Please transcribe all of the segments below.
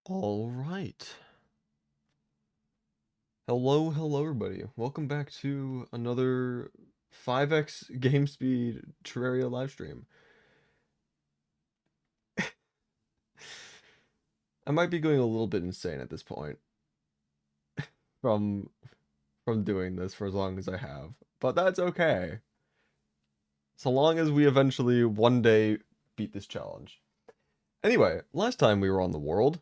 All right. Hello, everybody. Welcome back to another 5x game speed Terraria livestream. I might be going a little bit insane at this point from doing this for as long as I have, but that's okay. So long as we eventually one day beat this challenge. Anyway, last time we were on the world,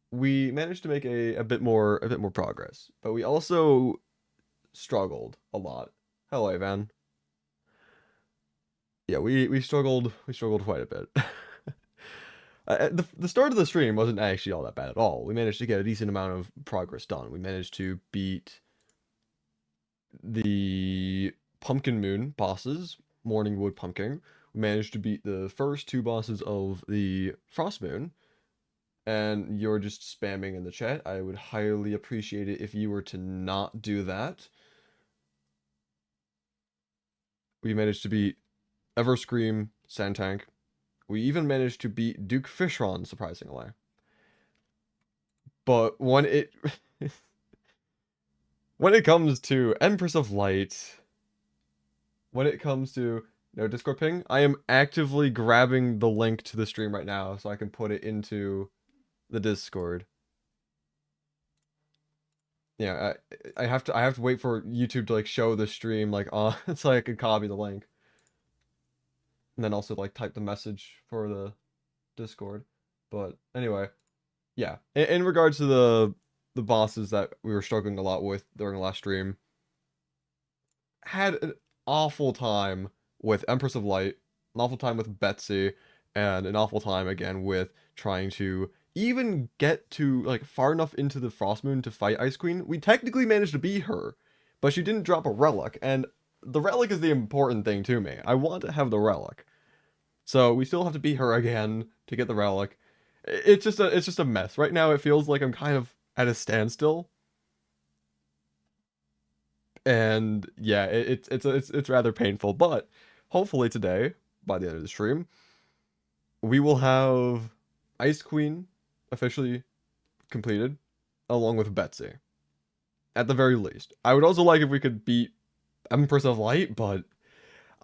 we managed to make a bit more progress, but we also struggled a lot. Hello, Ivan. Yeah, we struggled quite a bit. The start of the stream wasn't actually all that bad at all. We managed to get a decent amount of progress done. We managed to beat the Pumpkin Moon bosses, Morningwood Pumpkin. We managed to beat the first two bosses of the Frost Moon. And you're just spamming in the chat. I would highly appreciate it if you were to not do that. We managed to beat Everscream, Sandtank. We even managed to beat Duke Fishron, surprisingly. But when it when it comes to Empress of Light, when it comes to no Discord ping, I am actively grabbing the link to the stream right now so I can put it into the Discord. Yeah, I have to wait for YouTube to like show the stream like on so I can copy the link. And then also like type the message for the Discord. But anyway, yeah. In regards to the bosses that we were struggling a lot with during the last stream, had an awful time with Empress of Light, an awful time with Betsy, and an awful time again with trying to even get to like far enough into the Frost Moon to fight Ice Queen. We technically managed to beat her, but she didn't drop a relic, and the relic is the important thing to me. I want to have the relic. So we still have to beat her again to get the relic. It's just a mess. Right now it feels like I'm kind of at a standstill. And yeah, it's rather painful, but hopefully today, by the end of the stream, we will have Ice Queen officially completed, along with Betsy. At the very least. I would also like if we could beat Empress of Light, but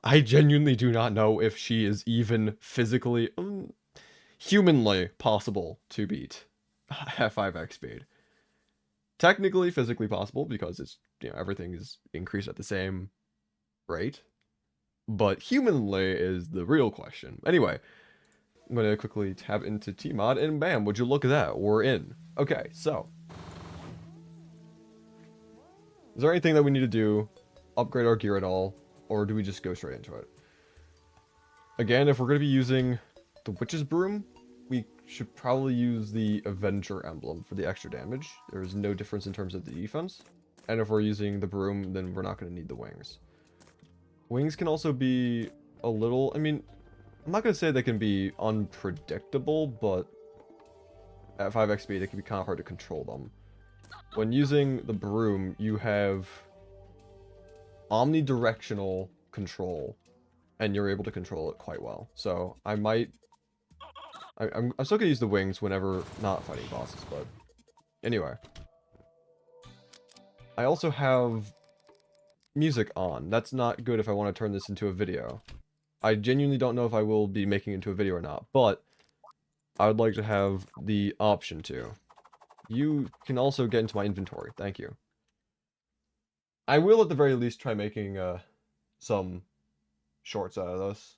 I genuinely do not know if she is even physically, humanly possible to beat at 5x speed. Technically, physically possible because it's, everything is increased at the same rate. But humanly is the real question. Anyway, I'm going to quickly tab into Tmod, and bam, would you look at that? We're in. Okay, so. Is there anything that we need to do? Upgrade our gear at all? Or do we just go straight into it? Again, if we're going to be using the Witch's Broom, we should probably use the Avenger emblem for the extra damage. There is no difference in terms of the defense. And if we're using the broom, then we're not going to need the wings. Wings can also be a little, I mean, I'm not going to say they can be unpredictable, but at 5x speed, it can be kind of hard to control them. When using the broom, you have omnidirectional control, and you're able to control it quite well. So I might, I'm still going to use the wings whenever not fighting bosses, but anyway. I also have music on. That's not good if I want to turn this into a video. I genuinely don't know if I will be making it into a video or not, but I would like to have the option to. You can also get into my inventory. Thank you. I will at the very least try making some shorts out of this.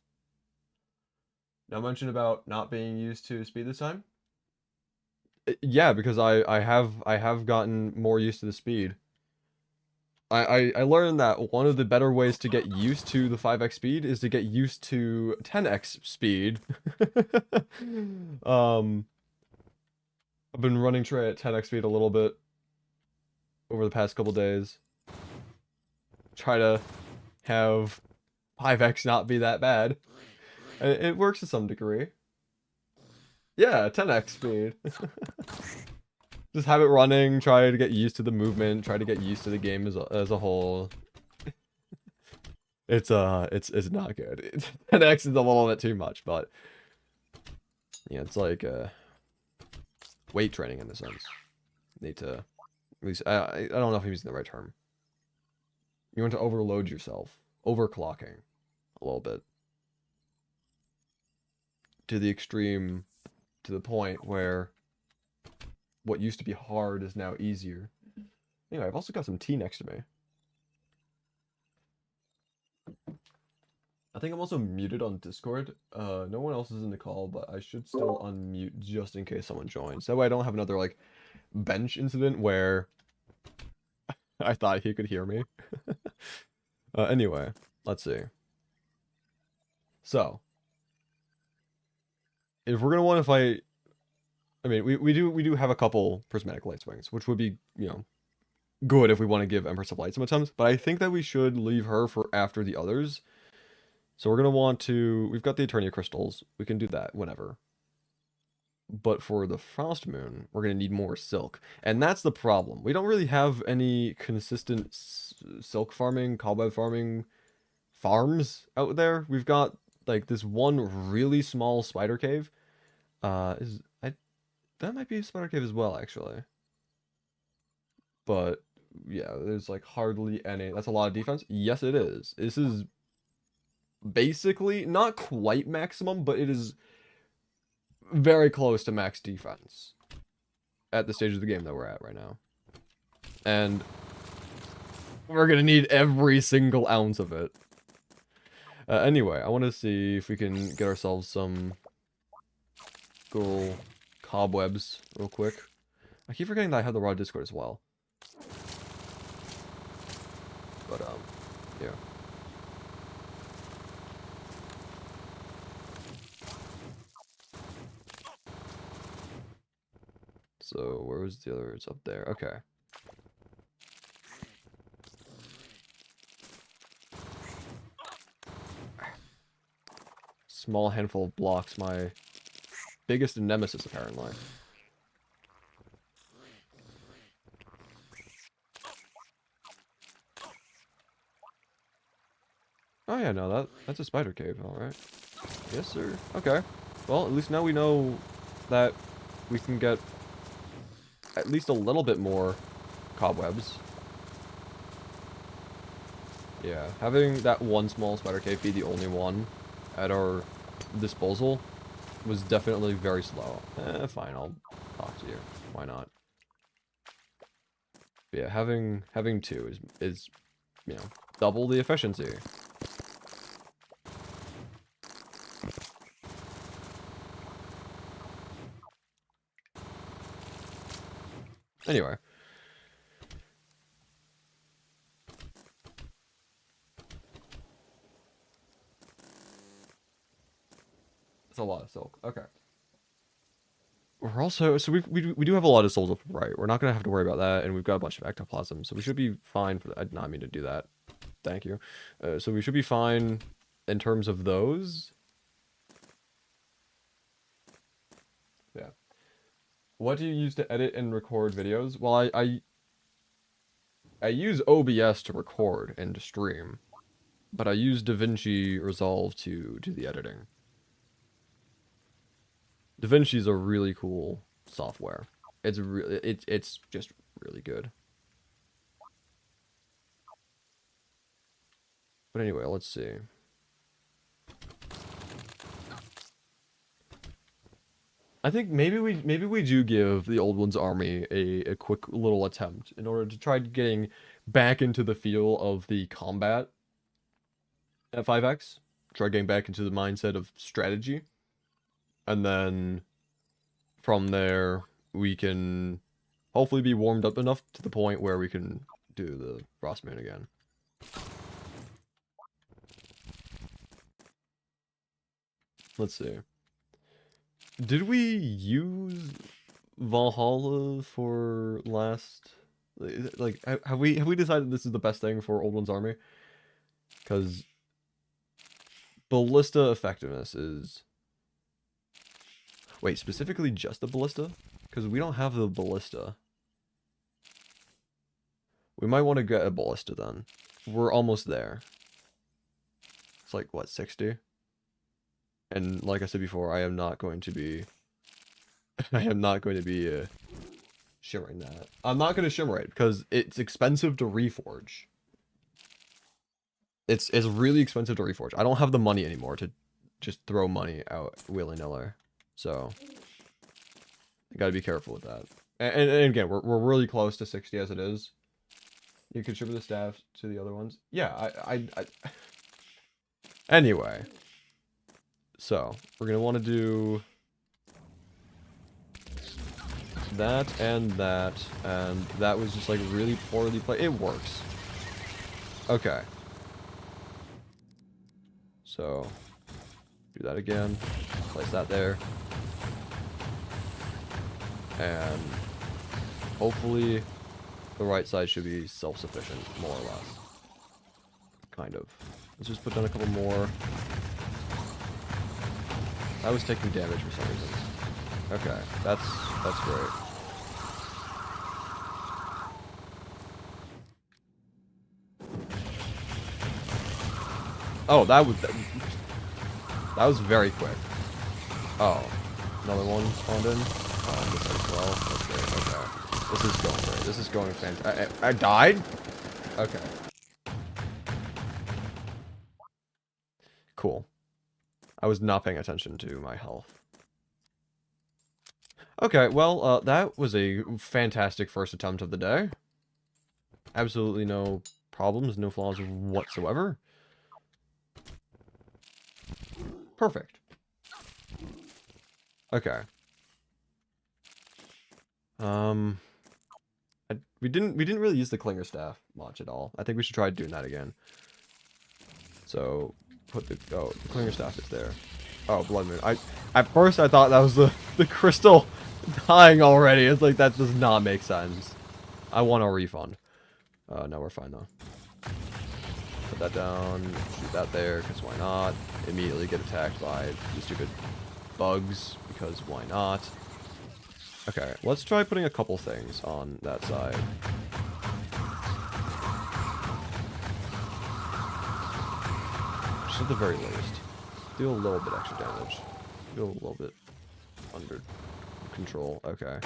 Now mention about not being used to speed this time. Yeah, because I have gotten more used to the speed. I learned that one of the better ways to get used to the 5x speed is to get used to 10x speed. I've been running Trey at 10x speed a little bit over the past couple days. Try to have 5x not be that bad. And it works to some degree. Yeah, 10x speed. Just have it running, try to get used to the movement, try to get used to the game as a whole. It's not good. 10x is a little bit too much, but yeah, it's like weight training in a sense. Need to, at least, I don't know if I'm using the right term. You want to overload yourself, overclocking a little bit. To the extreme, to the point where what used to be hard is now easier. Anyway, I've also got some tea next to me. I think I'm also muted on Discord. No one else is in the call, but I should still unmute just in case someone joins. That way I don't have another, like, bench incident where I thought he could hear me. Anyway, let's see. So, if we're gonna want to fight, I mean, we do have a couple prismatic light swings, which would be, you know, good if we want to give Empress of Light some attempts, but I think that we should leave her for after the others. So we're gonna want to, we've got the Eternia crystals, we can do that whenever. But for the Frost Moon, we're gonna need more silk, and that's the problem. We don't really have any consistent silk farming, cobweb farming farms out there. We've got like this one really small spider cave. That might be a spider cave as well, actually. But yeah, there's like hardly any. That's a lot of defense. Yes, it is. This is basically not quite maximum, but it is very close to max defense at the stage of the game that we're at right now. And we're gonna need every single ounce of it. Anyway, I want to see if we can get ourselves some cool cobwebs real quick. I keep forgetting that I have the raw Discord as well. But, yeah. So, where was the other? It's up there. Okay. Small handful of blocks, my biggest nemesis, apparently. Oh yeah, no, that's a spider cave, alright. Yes, sir. Okay. Well, at least now we know that we can get at least a little bit more cobwebs. Yeah, having that one small spider cave be the only one at our disposal was definitely very slow. Fine, I'll talk to you. Why not? But yeah, having two is, you know, double the efficiency. Anyway. It's a lot of silk. Okay. We're also, so we do have a lot of souls up right. We're not going to have to worry about that, and we've got a bunch of ectoplasm, so we should be fine for that. I did not mean to do that. Thank you. So we should be fine in terms of those. Yeah. What do you use to edit and record videos? Well, I use OBS to record and to stream, but I use DaVinci Resolve to do the editing. DaVinci is a really cool software. It's just really good. But anyway, let's see. I think maybe we do give the Old One's army a quick little attempt in order to try getting back into the feel of the combat at 5X. Try getting back into the mindset of strategy. And then from there, we can hopefully be warmed up enough to the point where we can do the Frost Moon again. Let's see. Did we use Valhalla for last? Like, have we decided this is the best thing for Old One's army? Because ballista effectiveness is. Wait, specifically just the ballista? Because we don't have the ballista. We might want to get a ballista then. We're almost there. It's like, what, 60? And like I said before, I am not going to be I am not going to be shimmering that. I'm not going to shimmer it because it's expensive to reforge. It's really expensive to reforge. I don't have the money anymore to just throw money out willy-nilly. So, you gotta be careful with that. And again, we're really close to 60 as it is. You could ship the staff to the other ones. Yeah, I Anyway. So, we're gonna want to do that, and that was just like really poorly played. It works. Okay. So, do that again. Place that there. And hopefully the right side should be self-sufficient, more or less. Kind of. Let's just put down a couple more. I was taking damage for some reason. Okay, that's great. Oh, that was very quick. Oh, another one spawned in. Oh, this as well. That's great. Okay, this is going great. This is going fantastic. I died. Okay. Cool. I was not paying attention to my health. Okay, well, that was a fantastic first attempt of the day. Absolutely no problems, no flaws whatsoever. Perfect. Okay. We didn't really use the clinger staff much at all. I think we should try doing that again. So put the clinger staff is there. Oh, blood moon. At first I thought that was the crystal dying already. It's like that does not make sense. I want a refund. No, we're fine though. Put that down. Shoot that there because why not? Immediately get attacked by the stupid bugs because why not? Okay, let's try putting a couple things on that side. Just at the very least. Do a little bit extra damage. Do a little bit under control. Okay.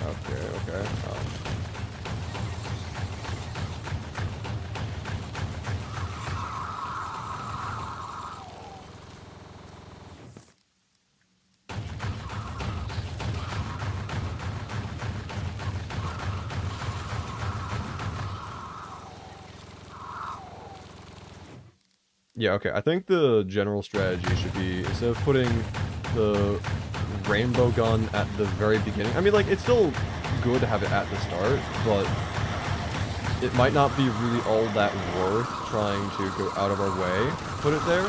Okay. Yeah, okay. I think the general strategy should be, instead of putting the rainbow gun at the very beginning, I mean, like, it's still good to have it at the start, but it might not be really all that worth trying to go out of our way to put it there.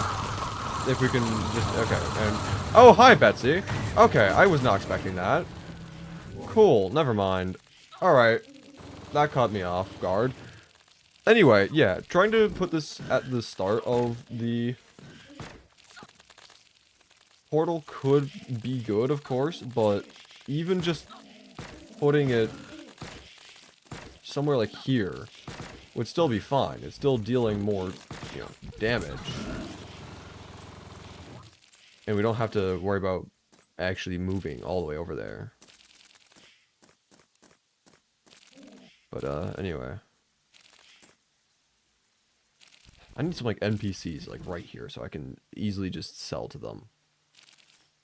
If we can just, okay, and, oh, hi, Betsy. Okay, I was not expecting that. Cool, never mind. Alright, that caught me off guard. Anyway, yeah, trying to put this at the start of the portal could be good, of course, but even just putting it somewhere like here would still be fine. It's still dealing more, you know, damage. And we don't have to worry about actually moving all the way over there. But, anyway. I need some, like, NPCs, like, right here, so I can easily just sell to them.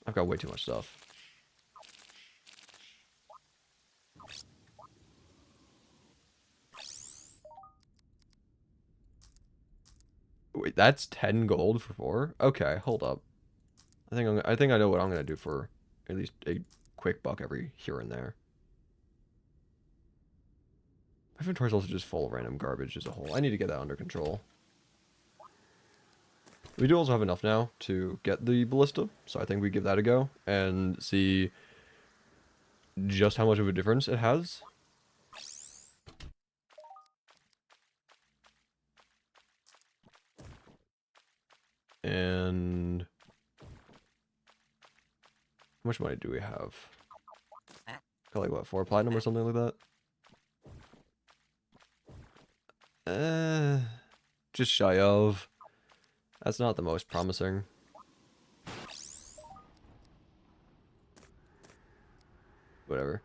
I've got way too much stuff. Wait, that's 10 gold for 4? Okay, hold up. I think I know what I'm gonna do for at least a quick buck every here and there. My inventory's also just full of random garbage as a whole. I need to get that under control. We do also have enough now to get the ballista, so I think we give that a go and see just how much of a difference it has. And how much money do we have? Got like what, 4 platinum or something like that? Just shy of. That's not the most promising. whatever.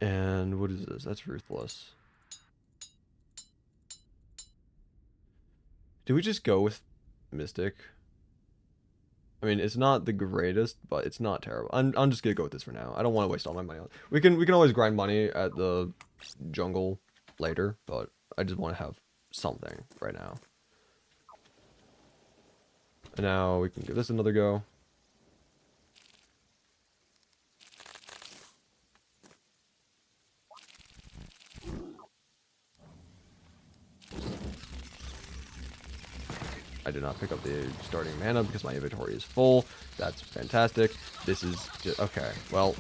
And what is this? That's ruthless. Do we just go with Mystic? I mean, it's not the greatest, but it's not terrible. I'm just gonna go with this for now. I don't want to waste all my money on it. We can always grind money at the jungle later, but I just want to have something right now. And now we can give this another go. I did not pick up the starting mana because my inventory is full. That's fantastic. This is just, okay. Well,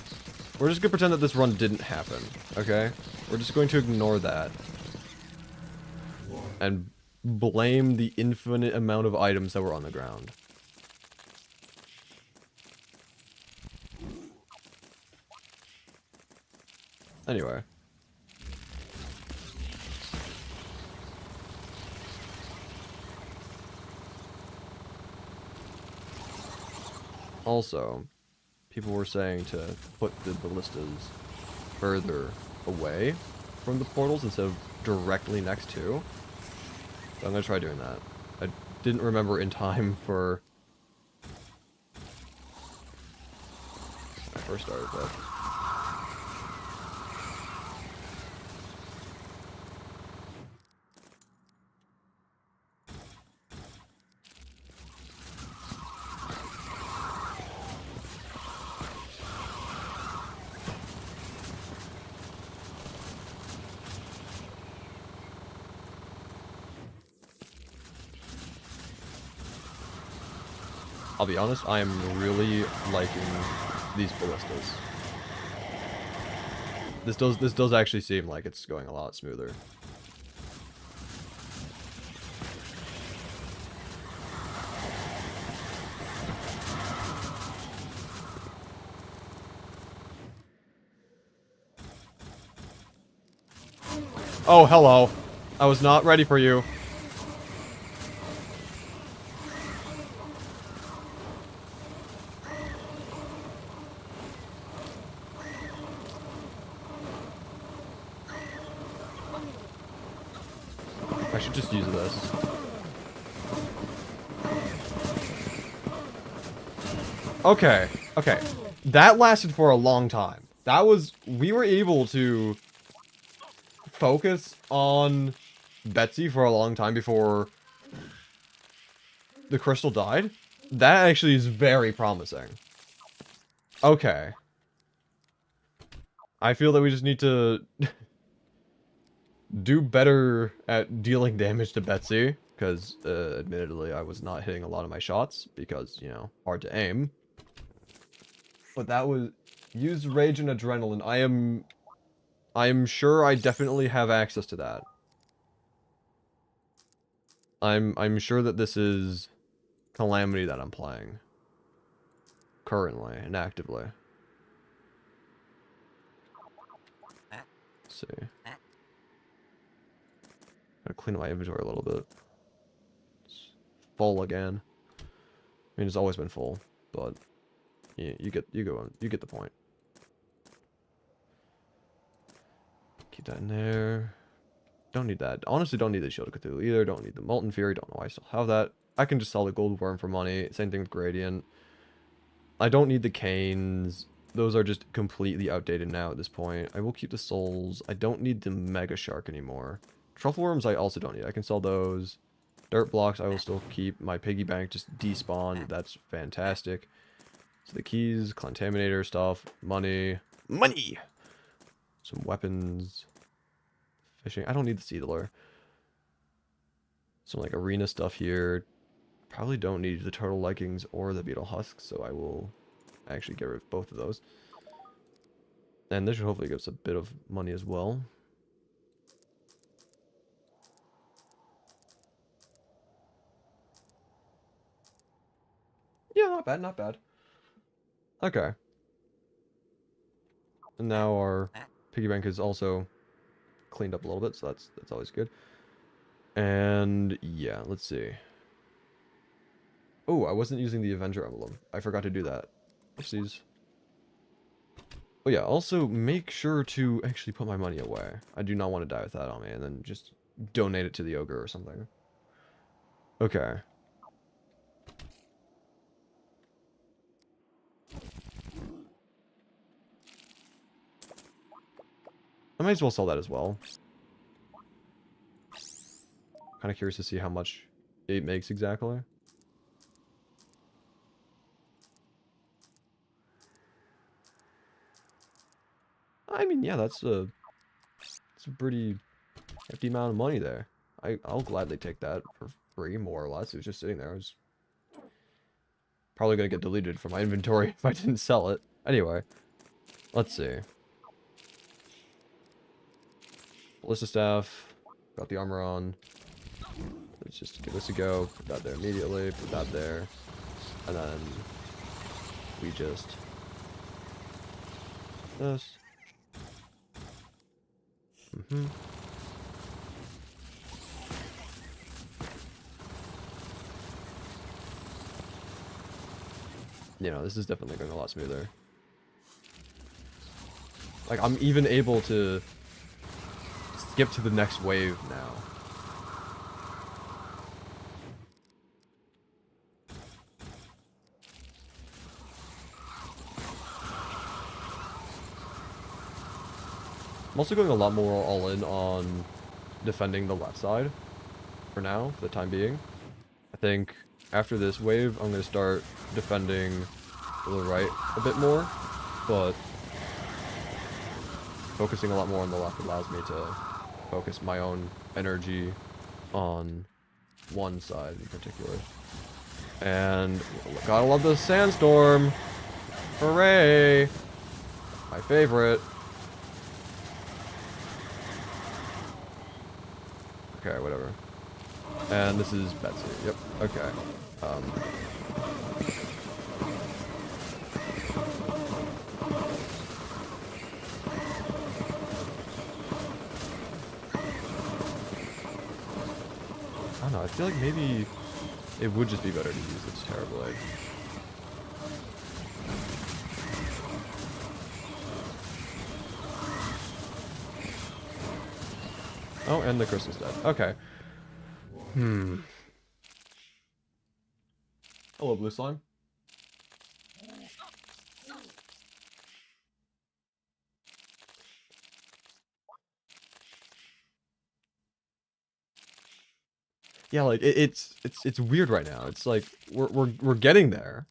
we're just gonna pretend that this run didn't happen. Okay, we're just going to ignore that and blame the infinite amount of items that were on the ground. Anyway. Also, people were saying to put the ballistas further away from the portals instead of directly next to. So I'm going to try doing that. I didn't remember in time for when I first started, but... I'll be honest, I am really liking these ballistas. This does actually seem like it's going a lot smoother. Oh, hello. I was not ready for you. I should just use this. Okay, okay. That lasted for a long time. That was... We were able to focus on Betsy for a long time before the crystal died. That actually is very promising. Okay. I feel that we just need to do better at dealing damage to Betsy, because admittedly I was not hitting a lot of my shots because, you know, hard to aim. But that was... Use Rage and Adrenaline. I am sure I definitely have access to that. I'm sure that this is Calamity that I'm playing. Currently and actively. Let's see. Gotta clean up my inventory a little bit. It's full again. I mean, it's always been full, but you get the point. Keep that in there. Don't need that. Honestly, don't need the Shield of Cthulhu either. Don't need the Molten Fury. Don't know why I still have that. I can just sell the Gold Worm for money. Same thing with Gradient. I don't need the Canes. Those are just completely outdated now at this point. I will keep the Souls. I don't need the Mega Shark anymore. Truffle Worms I also don't need. I can sell those. Dirt Blocks I will still keep. My Piggy Bank just despawned. That's fantastic. So the keys, Contaminator stuff, money. Money! Some weapons. Fishing. I don't need the Seedler. Some like arena stuff here. Probably don't need the turtle leggings or the beetle husks, so I will actually get rid of both of those. And this should hopefully give us a bit of money as well. Yeah, not bad, not bad. Okay. And now our piggy bank is also cleaned up a little bit, so that's always good. And yeah, let's see. Oh, I wasn't using the Avenger emblem. I forgot to do that. Oopsies. Oh yeah, also make sure to actually put my money away. I do not want to die with that on me, and then just donate it to the ogre or something. Okay. I might as well sell that as well. Kind of curious to see how much it makes exactly. I mean, yeah, that's a pretty hefty amount of money there. I'll gladly take that for free, more or less. It was just sitting there. I was probably gonna get deleted from my inventory if I didn't sell it. Anyway, let's see. Ballista staff. Got the armor on. Let's just give this a go. Put that there immediately. Put that there. And then we just this. You know, this is definitely going a lot smoother. Like, I'm even able to skip to the next wave now. I'm also going a lot more all in on defending the left side for now, for the time being. I think after this wave, I'm going to start defending the right a bit more, but focusing a lot more on the left allows me to focus my own energy on one side in particular. And gotta love the sandstorm! Hooray! My favorite. Okay, whatever. And this is Betsy. Yep. Okay. I don't know. I feel like maybe it would just be better to use this Terra Blade. Oh, and the crystal's dead. Okay. Hello, blue slime. Yeah, like it's weird right now. It's like we're getting there.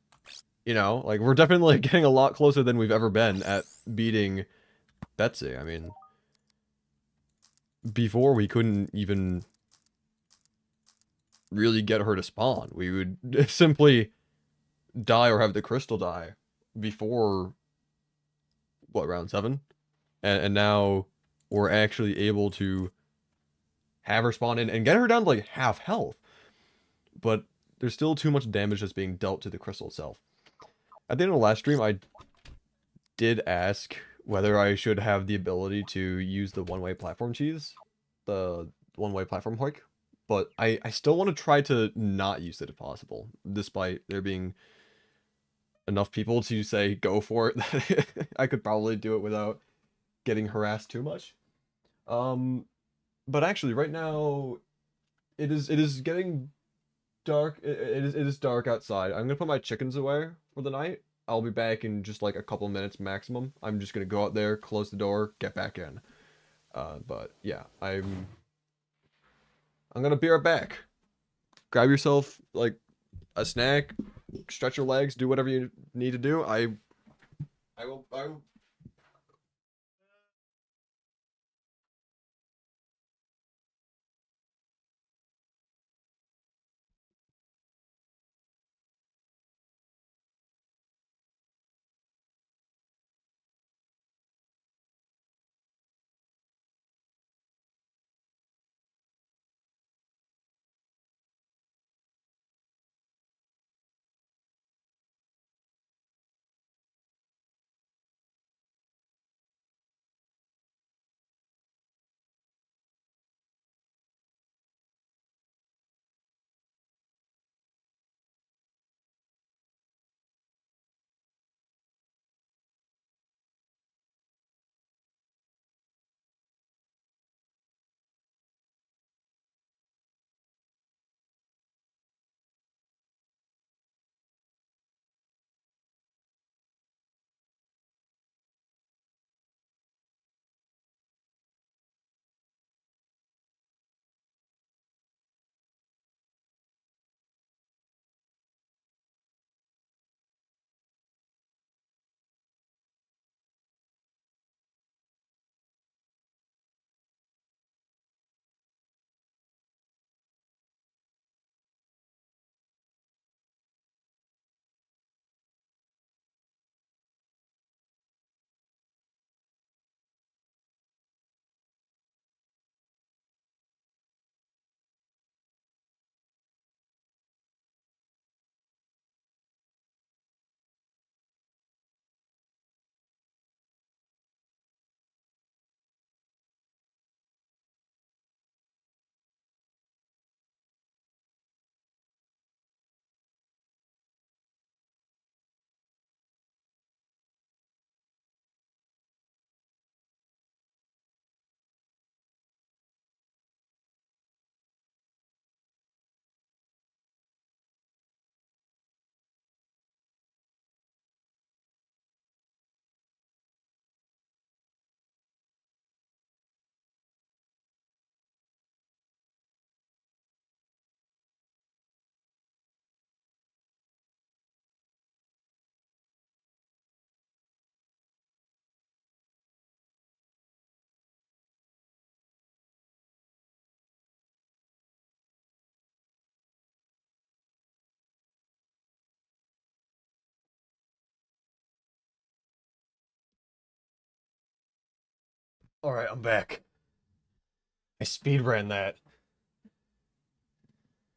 You know, like we're definitely getting a lot closer than we've ever been at beating Betsy. I mean, before we couldn't even really get her to spawn. We would simply die or have the crystal die before what, round 7? And now we're actually able to have her spawn in and get her down to like half health. But there's still too much damage that's being dealt to the crystal itself. At the end of the last stream, I did ask whether I should have the ability to use the one-way platform cheese, the one-way platform hoik, but I still want to try to not use it if possible, despite there being enough people to say go for it that I could probably do it without getting harassed too much. But actually, right now, it is getting dark. It is dark outside. I'm gonna put my chickens away for the night. I'll be back in just like a couple minutes maximum. I'm just gonna go out there, close the door, get back in. But yeah, I'm gonna be right back. Grab yourself like a snack, stretch your legs, do whatever you need to do. I will Alright, I'm back. I speed ran that.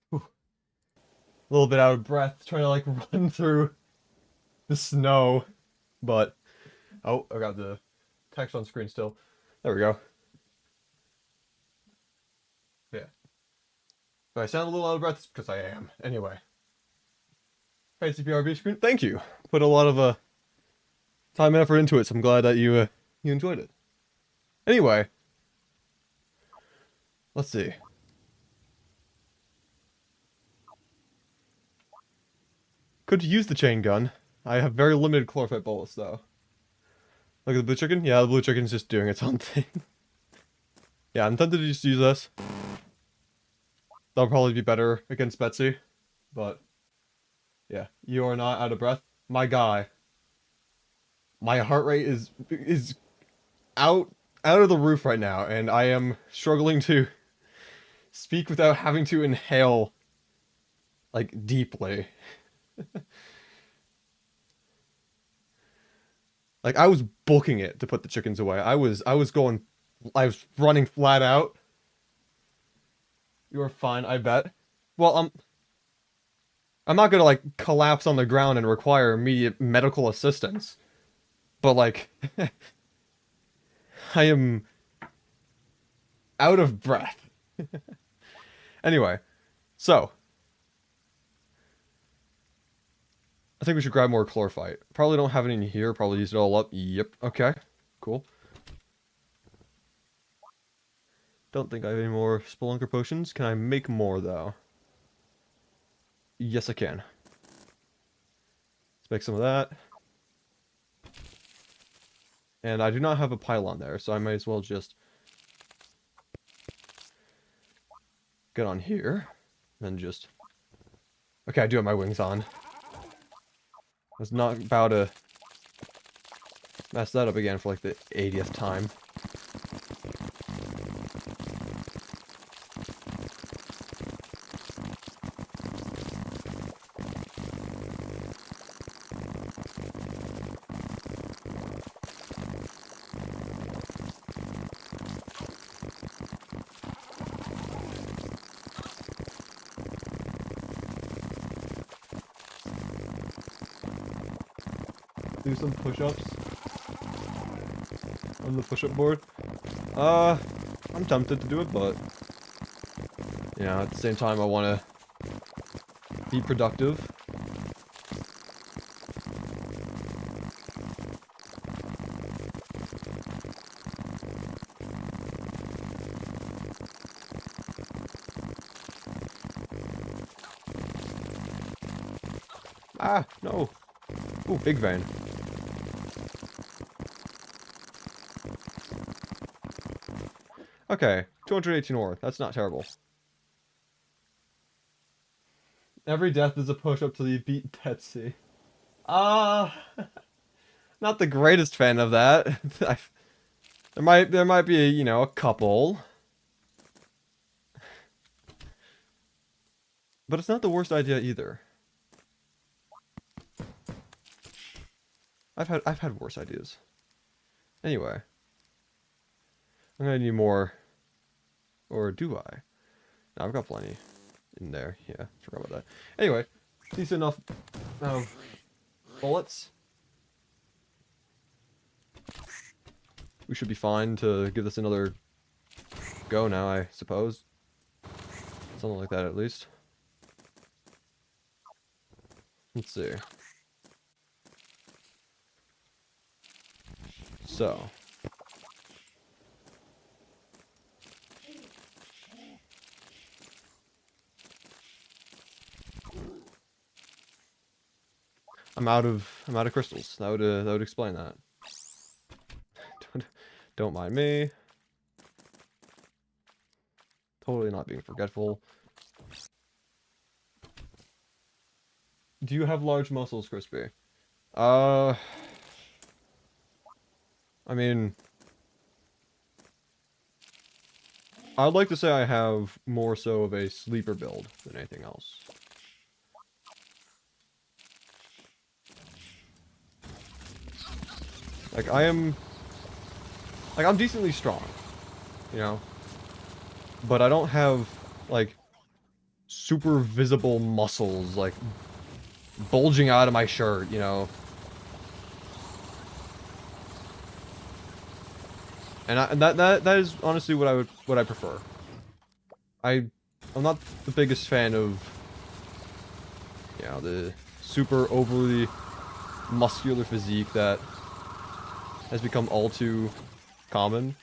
Whew. A little bit out of breath, trying to like run through the snow. But, oh, I got the text on screen still. There we go. Yeah. If I sound a little out of breath, it's because I am. Anyway. Hey, CPRB screen, thank you. Put a lot of time and effort into it, so I'm glad that you enjoyed it. Anyway. Let's see. Could use the chain gun. I have very limited chlorophyte bullets, though. Look at the blue chicken? Yeah, the blue chicken's just doing its own thing. Yeah, I'm tempted to just use this. That'll probably be better against Betsy. But, yeah. You are not out of breath. My guy. My heart rate is out of the roof right now, and I am struggling to speak without having to inhale, like, deeply. Like, I was booking it to put the chickens away. I was running flat out. You are fine, I bet. Well, I'm not gonna, like, collapse on the ground and require immediate medical assistance. But, like, I am out of breath. Anyway, so. I think we should grab more chlorophyte. Probably don't have any in here. Probably use it all up. Yep. Okay. Cool. Don't think I have any more Spelunker potions. Can I make more, though? Yes, I can. Let's make some of that. And I do not have a pylon there, so I might as well just get on here. And just... Okay, I do have my wings on. I was not about to mess that up again for like the 80th time. Do some push-ups on the push-up board. I'm tempted to do it, but yeah, at the same time I want to be productive. Ah, no. Ooh, big vein. Okay, 218 ore. That's not terrible. Every death is a push-up till you beat Betsy. Not the greatest fan of that. There might be, you know, a couple. But it's not the worst idea either. I've had worse ideas. Anyway. I'm gonna need more. Or do I? No, I've got plenty in there. Yeah, forgot about that. Anyway, decent enough bullets. We should be fine to give this another go now, I suppose. Something like that at least. Let's see. So. I'm out of crystals. That would explain that. Don't mind me. Totally not being forgetful. Do you have large muscles, Crispy? I mean, I'd like to say I have more so of a sleeper build than anything else. Like, I am Like, I'm decently strong, you know? But I don't have, like, super visible muscles, like, bulging out of my shirt, you know? And that is honestly what I prefer. I'm not the biggest fan of, you know, the super overly muscular physique that has become all too common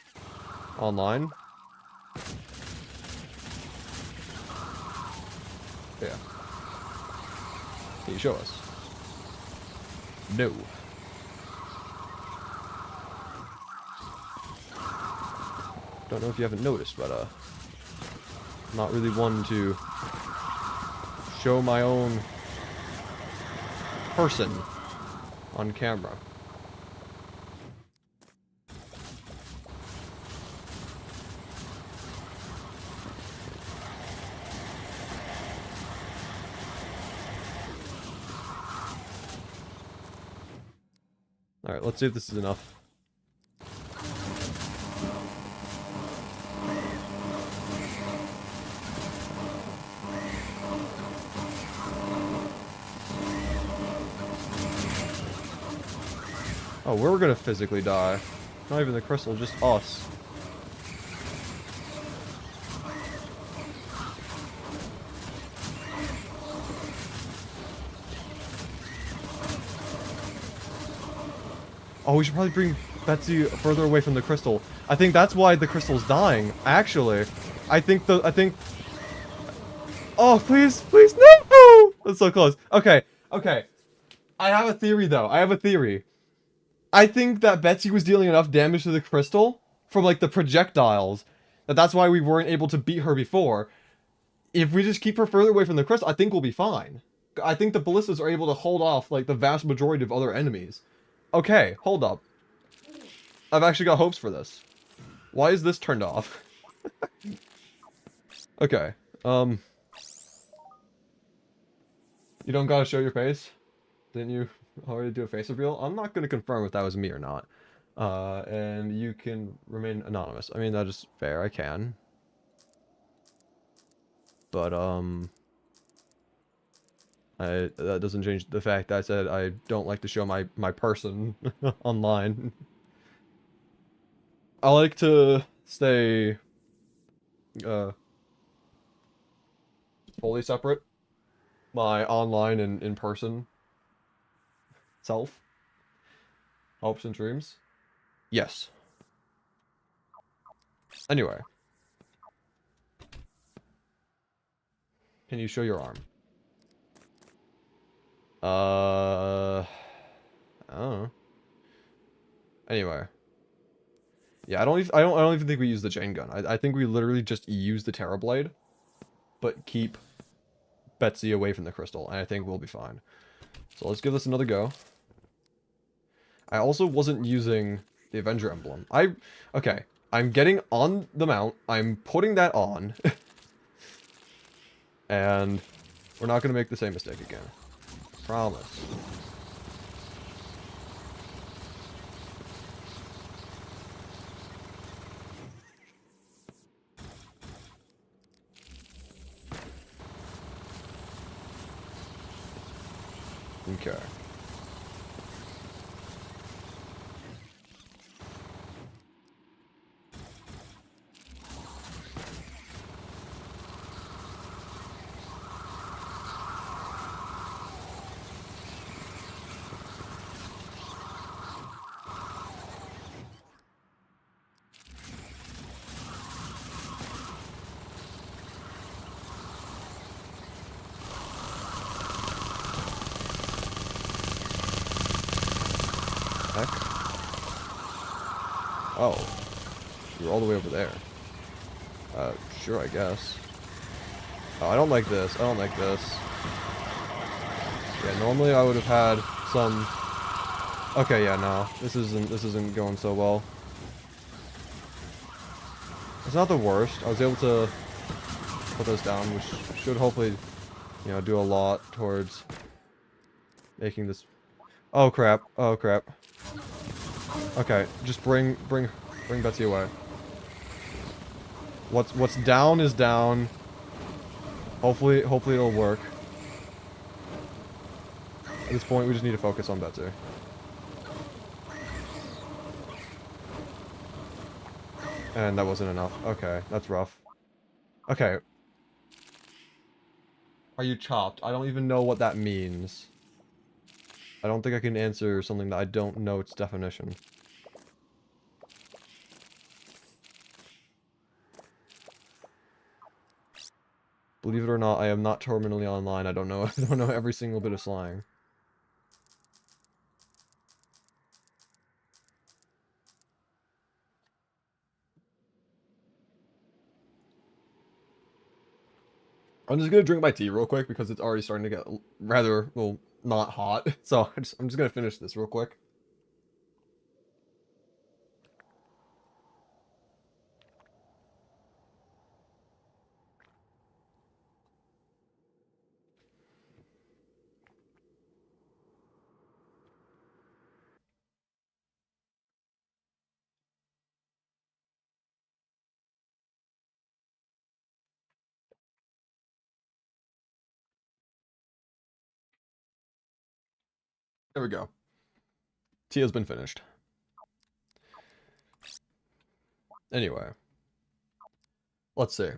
online. Yeah. Can you show us? No. Don't know if you haven't noticed, but I'm not really one to show my own person on camera. Alright, let's see if this is enough. Oh, we're gonna physically die. Not even the crystal, just us. Oh, we should probably bring Betsy further away from the crystal. I think that's why the crystal's dying, actually. I think... Oh, please, please, no! That's so close. Okay, okay. I have a theory, though. I have a theory. I think that Betsy was dealing enough damage to the crystal from, like, the projectiles that's why we weren't able to beat her before. If we just keep her further away from the crystal, I think we'll be fine. I think the ballistas are able to hold off, like, the vast majority of other enemies. Okay, hold up. I've actually got hopes for this. Why is this turned off? Okay, you don't gotta show your face? Didn't you already do a face reveal? I'm not gonna confirm if that was me or not. And you can remain anonymous. I mean, that is fair, I can. But, that doesn't change the fact that I said I don't like to show my person online. I like to stay, fully separate. My online and in-person self. Hopes and dreams. Yes. Anyway. Can you show your arm? I don't know. Anyway. Yeah, I don't even think we use the chain gun. I think we literally just use the Terra Blade, but keep Betsy away from the crystal, and I think we'll be fine. So let's give this another go. I also wasn't using the Avenger emblem. Okay, I'm getting on the mount, I'm putting that on, and we're not going to make the same mistake again. Promise. Okay. Heck? Oh. You're all the way over there. Sure, I guess. Oh, I don't like this. I don't like this. Yeah, normally I would have had some... Okay, yeah, no. This isn't going so well. It's not the worst. I was able to put those down, which should hopefully, you know, do a lot towards making this... Oh, crap. Oh, crap. Okay, just bring Bring Betsy away. What's down is down. Hopefully it'll work. At this point, we just need to focus on Betsy. And that wasn't enough. Okay, that's rough. Okay. Are you chopped? I don't even know what that means. I don't think I can answer something that I don't know its definition. Believe it or not, I am not terminally online. I don't know I don't know every single bit of slang. I'm just gonna drink my tea real quick because it's already starting to get rather, well, not hot. So I'm just gonna finish this real quick. There we go. Tea has been finished. Anyway, let's see.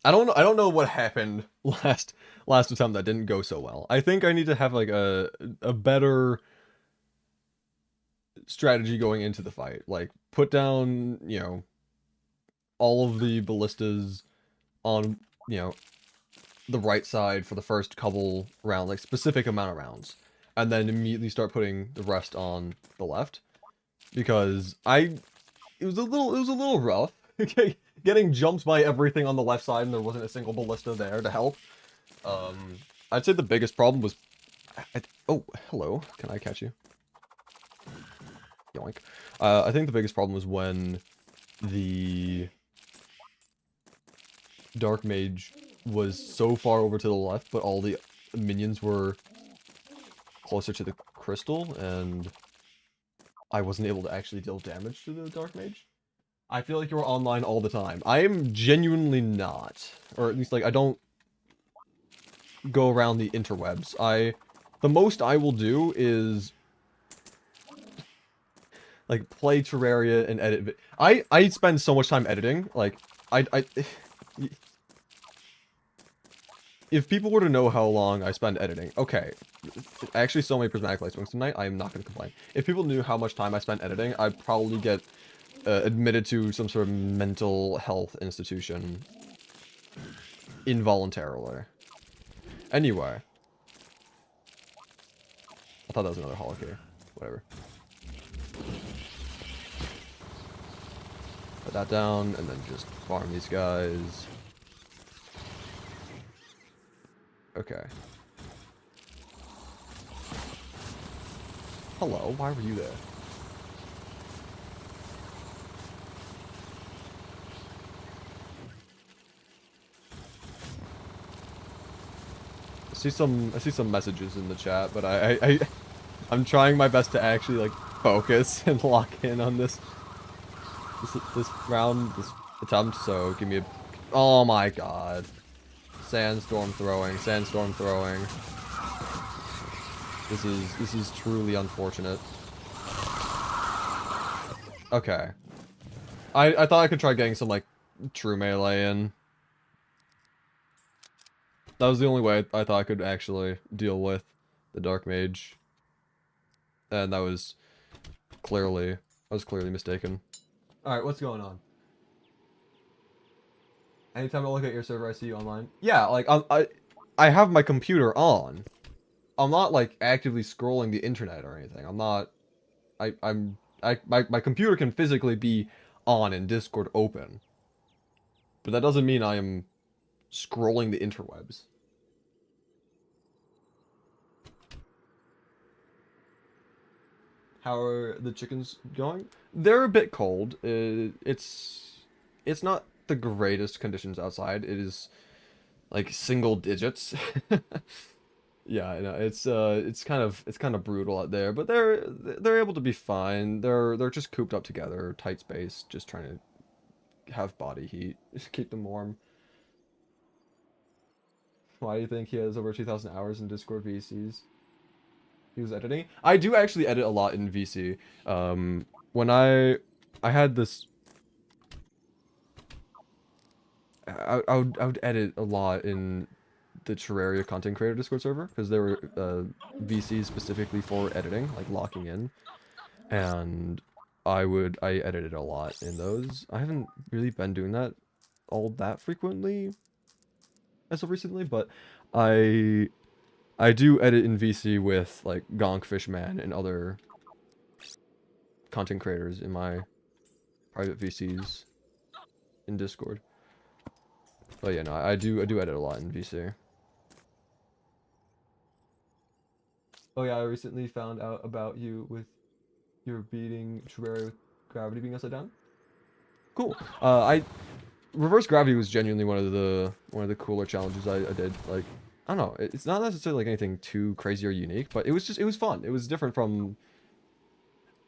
I don't know what happened last attempt that didn't go so well. I think I need to have like a better strategy going into the fight. Like put down, you know, all of the ballistas on, you know, the right side for the first couple rounds, like specific amount of rounds, and then immediately start putting the rest on the left, because it was a little rough getting jumped by everything on the left side and there wasn't a single ballista there to help. I'd say the biggest problem was oh, hello, can I catch you? Yoink. I think the biggest problem was when the Dark Mage was so far over to the left, but all the minions were closer to the crystal, and I wasn't able to actually deal damage to the Dark Mage. I feel like you're online all the time. I am genuinely not. Or at least, like, I don't go around the interwebs. The most I will do is like play Terraria and edit. I spend so much time editing. Like if people were to know how long I spend editing, okay, I actually so many prismatic light swings tonight. I am not going to complain. If people knew how much time I spent editing, I'd probably get admitted to some sort of mental health institution involuntarily. Anyway, I thought that was another holo key. Whatever. Put that down, and then just farm these guys. Okay. Hello, why were you there? I see some messages in the chat, but I'm trying my best to actually like focus and lock in on this round, this attempt. So give me a, oh my god, sandstorm throwing. This is truly unfortunate. Okay, I thought I could try getting some like true melee in. That was the only way I thought I could actually deal with the Dark Mage. And I was clearly mistaken. Alright, what's going on? Anytime I look at your server, I see you online. Yeah, like, I have my computer on. I'm not, like, actively scrolling the internet or anything. I'm not... My computer can physically be on and Discord open. But that doesn't mean I am scrolling the interwebs. How are the chickens going? They're a bit cold. It's not the greatest conditions outside. It is like single digits. Yeah, I know. It's kind of brutal out there, but they're able to be fine. They're just cooped up together, tight space, just trying to have body heat, just keep them warm. Why do you think he has over 2,000 hours in Discord VCs? He was editing. I do actually edit a lot in VC. When I had this, I would edit a lot in the Terraria content creator Discord server because there were VCs specifically for editing, like locking in, and I edited a lot in those. I haven't really been doing that all that frequently as of recently, but I I do edit in VC with like Gonk Fishman and other content creators in my private VCs in Discord. But yeah, no, I do edit a lot in VC. Oh yeah, I recently found out about you with your beating Terraria with gravity being upside down. Cool. I reverse gravity was genuinely one of the cooler challenges I did. Like, I don't know, it's not necessarily like anything too crazy or unique, but it was fun. It was different from.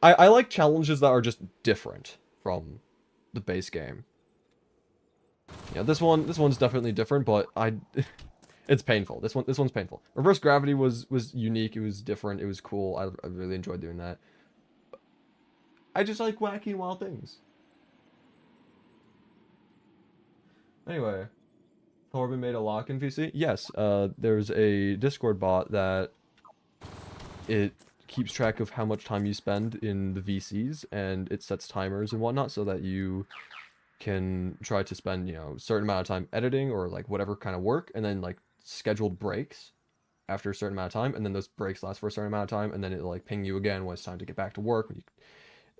I like challenges that are just different from the base game. Yeah, this one's definitely different, but it's painful. This one's painful. Reverse gravity was unique. It was different. It was cool. I really enjoyed doing that. I just like wacky and wild things. Anyway, Corbin made a lock in VC. Yes, there's a Discord bot that it keeps track of how much time you spend in the VCs, and it sets timers and whatnot so that you can try to spend, a certain amount of time editing or like whatever kind of work, and then like scheduled breaks after a certain amount of time, and then those breaks last for a certain amount of time, and then it'll like ping you again when it's time to get back to work.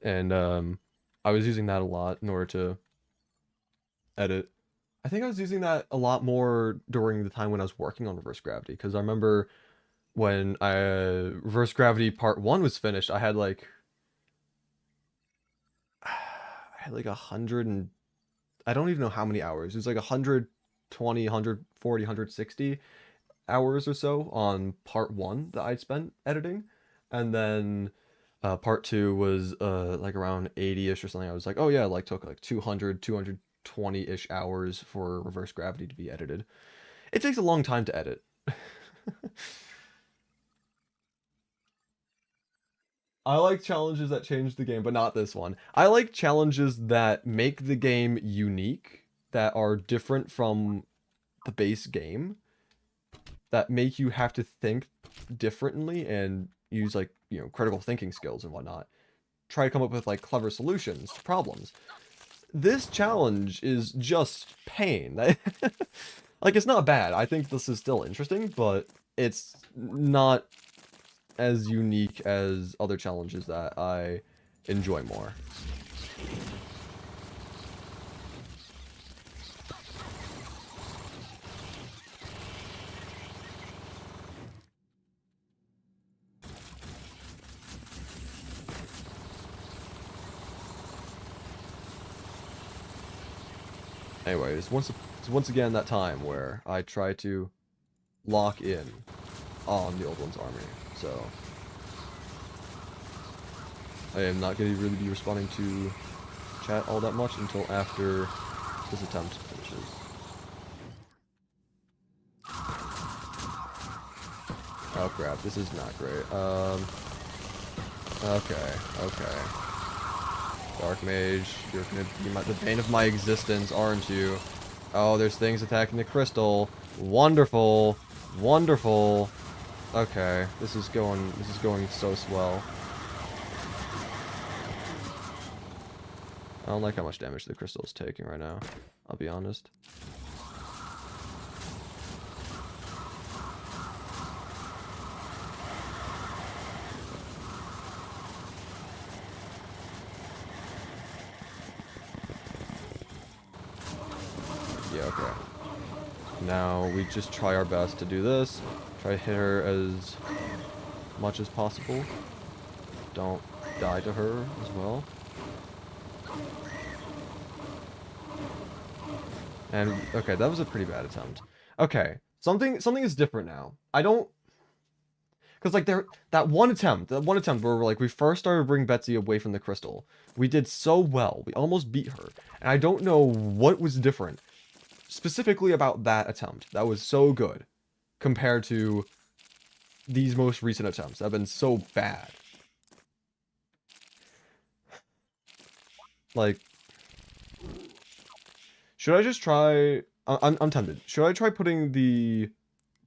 And I was using that a lot in order to edit. I think I was using that a lot more during the time when I was working on reverse gravity, because I remember when reverse gravity part 1 was finished, I had like 100 and I don't even know how many hours. It was like 120, 140, 160 hours or so on part 1 that I'd spent editing. And then part 2 was like around 80-ish or something. I was like, oh yeah, like took like 200, 220-ish hours for reverse gravity to be edited. It takes a long time to edit. I like challenges that change the game, but not this one. I like challenges that make the game unique, that are different from the base game, that make you have to think differently and use like, critical thinking skills and whatnot. Try to come up with like clever solutions to problems. This challenge is just pain. Like, it's not bad. I think this is still interesting, but it's not as unique as other challenges that I enjoy more. Anyways, once again that time where I try to lock in on the Old One's army. So I am not going to really be responding to chat all that much until after this attempt finishes. Oh crap, this is not great. Okay. Dark Mage, you're gonna be the bane of my existence, aren't you? Oh, there's things attacking the crystal. Wonderful. Wonderful. Okay, this is going so swell. I don't like how much damage the crystal is taking right now, I'll be honest. Yeah, okay. Now we just try our best to do this. Try to hit her as much as possible. Don't die to her as well. And okay, that was a pretty bad attempt. Okay, something is different now. I don't Because like that one attempt where like we first started to bring Betsy away from the crystal, we did so well. We almost beat her, and I don't know what was different specifically about that attempt. That was so good compared to these most recent attempts that have been so bad. Like, should I just try? I'm tempted. Should I try putting the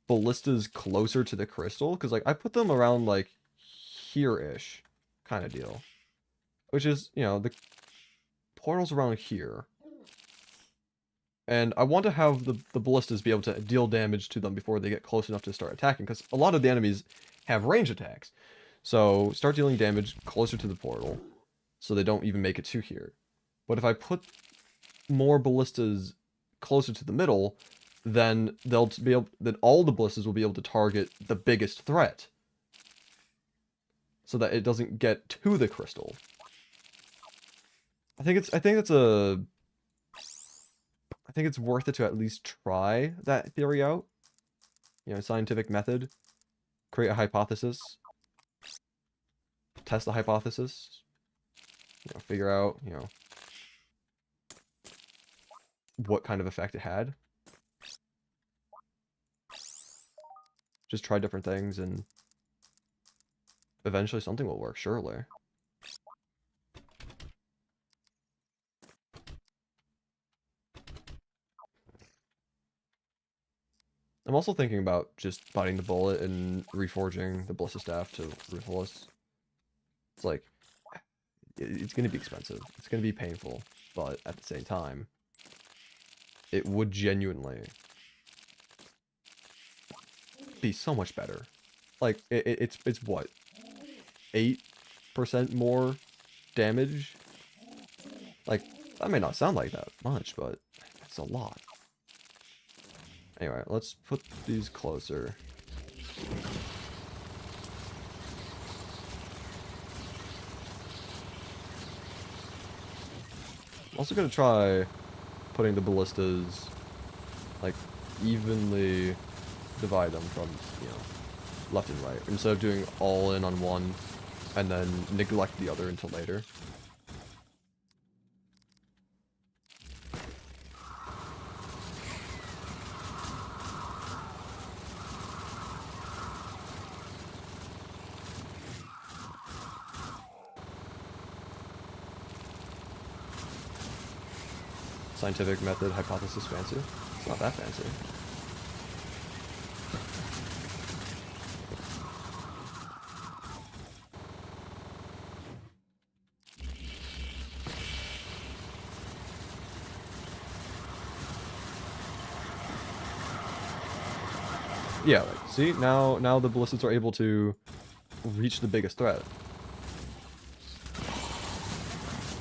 ballistas closer to the crystal? Because like I put them around like here-ish kind of deal, which is, you know, the portal's around here, and I want to have the ballistas be able to deal damage to them before they get close enough to start attacking, because a lot of the enemies have range attacks. So start dealing damage closer to the portal so they don't even make it to here. But if I put more ballistas closer to the middle, then they'll be able, then all the ballistas will be able to target the biggest threat, so that it doesn't get to the crystal. I think it's worth it to at least try that theory out. You know, scientific method, create a hypothesis, test the hypothesis, you know, figure out, you know, what kind of effect it had. Just try different things, and eventually something will work, surely. I'm also thinking about just biting the bullet and reforging the Ballista Staff to Ruthless. It's like, it's going to be expensive. It's going to be painful, but at the same time, it would genuinely be so much better. Like, it's what? 8% more damage? Like, that may not sound like that much, but it's a lot. Anyway, let's put these closer. I'm also gonna try putting the ballistas, like, evenly divide them from, you know, left and right, instead of doing all in on one and then neglect the other until later. Scientific method, hypothesis, fancy. It's not that fancy. Yeah, like, see, now the ballistics are able to reach the biggest threat.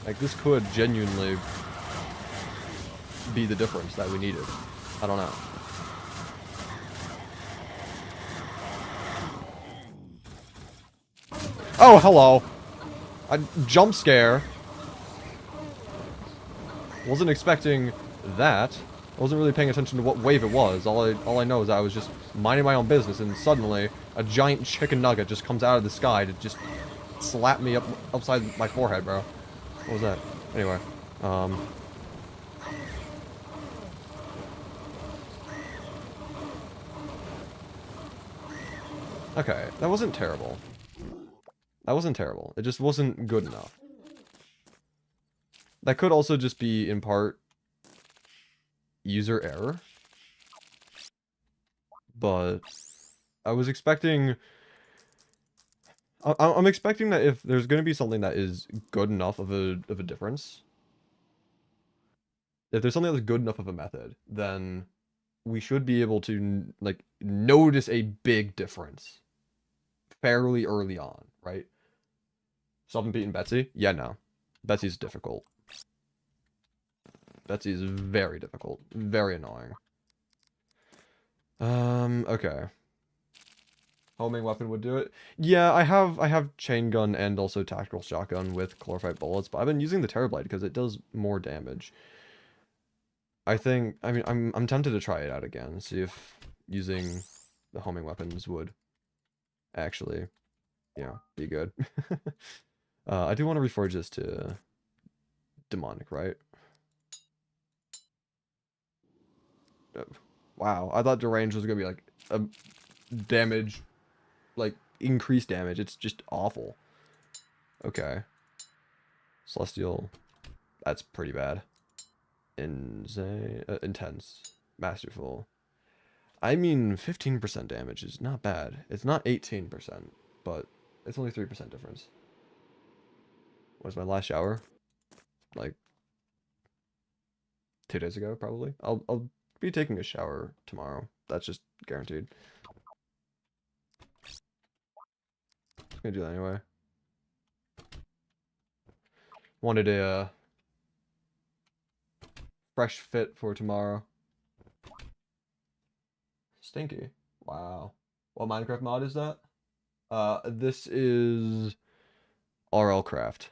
Like, this could genuinely be the difference that we needed. I don't know. Oh, hello! A jump scare. Wasn't expecting that. I wasn't really paying attention to what wave it was. All I know is I was just minding my own business, and suddenly a giant chicken nugget just comes out of the sky to just slap me upside my forehead, bro. What was that? Anyway, okay, that wasn't terrible. That wasn't terrible. It just wasn't good enough. That could also just be, in part, user error. But I was expecting... I'm expecting that if there's going to be something that is good enough of a difference, if there's something that's good enough of a method, then we should be able to, like, notice a big difference fairly early on, right? Something beating Betsy? Yeah, no. Betsy's difficult. Betsy is very difficult. Very annoying. Okay. Homing weapon would do it. Yeah, I have chain gun and also tactical shotgun with chlorophyte bullets, but I've been using the Terrablade because it does more damage. I mean, I'm tempted to try it out again, see if using the homing weapons would actually, be good. I do want to reforge this to demonic, right? Uh, Wow, I thought deranged was gonna be like a damage, like increased damage. It's just awful. Okay, celestial, that's pretty bad. Insane, intense, masterful. I mean, 15% damage is not bad. It's not 18%, but it's only 3% difference. Was my last shower? Like 2 days ago, probably. I'll be taking a shower tomorrow. That's just guaranteed. Just gonna do that anyway. Wanted a fresh fit for tomorrow. Stinky. Wow. What Minecraft mod is that? This is RL Craft.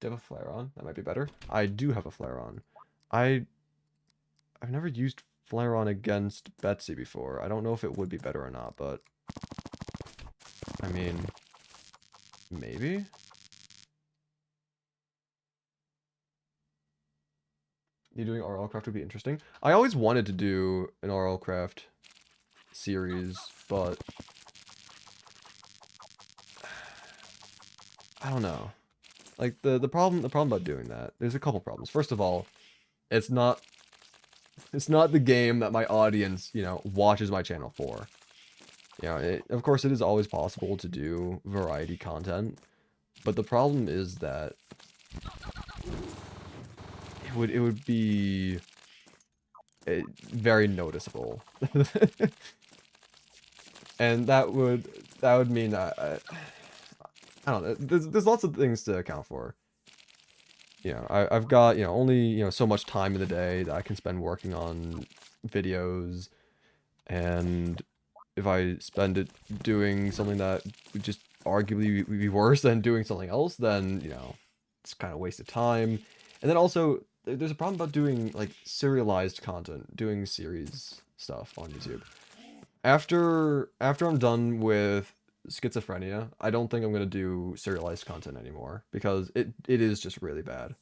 Do you have a flare on? That might be better. I do have a flare on. I've never used flare on against Betsy before. I don't know if it would be better or not, but I mean, maybe? You doing RL Craft would be interesting. I always wanted to do an RL Craft series, but I don't know. Like the problem about doing that, there's a couple problems. First of all, it's not the game that my audience, watches my channel for. Of course it is always possible to do variety content, but the problem is that it would be very noticeable. And that would mean that I don't know. There's lots of things to account for. I've got only so much time in the day that I can spend working on videos, and if I spend it doing something that would just arguably be worse than doing something else, then it's kind of a waste of time. And then also there's a problem about doing like serialized content, doing series stuff on YouTube. After I'm done with schizophrenia, I don't think I'm gonna do serialized content anymore because it is just really bad.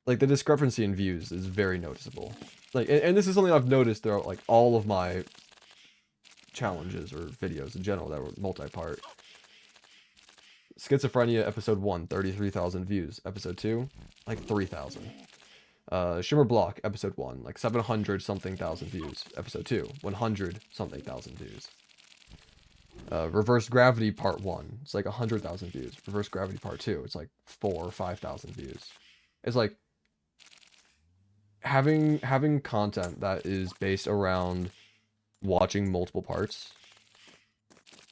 Like the discrepancy in views is very noticeable. Like, and this is something I've noticed throughout like all of my challenges or videos in general that were multi-part. Schizophrenia episode 1, 33,000 views. Episode 2, like 3,000. Shimmer Block episode 1, like 700 something thousand views. Episode 2, 100 something thousand views. Reverse Gravity Part 1, it's like 100,000 views. Reverse Gravity Part 2, it's like 4,000 or 5,000 views. It's like having content that is based around watching multiple parts,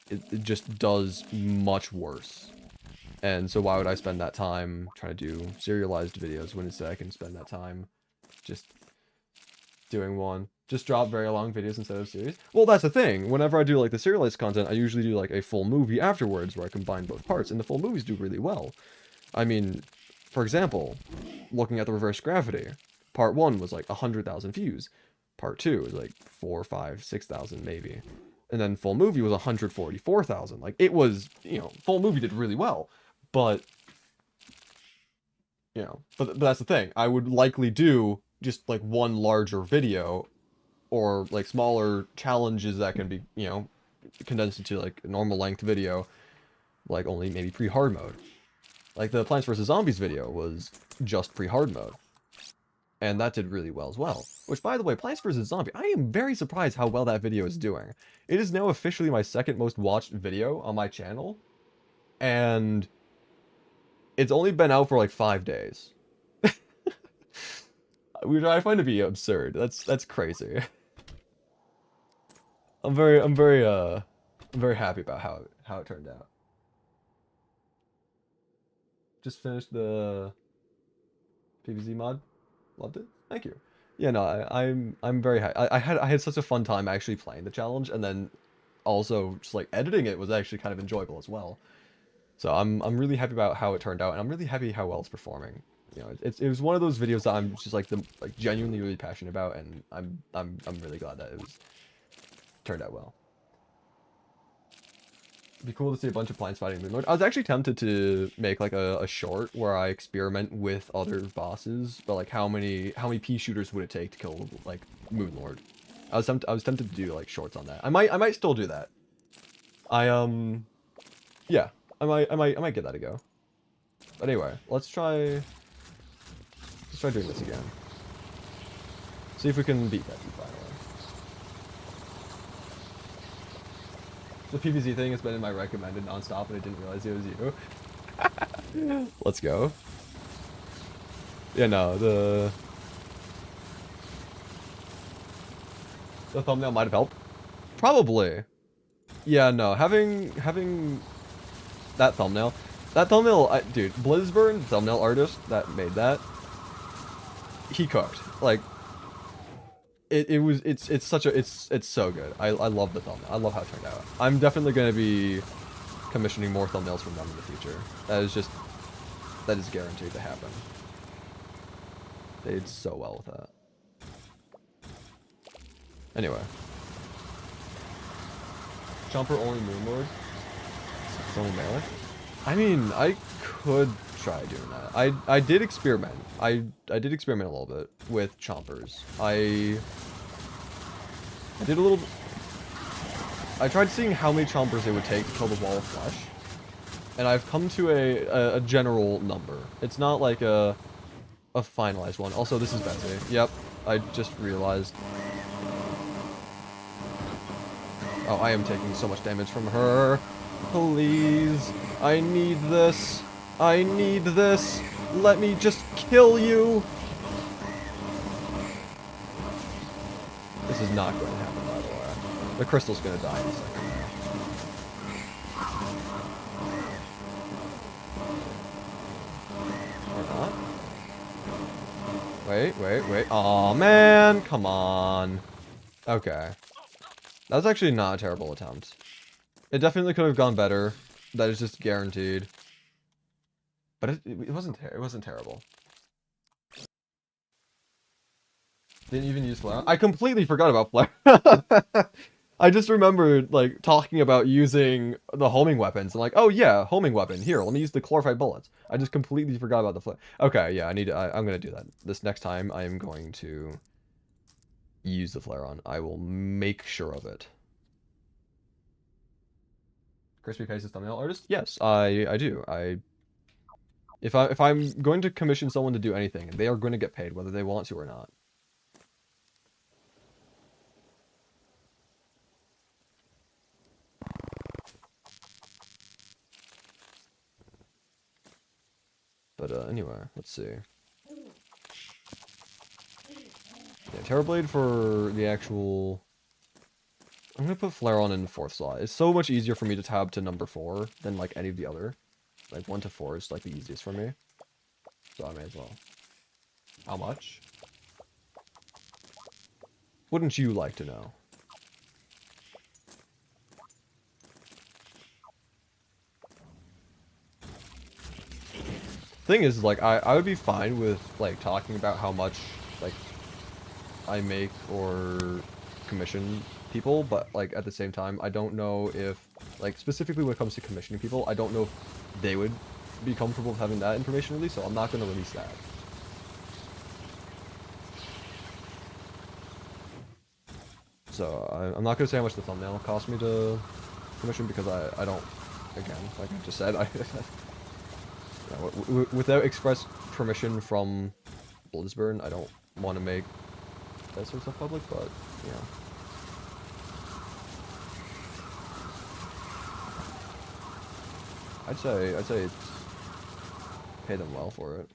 it just does much worse. And so why would I spend that time trying to do serialized videos when instead I can spend that time just doing one? Just drop very long videos instead of series? Well, that's the thing. Whenever I do like the serialized content, I usually do like a full movie afterwards where I combine both parts, and the full movies do really well. I mean, for example, looking at the Reverse Gravity, part 1 was like 100,000 views. Part 2 was like 4, 5, 6,000 maybe. And then full movie was 144,000. Like it was, full movie did really well. But but that's the thing. I would likely do just like one larger video or like smaller challenges that can be, condensed into like a normal length video, like only maybe pre-hard mode. Like the Plants vs. Zombies video was just pre-hard mode. And that did really well as well. Which, by the way, Plants vs. Zombie, I am very surprised how well that video is doing. It is now officially my second most watched video on my channel. And it's only been out for like 5 days. Which I find to be absurd. That's crazy. I'm very happy about how it turned out. Just finished the PvZ mod. Loved it. Thank you. Yeah, no, I'm very happy. I had such a fun time actually playing the challenge, and then also just like editing it was actually kind of enjoyable as well. So I'm really happy about how it turned out, and I'm really happy how well it's performing. You know, it was one of those videos that I'm just like genuinely really passionate about, and I'm really glad that it was turned out well. It'd be cool to see a bunch of plants fighting Moonlord. I was actually tempted to make like a short where I experiment with other bosses, but like how many pea shooters would it take to kill like Moonlord? I was tempted to do like shorts on that. I might still do that. Yeah, I might give that a go. But anyway, let's try doing this again. See if we can beat that finally. The PvZ thing has been in my recommended nonstop, and I didn't realize it was you. Let's go. Yeah, no, the thumbnail might have helped. Probably. Yeah, no, having that thumbnail, dude, Blizzburn, thumbnail artist that made that, he cooked. Like, it's so good. I love the thumbnail. I love how it turned out. I'm definitely gonna be commissioning more thumbnails from them in the future. That is guaranteed to happen. They did so well with that. Anyway. Chomper only Moonlord? It's only melee? I mean, I could try doing that. I did experiment. I did experiment a little bit with chompers. I did a little... I tried seeing how many chompers it would take to kill the wall of flesh. And I've come to a general number. It's not like a finalized one. Also, this is Betsy. Yep, I just realized. Oh, I am taking so much damage from her. Please. I need this. I need this. Let me just kill you. This is not going to happen, by the way. The crystal's going to die in a second. Or not. Wait. Aw, man. Come on. Okay. That was actually not a terrible attempt. It definitely could have gone better. That is just guaranteed. But it wasn't terrible. Didn't even use flare. I completely forgot about flare. I just remembered like talking about using the homing weapons and like, oh yeah, homing weapon. Here, let me use the glorified bullets. I just completely forgot about the flare. Okay, yeah, I'm gonna do that. This next time I am going to use the flare on. I will make sure of it. Crispy pays his thumbnail artist? Yes, I do. If I'm going to commission someone to do anything, they are going to get paid whether they want to or not. But anyway, let's see. Yeah, Terrorblade for the actual... I'm gonna put Flare on in 4th slot. It's so much easier for me to tab to number 4 than like any of the other. Like 1 to 4 is like the easiest for me. So I may as well. How much? Wouldn't you like to know? Thing is, like, I would be fine with, like, talking about how much, like, I make or commission people, but, like, at the same time, I don't know if, like, specifically when it comes to commissioning people, I don't know if they would be comfortable with having that information released, so I'm not going to release that. So, I'm not going to say how much the thumbnail cost me to commission, because I don't, again, like I just said, without express permission from Blizzburn, I don't want to make that sort of stuff public, but, you know. I'd say it's pay them well for it.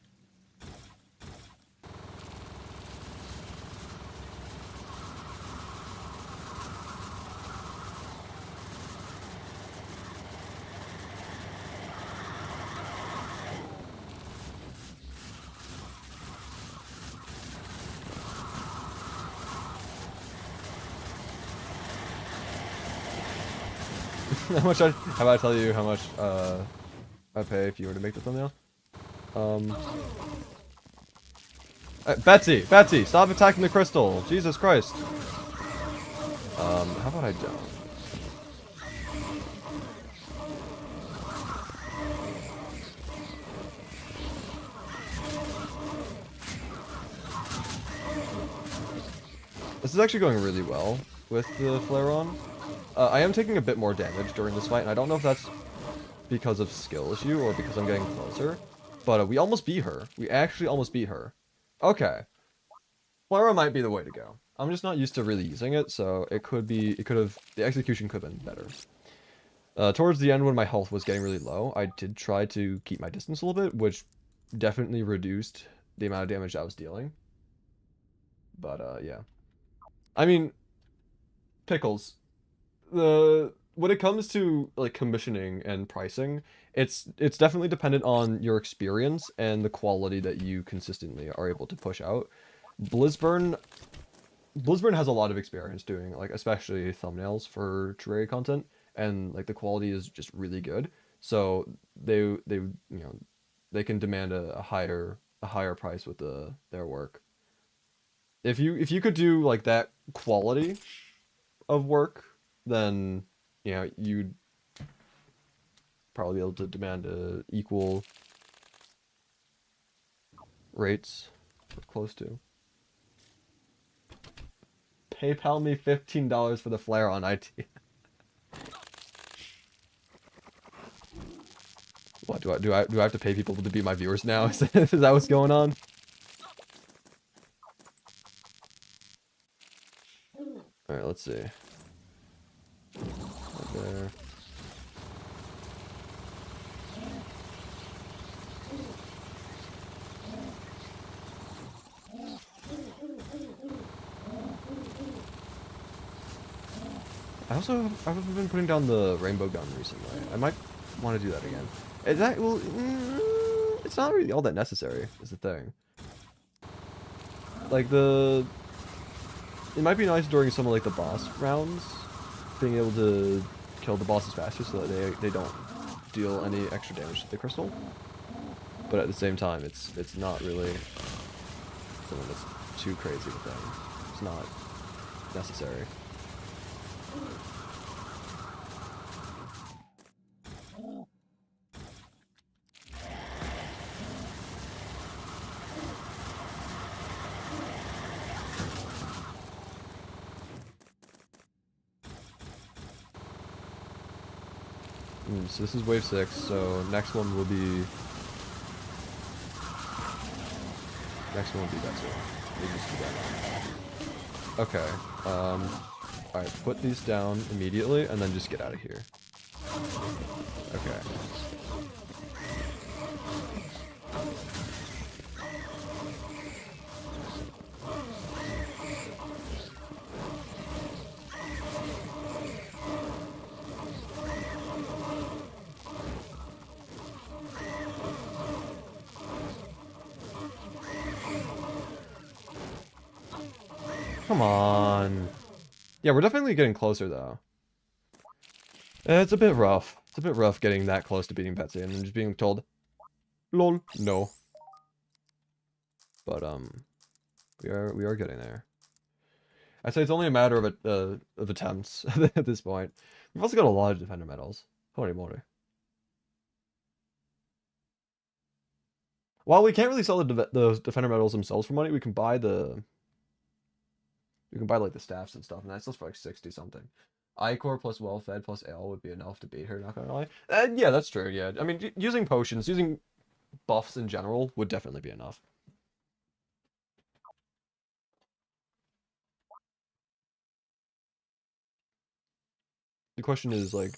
How about I tell you how much I'd pay if you were to make the thumbnail. Betsy, Betsy, stop attacking the crystal. Jesus Christ. How about I don't? This is actually going really well with the Flare-On. I am taking a bit more damage during this fight, and I don't know if that's because of skill issue or because I'm getting closer. But we almost beat her. We actually almost beat her. Okay. Flare-On might be the way to go. I'm just not used to really using it, so it could have, the execution could have been better. Towards the end when my health was getting really low, I did try to keep my distance a little bit, which definitely reduced the amount of damage I was dealing. But, yeah. I mean, pickles. When it comes to like commissioning and pricing, it's definitely dependent on your experience and the quality that you consistently are able to push out. Blizzburn has a lot of experience doing like especially thumbnails for Terraria content, and like the quality is just really good. So they can demand a higher price with their work. If you could do like that quality of work, then you'd probably be able to demand equal rates or close to. PayPal me $15 for the flare on IT. What do I have to pay people to be my viewers now? Is that what's going on? All right, let's see. Right there. I've been putting down the rainbow gun recently. I might want to do that again. It's not really all that necessary, is the thing. Like it might be nice during some of like the boss rounds, being able to kill the bosses faster so that they don't deal any extra damage to the crystal. But at the same time, it's not really something that's too crazy of a thing. It's not necessary. So this is wave 6, so next one will be better. We'll just do that. Okay. Alright, put these down immediately and then just get out of here. Okay. Come on. Yeah, we're definitely getting closer, though. It's a bit rough. It's a bit rough getting that close to beating Betsy and then just being told, lol, no. But, we are getting there. I'd say it's only a matter of attempts at this point. We've also got a lot of defender medals. Holy moly. While we can't really sell the defender medals themselves for money, we can buy like the staffs and stuff, and that sells for like 60 something. Icor plus well-fed plus ale would be enough to beat her, not gonna lie. Yeah, that's true, yeah. I mean, using potions, using buffs in general would definitely be enough. The question is, like,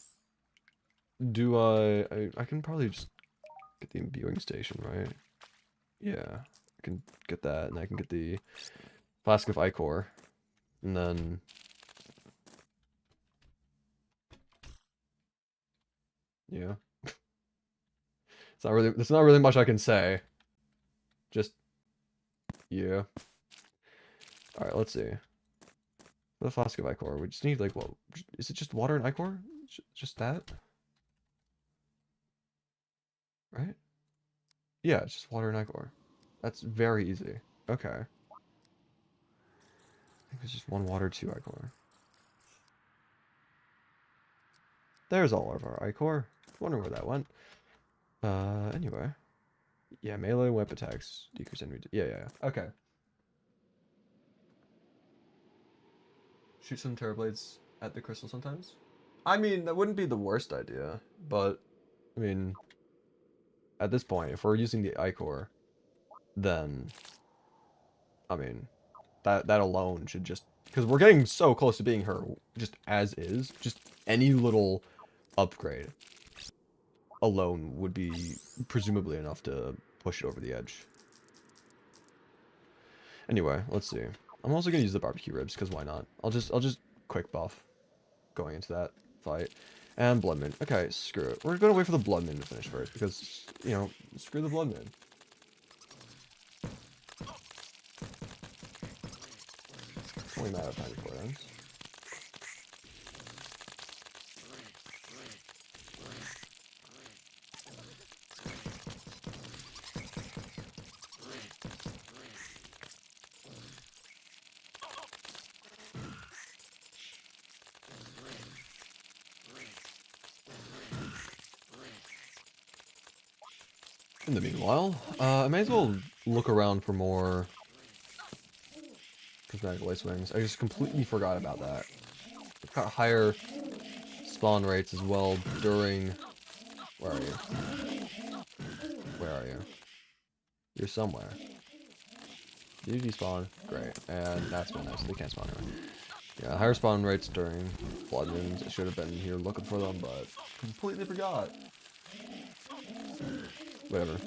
do I can probably just get the imbuing station, right? Yeah, I can get that, and I can get the Flask of Icor, and then... Yeah. There's not really much I can say. Just... Yeah. Alright, let's see. The Flask of Icor, we just need, like, what? Is it just water and Icor? Just that? right? Yeah, it's just water and ichor. That's very easy. Okay. I think it's just 1 water, 2 ichor. There's all of our ichor. Wonder where that went. Anyway. Yeah, melee whip attacks. Decrease enemy. Yeah. Okay. Shoot some Terrorblades at the crystal sometimes. I mean, that wouldn't be the worst idea, but I mean, at this point, if we're using the ichor, then I mean, that alone should just because we're getting so close to being her just as is. Just any little upgrade alone would be presumably enough to push it over the edge. Anyway, let's see. I'm also gonna use the barbecue ribs because why not? I'll just quick buff going into that fight. And Blood Moon. Okay, screw it. We're gonna wait for the Blood Moon to finish first because, you know, screw the Blood Moon. Only a matter of time before it ends. In the meanwhile, I may as well look around for more prismatic lace wings. I just completely forgot about that. I've got higher spawn rates as well during... Where are you? Where are you? You're somewhere. Did you despawn? Great. And that's been nice. They can't spawn anyway. Yeah, higher spawn rates during blood moons. I should have been here looking for them, but completely forgot. Whatever.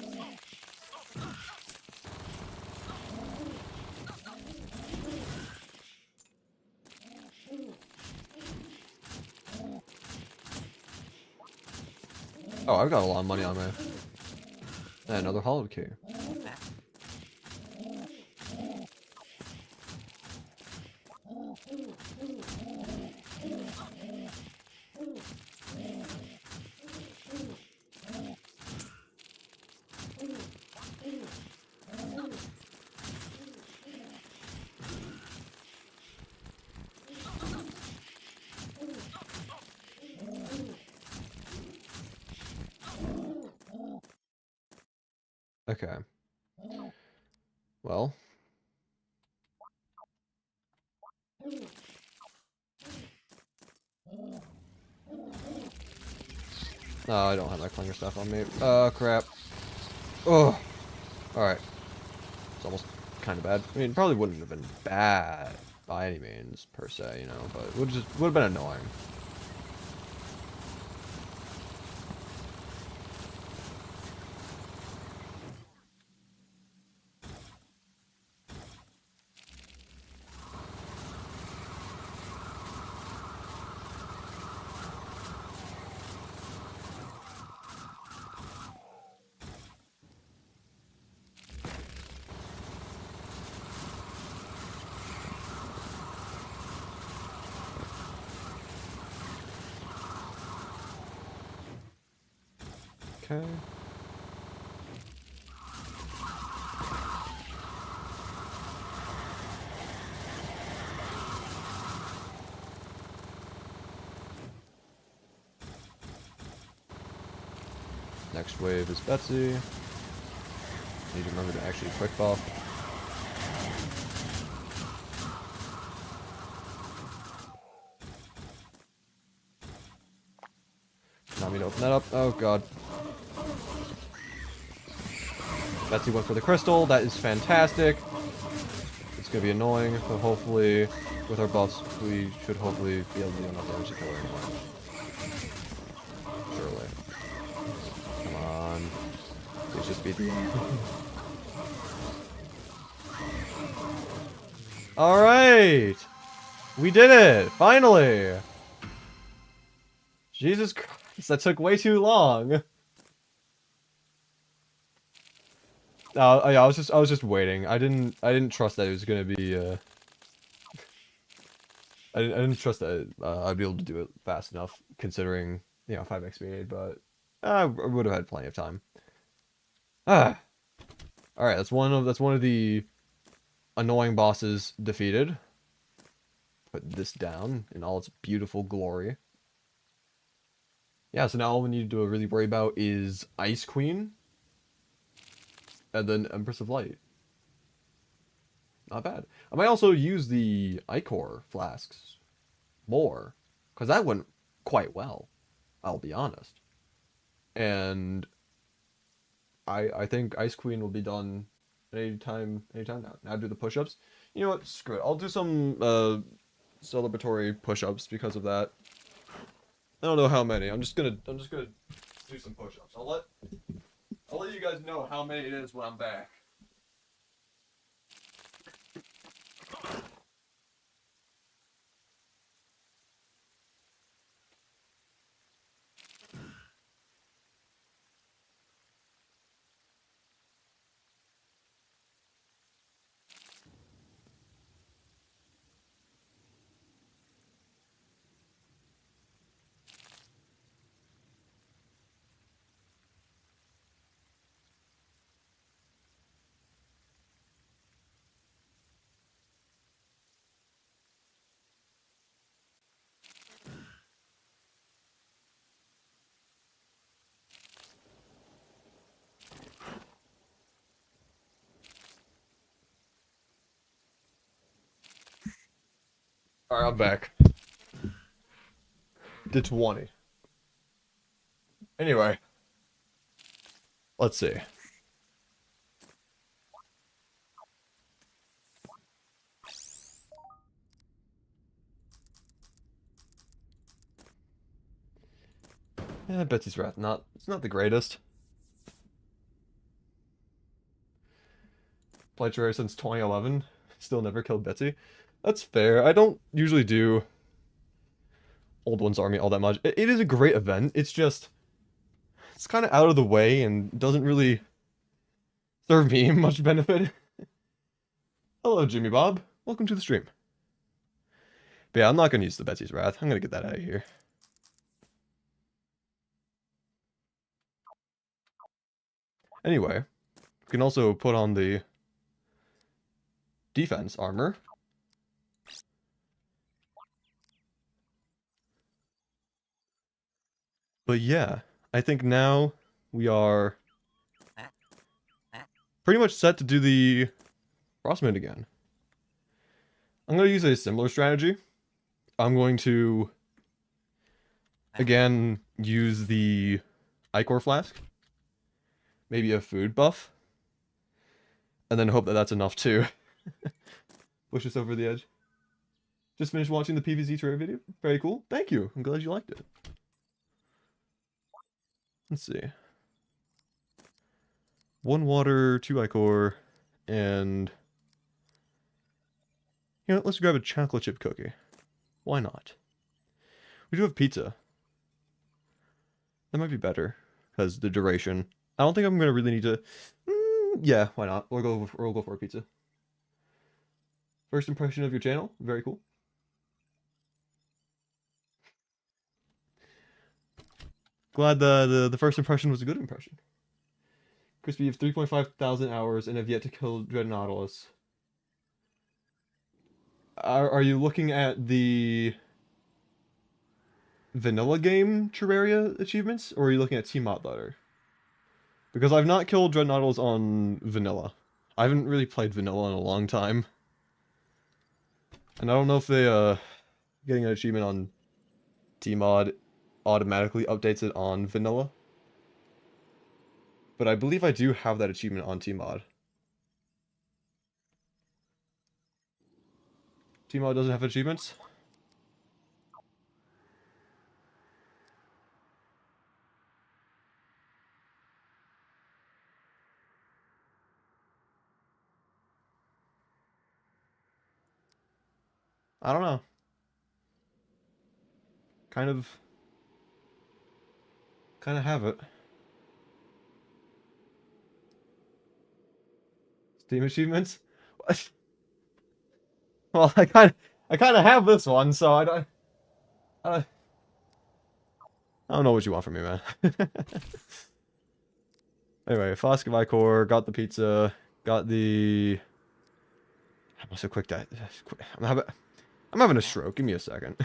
Oh, I've got a lot of money on me. And another hollow key. Okay. Well. No, I don't have my clinger stuff on me. Crap. Oh. Alright. It's almost kind of bad. I mean, it probably wouldn't have been bad by any means, per se, you know, but it would have been annoying. Okay. Next wave is Betsy. Need to remember to actually quick buff. Not me to open that up. Oh god. Betsy went for the crystal. That is fantastic. It's gonna be annoying, but hopefully, with our buffs, we should hopefully be able to do enough damage to kill her anyway. Surely. Come on. Please just beat the end. Alright! We did it! Finally! Jesus Christ, that took way too long. Yeah, I was just waiting. I didn't trust that it was gonna be I didn't trust that I'd be able to do it fast enough, considering, you know, 5x speed, but I would have had plenty of time. Ah. All right, that's one of the annoying bosses defeated. Put this down in all its beautiful glory. Yeah, so now all we need to really worry about is Ice Queen and then Empress of Light. Not bad. I might also use the Ichor flasks more, because that went quite well, I'll be honest. And I think Ice Queen will be done anytime now. Now do the push-ups. You know what? Screw it. I'll do some celebratory push-ups because of that. I don't know how many. I'm just gonna do some push-ups. I'll let you guys know how many it is when I'm back. All right, I'm back. Did 20. Anyway, let's see. Yeah, Betsy's Wrath. It's not the greatest. Played Terraria since 2011. Still never killed Betsy. That's fair. I don't usually do Old Ones Army all that much. It is a great event. It's just it's kind of out of the way and doesn't really serve me much benefit. Hello, Jimmy Bob. Welcome to the stream. But yeah, I'm not gonna use the Betsy's Wrath. I'm gonna get that out of here. Anyway, we can also put on the defense armor. But yeah, I think now we are pretty much set to do the Frostmoon again. I'm going to use a similar strategy. I'm going to, again, use the Ichor Flask. Maybe a food buff. And then hope that that's enough to push us over the edge. Just finished watching the PvZ Terraria video. Very cool. Thank you. I'm glad you liked it. Let's see. 1 water, 2 Ichor, and... You know, let's grab a chocolate chip cookie. Why not? We do have pizza. That might be better, because the duration. I don't think I'm going to really need to... yeah, why not? We'll go for a pizza. First impression of your channel? Very cool. Glad the first impression was a good impression. Crispy, you have 3.5 thousand hours and have yet to kill Dread Nautilus. Are you looking at the vanilla game Terraria achievements, or are you looking at Team Mod Letter? Because I've not killed Dread Nautilus on vanilla. I haven't really played vanilla in a long time. And I don't know if they, getting an achievement on T-Mod automatically updates it on vanilla. But I believe I do have that achievement on T-Mod. T-Mod doesn't have achievements? I don't know. Kind of have it. Steam achievements? What? Well, I kind of have this one, so I don't know what you want from me, man. Anyway, Flask of Icor, got the pizza, got the... I'm so quick that... I'm having a stroke. Give me a second.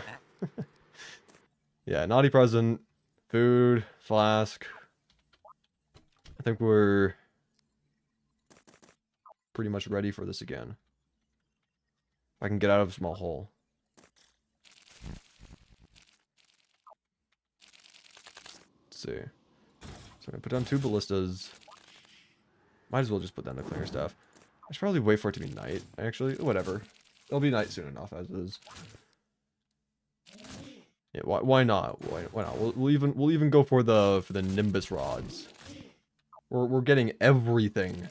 Yeah, naughty present, food, flask. I think we're pretty much ready for this again. If I can get out of a small hole. Let's see. So I'm gonna put down 2 ballistas. Might as well just put down the clinger stuff. I should probably wait for it to be night, actually. Whatever. It'll be night soon enough, as is. Yeah, why not? Why not? We'll even go for the Nimbus rods. We're getting everything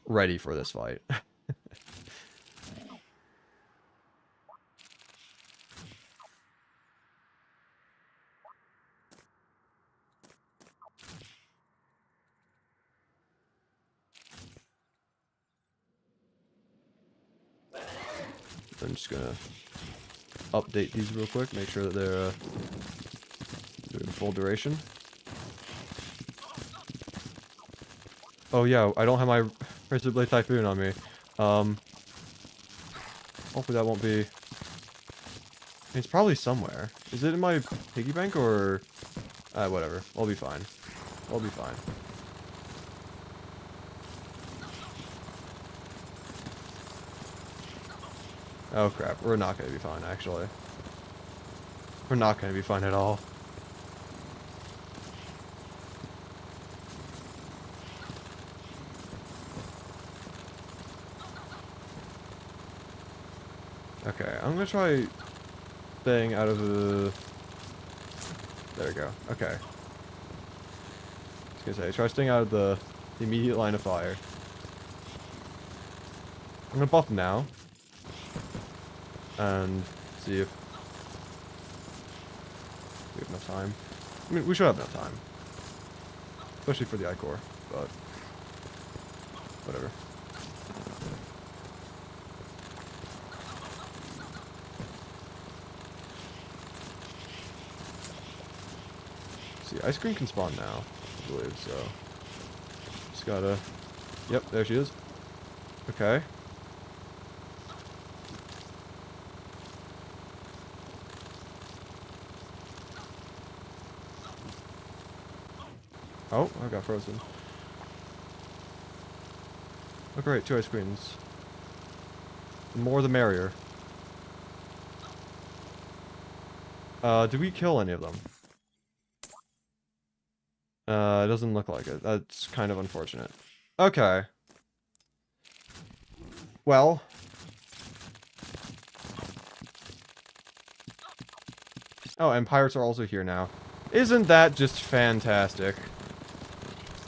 ready for this fight. I'm just gonna update these real quick, make sure that they're doing full duration. Oh yeah, I don't have my Razor Blade Typhoon on me. Hopefully that won't be... It's probably somewhere. Is it in my piggy bank or... whatever. I'll be fine. I'll be fine. Oh crap, we're not gonna be fine, actually. We're not gonna be fine at all. Okay, I'm gonna try staying out of the... There we go. Okay. I was gonna say, try staying out of the immediate line of fire. I'm gonna buff now. And see if we have enough time. I mean, we should have enough time. Especially for the Icor, but... whatever. See, Ice Cream can spawn now, I believe, so... Just gotta... Yep, there she is. Okay. Oh, I got frozen. Oh great, 2 ice creams. The more the merrier. Did we kill any of them? It doesn't look like it. That's kind of unfortunate. Okay. Well. Oh, and pirates are also here now. Isn't that just fantastic?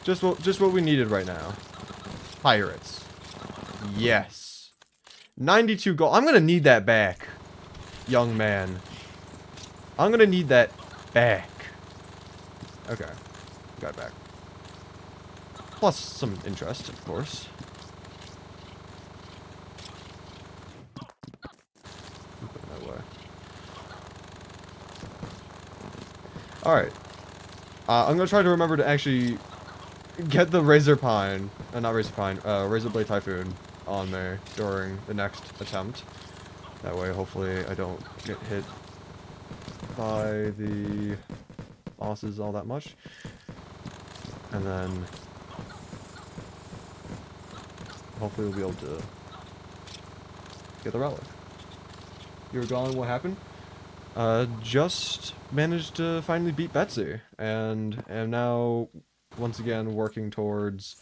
Just what we needed right now. Pirates. Yes. 92 gold. I'm gonna need that back, young man. I'm gonna need that back. Okay. Got it back. Plus some interest, of course. Put it that way. Alright. I'm gonna try to remember to actually get the Razor Pine, not Razor Pine, Razor Blade Typhoon on me during the next attempt. That way, hopefully, I don't get hit by the bosses all that much. And then, hopefully we'll be able to get the relic. You were gone, what happened? Just managed to finally beat Betsy, and am now once again working towards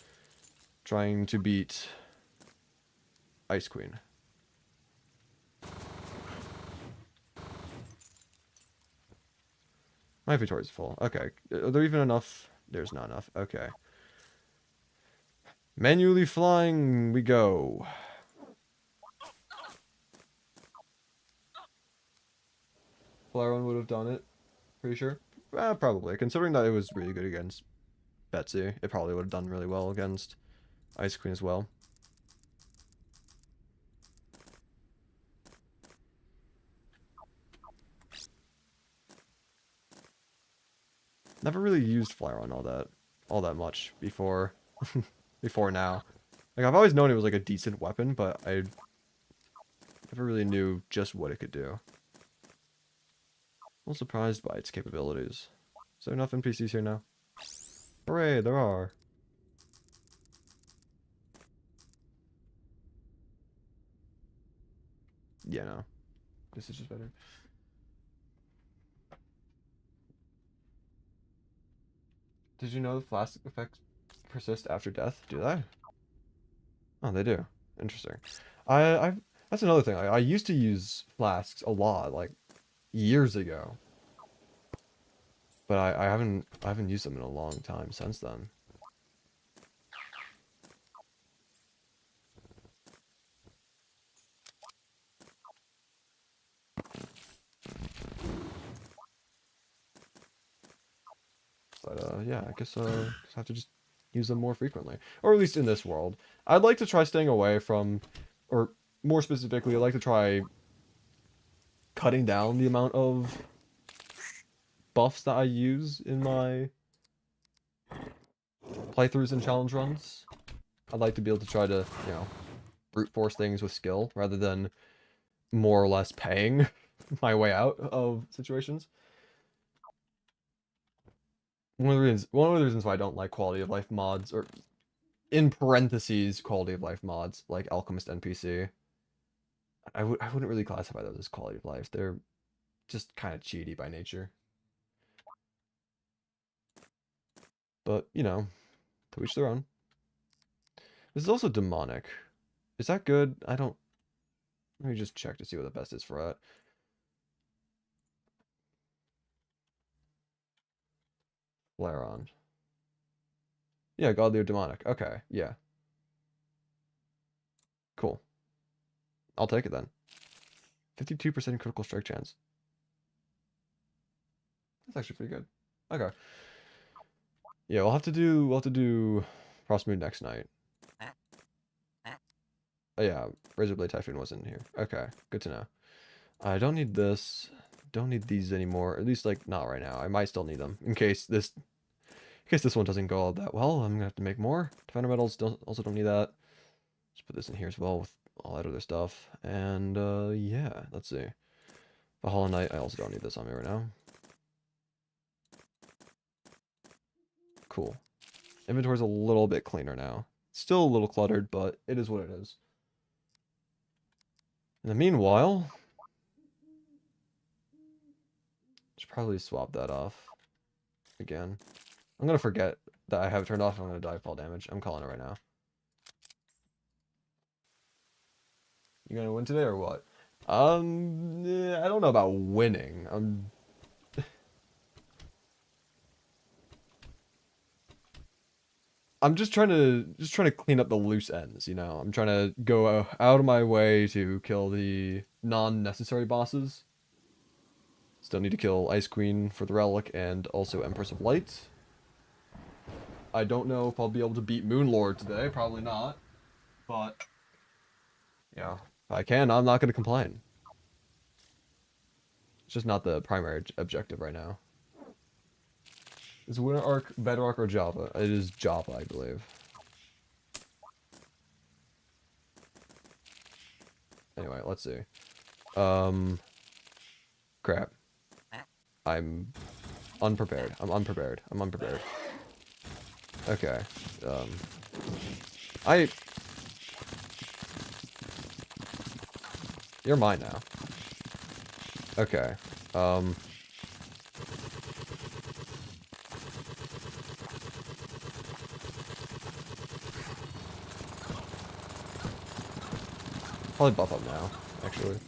trying to beat Ice Queen. My inventory's full. Okay. Are there even enough? There's not enough. Okay. Manually flying, we go. Flareon would have done it. Pretty sure. Probably. Considering that it was really good against Betsy, it probably would have done really well against Ice Queen as well. Never really used Flareon all that. all that much before before now. Like I've always known it was like a decent weapon, but I never really knew just what it could do. I'm surprised by its capabilities. Is there enough NPCs here now? Hooray, there are. Yeah, no. This is just better. Did you know the flask effects persist after death? Do they? Oh, they do. Interesting. I've that's another thing. I used to use flasks a lot, like years ago. But I haven't used them in a long time since then. But yeah, I guess just have to just use them more frequently, or at least in this world. I'd like to try staying away from, or more specifically, I'd like to try cutting down the amount of buffs that I use in my playthroughs and challenge runs. I'd like to be able to try to, brute force things with skill rather than more or less paying my way out of situations. One of the reasons why I don't like quality of life mods, or in parentheses quality of life mods like Alchemist NPC. I wouldn't really classify those as quality of life. They're just kind of cheaty by nature. But, to each their own. This is also demonic. Is that good? I don't... Let me just check to see what the best is for that. Flare on. Yeah, godly or demonic. Okay, yeah. Cool. I'll take it then. 52% critical strike chance. That's actually pretty good. Okay. Yeah, we'll have to do Frost Moon next night. Oh yeah, Razorblade Typhoon wasn't here. Okay, good to know. I don't need this. Don't need these anymore. At least like not right now. I might still need them in case this one doesn't go all that well. I'm gonna have to make more. Defender medals also don't need that. Just put this in here as well with all that other stuff. And yeah, let's see. The Hollow Knight, I also don't need this on me right now. Cool. Inventory's a little bit cleaner now. Still a little cluttered, but it is what it is. In the meanwhile, should probably swap that off again. I'm gonna forget that I have it turned off. I'm gonna die fall damage. I'm calling it right now. You gonna win today or what? Yeah, I don't know about winning. I'm just trying to clean up the loose ends, I'm trying to go out of my way to kill the non-necessary bosses. Still need to kill Ice Queen for the relic and also Empress of Light. I don't know if I'll be able to beat Moon Lord today, probably not. But yeah, if I can, I'm not going to complain. It's just not the primary objective right now. Is Winter Arc Bedrock or Java? It is Java, I believe. Anyway, let's see. Crap. I'm unprepared. I'm unprepared. I'm unprepared. Okay. You're mine now. Okay. Probably buff up now, actually.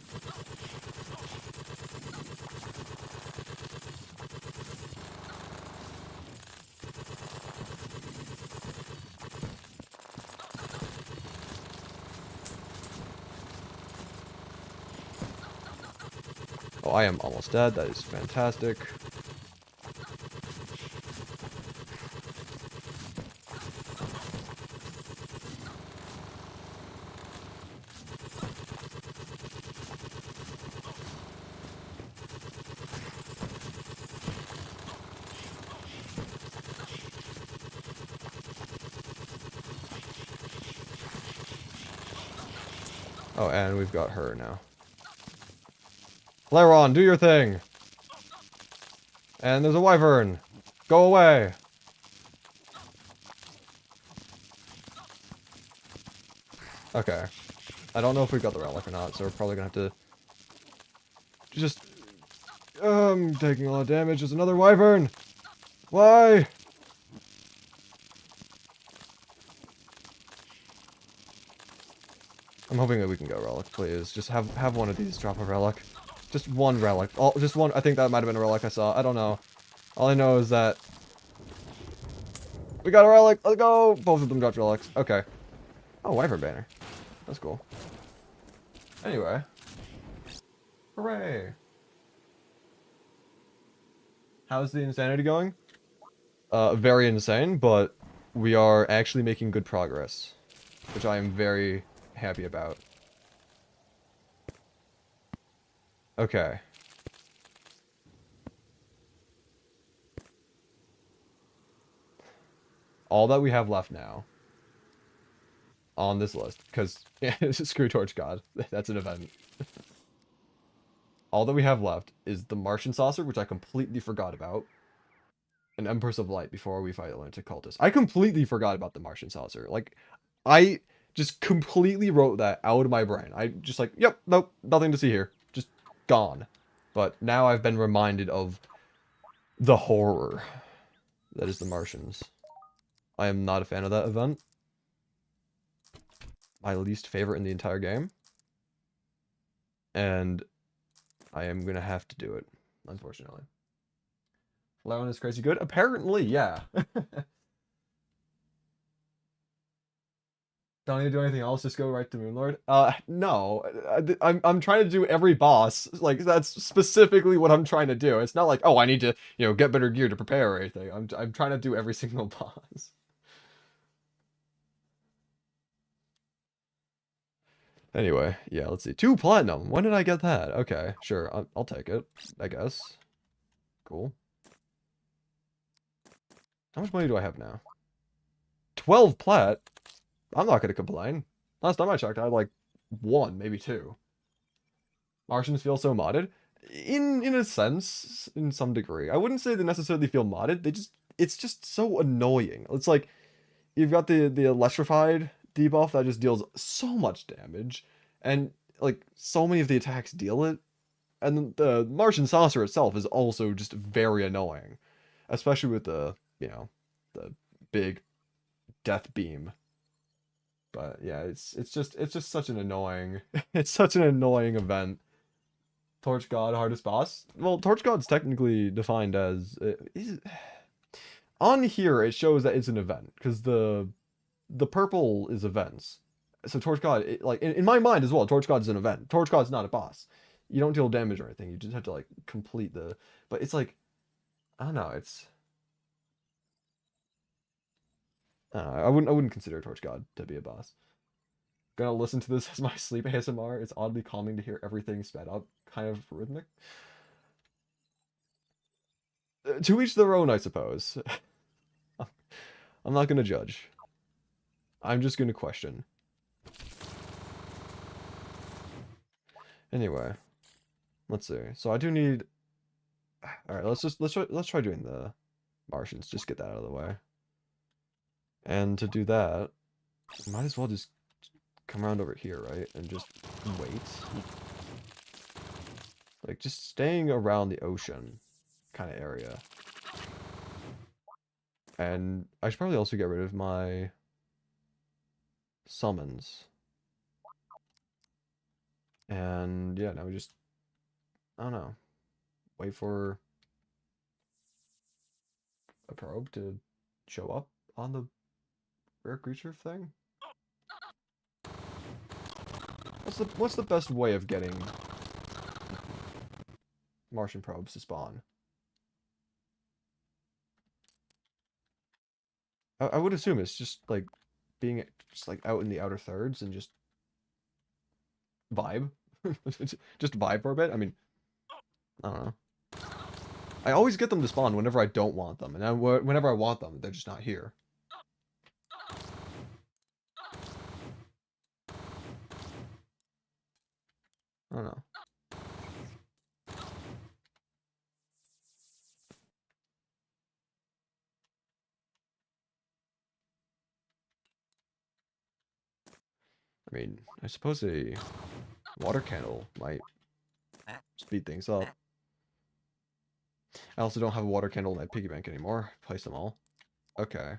Oh, I am almost dead. That is fantastic. Oh, and we've got her now. Laron, do your thing! And there's a wyvern! Go away! Okay. I don't know if we got the relic or not, so we're probably gonna have to... Just... I'm taking a lot of damage. There's another wyvern! Why? I'm hoping that we can get a relic, please. Just have one of these drop a relic. Just one relic. Just one. I think that might have been a relic I saw. I don't know. All I know is that... We got a relic! Let's go! Both of them dropped relics. Okay. Oh, wyvern banner. That's cool. Anyway. Hooray! How's the insanity going? Very insane, but we are actually making good progress, which I am very happy about. Okay. All that we have left now on this list, because yeah, screw Torch God, that's an event. All that we have left is the Martian Saucer, which I completely forgot about. An Empress of Light before we fight the Lunatic Cultist. I completely forgot about the Martian Saucer. Like, I just completely wrote that out of my brain. I just like, yep, nope, nothing to see here. Just gone. But now I've been reminded of the horror that is the Martians. I am not a fan of that event. My least favorite in the entire game. And I am going to have to do it, unfortunately. Flown is crazy good? Apparently, yeah. Don't need to do anything else, just go right to Moonlord. No. I'm trying to do every boss. Like, that's specifically what I'm trying to do. It's not like, oh, I need to, get better gear to prepare or anything. I'm trying to do every single boss. Anyway, yeah, let's see. 2 platinum. When did I get that? Okay, sure. I'll take it, I guess. Cool. How much money do I have now? 12 plat? I'm not gonna complain. Last time I checked, I had like 1, maybe 2. Martians feel so modded. In a sense, in some degree. I wouldn't say they necessarily feel modded. It's just so annoying. It's like you've got the electrified debuff that just deals so much damage, and like so many of the attacks deal it. And the Martian Saucer itself is also just very annoying, especially with the the big death beam. But yeah, it's just such an annoying it's such an annoying event. Torch God hardest boss. Well, Torch God's technically defined as on here it shows that it's an event because the purple is events. So Torch God, like in my mind as well, Torch God is an event. Torch God's not a boss. You don't deal damage or anything. You just have to like complete the. But it's like, I don't know. It's. I wouldn't consider Torch God to be a boss. Gonna listen to this as my sleep ASMR. It's oddly calming to hear everything sped up, kind of rhythmic. To each their own, I suppose. I'm not gonna judge. I'm just gonna question. Anyway, let's see. So I do need. All right, let's try doing the Martians. Just get that out of the way. And to do that, might as well just come around over here, right? And just wait. Like, just staying around the ocean kind of area. And I should probably also get rid of my summons. And yeah, now we just, I don't know, wait for a probe to show up on the rare creature thing. What's the best way of getting Martian probes to spawn? I would assume it's just like being just like out in the outer thirds and just vibe. Just vibe for a bit. I mean, I don't know. I always get them to spawn whenever I don't want them, and then whenever I want them, they're just not here. I don't know. I mean, I suppose a water candle might speed things up. I also don't have a water candle in my piggy bank anymore. Place them all. Okay.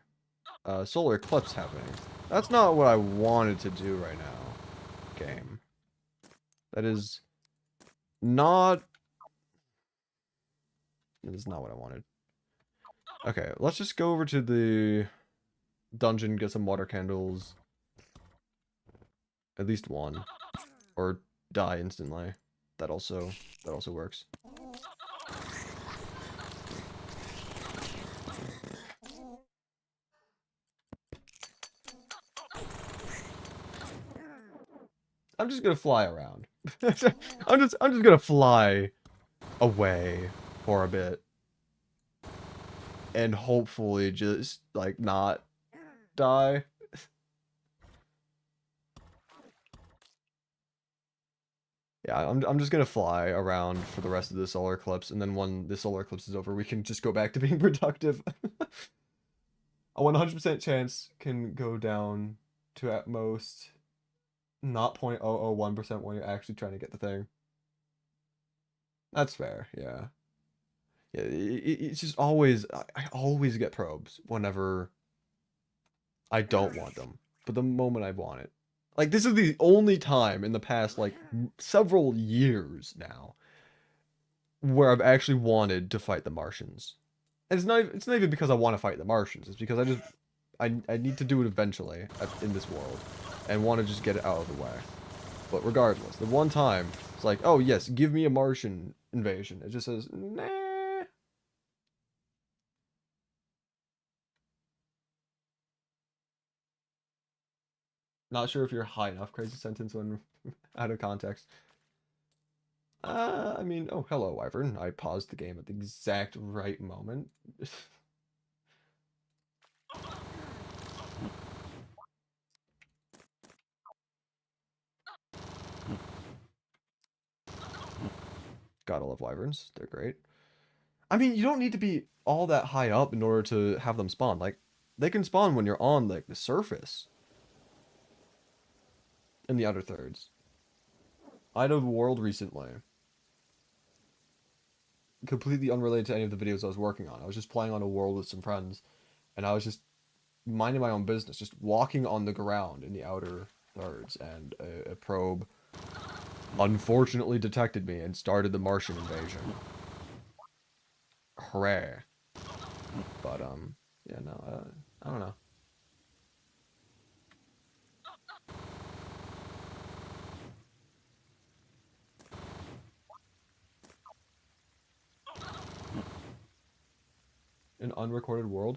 Solar eclipse happening. That's not what I wanted to do right now. Game. That is not... That is not what I wanted. Okay, let's just go over to the dungeon, get some water candles. At least one. Or die instantly. That also works. I'm just gonna fly around. I'm just gonna fly away for a bit. And hopefully just like not die. Yeah, I'm just gonna fly around for the rest of the solar eclipse, and then when the solar eclipse is over, we can just go back to being productive. A 100% chance can go down to at most not 0.001% when you're actually trying to get the thing. That's fair, yeah. Yeah, it's just always, I always get probes whenever I don't want them. But the moment I want it. Like, this is the only time in the past, like, several years now where I've actually wanted to fight the Martians. And it's not even because I want to fight the Martians. It's because I need to do it eventually in this world and want to just get it out of the way. But regardless, the one time it's like, oh yes, give me a Martian invasion. It just says, nah. Not sure if you're high enough. Crazy sentence when out of context. I mean, oh, hello, Wyvern. I paused the game at the exact right moment. Gotta love Wyverns. They're great. I mean, you don't need to be all that high up in order to have them spawn. Like, they can spawn when you're on, like, the surface. In the outer thirds. I did a world recently. Completely unrelated to any of the videos I was working on. I was just playing on a world with some friends. And I was just minding my own business. Just walking on the ground in the outer thirds. And a probe unfortunately detected me and started the Martian invasion. Hooray. But, yeah, no, I don't know. An unrecorded world.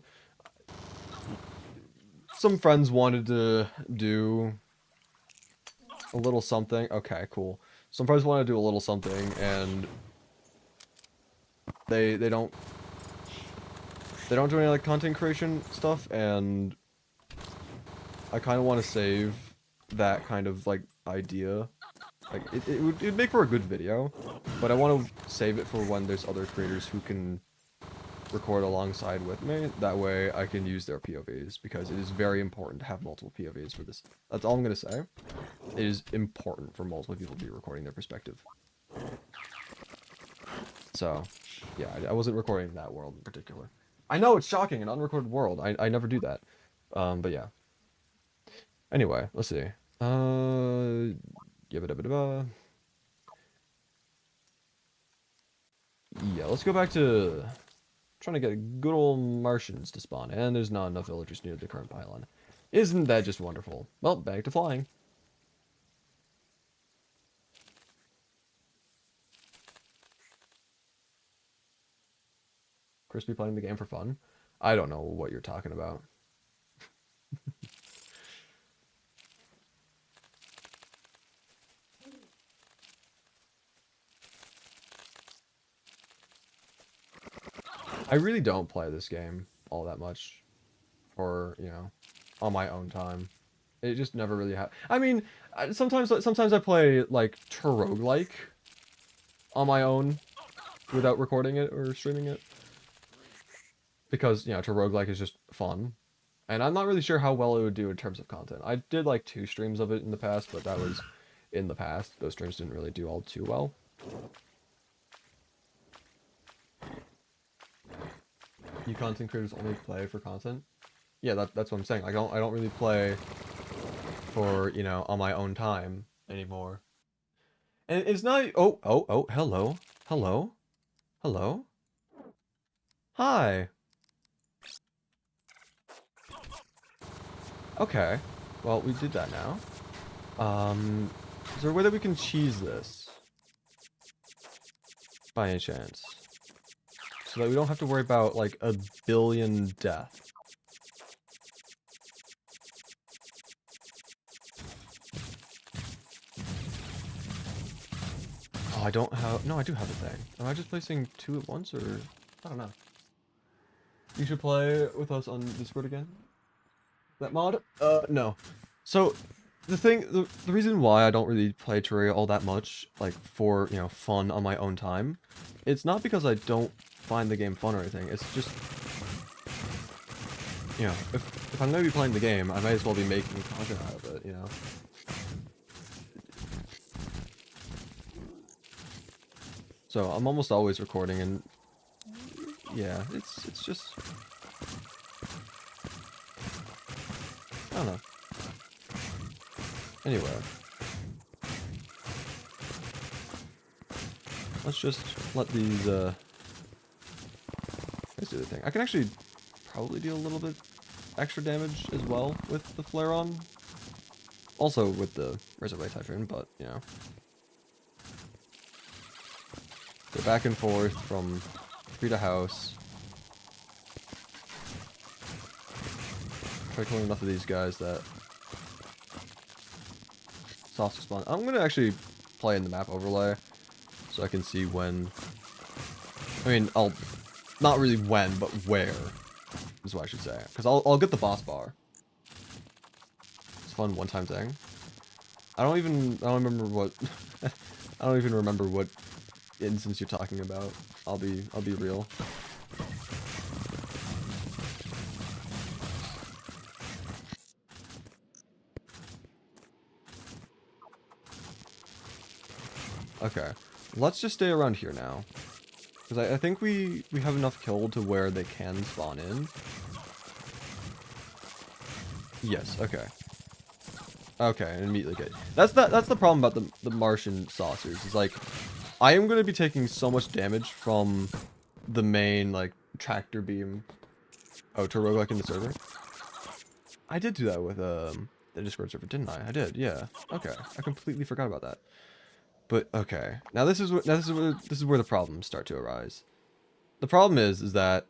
Some friends wanted to do a little something. Okay, cool. Some friends want to do a little something, and they don't do any like content creation stuff, and I kind of want to save that kind of like idea. Like it'd make for a good video, but I want to save it for when there's other creators who can record alongside with me. That way I can use their POVs, because it is very important to have multiple POVs for this. That's all I'm gonna say. It is important for multiple people to be recording their perspective. So, yeah, I wasn't recording that world in particular. I know it's shocking, an unrecorded world. I never do that. But yeah. Anyway, let's see. Yeah, let's go back to trying to get good old Martians to spawn, and there's not enough villagers near the current pylon. Isn't that just wonderful? Well, back to flying. Crispy playing the game for fun? I don't know what you're talking about. I really don't play this game all that much for, you know, on my own time. It just never really happened. I mean, sometimes I play like Terraria on my own without recording it or streaming it because you know Terraria is just fun, and I'm not really sure how well it would do in terms of content. I did like 2 streams of it in the past, but that was in the past. Those streams didn't really do all too well. You content creators only play for content? Yeah, that's what I'm saying. I don't really play for, you know, on my own time anymore. And it's not oh, hello. Hello. Hello. Hi. Okay. Well, we did that now. Is there a way that we can cheese this? By any chance? So that we don't have to worry about, like, a billion deaths. Oh, I don't have... No, I do have a thing. Am I just placing 2 at once, or... I don't know. You should play with us on Discord again? That mod? No. So, the reason why I don't really play Terraria all that much, like, for, you know, fun on my own time, it's not because I don't find the game fun or anything, it's just, you know, if I'm gonna be playing the game, I might as well be making content out of it, you know? So, I'm almost always recording, and, yeah, it's just... I don't know. Anyway. Let's just let these, let's do the thing. I can actually probably deal a little bit extra damage as well with the flare on. Also with the Reservoir Typhoon, but, you know. Go back and forth from tree to house. Try killing enough of these guys that soft spawn. I'm gonna actually play in the map overlay so I can see when. I mean, I'll not really when, but where is what I should say. Because I'll get the boss bar. It's a fun one-time thing. I don't remember what I don't even remember what instance you're talking about. I'll be real. Okay, let's just stay around here now, because I think we have enough kill to where they can spawn in. Yes. Okay. Okay, and immediately get. That's the problem about the Martian saucers. Is like, I am gonna be taking so much damage from the main like tractor beam. Oh, to roguelike in the server. I did do that with the Discord server, didn't I? I did. Yeah. Okay. I completely forgot about that. But okay, now this is where the problems start to arise. The problem is that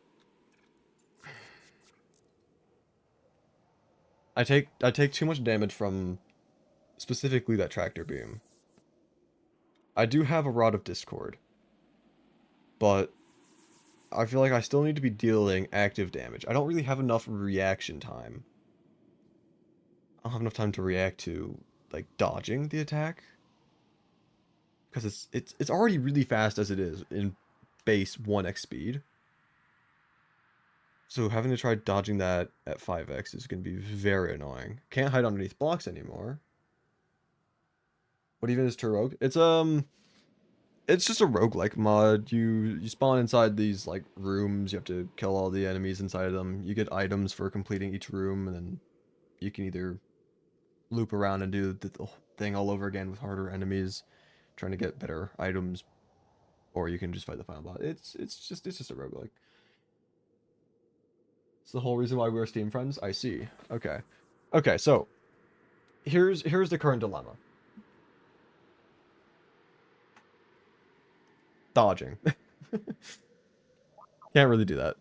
I take too much damage from specifically that tractor beam. I do have a Rod of Discord, but I feel like I still need to be dealing active damage. I don't really have enough reaction time. I don't have enough time to react to like dodging the attack. Because it's already really fast as it is in base 1x speed. So having to try dodging that at 5x is going to be very annoying. Can't hide underneath blocks anymore. What even is Turrogue? It's just a roguelike mod. You spawn inside these like rooms, you have to kill all the enemies inside of them. You get items for completing each room, and then you can either loop around and do the thing all over again with harder enemies, trying to get better items, or you can just fight the final boss. It's just a roguelike. It's the whole reason why we're Steam friends. I see. Okay. Okay, so here's the current dilemma. Dodging. Can't really do that.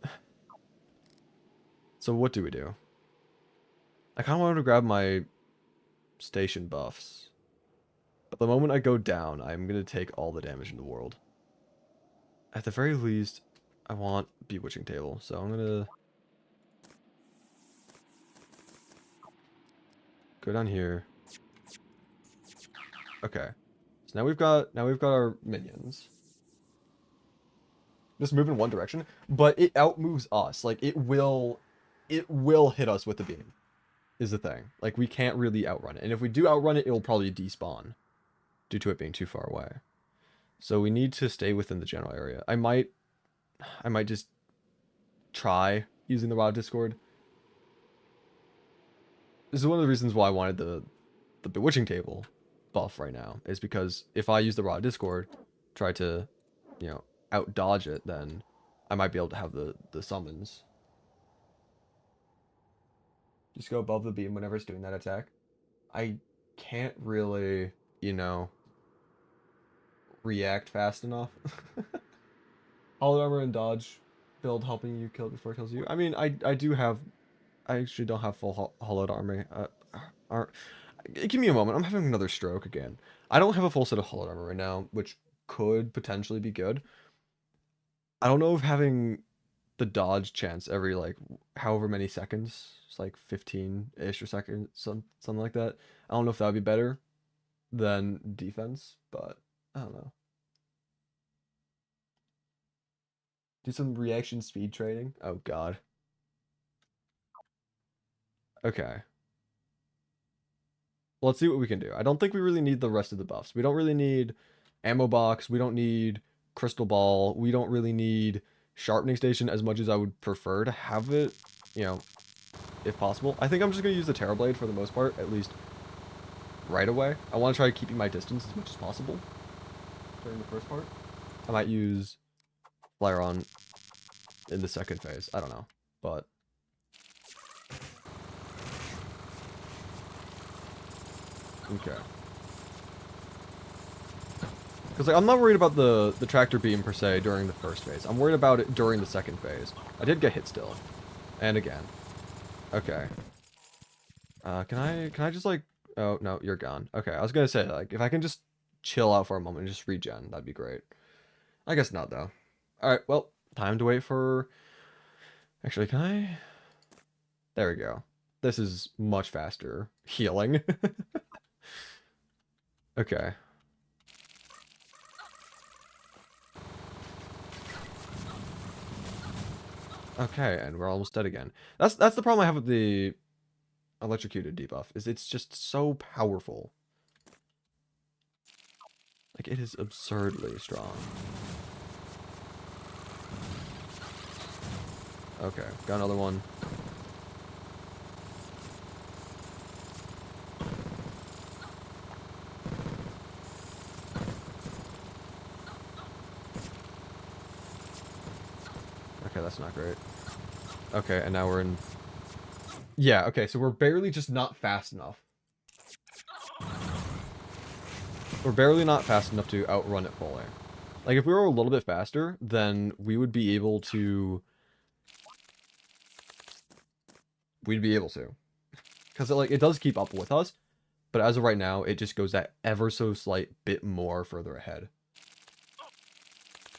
So what do we do? I kind of wanted to grab my station buffs. But the moment I go down, I'm going to take all the damage in the world. At the very least, I want Bewitching Table. So I'm going to... Go down here. Okay. So now we've got our minions. Just move in one direction, but it outmoves us. Like it will hit us with the beam. Is the thing. Like we can't really outrun it. And if we do outrun it, it'll probably despawn due to it being too far away. So we need to stay within the general area. I might just try using the raw Discord. This is one of the reasons why I wanted the bewitching table buff right now, is because if I use the raw Discord, try to, you know, out dodge it, then I might be able to have the summons. Just go above the beam whenever it's doing that attack. I can't really, you know, react fast enough. Hollow armor and dodge build helping you kill before it kills you. I mean, I actually don't have full hollowed armor. Give me a moment. I'm having another stroke again. I don't have a full set of hollowed armor right now, which could potentially be good. I don't know if having the dodge chance every like however many seconds, it's like 15-ish or seconds, something like that. I don't know if that would be better than defense, but I don't know. Do some reaction speed training. Oh god. Okay. Let's see what we can do. I don't think we really need the rest of the buffs. We don't really need ammo box. We don't need crystal ball. We don't really need sharpening station as much as I would prefer to have it, you know, if possible. I think I'm just going to use the Terra Blade for the most part, at least right away. I want to try keeping my distance as much as possible during the first part. I might use Flare on in the second phase. I don't know, but okay. Because like, I'm not worried about the tractor beam per se during the first phase. I'm worried about it during the second phase. I did get hit still, and again. Okay. Can I just like? Oh no, you're gone. Okay, I was gonna say like if I can just chill out for a moment and just regen, that'd be great. I guess not though. All right, well, time to wait for. Actually, can I? There we go. This is much faster healing. Okay. Okay, and we're almost dead again. That's the problem I have with the electrocuted debuff, is it's just so powerful. Like, it is absurdly strong. Okay, got another one. Okay, that's not great. Okay, and now we're in... Yeah, okay, so we're barely just not fast enough. We're barely not fast enough to outrun it fully. Like, if we were a little bit faster, then we would be able to... We'd be able to. Because, like, it does keep up with us, but as of right now, it just goes that ever so slight bit more further ahead.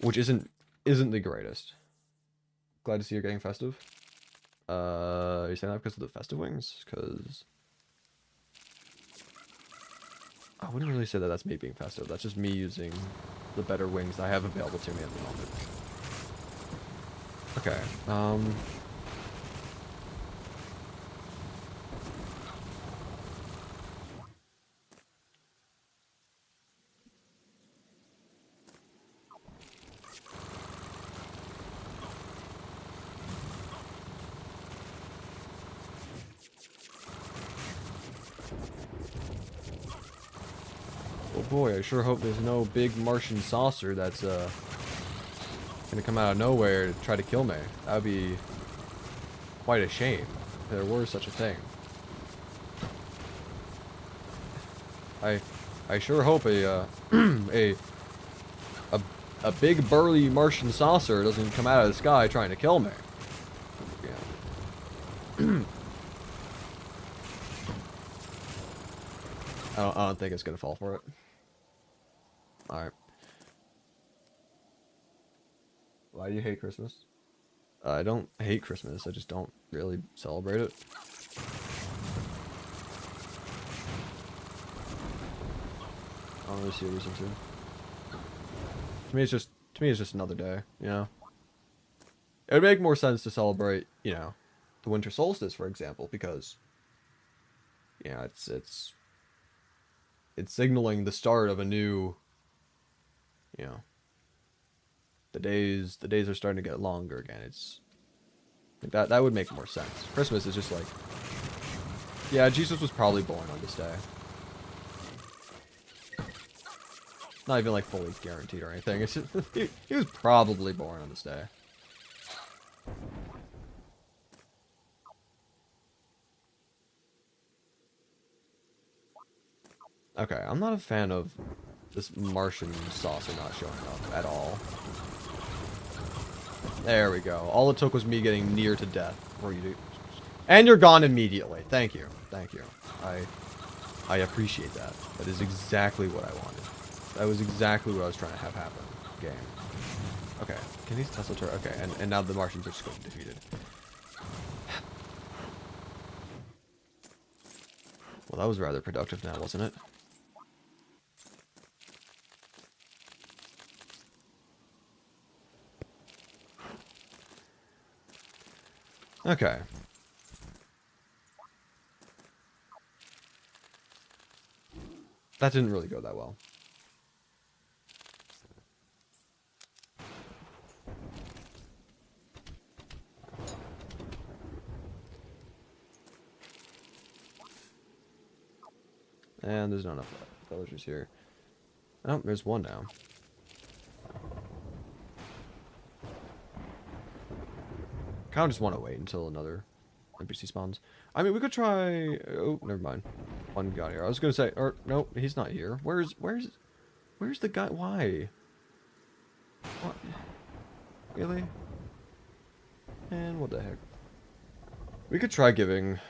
Which isn't the greatest. Glad to see you're getting festive. Are you saying that because of the festive wings? Because... I wouldn't really say that that's me being festive. That's just me using the better wings I have available to me at the moment. Okay, oh boy, I sure hope there's no big Martian saucer that's, gonna come out of nowhere to try to kill me. That would be quite a shame if there were such a thing. I sure hope a a big burly Martian saucer doesn't come out of the sky trying to kill me. Yeah. I don't think it's gonna fall for it. Alright. Why do you hate Christmas? I don't hate Christmas, I just don't really celebrate it. don't really see a reason to me, it's just another day, you know? It would make more sense to celebrate, you know, the winter solstice, for example, because, you know, it's signaling the start of a new, you know, the days are starting to get longer again. It's like that would make more sense. Christmas is just like, yeah, Jesus was probably born on this day. It's not even like fully guaranteed or anything. It's just, he was probably born on this day. Okay, I'm not a fan of this Martian saucer not showing up at all. There we go. All it took was me getting near to death for you to... And you're gone immediately. Thank you. Thank you. I appreciate that. That is exactly what I wanted. That was exactly what I was trying to have happen. Game. Okay. Can these Tesla turn? Okay, and now the Martians are just going defeated. Well, that was rather productive now, wasn't it? Okay. That didn't really go that well. And there's not enough villagers here. Oh, there's one now. Kind of just want to wait until another NPC spawns. I mean, we could try... Oh, never mind. One got here. I was gonna say... Or, no, he's not here. Where's the guy? Why? What? Really? And what the heck? We could try giving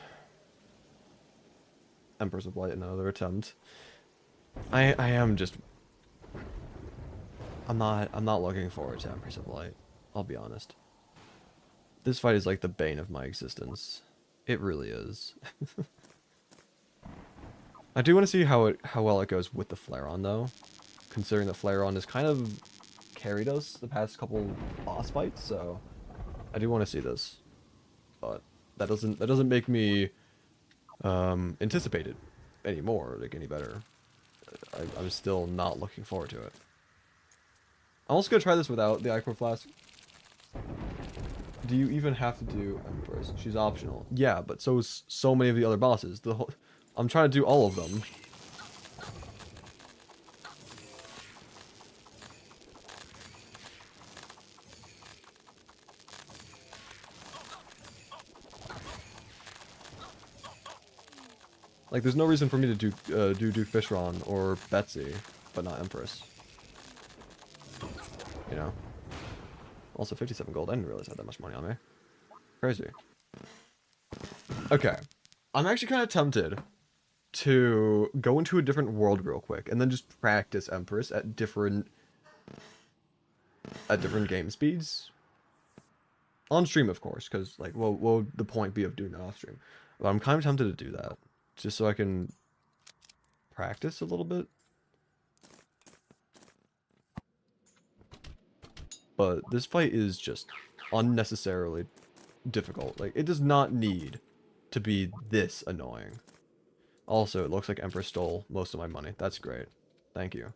Empress of Light another attempt. I am just... I'm not looking forward to Empress of Light. I'll be honest. This fight is like the bane of my existence. It really is. I do want to see how well it goes with the Flare-On though, considering the Flare-On has kind of carried us the past couple boss fights, so I do want to see this. But that doesn't make me anticipate it anymore, like any better. I'm still not looking forward to it. I'm also gonna try this without the Ichor Flask. Do you even have to do Empress? She's optional. Yeah, but so is so many of the other bosses. I'm trying to do all of them. Like, there's no reason for me to do Duke Fishron or Betsy, but not Empress. You know? Also, 57 gold. I didn't realize I had that much money on me. Crazy. Okay. I'm actually kind of tempted to go into a different world real quick and then just practice Empress at different game speeds. On stream, of course, because, like, what would the point be of doing that off stream? But I'm kind of tempted to do that, just so I can practice a little bit. But this fight is just unnecessarily difficult. Like, it does not need to be this annoying. Also, it looks like Empress stole most of my money. That's great. Thank you.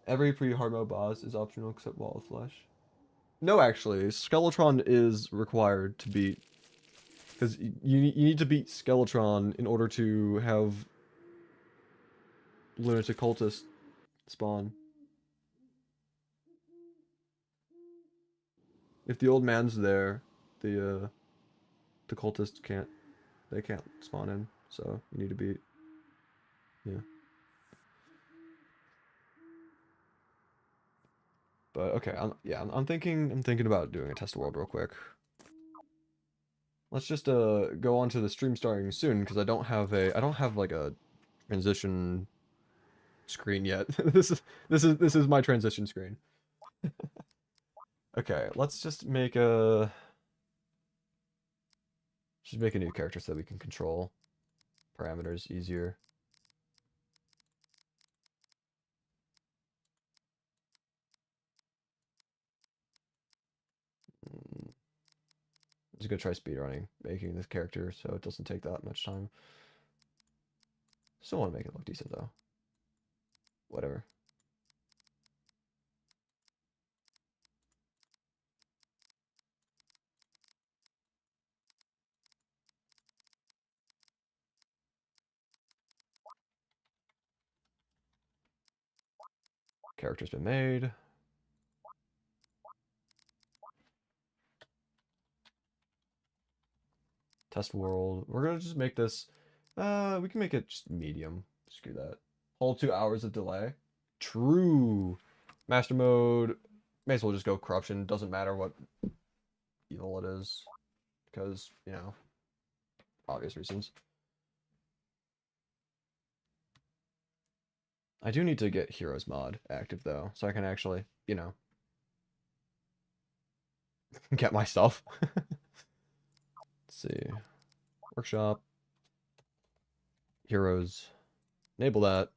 Every pre-hard mode boss is optional except Wall of Flesh. No, actually, Skeletron is required to beat. Because you need to beat Skeletron in order to have Lunatic Cultist spawn. If the old man's there, the cultist can't spawn in, so you need to beat. Yeah. But okay, I'm thinking about doing a test world real quick. Let's just go on to the stream starting soon because I don't have like a transition screen yet. this is my transition screen. Okay, let's just make a new character so that we can control parameters easier. just gonna try speedrunning, making this character so it doesn't take that much time. Still want to make it look decent though. Whatever. Character's been made. Test world. We're gonna just make this. We can make it just medium. Screw that. Whole 2 hours of delay. True. Master mode. May as well just go corruption. Doesn't matter what evil it is, because you know, obvious reasons. I do need to get heroes mod active though, so I can actually, you know, get my stuff. Let's see. Workshop. Heroes. Enable that.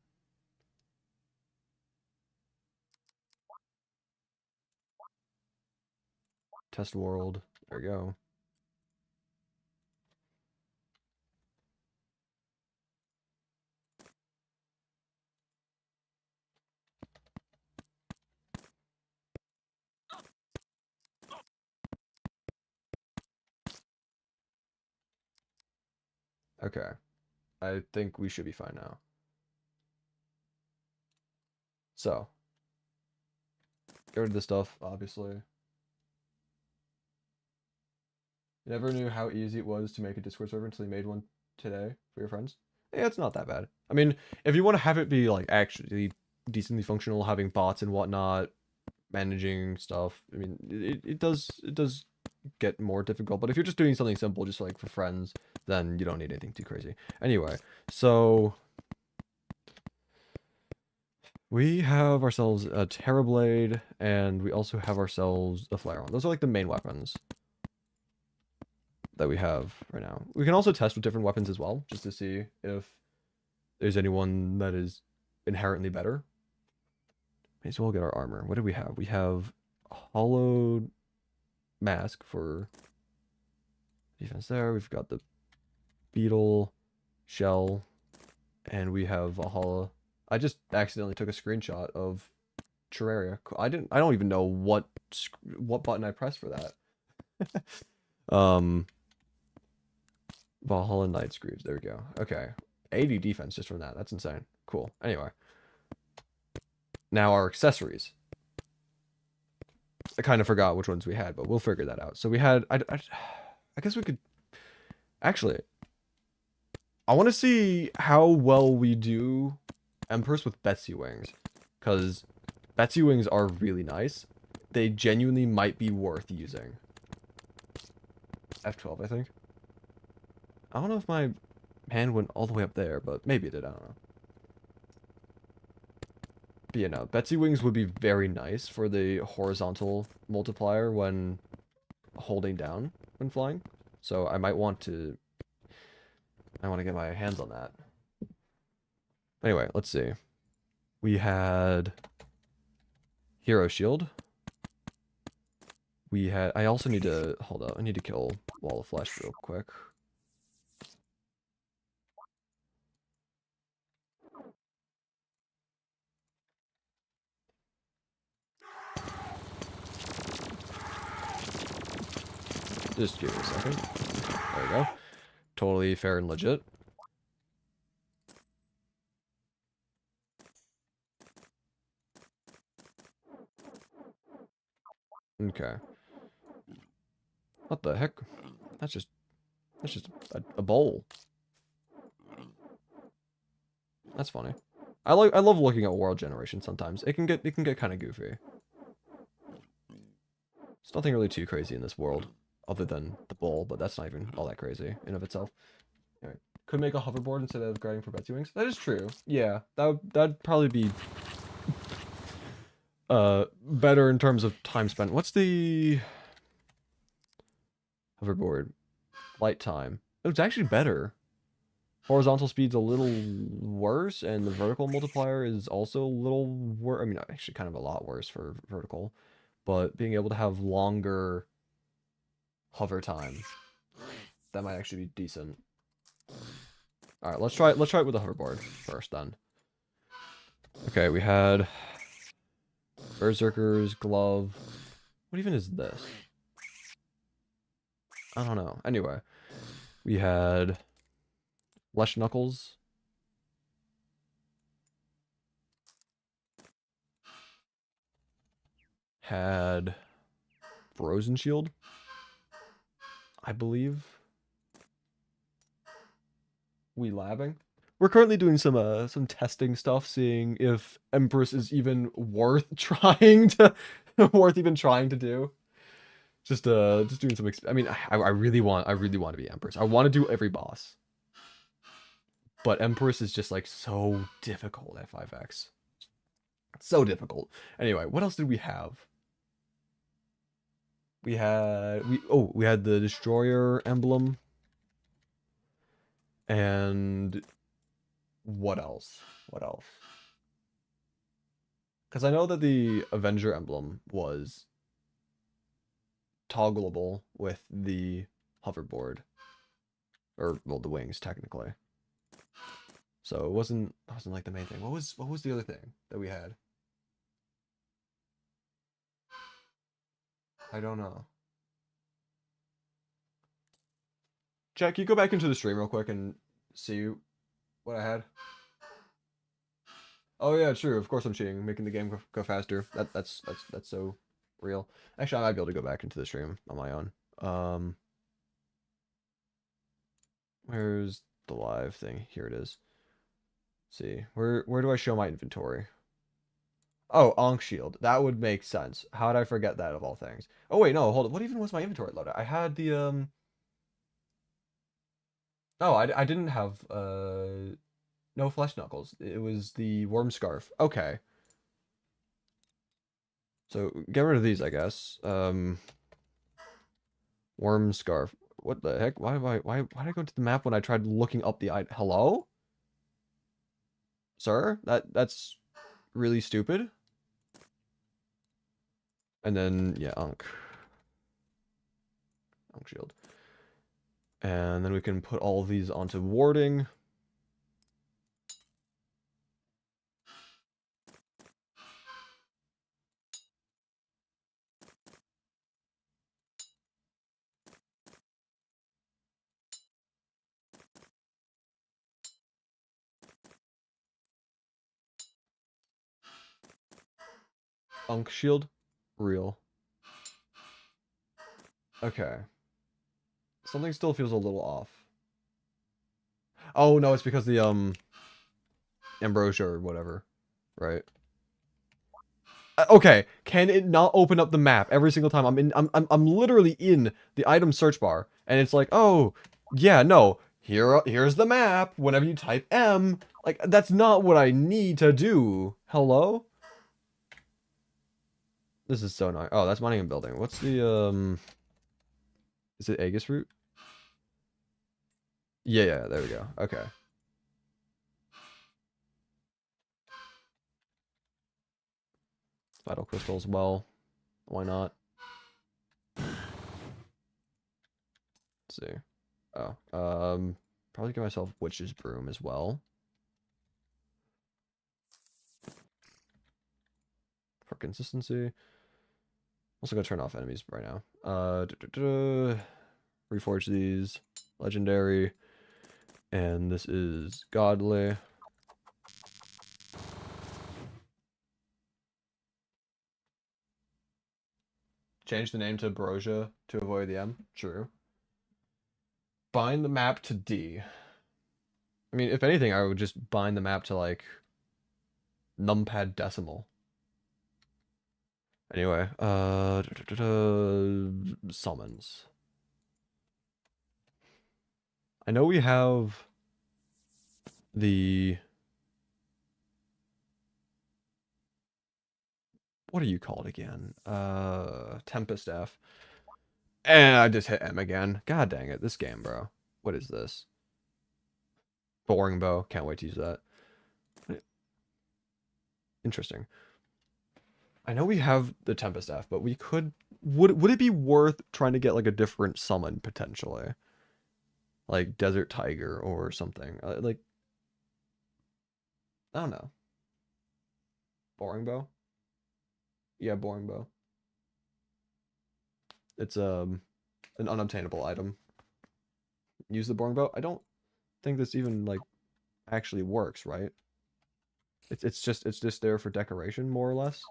Test world. There we go. Okay. I think we should be fine now. So, get rid of this stuff, obviously. You never knew how easy it was to make a Discord server until you made one today for your friends. Yeah, it's not that bad. I mean, if you want to have it be like actually decently functional, having bots and whatnot, managing stuff, I mean, it does get more difficult. But if you're just doing something simple, just like for friends, then you don't need anything too crazy. Anyway, so we have ourselves a Terrorblade, and we also have ourselves a Flareon. Those are like the main weapons that we have right now. We can also test with different weapons as well, just to see if there's anyone that is inherently better. May as well get our armor. What do we have? We have a hollowed mask for defense there. We've got the beetle shell, and we have a hollow. I just accidentally took a screenshot of Terraria. I don't even know what button I pressed for that. Valhalla Knight Screws. There we go. Okay. 80 defense just from that. That's insane. Cool. Anyway. Now our accessories. I kind of forgot which ones we had, but we'll figure that out. So we had... I guess we could... Actually, I want to see how well we do Empress with Betsy Wings. Because Betsy Wings are really nice. They genuinely might be worth using. F12, I think. I don't know if my hand went all the way up there, but maybe it did. I don't know. But yeah, no, Betsy Wings would be very nice for the horizontal multiplier when holding down when flying. So I might want to... I want to get my hands on that. Anyway, let's see. We had Hero Shield. We had... I also need to... Hold up. I need to kill Wall of Flesh real quick. Just give me a second. There we go. Totally fair and legit. Okay. What the heck? That's just a bowl. That's funny. I love looking at world generation sometimes. It can get kind of goofy. There's nothing really too crazy in this world other than the bowl, but that's not even all that crazy in of itself. All right. Could make a hoverboard instead of grinding for Betsy Wings. That is true. Yeah, that'd probably be better in terms of time spent. What's the hoverboard light time? It's actually better. Horizontal speed's a little worse, and the vertical multiplier is also a little worse. I mean, actually kind of a lot worse for vertical, but being able to have longer hover time. That might actually be decent. All right, let's try it with the hoverboard first then. Okay, we had Berserker's glove. What even is this? I don't know. Anyway, we had Flesh Knuckles. Had Frozen Shield, I believe. We labbing. We're currently doing some testing stuff, seeing if Empress is even worth trying to do. Just doing some. I mean, I really want to be Empress. I want to do every boss, but Empress is just like so difficult at 5x. So difficult. Anyway, what else did we have? We had the Destroyer emblem. And what else? What else? Because I know that the Avenger emblem was toggleable with the hoverboard. Or, well, the wings, technically. So it wasn't like the main thing. What was the other thing that we had? I don't know. Jack, can you go back into the stream real quick and see what I had? Oh yeah, true. Of course I'm cheating, making the game go faster. That's so real. Actually, I might be able to go back into the stream on my own. Where's the live thing? Here it is. Let's see, where do I show my inventory? Oh, Ankh Shield. That would make sense. How did I forget that of all things? Oh wait, no, hold on. What even was my inventory loaded? I had the Oh, I didn't have no Flesh Knuckles. It was the Worm Scarf. Okay. So get rid of these, I guess. Worm Scarf. What the heck? Why did I go to the map when I tried looking up the item? Hello? Sir? That's really stupid. And then yeah, Ankh Shield. And then we can put all of these onto warding. Ankh Shield. Real. Okay. Something still feels a little off. Oh no, it's because the ambrosia or whatever, right? Okay, can it not open up the map every single time I'm literally in the item search bar and it's like, "Oh, yeah, no. Here's the map whenever you type M." Like that's not what I need to do. Hello? This is so annoying. Oh, that's mining and building. What's the is it Aegis root? Yeah, there we go. Okay. Vital crystal as well. Why not? Let's see. Oh, probably give myself Witch's Broom as well. For consistency. Also gonna turn off enemies right now. Reforge these. Legendary. And this is Godly. Change the name to Brosia to avoid the M. True. Bind the map to D. I mean, if anything, I would just bind the map to, like, numpad decimal. Anyway, summons. I know we have the... What do you call it again? Tempest F. And I just hit M again. God dang it, this game, bro. What is this? Boring bow. Can't wait to use that. Interesting. I know we have the Tempest staff, but we could. Would it be worth trying to get like a different summon potentially, like Desert Tiger or something? Like I don't know. Boring Bow. Yeah, Boring Bow. It's an unobtainable item. Use the Boring Bow. I don't think this even like actually works, right? It's just there for decoration more or less.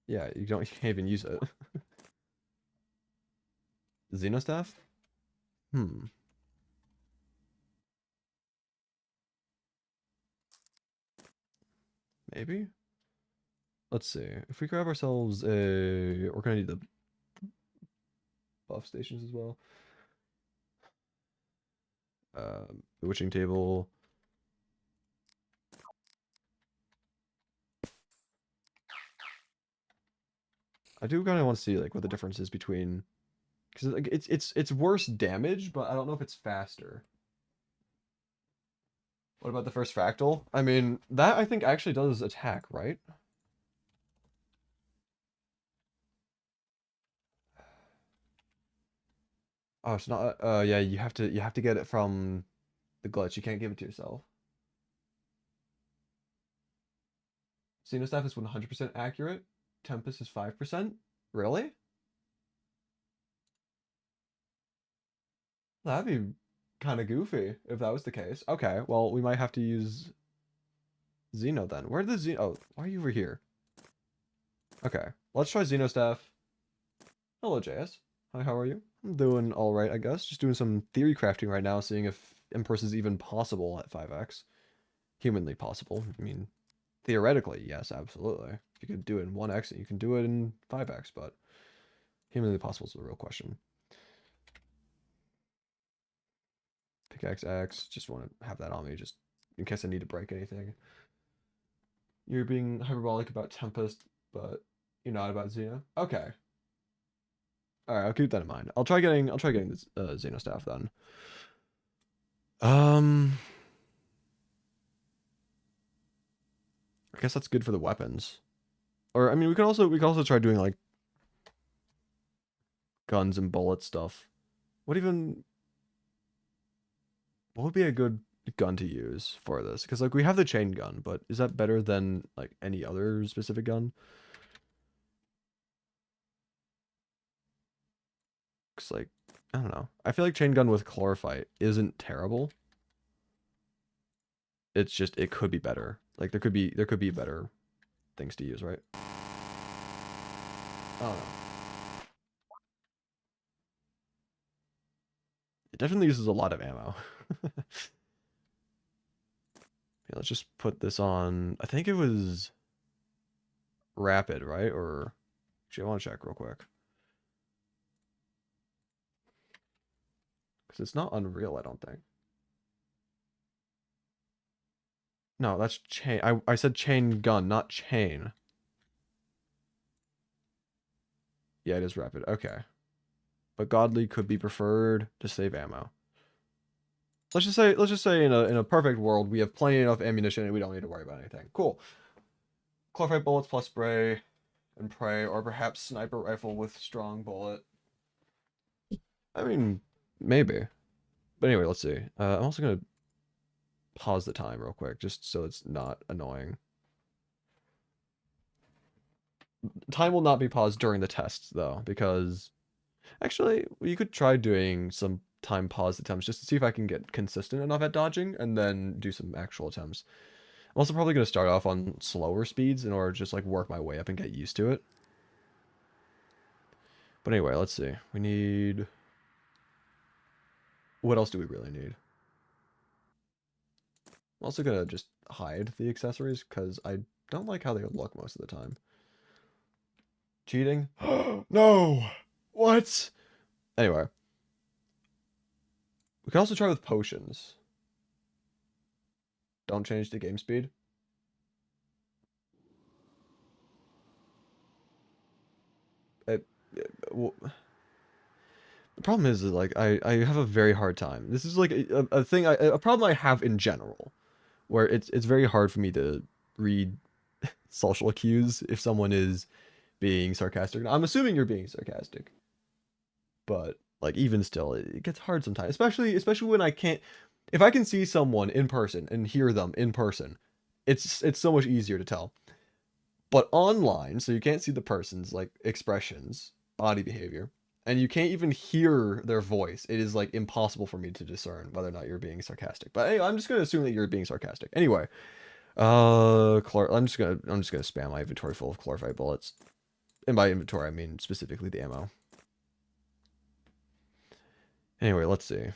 Yeah, you can't even use it. Xenostaff? Hmm. Maybe? Let's see. If we grab ourselves a... We're gonna need the buff stations as well. The witching table. I do kind of want to see like what the difference is between... Because like, it's worse damage, but I don't know if it's faster. What about the first fractal? I mean, that I think actually does attack, right? Oh, it's not. Yeah, you have to get it from the glitch. You can't give it to yourself. Xenostaff is 100% accurate. Tempest is 5%. Really? That'd be kind of goofy if that was the case. Okay, well, we might have to use Xeno then. Where did the Xeno... Oh, why are you over here? Okay, let's try Xenostaff. Hello, JS. Hi, how are you? I'm doing all right, I guess. Just doing some theory crafting right now, seeing if Empress is even possible at 5x. Humanly possible. I mean, theoretically, yes, absolutely. If you could do it in 1x, you can do it in 5x, but humanly possible is the real question. Pickaxe X, just want to have that on me, just in case I need to break anything. You're being hyperbolic about Tempest, but you're not about Xena. Okay. Alright, I'll keep that in mind. I'll try getting this Xeno staff then. Um I guess that's good for the weapons. Or I mean we could also try doing like guns and bullet stuff. What would be a good gun to use for this? Because like we have the chain gun, but is that better than like any other specific gun? Because like I don't know. I feel like chain gun with chlorophyte isn't terrible. It's just it could be better. Like there could be better things to use, right? I don't know. It definitely uses a lot of ammo. Yeah, let's just put this on. I think it was rapid, right? Or actually, I want to check real quick because it's not unreal. I don't think. No, that's chain. I said chain gun, not chain. Yeah, it is rapid. Okay, but godly could be preferred to save ammo. Let's just say in a perfect world we have plenty enough ammunition and we don't need to worry about anything. Cool. Chloride bullets plus spray and pray, or perhaps sniper rifle with strong bullet. I mean, maybe. But anyway, let's see. I'm also gonna pause the time real quick, just so it's not annoying. Time will not be paused during the tests, though, because actually, you could try doing some time pause attempts just to see if I can get consistent enough at dodging, and then do some actual attempts. I'm also probably going to start off on slower speeds in order to just like work my way up and get used to it. But anyway, let's see. We need... What else do we really need? I'm also going to just hide the accessories because I don't like how they look most of the time. Cheating? No! What? Anyway. We can also try with potions. Don't change the game speed. Well, the problem is like I have a very hard time. This is like a thing a problem I have in general, where it's very hard for me to read social cues if someone is being sarcastic. I'm assuming you're being sarcastic, but like even still, it gets hard sometimes, especially when I can't. If I can see someone in person and hear them in person, it's so much easier to tell. But online, so you can't see the person's like expressions, body behavior, and you can't even hear their voice. It is like impossible for me to discern whether or not you're being sarcastic. But anyway, I'm just gonna assume that you're being sarcastic. Anyway, I'm just gonna spam my inventory full of chlorophyte bullets. And by inventory, I mean specifically the ammo. Anyway, let's see.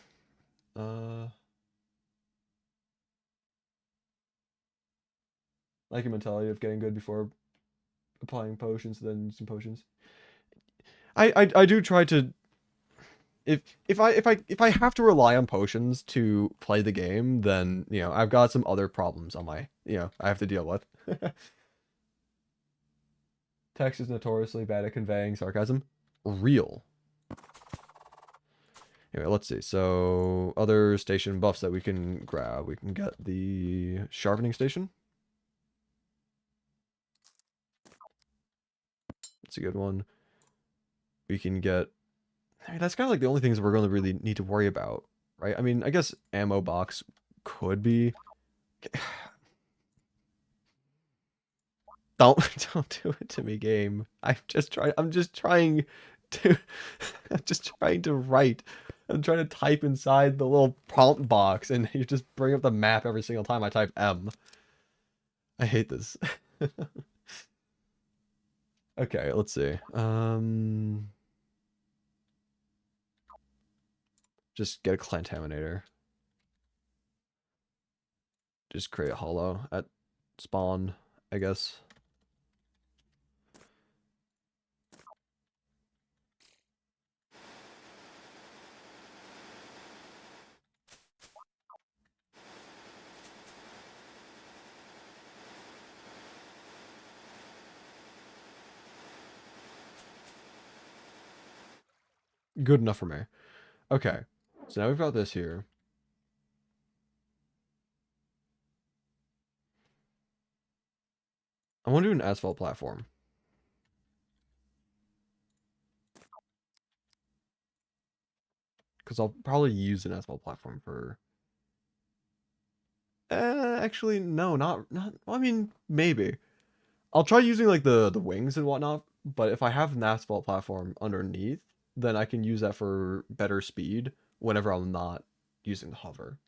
Like a mentality of getting good before applying potions, then using potions. I do try to if I have to rely on potions to play the game, then I've got some other problems on my I have to deal with. Text is notoriously bad at conveying sarcasm. Real. Anyway, let's see. So other station buffs that we can grab. We can get the sharpening station. That's a good one. We can get. I mean, that's kind of like the only things we're going to really need to worry about, right? I mean, I guess ammo box could be. Don't do it to me, game. I'm just trying to I'm just trying to write. I'm trying to type inside the little prompt box and you just bring up the map every single time I type M. I hate this. Okay, let's see. Just get a contaminator. Just create a hollow at spawn, I guess. Good enough for me. Okay, so now we've got this here. I want to do an asphalt platform. Because I'll probably use an asphalt platform for... actually, no, not... I mean, maybe. I'll try using, like, the wings and whatnot, but if I have an asphalt platform underneath, then I can use that for better speed whenever I'm not using the hover.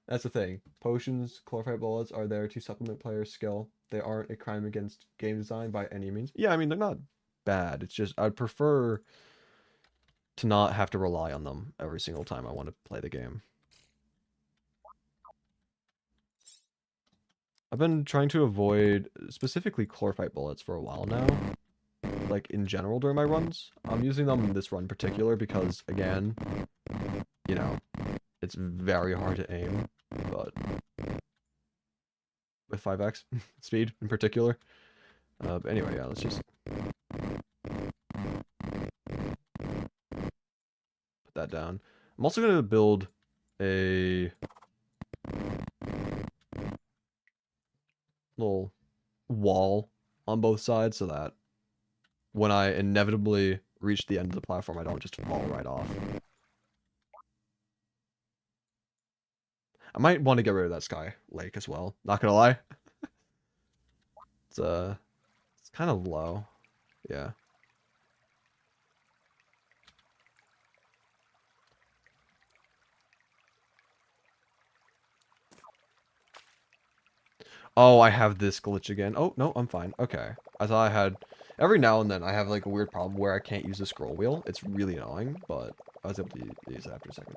That's the thing. Potions, chlorophyte bullets are there to supplement players' skill. They aren't a crime against game design by any means. Yeah, I mean, they're not bad. It's just I'd prefer to not have to rely on them every single time I want to play the game. I've been trying to avoid specifically chlorophyte bullets for a while now. Like in general during my runs. I'm using them in this run in particular because again, it's very hard to aim, but with 5x speed in particular. But anyway, yeah, let's just put that down. I'm also going to build a little wall on both sides so that when I inevitably reach the end of the platform, I don't just fall right off. I might want to get rid of that sky lake as well. Not gonna lie. It's kind of low. Yeah. Oh, I have this glitch again. Oh, no, I'm fine. Okay. I thought I had... Every now and then I have like a weird problem where I can't use the scroll wheel. It's really annoying, but I was able to use it after a second.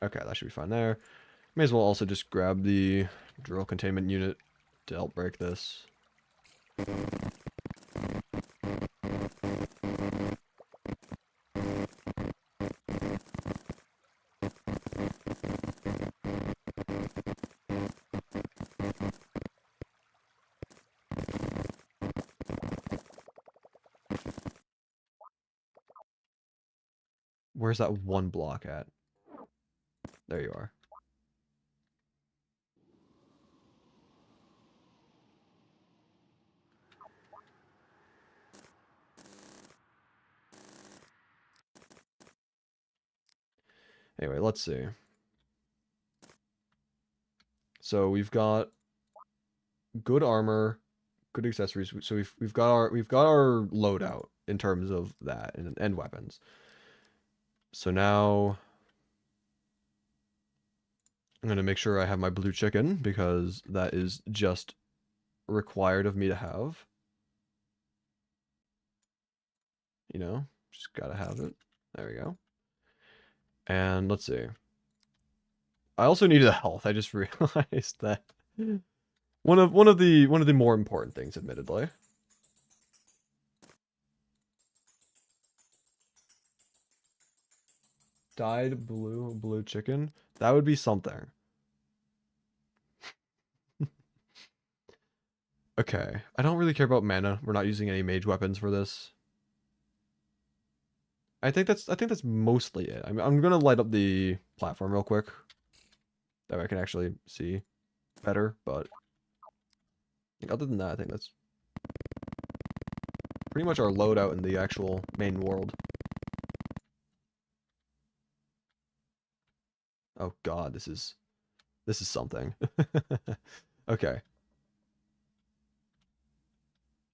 Okay, that should be fine there. May as well also just grab the drill containment unit to help break this. Where's that one block at? There you are. Anyway, let's see. So we've got good armor, good accessories. So we've got our loadout in terms of that and weapons. So now I'm gonna make sure I have my blue chicken because that is just required of me to have. You know, just gotta have it. There we go. And let's see. I also needed a health. I just realized that one of the more important things, admittedly. Dyed blue chicken. That would be something. Okay. I don't really care about mana. We're not using any mage weapons for this. I think that's mostly it. I'm gonna light up the platform real quick. That way I can actually see better, but other than that, I think that's pretty much our loadout in the actual main world. Oh god, this is something. Okay.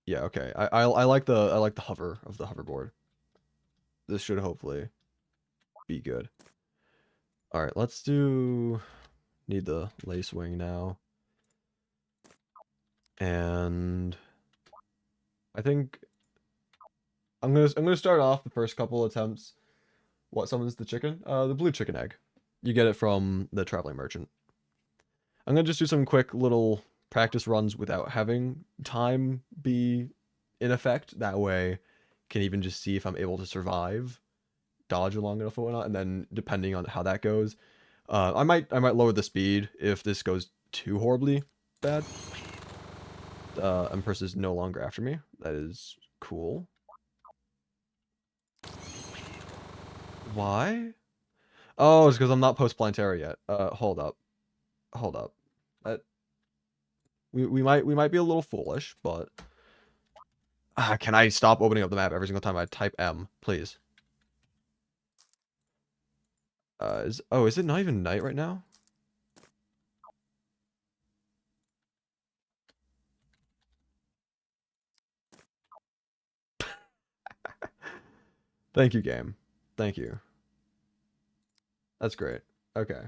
Yeah, okay. I like the hover of the hoverboard. This should hopefully be good. All right, let's do need the lace wing now. And I think I'm gonna start off the first couple attempts. What summons the chicken? The blue chicken egg. You get it from the traveling merchant. I'm gonna just do some quick little practice runs without having time be in effect. That way, can even just see if I'm able to survive, dodge long enough or whatnot, and then depending on how that goes, I might lower the speed if this goes too horribly bad. Empress is no longer after me. That is cool. Why? Oh, it's because I'm not post-Planetara yet. Hold up. Hold up. That we might be a little foolish, but can I stop opening up the map every single time I type M, please? Is it not even night right now? Thank you, game. Thank you. That's great. Okay.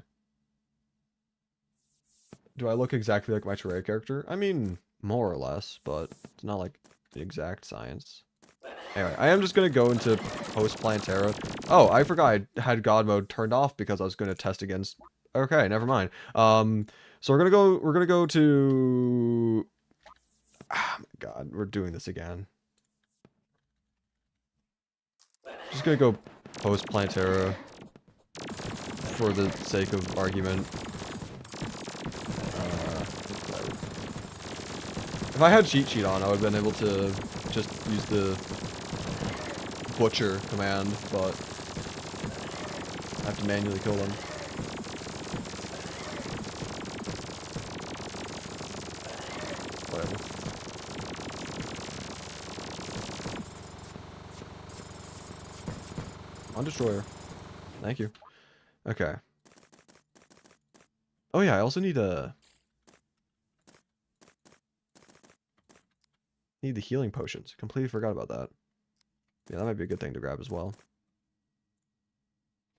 Do I look exactly like my Terraria character? I mean, more or less, but it's not like the exact science. Anyway, I am just gonna go into post-Planetara. Oh, I forgot I had God mode turned off because I was gonna test against. Okay, never mind. So we're gonna go to. Oh my God, we're doing this again. Just gonna go post-Planetara for the sake of argument. If I had cheat sheet on, I would have been able to just use the butcher command, but I have to manually kill them. Whatever. On destroyer. Thank you. Okay. Oh yeah, I also need the healing potions. Completely forgot about that. Yeah, that might be a good thing to grab as well.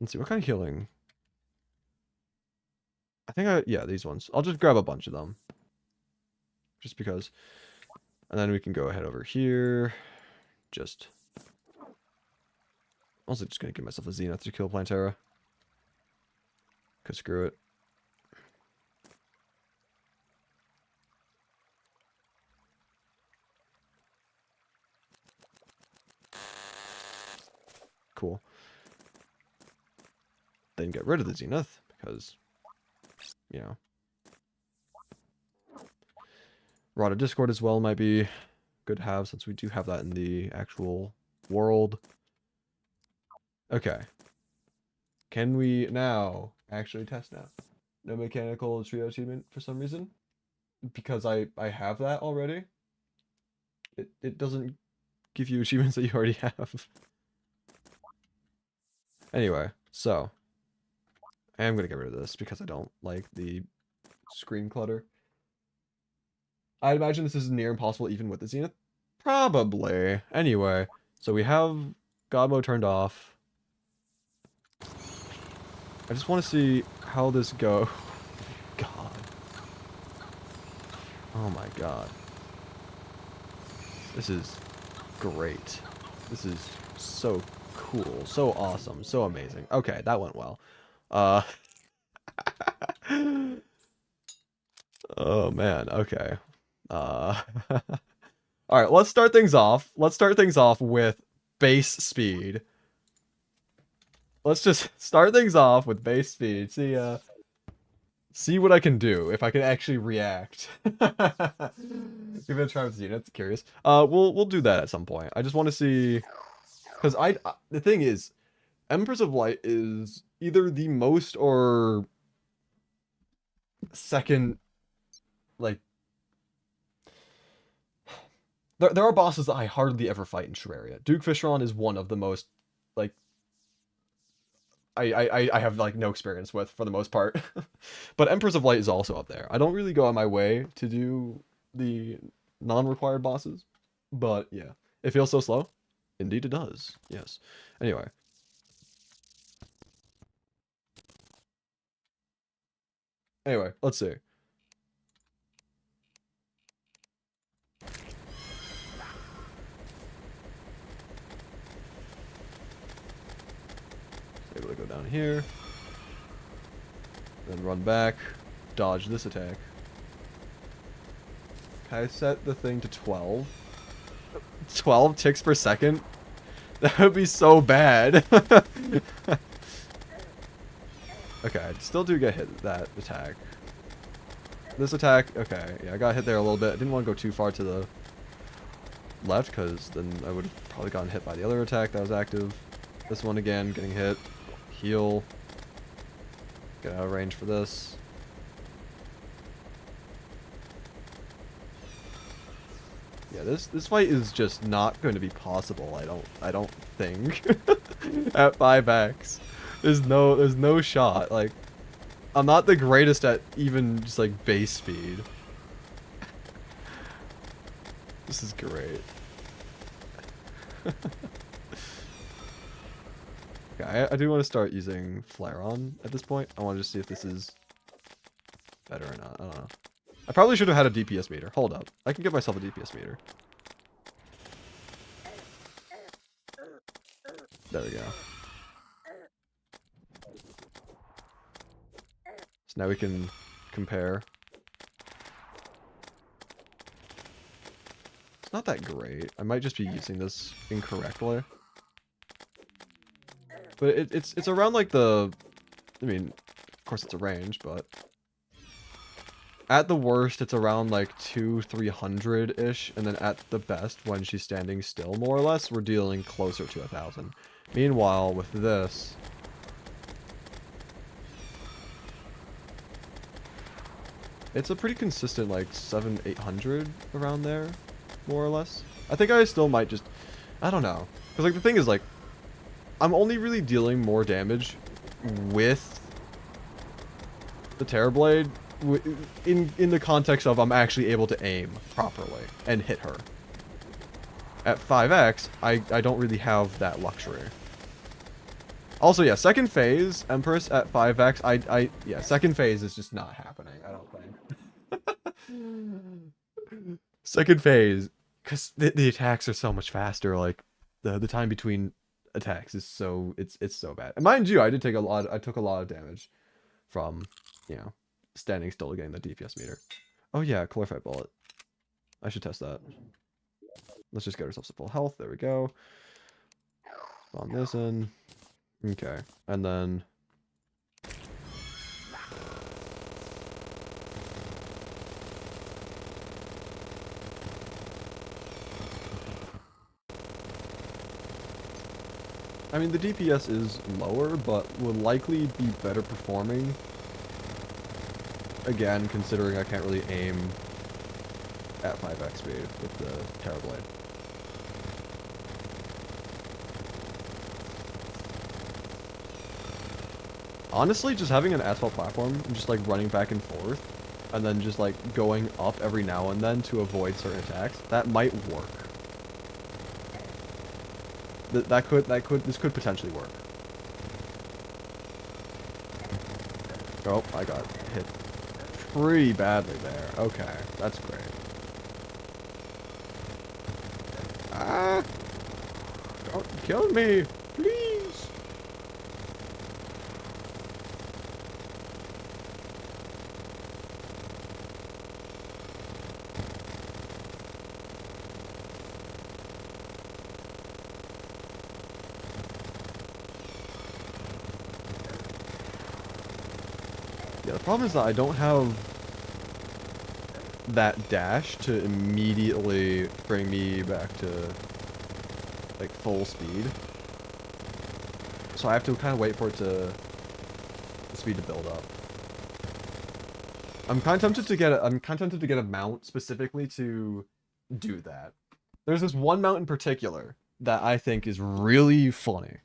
Let's see, what kind of healing? I think yeah, these ones. I'll just grab a bunch of them. Just because. And then we can go ahead over here. Just. Also just gonna give myself a Zenith to kill Planetara. Cause screw it. Cool. Then get rid of the Zenith, because, you know. Rod of Discord as well might be good to have, since we do have that in the actual world. Okay. Can we now actually test now? No mechanical trio achievement for some reason. Because I have that already. It doesn't give you achievements that you already have. Anyway, so I am gonna get rid of this because I don't like the screen clutter. I imagine this is near impossible even with the Zenith. Probably. Anyway, so we have God mode turned off. I just want to see how this goes. God. Oh my god. This is great. This is so cool, so awesome, so amazing. Okay, that went well. Oh man, okay. All right, let's start things off. Let's start things off with base speed. Let's just start things off with base speed. See what I can do if I can actually react. Give it a try with units. Curious. We'll do that at some point. I just want to see, because the thing is, Empress of Light is either the most or second, like, there are bosses that I hardly ever fight in Terraria. Duke Fishron is one of the most, like, I have like no experience with for the most part. But Empress of Light is also up there. I don't really go out my way to do the non-required bosses, but yeah. It feels so slow. Indeed it does. Yes. Anyway. Anyway, let's see. Able to go down here. Then run back. Dodge this attack. Can I set the thing to 12? 12 ticks per second? That would be so bad. Okay, I still do get hit that attack. This attack, okay, yeah, I got hit there a little bit. I didn't want to go too far to the left, because then I would have probably gotten hit by the other attack that was active. This one again, getting hit. Heal. Get out of range for this. Yeah, this fight is just not going to be possible. I don't think at 5x. There's no shot. Like, I'm not the greatest at even just like base speed. This is great. Okay, I do want to start using Flare on at this point. I want to just see if this is better or not. I don't know. I probably should have had a DPS meter. Hold up. I can get myself a DPS meter. There we go. So now we can compare. It's not that great. I might just be using this incorrectly. But it's around like the... I mean, of course it's a range, but... At the worst, it's around like 200-300-ish, and then at the best, when she's standing still, more or less, we're dealing closer to 1,000. Meanwhile, with this... It's a pretty consistent, like, 700-800 around there, more or less. I think I still might just... I don't know. Because, like, the thing is, like, I'm only really dealing more damage with the Terrorblade in the context of I'm actually able to aim properly and hit her. At 5x, I don't really have that luxury. Also, yeah, second phase, Empress at 5x, yeah, second phase is just not happening, I don't think. Second phase, because the attacks are so much faster, like, the time between attacks is so, it's so bad. And mind you, I took a lot of damage from, you know, standing still to getting the DPS meter. Oh yeah, Chlorifite Bullet. I should test that. Let's just get ourselves a full health, there we go. Spawn this in. Okay, and then... I mean, the DPS is lower, but will likely be better performing. Again, considering I can't really aim at 5x speed with the Terrablade. Honestly, just having an asphalt platform and just like running back and forth, and then just like going up every now and then to avoid certain attacks, that might work. This could potentially work. Oh, I got hit pretty badly there. Okay, that's great. Ah! Don't kill me, please! Yeah, the problem is that I don't have that dash to immediately bring me back to like full speed. So I have to kind of wait for it to the speed to build up. I'm kind of tempted to get a mount specifically to do that. There's this one mount in particular that I think is really funny,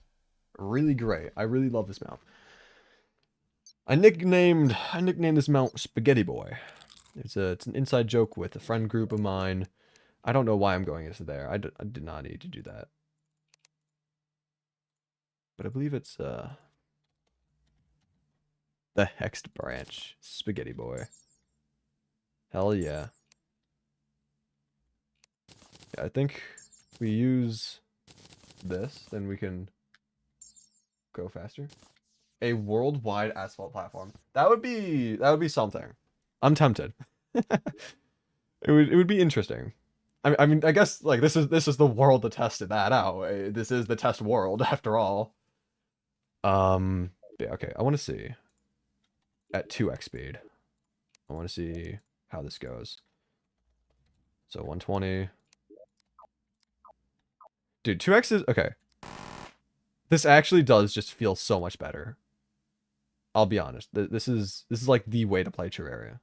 really great. I really love this mount. I nicknamed this mount Spaghetti Boy. It's an inside joke with a friend group of mine. I don't know why I'm going into there. I did not need to do that. But I believe it's the Hexed Branch Spaghetti Boy. Hell yeah. Yeah, I think we use this, then we can go faster. A worldwide asphalt platform. That would be something. I'm tempted. It would be interesting. I mean, I guess like this is the world to test that out. This is the test world after all. Yeah, okay. I want to see at 2x speed. I want to see how this goes. So 120. Dude, 2x is okay. This actually does just feel so much better. I'll be honest. This is like the way to play Terraria.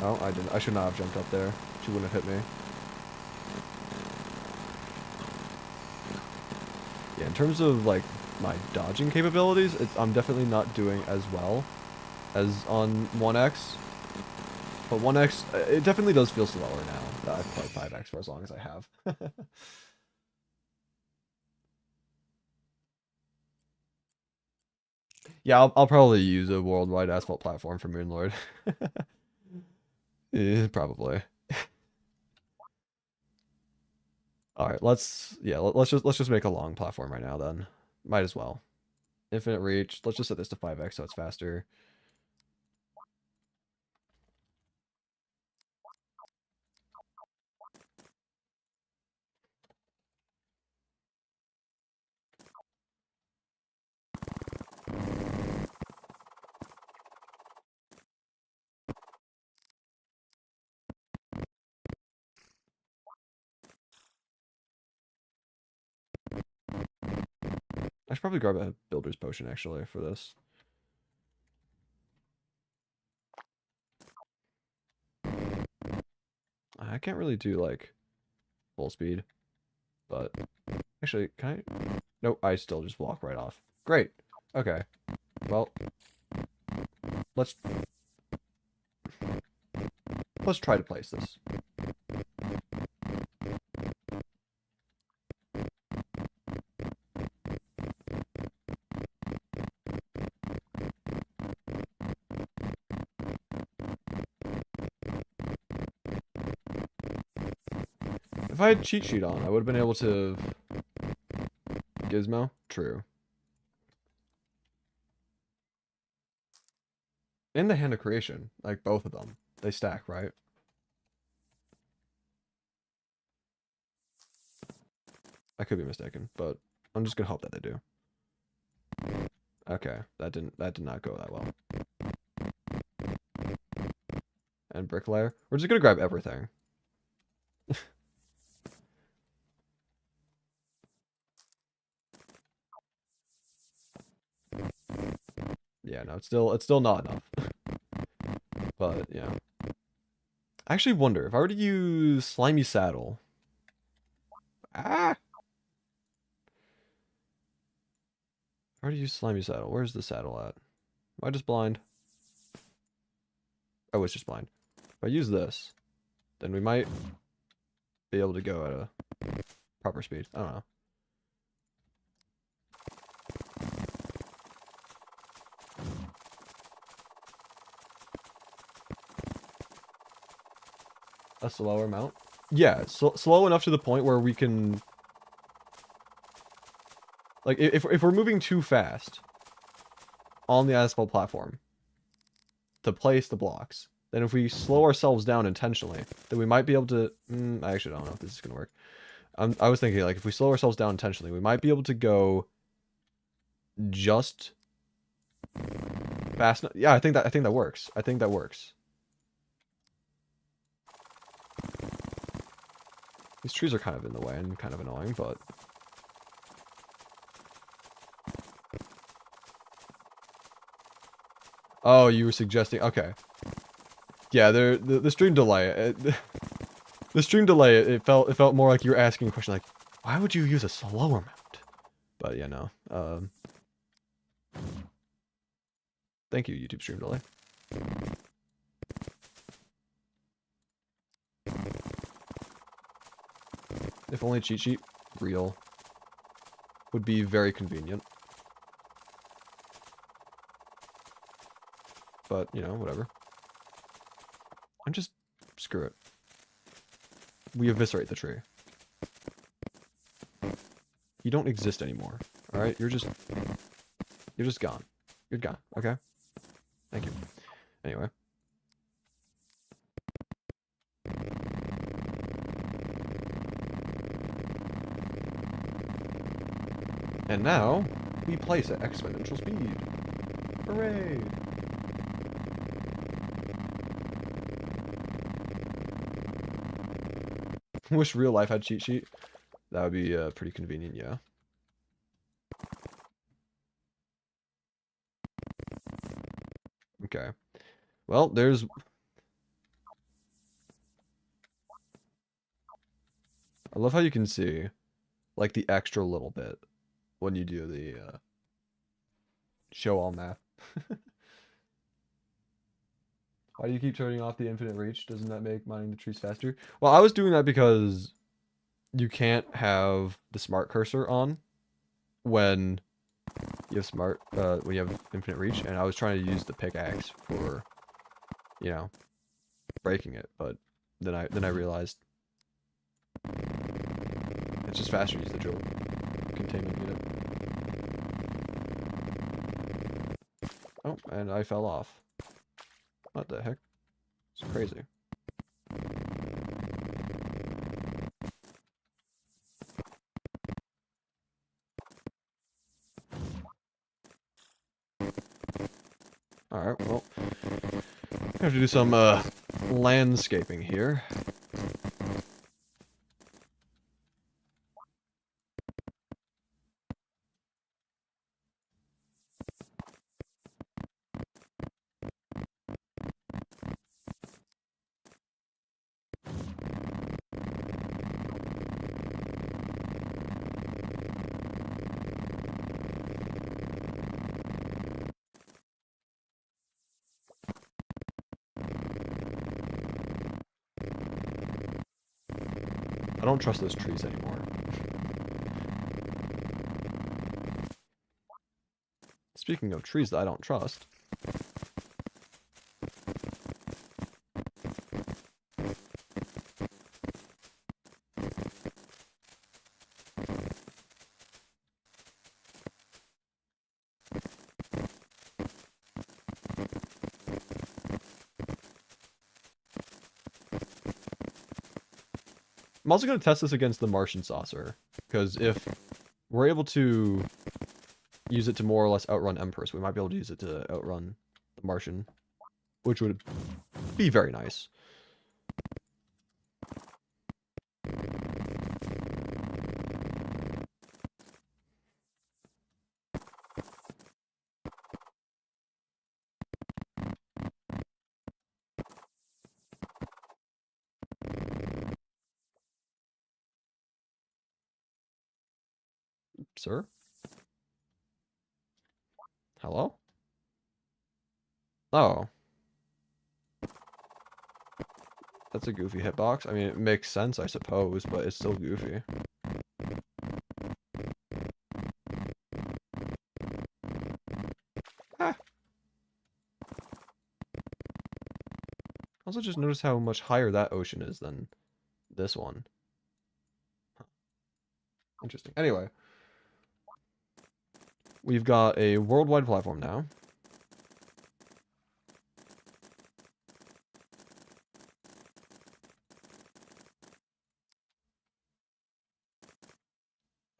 Oh, I didn't. I should not have jumped up there. She wouldn't have hit me. Yeah, in terms of like my dodging capabilities, I'm definitely not doing as well as on 1x. But 1x, it definitely does feel slower now that I've played 5x for as long as I have. Yeah, I'll probably use a worldwide asphalt platform for Moonlord. Yeah, probably. All right, let's just make a long platform right now then. Might as well. Infinite reach. Let's just set this to 5x so it's faster. I should probably grab a builder's potion actually for this. I can't really do like full speed, but actually, can I? Nope, I still just walk right off. Great. Okay. Well, let's try to place this. If I had cheat sheet on, I would have been able to Gizmo. True. In the Hand of Creation, like both of them, they stack, right? I could be mistaken, but I'm just gonna hope that they do. Okay, that did not go that well. and bricklayer. We're just gonna grab everything. Yeah, no, it's still not enough. But yeah. I actually wonder if I were to use slimy saddle. Ah! If I were to use slimy saddle, where's the saddle at? Am I just blind? Oh, it's just blind. If I use this, then we might be able to go at a proper speed. I don't know. A slower mount? Yeah, slow enough to the point where we can... Like, if we're moving too fast on the asphalt platform to place the blocks, then if we slow ourselves down intentionally, then we might be able to... I actually don't know if this is going to work. I was thinking, like, if we slow ourselves down intentionally, we might be able to go just fast enough. Yeah, I think that works. I think that works. These trees are kind of in the way and kind of annoying, but... Oh, you were suggesting... Okay. Yeah, the stream delay... the stream delay, it felt more like you were asking a question like, why would you use a slower mount? But yeah, no. Thank you, YouTube stream delay. If only cheat sheet, real, would be very convenient. But, you know, whatever. And just screw it. We eviscerate the tree. You don't exist anymore. Alright? You're just gone. You're gone. Okay? Thank you. Anyway. And now, we place at exponential speed. Hooray! Wish real life had cheat sheet. That would be pretty convenient, yeah. Okay. Well, there's... I love how you can see, like, the extra little bit when you do the show all math. Why do you keep turning off the infinite reach? Doesn't that make mining the trees faster? Well, I was doing that because you can't have the smart cursor on when you have when you have infinite reach, and I was trying to use the pickaxe for, you know, breaking it, but then I realized it's just faster to use the drill containment unit. Oh, and I fell off. What the heck? It's crazy. Alright, well, I have to do some landscaping here. I don't trust those trees anymore. Speaking of trees that I don't trust. I'm also going to test this against the Martian saucer, because if we're able to use it to more or less outrun Empress, we might be able to use it to outrun the Martian, which would would be very nice. Sir? Hello? Oh. That's a goofy hitbox. I mean, it makes sense, I suppose, but it's still goofy. Ah. Also just notice how much higher that ocean is than this one. Interesting. Anyway. We've got a worldwide platform now.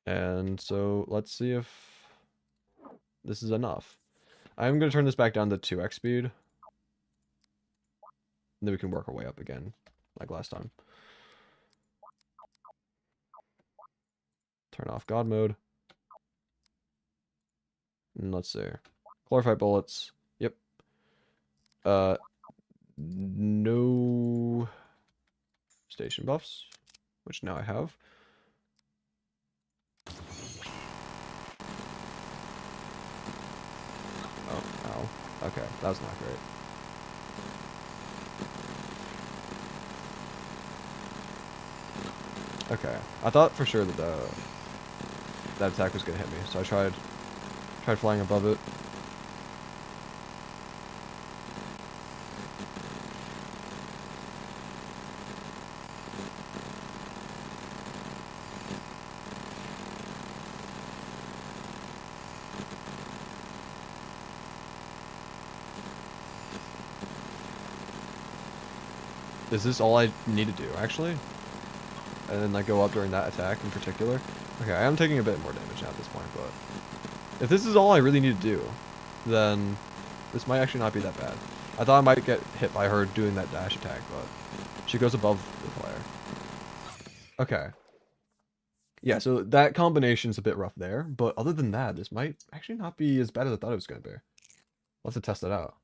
And so let's see if this is enough. I'm going to turn this back down to 2x speed. And then we can work our way up again, like last time. Turn off God mode. And let's see. Glorified bullets. Yep. No station buffs, which now I have. Oh, ow. Okay, that was not great. Okay, I thought for sure that that attack was gonna hit me, so I tried flying above it. Is this all I need to do, actually? And then I go up during that attack in particular? Okay, I am taking a bit more damage now at this point, but if this is all I really need to do, then this might actually not be that bad. I thought I might get hit by her doing that dash attack, but she goes above the flare. Okay. Yeah, so that combination's a bit rough there, but other than that, this might actually not be as bad as I thought it was going to be. Let's have to test it out.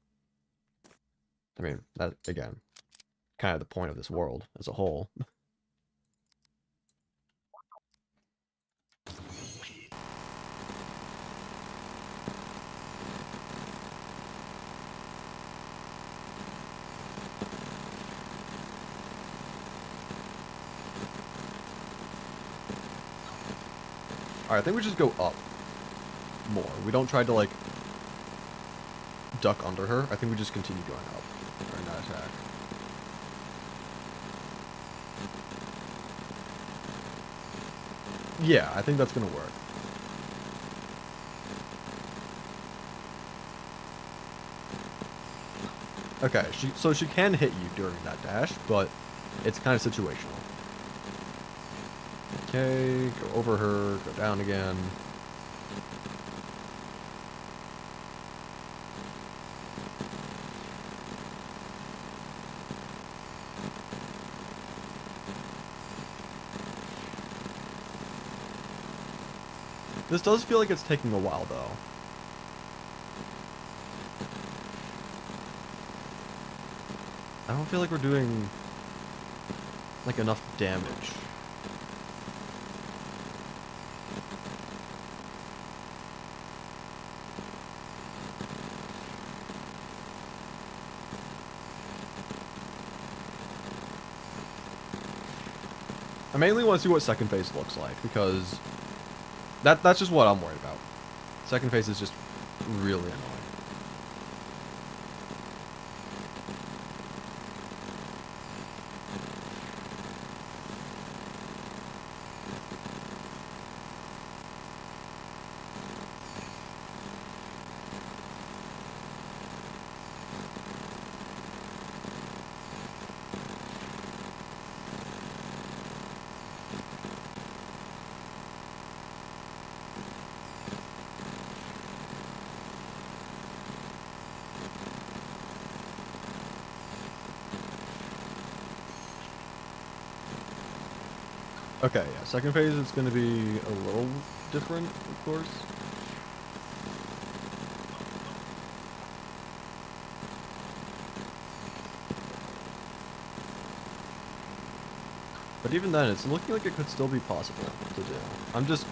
I mean, that, again, kind of the point of this world as a whole. Alright, I think we just go up more. We don't try to, like, duck under her. I think we just continue going up during that attack. Yeah, I think that's going to work. Okay, so she can hit you during that dash, but it's kind of situational. Okay, go over her, go down again. This does feel like it's taking a while, though. I don't feel like we're doing, like, enough damage. I mainly want to see what second phase looks like, because that's just what I'm worried about. Second phase is just really annoying. Okay, yeah. Second phase, it's going to be a little different, of course. But even then, it's looking like it could still be possible to do. I'm just,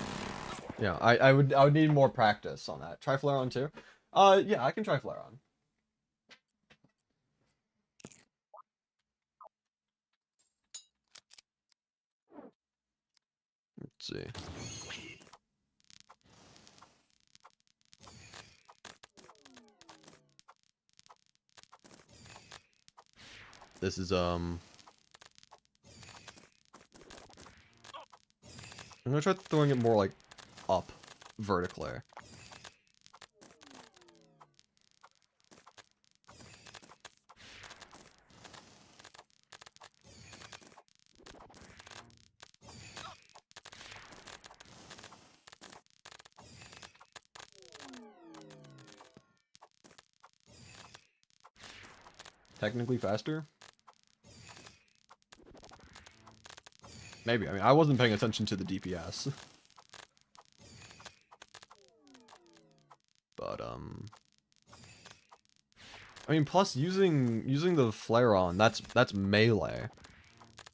yeah, I would need more practice on that. Try flare on too. Yeah, I can try flare on. Let's see. This is I'm gonna try throwing it more like up vertically. Technically faster? Maybe. I mean, I wasn't paying attention to the DPS. But, I mean, plus using the flare on, that's melee.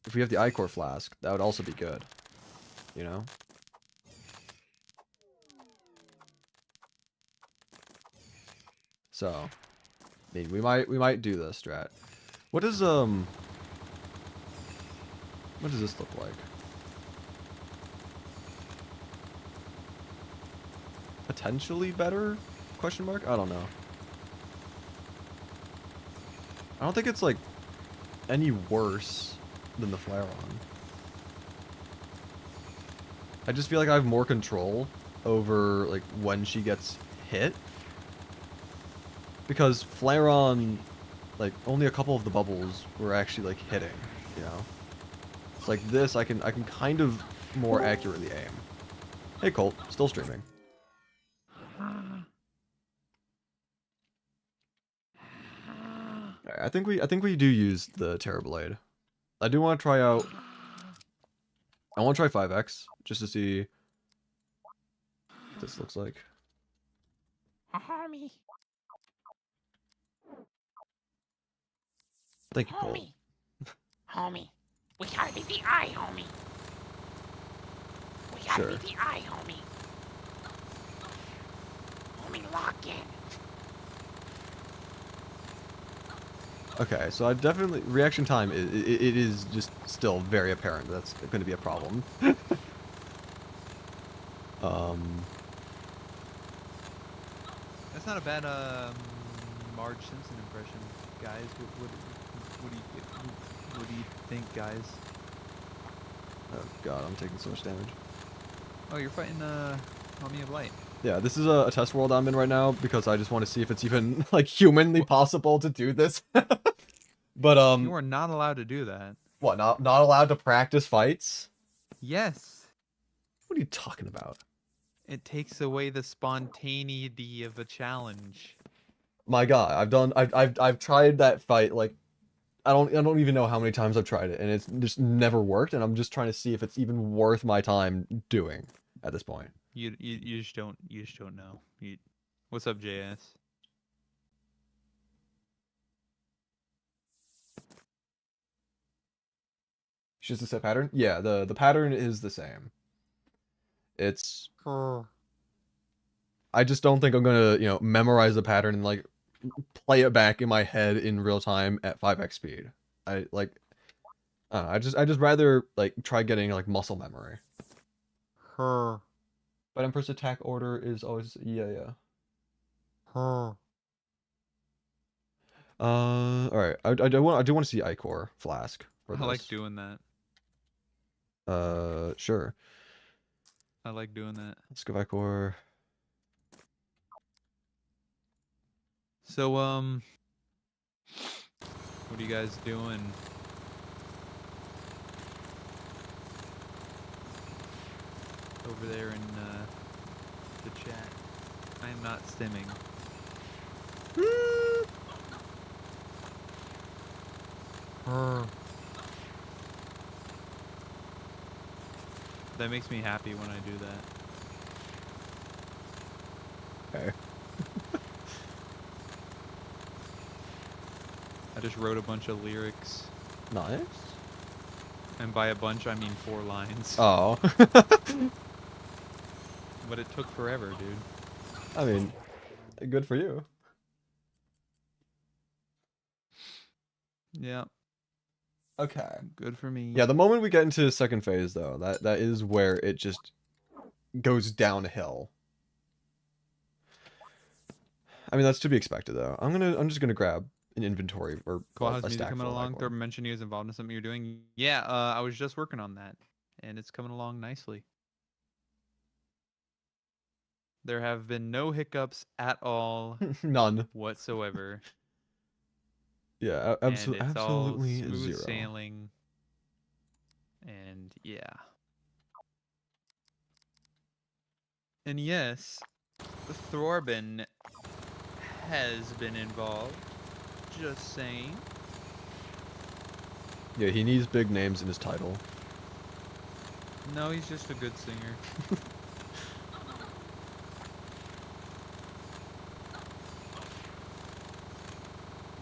If we have the Ichor flask, that would also be good. You know? So, I mean, we might do this strat. What does this look like? Potentially better? Question mark? I don't know. I don't think it's like any worse than the flare on. I just feel like I have more control over like when she gets hit. Because flare on, like only a couple of the bubbles were actually like hitting, you know? It's like this, I can kind of more accurately aim. Hey Colt, still streaming. Alright, I think we do use the Terra Blade. I do want to try out. I want to try 5x just to see what this looks like. Homie. Thank you, Colt. Homie. We gotta beat the eye, homie. We gotta beat the eye, homie. Homie, lock in. Okay, so I definitely reaction time. It is just still very apparent that's going to be a problem. That's not a bad Marge Simpson impression, guys. What do you think, guys? Oh god, I'm taking so much damage. Oh, you're fighting Army of Light. Yeah, this is a test world I'm in right now because I just want to see if it's even like humanly possible to do this. But you are not allowed to do that. What? Not allowed to practice fights? Yes. What are you talking about? It takes away the spontaneity of a challenge. My god, I've tried that fight like I don't even know how many times I've tried it and it's just never worked and I'm just trying to see if it's even worth my time doing at this point. You just don't know. What's up, JS? It's just a set pattern? Yeah, the pattern is the same. It's I just don't think I'm gonna, you know, memorize the pattern and like play it back in my head in real time at 5x speed. I like I just rather like try getting like muscle memory. But Empress attack order is always yeah. All right. I do want to see Ichor flask for this. I like doing that. Sure. I like doing that. Let's go Ichor. So what are you guys doing? Over there in the chat. I am not stimming. That makes me happy when I do that. Okay. I just wrote a bunch of lyrics. Nice. And by a bunch, I mean 4 lines. Oh. But it took forever, dude. I mean, good for you. Yeah, Okay. good for me. Yeah, the moment we get into the second phase, though, that is where it just goes downhill. I mean, that's to be expected, though. I'm just gonna grab an inventory or Cool, a how's music stack coming full of along? acorn. Thorben mentioned he was involved in something you're doing. Yeah, I was just working on that, and it's coming along nicely. There have been no hiccups at all None. whatsoever. Yeah, And it's all absolutely smooth zero. sailing. And yeah. And yes, Thorben has been involved. Just saying. Yeah, he needs big names in his title. No, he's just a good singer.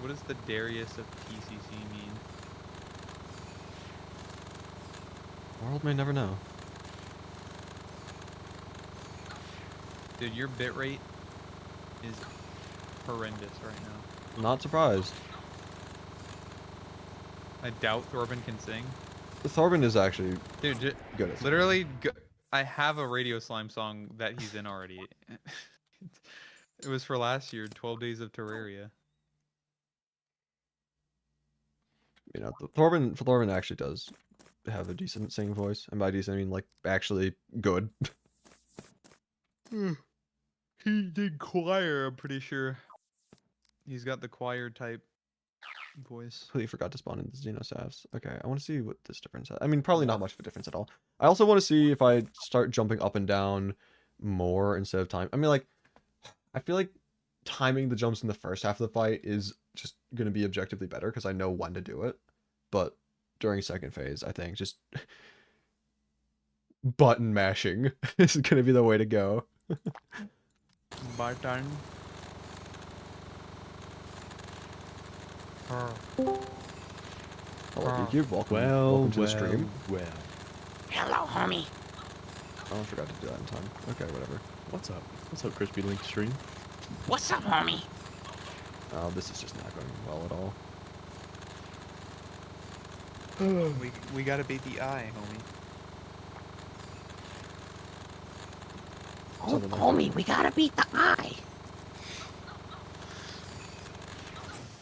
What does the Darius of PCC mean? World may never know. Dude, your bitrate is horrendous right now. Not surprised. I doubt Thorben can sing. Thorben is actually Dude, good at singing. literally, I have a Radio Slime song that he's in already. It was for last year, 12 Days of Terraria. You know, Thorben actually does have a decent singing voice, and by decent I mean like actually good. He did choir, I'm pretty sure. He's got the choir type voice. Completely forgot to spawn in the Xenosavs. Okay, I want to see what this difference has. I mean, probably not much of a difference at all. I also want to see if I start jumping up and down more instead of time. I mean, like, I feel like timing the jumps in the first half of the fight is just going to be objectively better because I know when to do it. But during second phase, I think just button mashing is going to be the way to go. Button. Hello, DQ. Welcome to the stream. Well. Hello, homie. Oh, I forgot to do that in time. Okay, whatever. What's up? What's up, Crispylink stream? What's up, homie? Oh, this is just not going well at all. We gotta beat the eye, homie. Oh, Something like homie, we gotta beat the eye.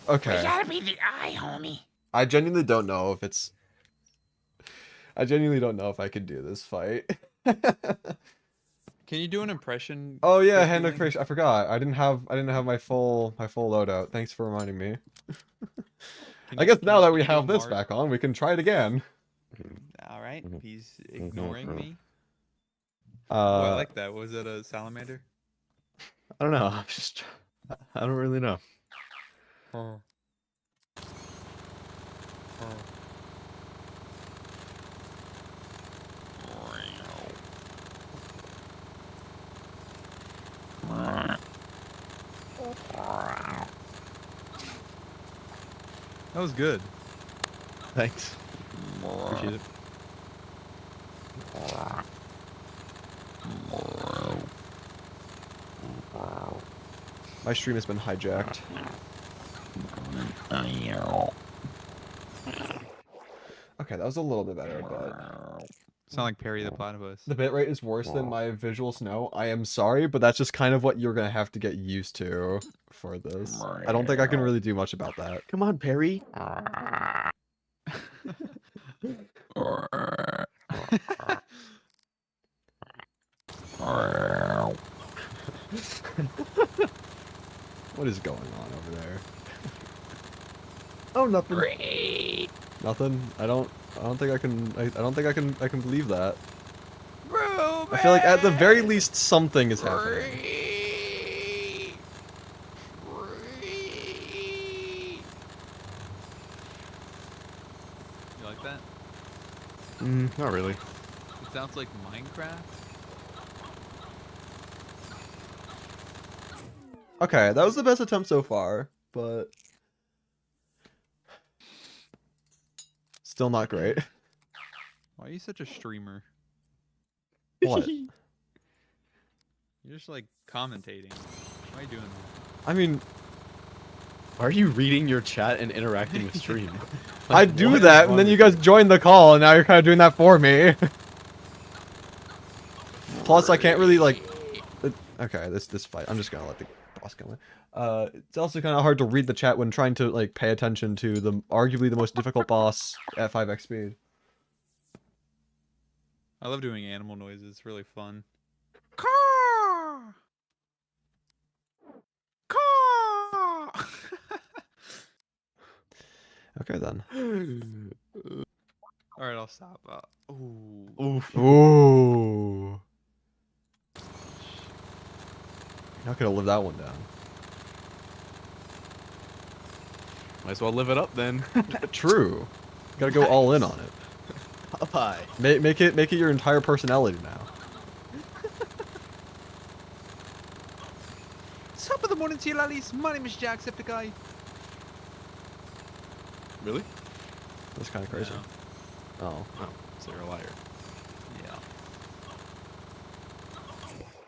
We Okay. gotta beat the eye, homie. I genuinely don't know if it's... I genuinely don't know if I could do this fight. Can you do an impression? Oh yeah, Crispylink? hand of creation. I forgot. I didn't have my full loadout. Thanks for reminding me. I guess now that we have this back on, we can try it again. Alright, Mhm. he's ignoring me. Uh, Oh, I like that. Was it a salamander? I don't know. I'm just. I don't really know. That was good. Thanks. Appreciate it. My stream has been hijacked. Okay, that was a little bit better, but Sound like Perry the Platypus. the bitrate is worse than my visual snow. I am sorry, but that's just kind of what you're gonna have to get used to for this. I don't think I can really do much about that. Come on, Perry. What is going on over there? Oh, nothing. Great. Nothing. I don't think I can. I don't think I can believe that. Ruben. I feel like at the very least something is happening. You like that? Not really. It's Sounds like Minecraft. Okay, that was the best attempt so far, but still not great. Why are you such a streamer? What? You're just like commentating. Why are you doing that? I mean, Why are you reading your chat and interacting with stream? I Like, do what is that, and wrong then you with guys join the call, and now you're kind of doing that for me. Plus, I can't really like. Okay, this fight. I'm just gonna let the boss go in. It's also kind of hard to read the chat when trying to like pay attention to the arguably the most difficult boss at 5x speed. I love doing animal noises. It's really fun. Caw! Caw! Okay then. All right, I'll stop. Ooh. Oof. Ooh. You're not gonna live that one down. Might as well live it up then. True. Gotta go all in on it. Up high. Make it your entire personality now. Top of the morning to you, laddies. My name is Jacksepticeye. Really? That's kind of crazy. No. Oh. Oh, so you're a liar. Yeah.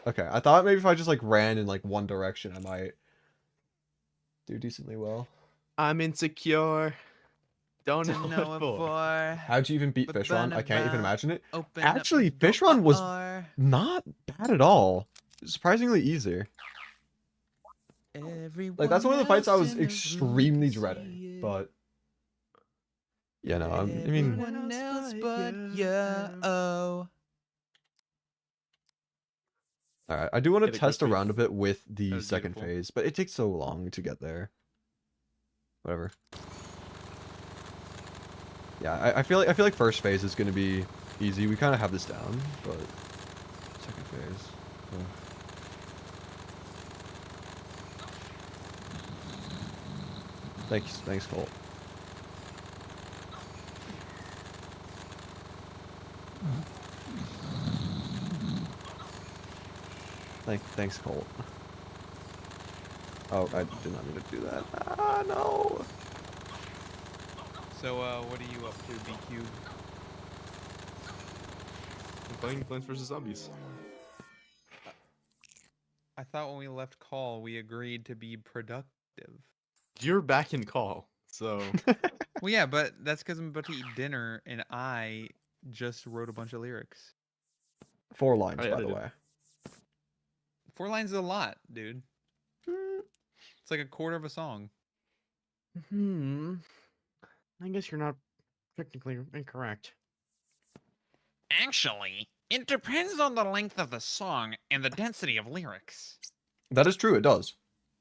Okay, I thought maybe if I just like ran in like one direction, I might do decently well. I'm insecure. Don't Don't know know what it for. for. How'd you even beat But Fishron? I can't even about- imagine it. Open Actually, up the Fishron was door. not bad at all. Surprisingly easy. Like that's one of the fights I was extremely dreading, but yeah, no, I mean, Everyone else but yo. all right. I do want to Get it, test Crispy. around a bit with the That was second beautiful. phase, but it takes so long to get there. Whatever. Yeah, I feel like first phase is gonna be easy. We kind of have this down, but second phase. ugh. Thanks, Colt. Thanks, Colt. Oh, I did not mean to do that. Ah, no. So, what are you up to, BQ? I'm playing Plants vs Zombies. I thought when we left call, we agreed to be productive. You're back in call, so Well, yeah, but that's because I'm about to eat dinner, and I just wrote a bunch of lyrics. 4 lines, I by the edited. way. 4 lines is a lot, dude. It's like a quarter of a song. I guess you're not technically incorrect. Actually, it depends on the length of the song and the density of lyrics. That is true. It does.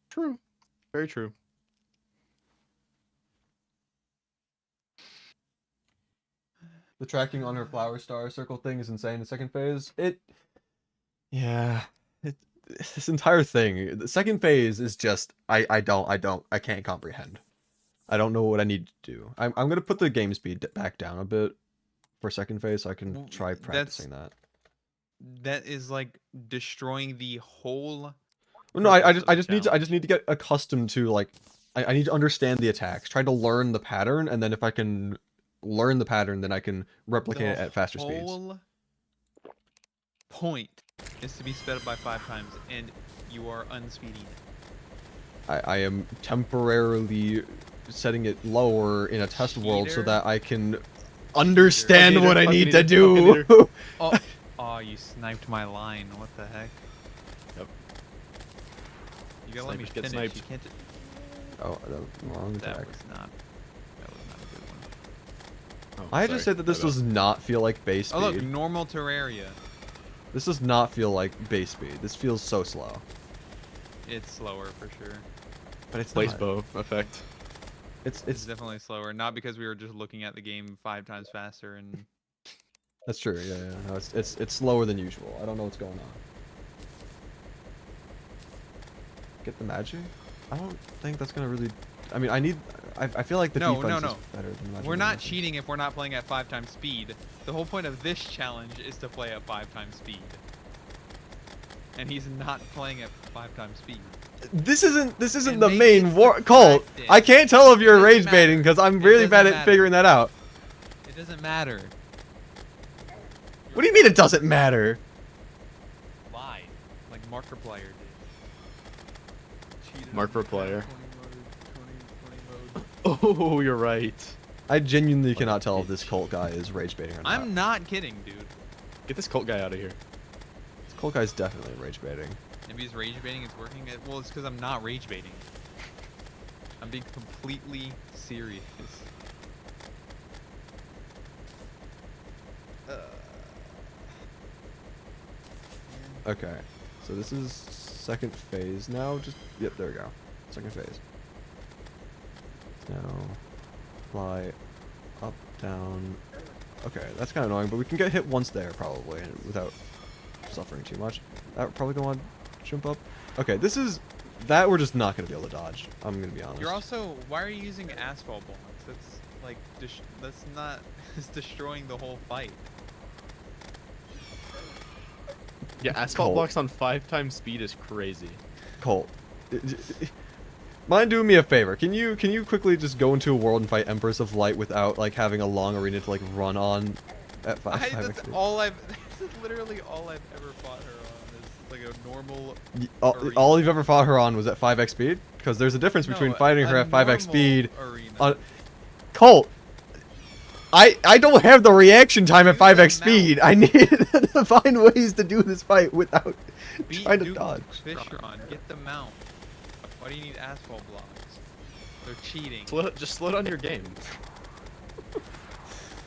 True. Very true. The tracking on her flower star circle thing is insane. The second phase, this entire thing. The second phase is just I can't comprehend. I don't know what I need to do. I'm gonna put the game speed back down a bit for second phase so I can Well, try that's- practicing that. That is like destroying the whole. Well, no, I purpose of the just need to get accustomed to like I need to understand the attacks. Try to learn the pattern, and then if I can learn the pattern, then I can replicate it at faster speeds. The whole point is to be sped up by 5 times, and you are unspeeding it. I am temporarily setting it lower in a test world so Cheater. that I can understand Fucking what I idiot, need to fucking do. idiot. Oh, oh, you sniped my line. What the heck? Yep. You gotta let me Snipers get finish. sniped. You can't. Oh, the wrong That attack. was not. That was not a good one. Oh, I sorry. just said that this My bad. does not feel like base speed. Oh look, normal Terraria. This does not feel like base speed. This feels so slow. It's slower for sure. But it's Place not. bow effect. It's It's definitely slower. Not because we were just looking at the game 5 times faster and. that's true. Yeah. No, it's slower than usual. I don't know what's going on. Get the magic? I don't think that's gonna really. I mean, I feel like the No, defense no, is better than the magic. We're not weapons. cheating if we're not playing at 5 times speed. The whole point of this challenge is to play at 5 times speed. And he's not playing at 5 times speed. This isn't And the maybe main it's war the Colt. practice. I can't tell if you're It rage doesn't baiting matter. because I'm It really doesn't bad at matter. figuring that out. It doesn't matter. What do you mean it doesn't matter? Lie. Like Markiplier did. Cheated Mark on for the player. 20 mode. Oh, you're right. I genuinely cannot tell if this Colt guy is rage baiting or not. I'm not kidding, dude. Get this cult guy out of here. This Colt guy's definitely rage baiting. Maybe he's rage baiting, it's working. Well, it's because I'm not rage baiting. I'm being completely serious. Okay, so this is second phase now. Just yep, there we go. Second phase. Now, fly up, down. Okay, that's kind of annoying, but we can get hit once there probably without suffering too much. That would probably go on, jump up. Okay, this is that we're just not gonna be able to dodge. I'm gonna be honest. You're also. Why are you using asphalt blocks? That's like. That's not. It's destroying the whole fight. Yeah, asphalt Colt. blocks on 5 times speed is crazy. Colt. Mind doing me a favor. Can you quickly just go into a world and fight Empress of Light without like having a long arena to like run on at 5 That's XP? all I've. That's literally all I've ever fought her on. Is like a normal. All you've ever fought her on was at 5x speed? Because there's a difference between No, fighting a her at 5x speed. normal arena. On Colt, I don't have the reaction time at Use 5x the speed. I need to find ways to do this fight without Beat trying to Duke dodge. Fishron. Get the mount. Why do you need asphalt blocks? They're cheating. Just slow down your game.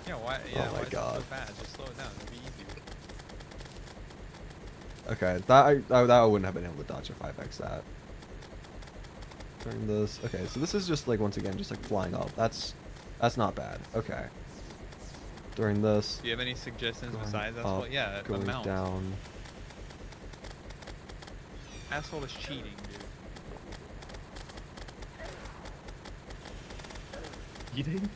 Yeah, why? Yeah, Oh my why is it God. so fast? Just slow it down. It'll be easier. Okay, that I wouldn't have been able to dodge a 5x that. Turn this. Okay, so this is just like once again just like flying up. That's not bad. Okay. During this. Do you have any suggestions Going besides up, asphalt? Yeah, a going mount. down. Asphalt is cheating, dude. Eating?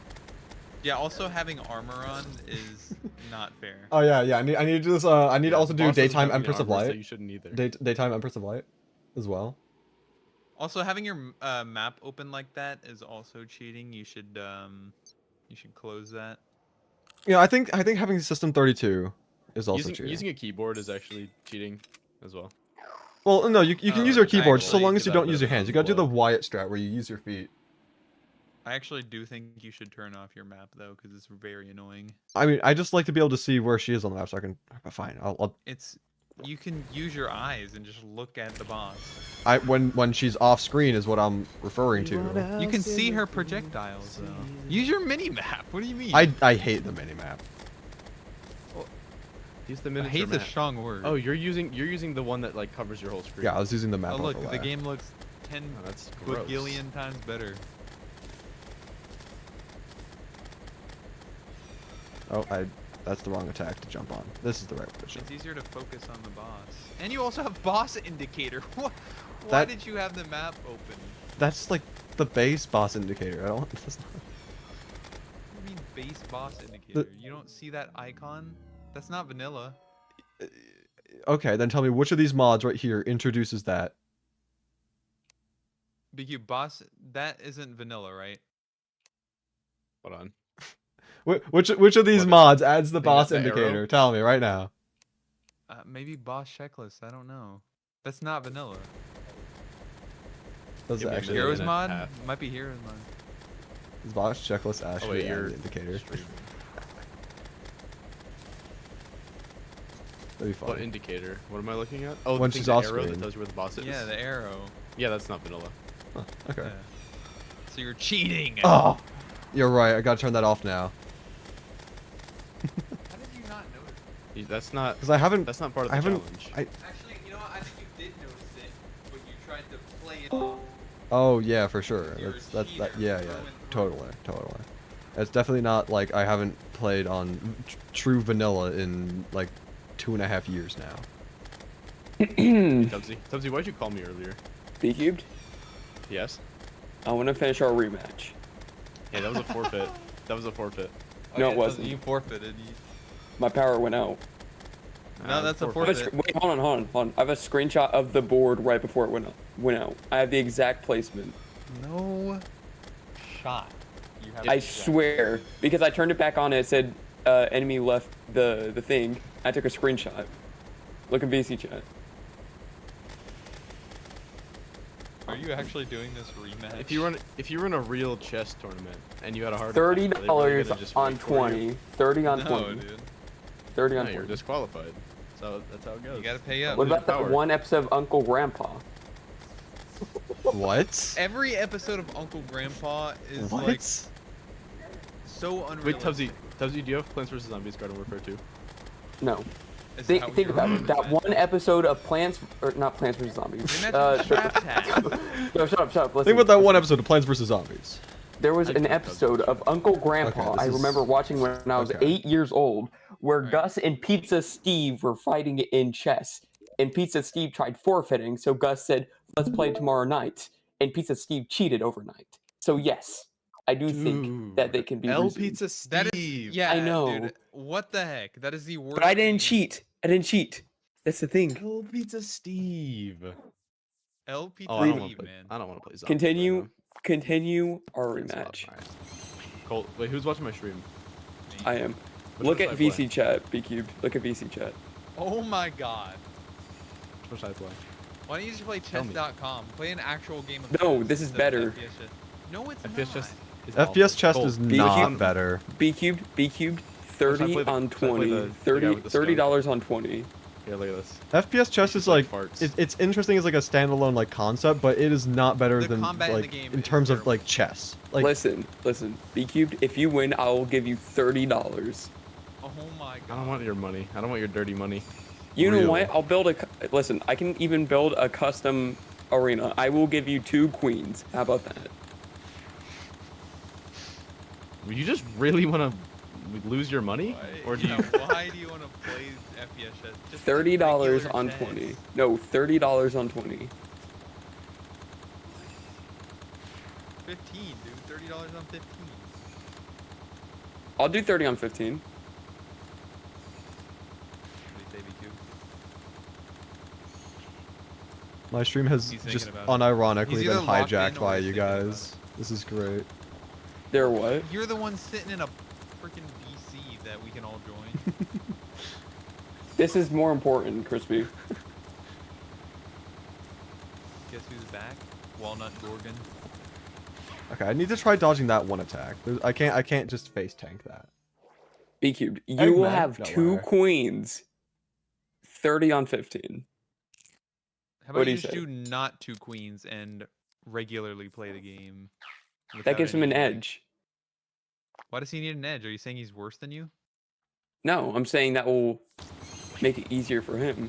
Yeah, also having armor on is not fair. Oh yeah, yeah. I need to do this. I need to also do Boss doesn't daytime have any Empress of armor, so Light. you shouldn't either. Daytime Empress of Light, as well. Also, having your map open like that is also cheating. You should close that. Yeah, I think having System 32 is also cheating. Using a keyboard is actually cheating as well. Well, no, you can Oh, use your keyboard so actually, long as you give that don't a use bit your of a hands. You gotta do the blow. Wyatt strat where you use your feet. I actually do think you should turn off your map though, because it's very annoying. I mean, I just like to be able to see where she is on the map, so I can. But fine, You can use your eyes and just look at the boss. when she's off screen is what I'm referring to. You can see her projectiles though. Use your mini map. What do you mean? I hate the mini map. Use the I miniature hate the map. strong word. Oh, you're using the one that like covers your whole screen. Yeah, I was using the map Oh, look, overlay. the game looks 10 Oh, that's gross. bajillion times better. Oh, that's the wrong attack to jump on. This is the right position. It's easier to focus on the boss. And you also have boss indicator. Why That- did you have the map open? That's like the base boss indicator. I don't. That's not, What do you mean base boss indicator? You don't see that icon? That's not vanilla. okay, then tell me which of these mods right here introduces that. BQ boss, that isn't vanilla, right? Hold on. Which of these What, mods adds the think boss that's the arrow? indicator? Tell me right now. Maybe boss checklist. I don't know. That's not vanilla. Does Give it me a actually minute. Heroes and a mod half. might be heroes mod. is boss checklist Oh actually wait, add you're the indicator? streaming. That'd be What fun. indicator? What am I looking at? Oh, When the thing, she's the off arrow screen. that tells you where the boss is. Yeah, the arrow. Yeah, that's not vanilla. Huh, okay. Yeah. So you're cheating. Oh, you're right. I gotta turn that off now How did you not notice? That's not. because I haven't. That's not part of I the haven't. challenge. Actually, you know what? I think you did notice it, but you tried to play it off. Oh yeah, for sure. You're a That's that. cheater Yeah, through yeah. and through. Totally. It's definitely not like I haven't played on true vanilla in like 2.5 years now. Tubbsy, why'd you call me earlier? B cubed. Yes. I want to finish our rematch. Yeah, that was a forfeit. That was a forfeit. No, it wasn't. You forfeited. My power went out. No, that's a I have a forfeit. wait, hold on. I have a screenshot of the board right before it went out. I have the exact placement. No shot. You have I to check. swear, because I turned it back on and it said enemy left the thing. I took a screenshot. Look in VC chat. Are you actually doing this rematch? If you run a real chess tournament and you had a hard $30 on 20. 30 on No, 20. dude. 30 on No, you're 20. disqualified. So that's how it goes. You gotta pay up. What lose about that power. one episode of Uncle Grandpa? What? Every episode of Uncle Grandpa is What? like so unreal. Wait, Tubbsy, do you have Plants vs Zombies Garden Warfare 2? No. Is Think, how think you're about it. running That it. one episode of Plants, or not Plants vs Zombies. Rematch with Draft Tag. No, shut up. Listen, Think about that one episode of Plants vs Zombies. There was I an think episode of Uncle Grandpa Okay, this I is- remember watching when I was okay. 8 years old, where Right. Gus and Pizza Steve were fighting in chess. And Pizza Steve tried forfeiting, so Gus said, "Let's play tomorrow night." And Pizza Steve cheated overnight. So yes, I do think that they can be L resumed. Pizza Steve. That is, yeah, I know. dude. What the heck? That is the worst. But I didn't thing. cheat. That's the thing. L Pizza Steve. LP Oh, I don't want Steve, to play. man. I don't want to play zombies. Continue our Right now. rematch. Alright. Colt, wait, who's watching my stream? Me. I am. Which Look one at should I VC chat, B cubed. Look at VC chat. Oh my god. Which one should I play? Why don't you just play Tell me. chess.com? Play an actual game of No, chess this is instead of better. FPS chess. No, it's FPS not. chess is FPS awful. chess Colt, is B not cubed? better. B cubed. Should I 30 play the- on should I play 20. the guy 30 with the skunk? $30 on 20. Here, look at this. FPS chess It's is just like farts. it's interesting as like a standalone like concept, but it is not better The than combat in the like game in is terms of terrible. like chess. Like Listen. B cubed. If you win, I will give you $30. Oh my I god. don't want your money. I don't want your dirty money. You know Really? what? I'll build a. Listen, I can even build a custom arena. I will give you 2 queens. How about that? You just really want to lose your money, Why, or do you? why do you want to play FPS chess? Just play $30 regular on chess. 20. No, $30 on 20. 15, dude. $30 on 15. I'll do 30 on 15. What do you say, BQ? my stream has He's just thinking about it. unironically He's been either locked in hijacked or by he's you thinking about guys. This is great. They're what? You're the one sitting in a freaking VC that we can all join. This is more important, Crispy. Guess who's back? Walnut Gorgon. Okay, I need to try dodging that one attack. I can't just face tank that. B cubed. You will Eggman? have No 2 way. queens. 30 on 15. How What about do you you just say? do not 2 queens and regularly play the game? That without gives him any, an like- edge. Why does he need an edge? Are you saying he's worse than you? No, I'm saying that will make it easier for him.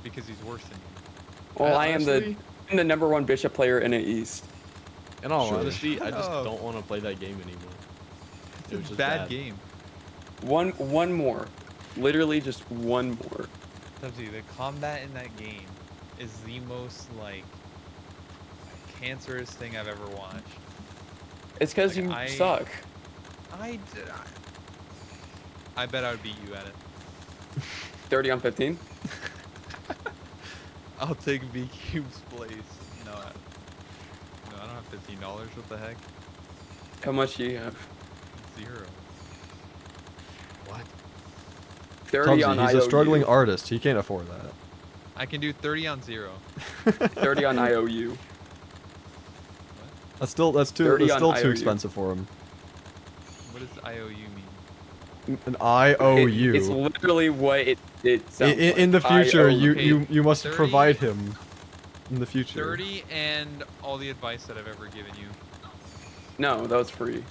Because he's worse than you. Well, I am Honestly, I'm the #1 bishop player in the East. In all Sure. honesty, I Shut just up. don't want to play that game anymore. It was It's a just bad game. One more. Literally just one more. Tubbsy, the combat in that game is the most, like, cancerous thing I've ever watched. It's because Like, you I- suck. I bet I would beat you at it. 30 on 15? I'll take B Cube's place. No, I don't have $15. What the heck? How much do you have? 0. What? 30 Tubbsy, on he's IOU. a struggling artist. He can't afford that. I can do 30 on 0. 30 on IOU. That's still 30 on too IOU. expensive for him. What does IOU mean? An IOU. It's literally what it sounds In the like. future, IOU. you must 30 provide him. In the future. 30 and all the advice that I've ever given you. No, that was free.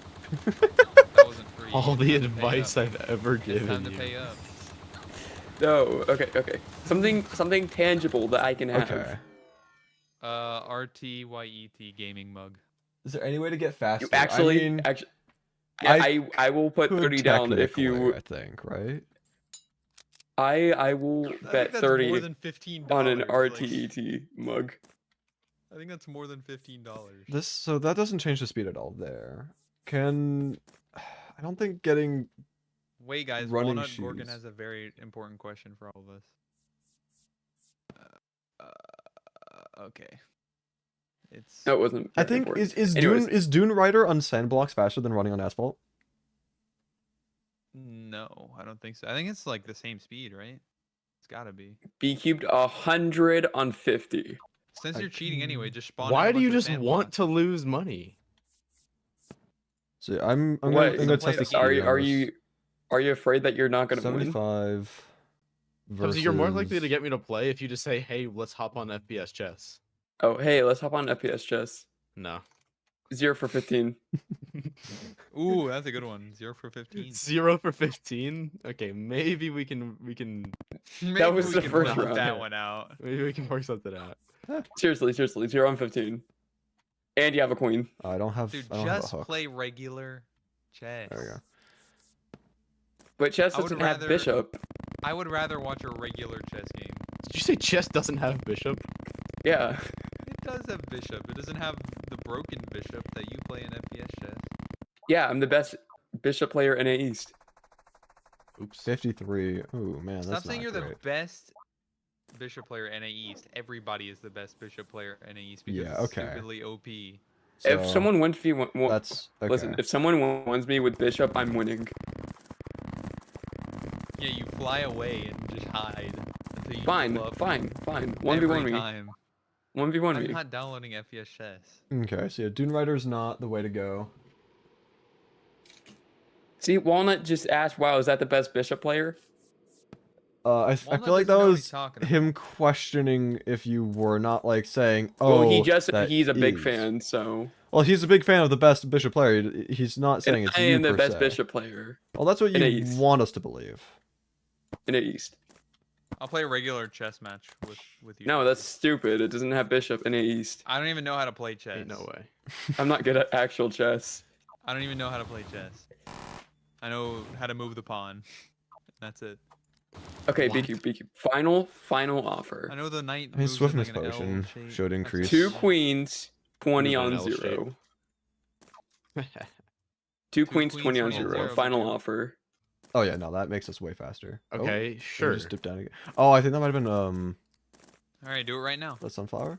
That wasn't free. All the It's time to pay advice up. I've ever It's given time to you. pay up. No, okay. Something tangible that I can have. Okay. RTYET gaming mug. Is there any way to get faster? You actually, I mean, I will put could 30 down if technically, you. I think, right? I will I think bet that's 30 more than $15 on an like, RTET mug. I think that's more than $15. So that doesn't change the speed at all there. I don't think getting Wait, guys. Running Walnut Gorgon shoes. has a very important question for all of us. Okay. It's. No, it wasn't. I very think important. is Anyways. Dune Rider on sandblocks faster than running on asphalt? No, I don't think so. I think it's like the same speed, right? It's gotta be. B cubed 100 on 50. Since you're cheating anyway, just spawn. Why do you just want to lose money? So I'm What? gonna play test the the game. Are you afraid that you're not gonna win? 75 So you're more likely to versus- get me to play if you just say, "Hey, let's hop on FPS chess." Oh, hey, let's hop on FPS chess. No. 0 for 15. Ooh, that's a good one. 0 for 15. 0 for 15. Okay, maybe we can Maybe was we the can first knock round. that one out. work something out. Seriously, 0 on 15. And you have a queen. I don't have. Dude, I don't have a just hook. play regular chess. There we go. But chess I would doesn't have rather- bishop. I would rather watch a regular chess game. Did you say chess doesn't have bishop? Yeah. It does have bishop. It doesn't have the broken bishop that you play in FPS chess. Yeah, I'm the best bishop player in A East. Oops. 53. Ooh man, Stop that's saying not you're great. the best bishop player in NA East. Everybody is the best bishop player in NA East because Yeah, it's okay. stupidly OP. If So, someone wins me, that's okay. listen. If someone wins me with bishop, I'm winning. Yeah, you fly away and just hide until you Fine, pull up fine. 1v1 every me. time. 1v1 I'm me. not downloading FPS chess. Okay, so yeah, Dune Rider's not the way to go. See, Walnut just asked, "Wow, is that the best bishop player?" I Walnut feel like doesn't that know what he's was talking him about. questioning if you were not like saying, "Oh, Well, he just that he's a big is." fan, so Well, he's a big fan of the best bishop player. He's not saying and it's I you am the per best se. bishop player Well, that's what in you East. want us to believe. in A East. I'll play a regular chess match with you. No, that's stupid. It doesn't have bishop in A East. I don't even know how to play chess. Ain't no way. I'm not good at actual chess. I don't even know how to play chess. I know how to move the pawn. That's it. Okay, What? BQ. Final offer. I know the knight. I mean, moves in swiftness like an L potion shape. should That's increase. it. 2 queens, 20 Move in on an L 0. Two 2 queens, queens, 20 on 20 on 0. 0, Final BQ. offer. Oh yeah, no, that makes us way faster. Oh, Okay, let me sure. Just dip down again. Oh, I think that might have been All right, do it right now. the sunflower.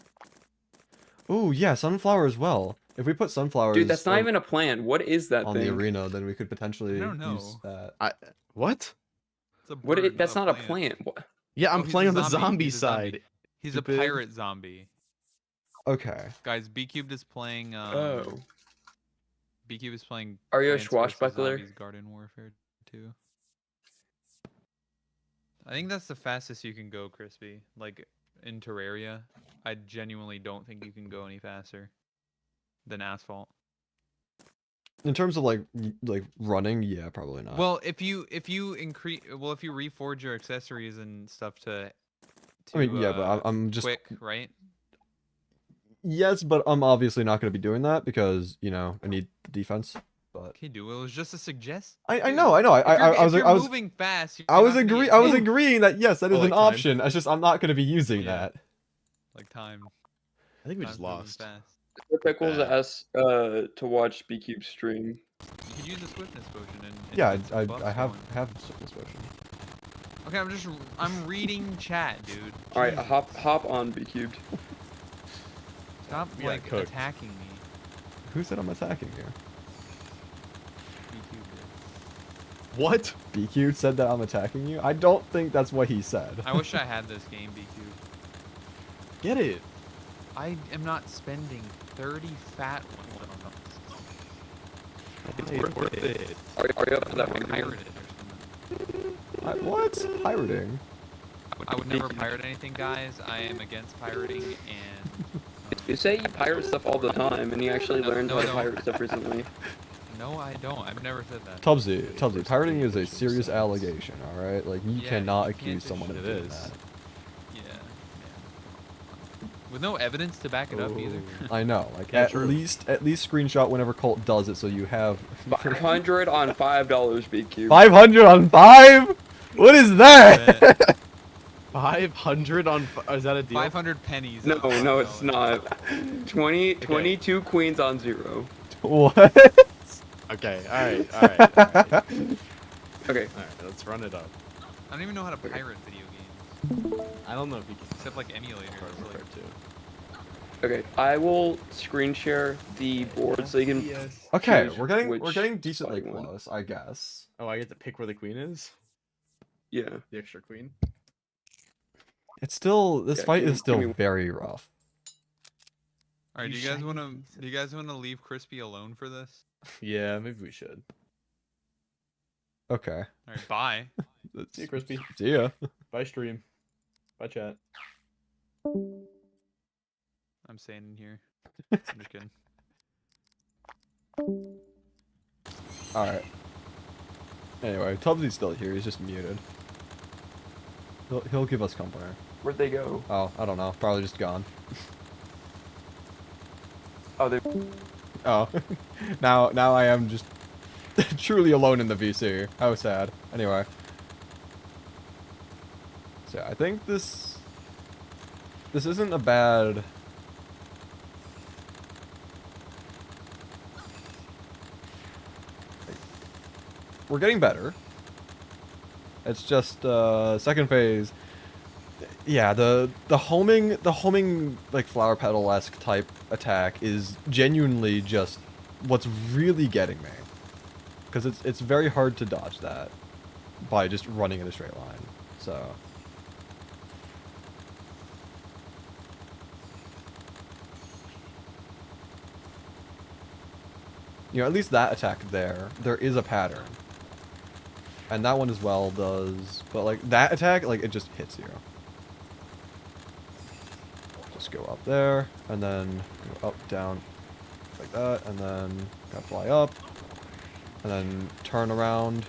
Oh yeah, sunflower as well. If we put sunflowers, Dude, that's not on, even a plan. What is that on thing? the arena, then we could potentially don't know. use that. What? It's a What? bird, That's not a plant. plan. What? Yeah, Oh, I'm he's a playing on the zombie, zombie he's a zombie. side. He's Stupid. a pirate zombie. Okay. Guys, B Cubed is playing. Oh. B Cube is playing. Are you a Plants vs. swashbuckler? Zombies Garden Warfare 2. I think that's the fastest you can go, Crispy. Like in Terraria, I genuinely don't think you can go any faster than Asphalt. In terms of like running, yeah, probably not. Well, if you increase, well, if you reforge your accessories and stuff to I mean, yeah, but I'm just quick, right? yes, but I'm obviously not going to be doing that because I need the defense. But Okay, dude. Well, it was just a suggest. I Dude, know. If you're I was moving fast. I was agreeing that yes, that is Oh, an like time? option. It's just I'm not going to be using Yeah. that. Like time. I think we just Time's moving lost. fast. Pickles Bad. asked to watch BCube stream. You could use the swiftness potion and Yeah, get some buffs I going. have swiftness potion. Okay, I'm reading chat, dude. All right, Jesus. hop on BCubed. Stop We got like cooked. attacking me. Who said I'm attacking you? BQ. What? BQ said that I'm attacking you. I don't think that's what he said. I wish I had this game, BQ. Get it. I am not spending 30 fat ones It's worth it. Are you up for on that them. one? Pirate it or something. What? Pirating? I would never pirate anything, guys. I am against pirating, and You say you pirate stuff all the time, and you actually No, learned no, how to no. pirate stuff recently. no, I don't. I've never said that. Tubbsy, pirating is a serious Sense. allegation, alright? Like, you Yeah, cannot you can't accuse just- someone of It doing is. that. Yeah. With no evidence to back it up either. I know, like, Yeah, at true. least screenshot whenever Colt does it so you have... 500 on $5 BQ. 500 on 5? What is that? 500 on. Is that a deal? 500 pennies. No, on no, $5. it's not. 22 queens on 0. What? Okay. All right. All right. All right. Okay. All right, let's run it up. I don't even know how to Okay. pirate video games, I don't know if you can. except like emulators. Hardware Like, too. Okay, I will screen share the board so you can. Yes. Okay, choose we're getting which decently spot you want. close, I guess. Oh, I get to pick where the queen is. Yeah. The extra queen. It's still this Yeah, fight give is me- still give me- very rough. all right, You do you guys shiny want to piece of- do you guys want to leave Crispy alone for this? Yeah, maybe we should. Okay. All right, bye. See you, Crispy. See ya. Bye, stream. Bye, chat. I'm staying in here. I'm just kidding. All right. Anyway, Tubbsy's still here. He's just muted. He'll give us company. Where'd they go? Oh, I don't know. Probably just gone. Oh, they. Oh, now I am just truly alone in the VC. How sad. Anyway. So yeah, I think this isn't a bad. We're getting better. It's just second phase. Yeah, the homing like flower petal-esque type attack is genuinely just what's really getting me. Because it's very hard to dodge that by just running in a straight line. So you know, at least that attack there is a pattern. And that one as well does, but like that attack, like it just hits you. Just go up there, and then go up, down, like that, and then gotta fly up, and then turn around,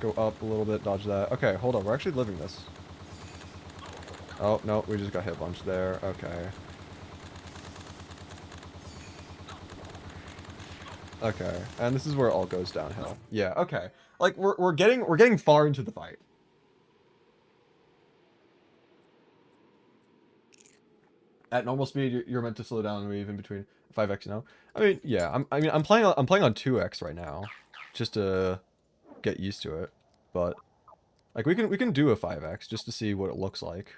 go up a little bit, dodge that. Okay, hold on, we're actually living this. Oh, no, we just got hit a bunch there. Okay. Okay, and this is where it all goes downhill. Yeah, okay. Like we're getting far into the fight. At normal speed, you're meant to slow down and move in between 5x now. I mean, yeah, I'm playing on 2x right now, just to get used to it. But like we can do a 5x just to see what it looks like.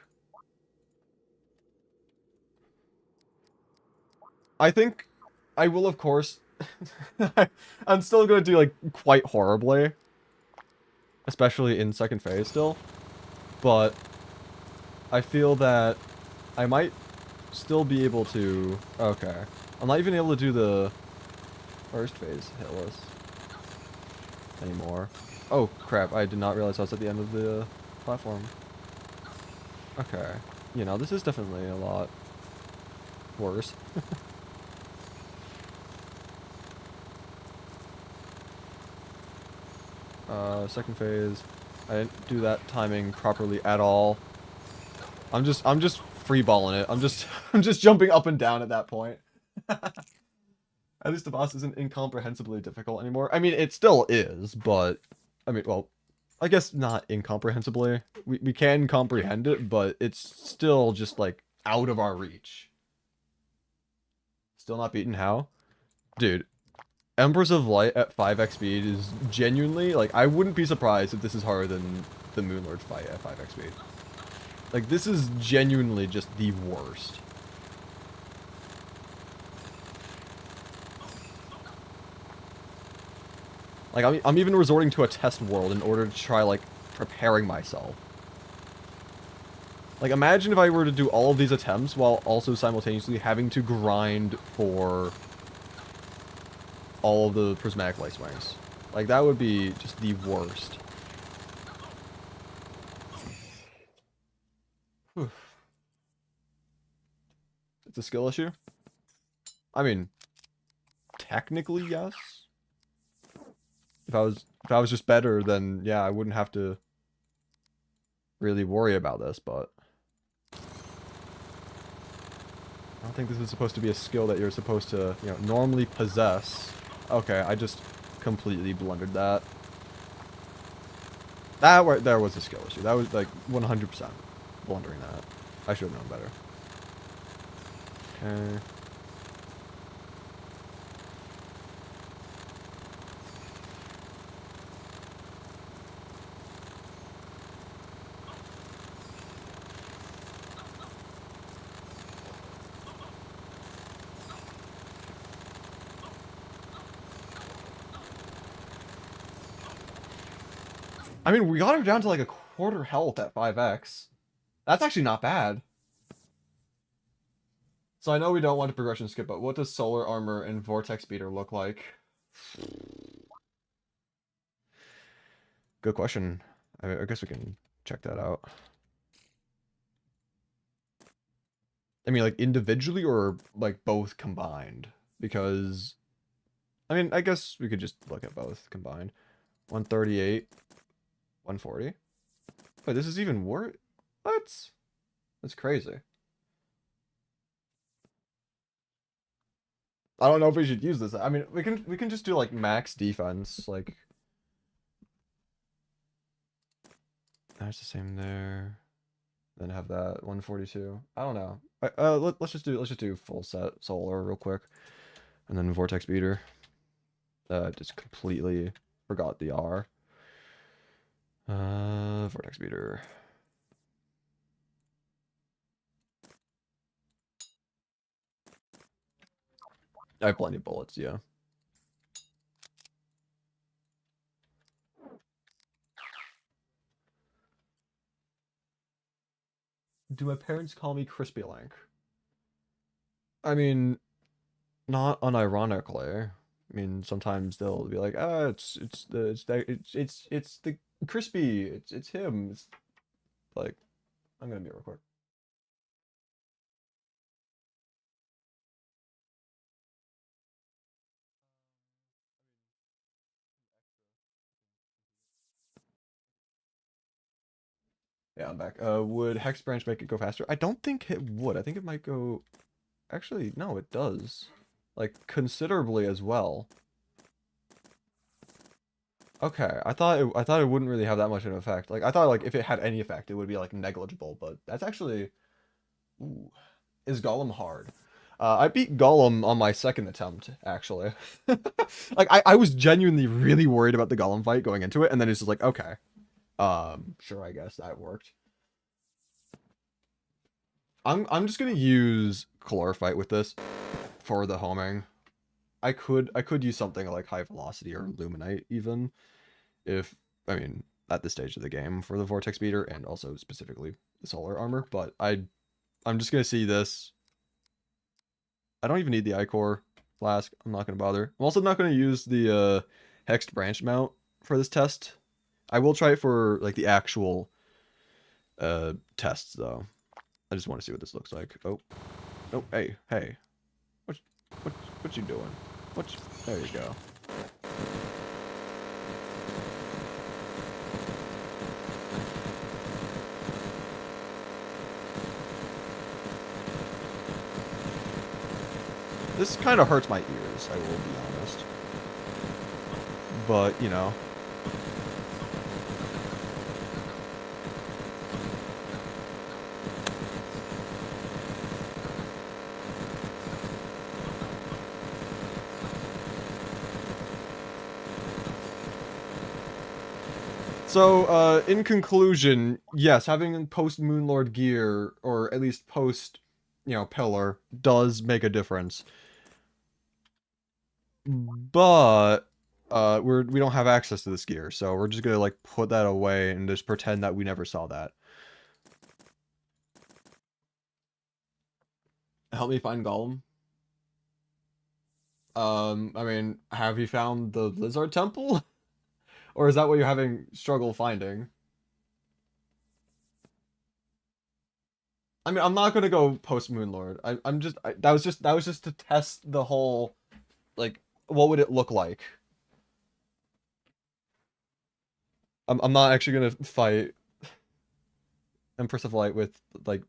I think I will, of course. I'm still gonna do like quite horribly, especially in second phase still. But I feel that I might still be able to. Okay, I'm not even able to do the first phase hitless anymore. Oh crap! I did not realize I was at the end of the platform. Okay, you know, this is definitely a lot worse. Second phase. I didn't do that timing properly at all. I'm just freeballing it. I'm just jumping up and down at that point. At least the boss isn't incomprehensibly difficult anymore. I mean, it still is, but I mean, well, I guess not incomprehensibly. We can comprehend it, but it's still just like out of our reach. Still not beaten how? Dude, Embers of Light at 5x speed is genuinely, like, I wouldn't be surprised if this is harder than the Moonlord fight at 5x speed. Like, this is genuinely just the worst. Like, I'm even resorting to a test world in order to try, like, preparing myself. Like, imagine if I were to do all of these attempts while also simultaneously having to grind for all of the prismatic light swings. Like, that would be just the worst. Whew. It's a skill issue? I mean, technically, yes. If I was just better, then yeah, I wouldn't have to really worry about this, but I don't think this is supposed to be a skill that you're supposed to, you know, normally possess. Okay, I just completely blundered that. There was a skill issue. That was like 100% blundering that. I should have known better. Okay. I mean, we got her down to like a quarter health at 5x. That's actually not bad. So I know we don't want to progression skip, but what does solar armor and vortex beater look like? Good question. I guess we can check that out. I mean, like individually or like both combined? Because, I mean, I guess we could just look at both combined. 138, 140. Wait, this is even worse? What? That's crazy. I don't know if we should use this. I mean, we can just do like max defense, like that's the same there. Then have that 142. I don't know. Let's just do full set solar real quick, and then vortex beater. Just completely forgot the R. Vortex beater. I have plenty of bullets, yeah. Do my parents call me Crispylink? I mean, not unironically. I mean, sometimes they'll be like, "Ah, it's the crispy. It's him." It's like, I'm gonna mute real quick. Yeah, I'm back. Would Hex Branch make it go faster? I don't think it would. I think it might go... Actually, no, it does. Like, considerably as well. Okay, I thought it wouldn't really have that much of an effect. Like, I thought, like, if it had any effect, it would be, like, negligible, but that's actually... Ooh. Is Gollum hard? I beat Gollum on my second attempt, actually. Like, I was genuinely really worried about the Gollum fight going into it, and then it's just like, okay. Sure, I guess that worked. I'm just gonna use Chlorophyte with this for the homing. I could use something like High Velocity or Luminite even, if I mean at this stage of the game for the Vortex Beater and also specifically the Solar Armor. But I'm just gonna see this. I don't even need the Ichor Flask. I'm not gonna bother. I'm also not gonna use the Hexed Branch mount for this test. I will try it for like the actual tests though. I just want to see what this looks like. Oh, hey, what you doing? There you go. This kind of hurts my ears, I will be honest. But, you know. So, in conclusion, yes, having post Moonlord gear, or at least post, pillar, does make a difference. But, we don't have access to this gear, so we're just gonna, like, put that away and just pretend that we never saw that. Help me find Gollum. I mean, have you found the Lizard Temple? Or is that what you're having struggle finding? I mean, I'm not gonna go post Moonlord. That was just to test the whole, like, what would it look like? I'm not actually gonna fight Empress of Light with like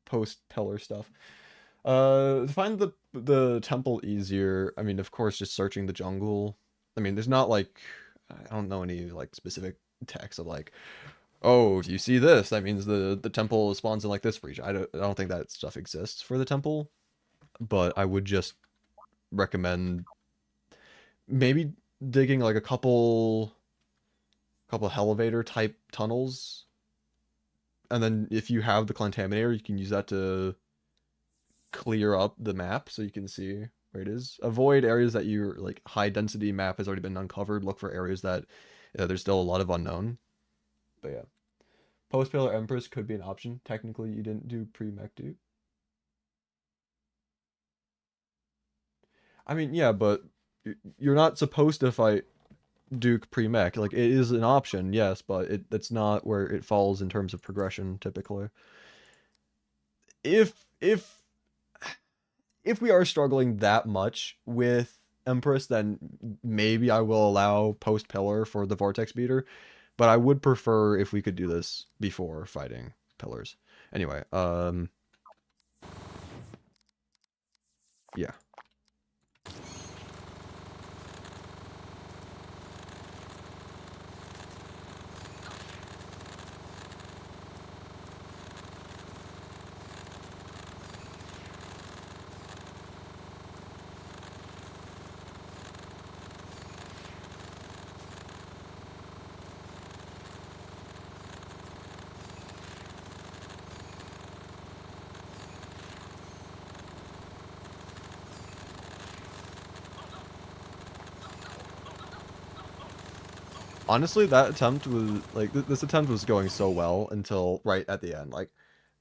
post pillar stuff. To find the temple easier, I mean, of course, just searching the jungle. I mean, there's not like I don't know any like specific text of like, oh, if you see this, that means the temple spawns in like this region. I don't think that stuff exists for the temple, but I would just recommend maybe digging like a couple elevator type tunnels, and then if you have the contaminator, you can use that to clear up the map so you can see where it is. Avoid areas that your like high density map has already been uncovered. Look for areas that there's still a lot of unknown. But yeah. Post-Pillar Empress could be an option. Technically, you didn't do pre-mech Duke. I mean, yeah, but you're not supposed to fight Duke pre-mech. Like, it is an option, yes, but that's not where it falls in terms of progression, typically. If we are struggling that much with Empress, then maybe I will allow post-Pillar for the Vortex Beater. But I would prefer if we could do this before fighting pillars. Anyway, yeah. Honestly, that attempt was, like, this attempt was going so well until right at the end. Like,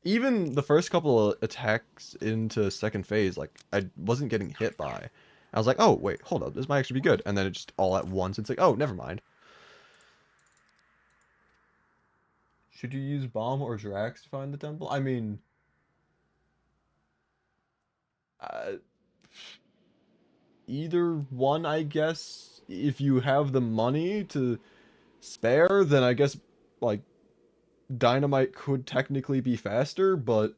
even the first couple of attacks into second phase, like, I wasn't getting hit by. I was like, oh, wait, hold up, this might actually be good. And then it just all at once, it's like, oh, never mind. Should you use Bomb or Drax to find the temple? I mean... either one, I guess. If you have the money to spare, then I guess, like, Dynamite could technically be faster, but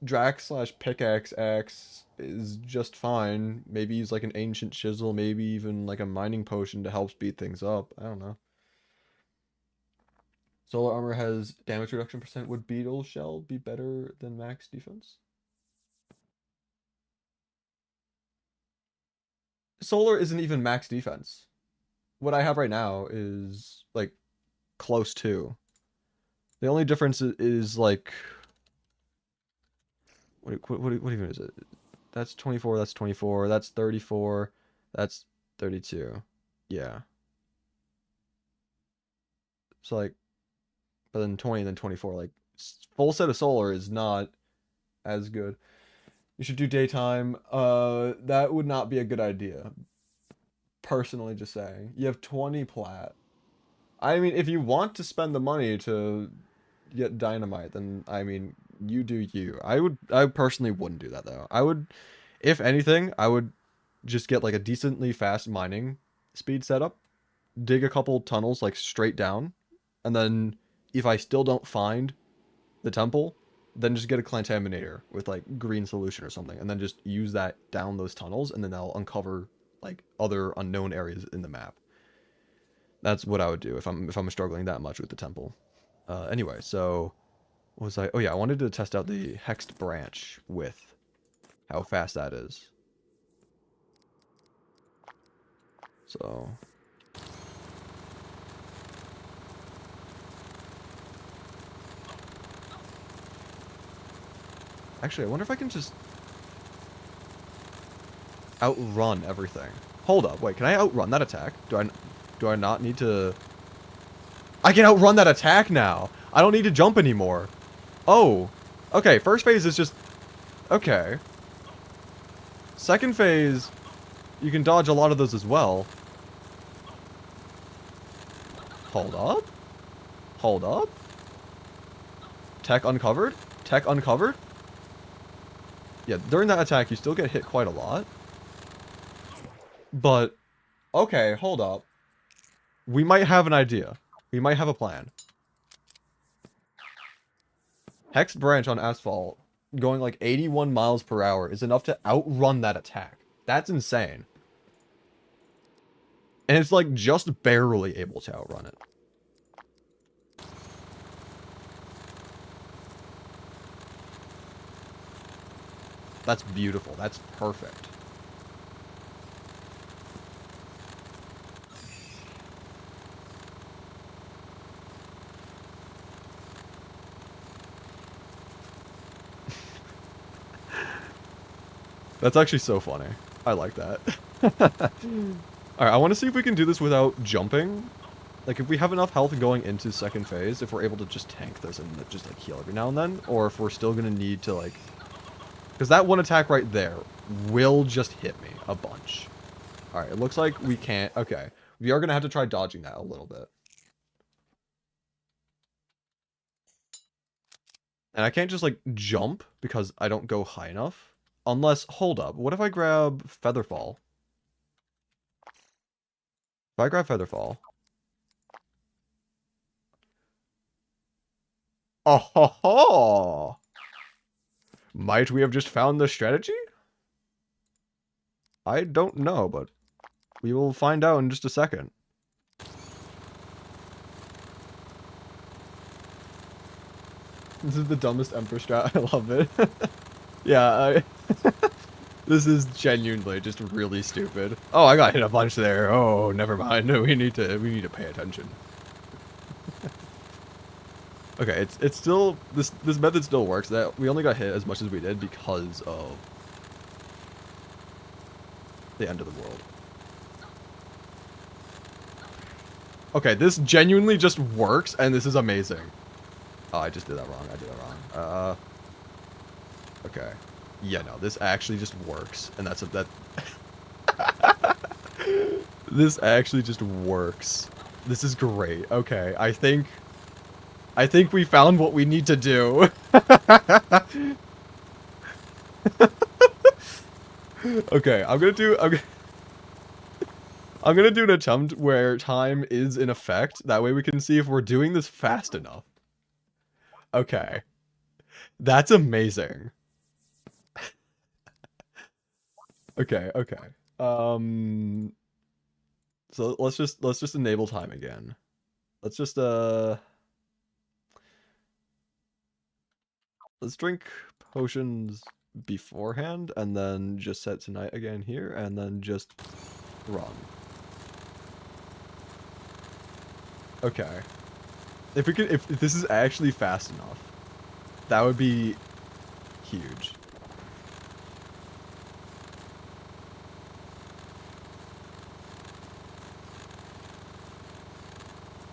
Drax / Pickaxe Axe is just fine. Maybe use like an Ancient Chisel, maybe even like a Mining Potion to help speed things up. I don't know. Solar Armor has damage reduction %. Would Beetle Shell be better than max defense? Solar isn't even max defense. What I have right now is like close to. The only difference is like what even is it? That's 24, that's 24, that's 34, that's 32. Yeah. So like, but then 20 and then 24, like full set of solar is not as good. You should do daytime. That would not be a good idea. Personally, just saying. You have 20 plat. I mean, if you want to spend the money to get dynamite, then I mean, you do you. I personally wouldn't do that though. I would, if anything, I would just get like a decently fast mining speed setup, dig a couple tunnels like straight down, and then if I still don't find the temple, then just get a Clantaminator with like green solution or something, and then just use that down those tunnels, and then that'll uncover like other unknown areas in the map. That's what I would do if I'm struggling that much with the temple. Anyway, so what was I? Oh yeah, I wanted to test out the hexed branch with how fast that is. So actually, I wonder if I can just outrun everything. Hold up, wait, can I outrun that attack? Do I not need to? I can outrun that attack now. I don't need to jump anymore. Oh, okay. First phase is just okay. Second phase, you can dodge a lot of those as well. Hold up. Hold up. Tech uncovered. Tech uncovered. Yeah, during that attack, you still get hit quite a lot. But, okay, hold up. We might have an idea. We might have a plan. Hex branch on asphalt going like 81 miles per hour is enough to outrun that attack. That's insane. And it's like just barely able to outrun it. That's beautiful. That's perfect. That's actually so funny. I like that. Alright, I want to see if we can do this without jumping. Like, if we have enough health going into second phase, if we're able to just tank this and just, like, heal every now and then, or if we're still gonna need to, like... Because that one attack right there will just hit me a bunch. Alright, it looks like we can't... Okay. We are gonna have to try dodging that a little bit. And I can't just, like, jump because I don't go high enough. Unless... Hold up. What if I grab Featherfall? If I grab Featherfall... Oh ho ho! Might we have just found the strategy? I don't know, but we will find out in just a second. This is the dumbest Emperor strat. I love it. Yeah, this is genuinely just really stupid. Oh, I got hit a bunch there. Oh, never mind. No, we need to pay attention. Okay, it's still this method still works. That we only got hit as much as we did because of the end of the world. Okay, this genuinely just works, and this is amazing. Oh, I just did that wrong. I did that wrong. Okay. Yeah, no, this actually just works, and that's that. This actually just works. This is great. Okay, I think we found what we need to do. Okay, I'm gonna do an attempt where time is in effect. That way we can see if we're doing this fast enough. Okay. That's amazing. Okay, okay. So let's just enable time again. Let's just let's drink potions beforehand and then just set tonight again here and then just run. Okay. If we could if this is actually fast enough, that would be huge.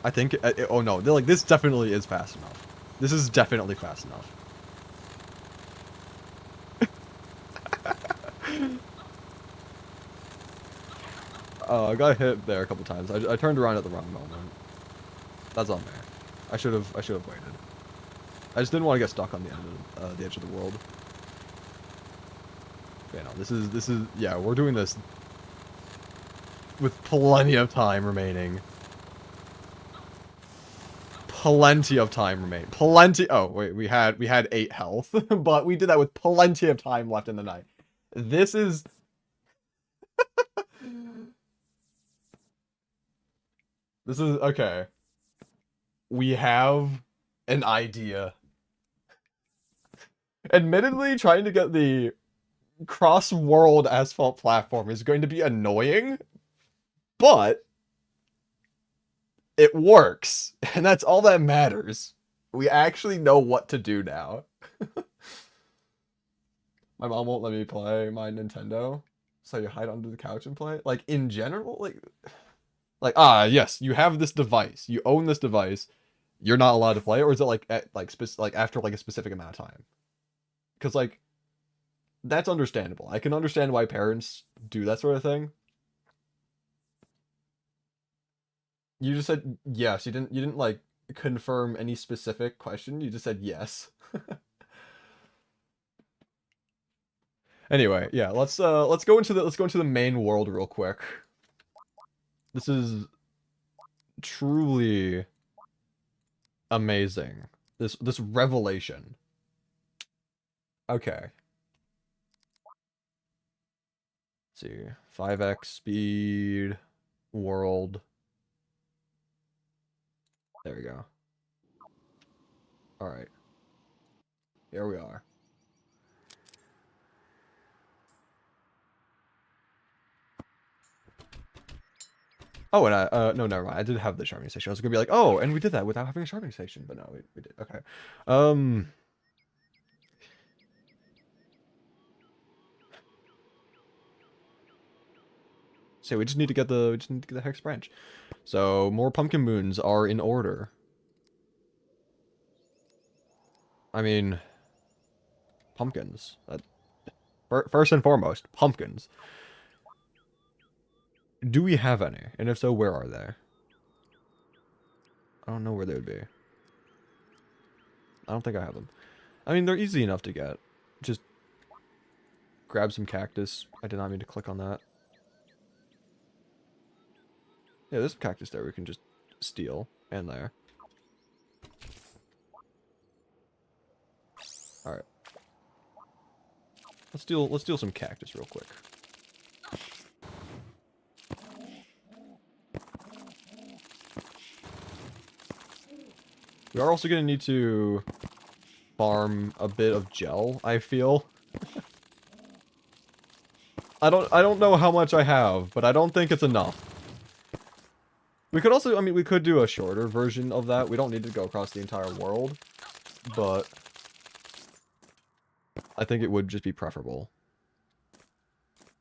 I think oh no, like this definitely is fast enough. This is definitely fast enough. I got hit there a couple times. I turned around at the wrong moment. That's on me. I should have waited. I just didn't want to get stuck on the end of the edge of the world. Okay, no, this is yeah, we're doing this with plenty of time remaining. Plenty of time remaining. Plenty. Oh wait, we had 8 health, but we did that with plenty of time left in the night. This is. This is okay. We have an idea. Admittedly, trying to get the cross-world asphalt platform is going to be annoying, but it works, and that's all that matters. We actually know what to do now. My mom won't let me play my Nintendo, so you hide under the couch and play. Like, in general, like yes, you have this device, you own this device, you're not allowed to play it, or is it like after like a specific amount of time? Because like that's understandable. I can understand why parents do that sort of thing. You just said yes. You didn't like confirm any specific question. You just said yes. Anyway, yeah, let's go into the main world real quick. This is truly amazing. This revelation. Okay. Let's see. 5x speed world. There we go. All right. Here we are. Oh, and no, never mind. I did have the sharpening station. I was gonna be like, oh, and we did that without having a sharpening station, but no, we did. Okay. So we just need to get the hex branch. So more pumpkin moons are in order. I mean, pumpkins. First and foremost, pumpkins. Do we have any? And if so, where are they? I don't know where they would be. I don't think I have them. I mean, they're easy enough to get. Just grab some cactus. I did not mean to click on that. Yeah, there's some cactus there we can just steal. And there. Alright. Let's steal some cactus real quick. We are also gonna need to farm a bit of gel, I feel. I don't know how much I have, but I don't think it's enough. We could also, I mean, we could do a shorter version of that. We don't need to go across the entire world, but I think it would just be preferable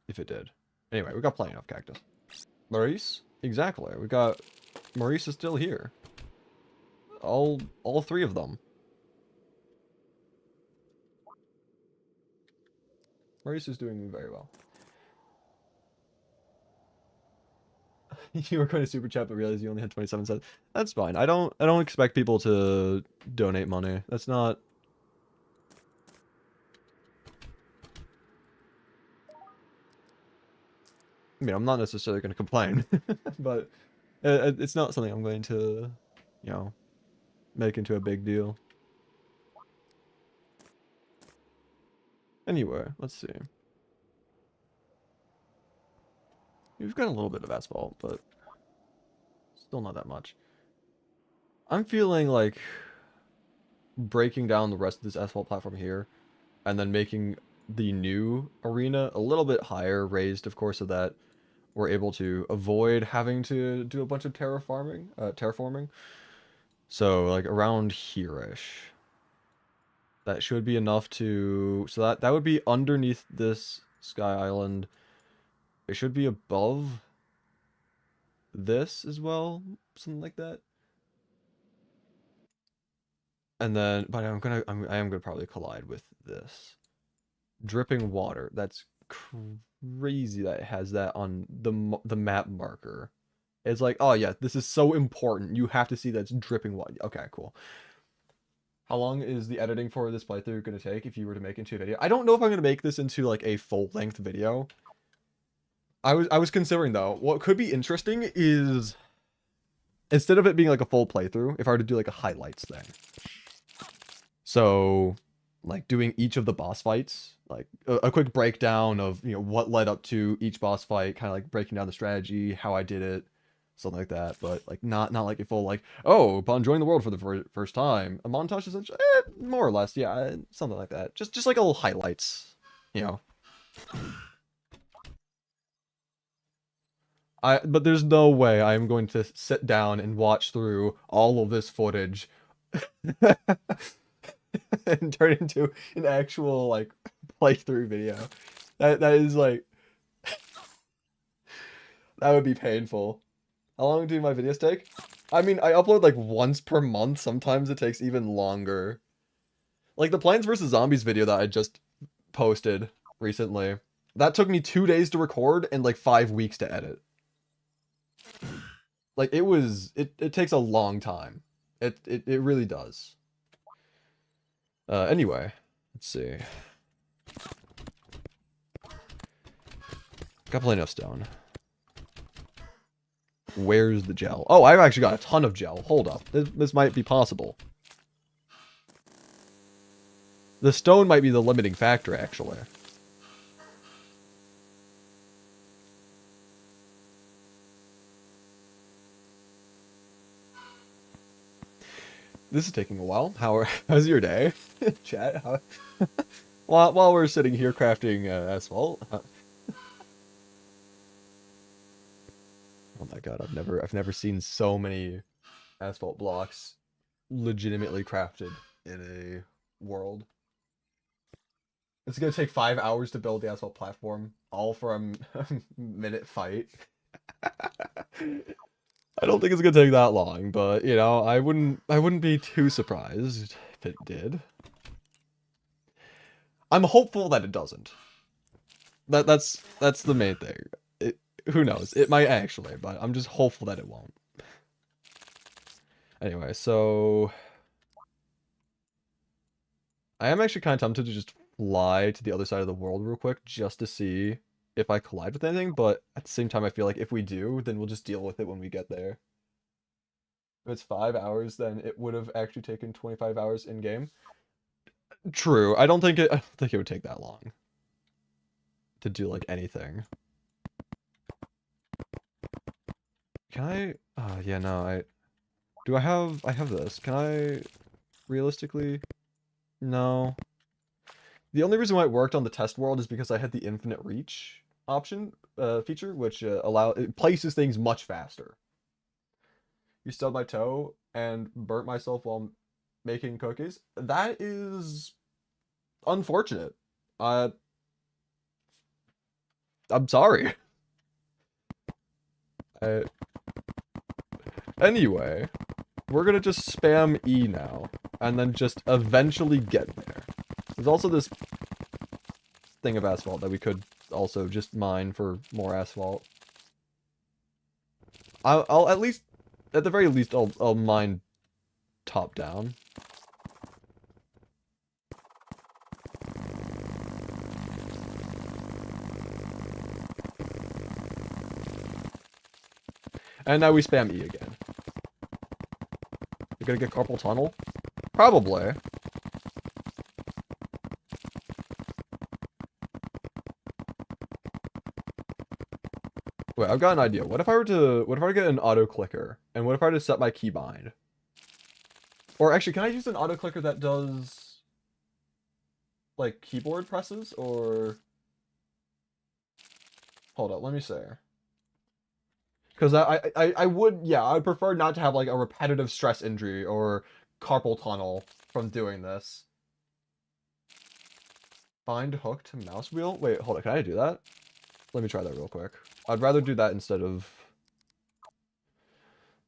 if it did. Anyway, we got plenty of cactus. Maurice? Exactly. We got Maurice is still here. All three of them. Maurice is doing very well. You were going to super chat but realized you only had 27 cents. That's fine. I don't expect people to donate money. That's not. I mean, I'm not necessarily going to complain, but it's not something I'm going to, you know, make into a big deal. Anyway, let's see. We've got a little bit of asphalt, but still not that much. I'm feeling like breaking down the rest of this asphalt platform here and then making the new arena a little bit higher, raised, of course, so that we're able to avoid having to do a bunch of terraforming. So, like, around here-ish. That should be enough to... So that would be underneath this sky island. It should be above this as well. Something like that. And then... But I am gonna probably collide with this. Dripping water. That's crazy that it has that on the map marker. It's like, oh yeah, this is so important. You have to see that's dripping water. Okay, cool. How long is the editing for this playthrough going to take if you were to make it into a video? I don't know if I'm going to make this into like a full-length video. I was considering though, what could be interesting is instead of it being like a full playthrough, if I were to do like a highlights thing. So like doing each of the boss fights, like a quick breakdown of, you know, what led up to each boss fight, kind of like breaking down the strategy, how I did it, something like that, but like not like a full like, oh, upon joining the world for the first time, a montage essentially, more or less, yeah, something like that. Just like a little highlights, you know. But there's no way I'm going to sit down and watch through all of this footage and turn it into an actual like playthrough video. That is like that would be painful. How long do my videos take? I mean, I upload like once per month. Sometimes it takes even longer. Like the Plants vs. Zombies video that I just posted recently. That took me 2 days to record and like 5 weeks to edit. Like it takes a long time. It really does. Anyway, let's see. Got plenty of stone. Where's the gel? Oh, I've actually got a ton of gel. Hold up. This might be possible. The stone might be the limiting factor, actually. This is taking a while. How's your day, chat? While we're sitting here crafting asphalt. Oh my god, I've never seen so many asphalt blocks legitimately crafted in a world. It's gonna take 5 hours to build the asphalt platform, all for a minute fight. I don't think it's gonna take that long, but you know, I wouldn't be too surprised if it did. I'm hopeful that it doesn't. That's the main thing. Who knows? It might actually, but I'm just hopeful that it won't. Anyway, so I am actually kind of tempted to just fly to the other side of the world real quick just to see if I collide with anything, but at the same time I feel like if we do, then we'll just deal with it when we get there. If it's 5 hours, then it would have actually taken 25 hours in game. True. I don't think it would take that long to do like anything. Can I? Yeah, no, I have this. Can I realistically? No. The only reason why it worked on the test world is because I had the infinite reach option feature, which it places things much faster. You stubbed my toe and burnt myself while making cookies. That is unfortunate. I'm sorry. Anyway, we're gonna just spam E now, and then just eventually get there. There's also this thing of asphalt that we could also just mine for more asphalt. I'll at least, at the very least, I'll mine top down. And now we spam E again. We're gonna get carpal tunnel? Probably. Wait, I've got an idea. What if I were to get an auto clicker? And what if I were to set my keybind? Or actually, can I use an auto clicker that does like keyboard presses or hold up, let me see. Because I would, yeah, I would prefer not to have like a repetitive stress injury or carpal tunnel from doing this. Find hook to mouse wheel? Wait, hold on, can I do that? Let me try that real quick. I'd rather do that instead of...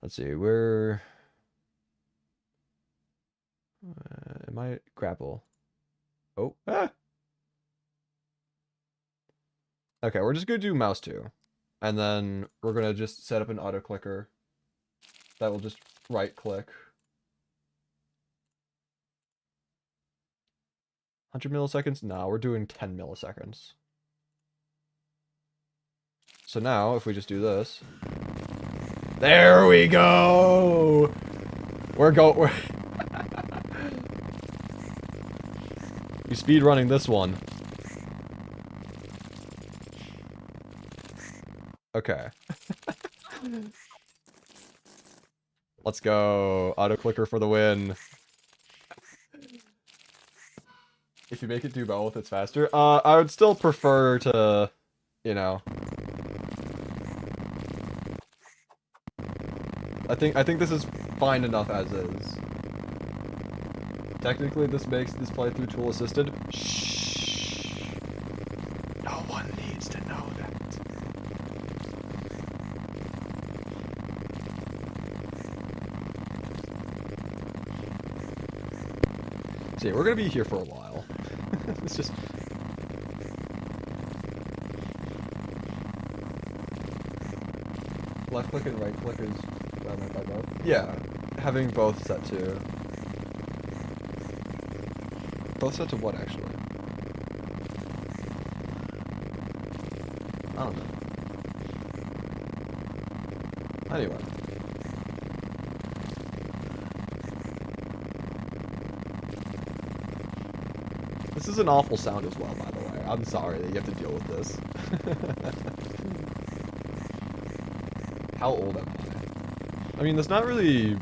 Let's see, where... am I... grapple? Oh, ah! Okay, we're just gonna do mouse 2. And then we're gonna just set up an auto clicker that will just right click. 100 milliseconds? No, we're doing 10 milliseconds. So now, if we just do this... There we go! We're You speed running this one. Okay. Let's go. Auto clicker for the win. If you make it do both, it's faster. I would still prefer to, you know. I think this is fine enough as is. Technically, this makes this playthrough tool assisted. Shh. No one needs to know that. See, we're gonna be here for a while. It's just... Left click and right click is what I meant by both. Yeah, having both set to... Both set to what, actually? I don't know. Anyway. This is an awful sound as well, by the way. I'm sorry that you have to deal with this. How old am I? I mean, that's not really...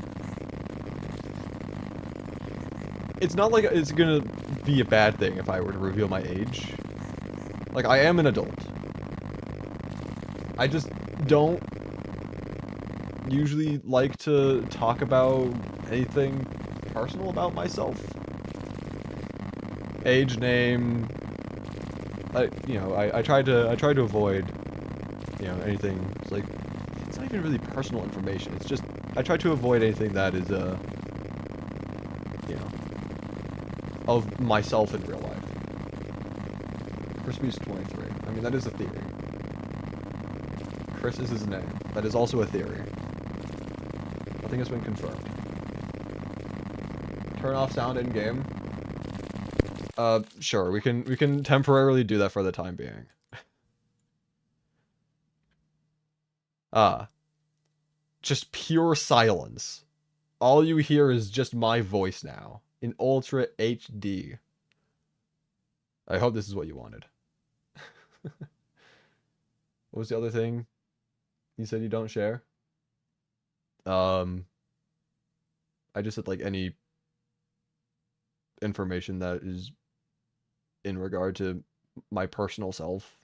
It's not like it's gonna be a bad thing if I were to reveal my age. Like, I am an adult. I just don't usually like to talk about anything personal about myself. Age, name, I try to avoid, anything like even really personal information. It's just I try to avoid anything that is you know, of myself in real life. Crispy's 23. I mean, that is a theory. Chris is his name. That is also a theory. Nothing has been confirmed. Turn off sound in game. Sure. We can temporarily do that for the time being. Just pure silence. All you hear is just my voice now in Ultra HD. I hope this is what you wanted. What was the other thing you said you don't share? I just said like any information that is in regard to my personal self.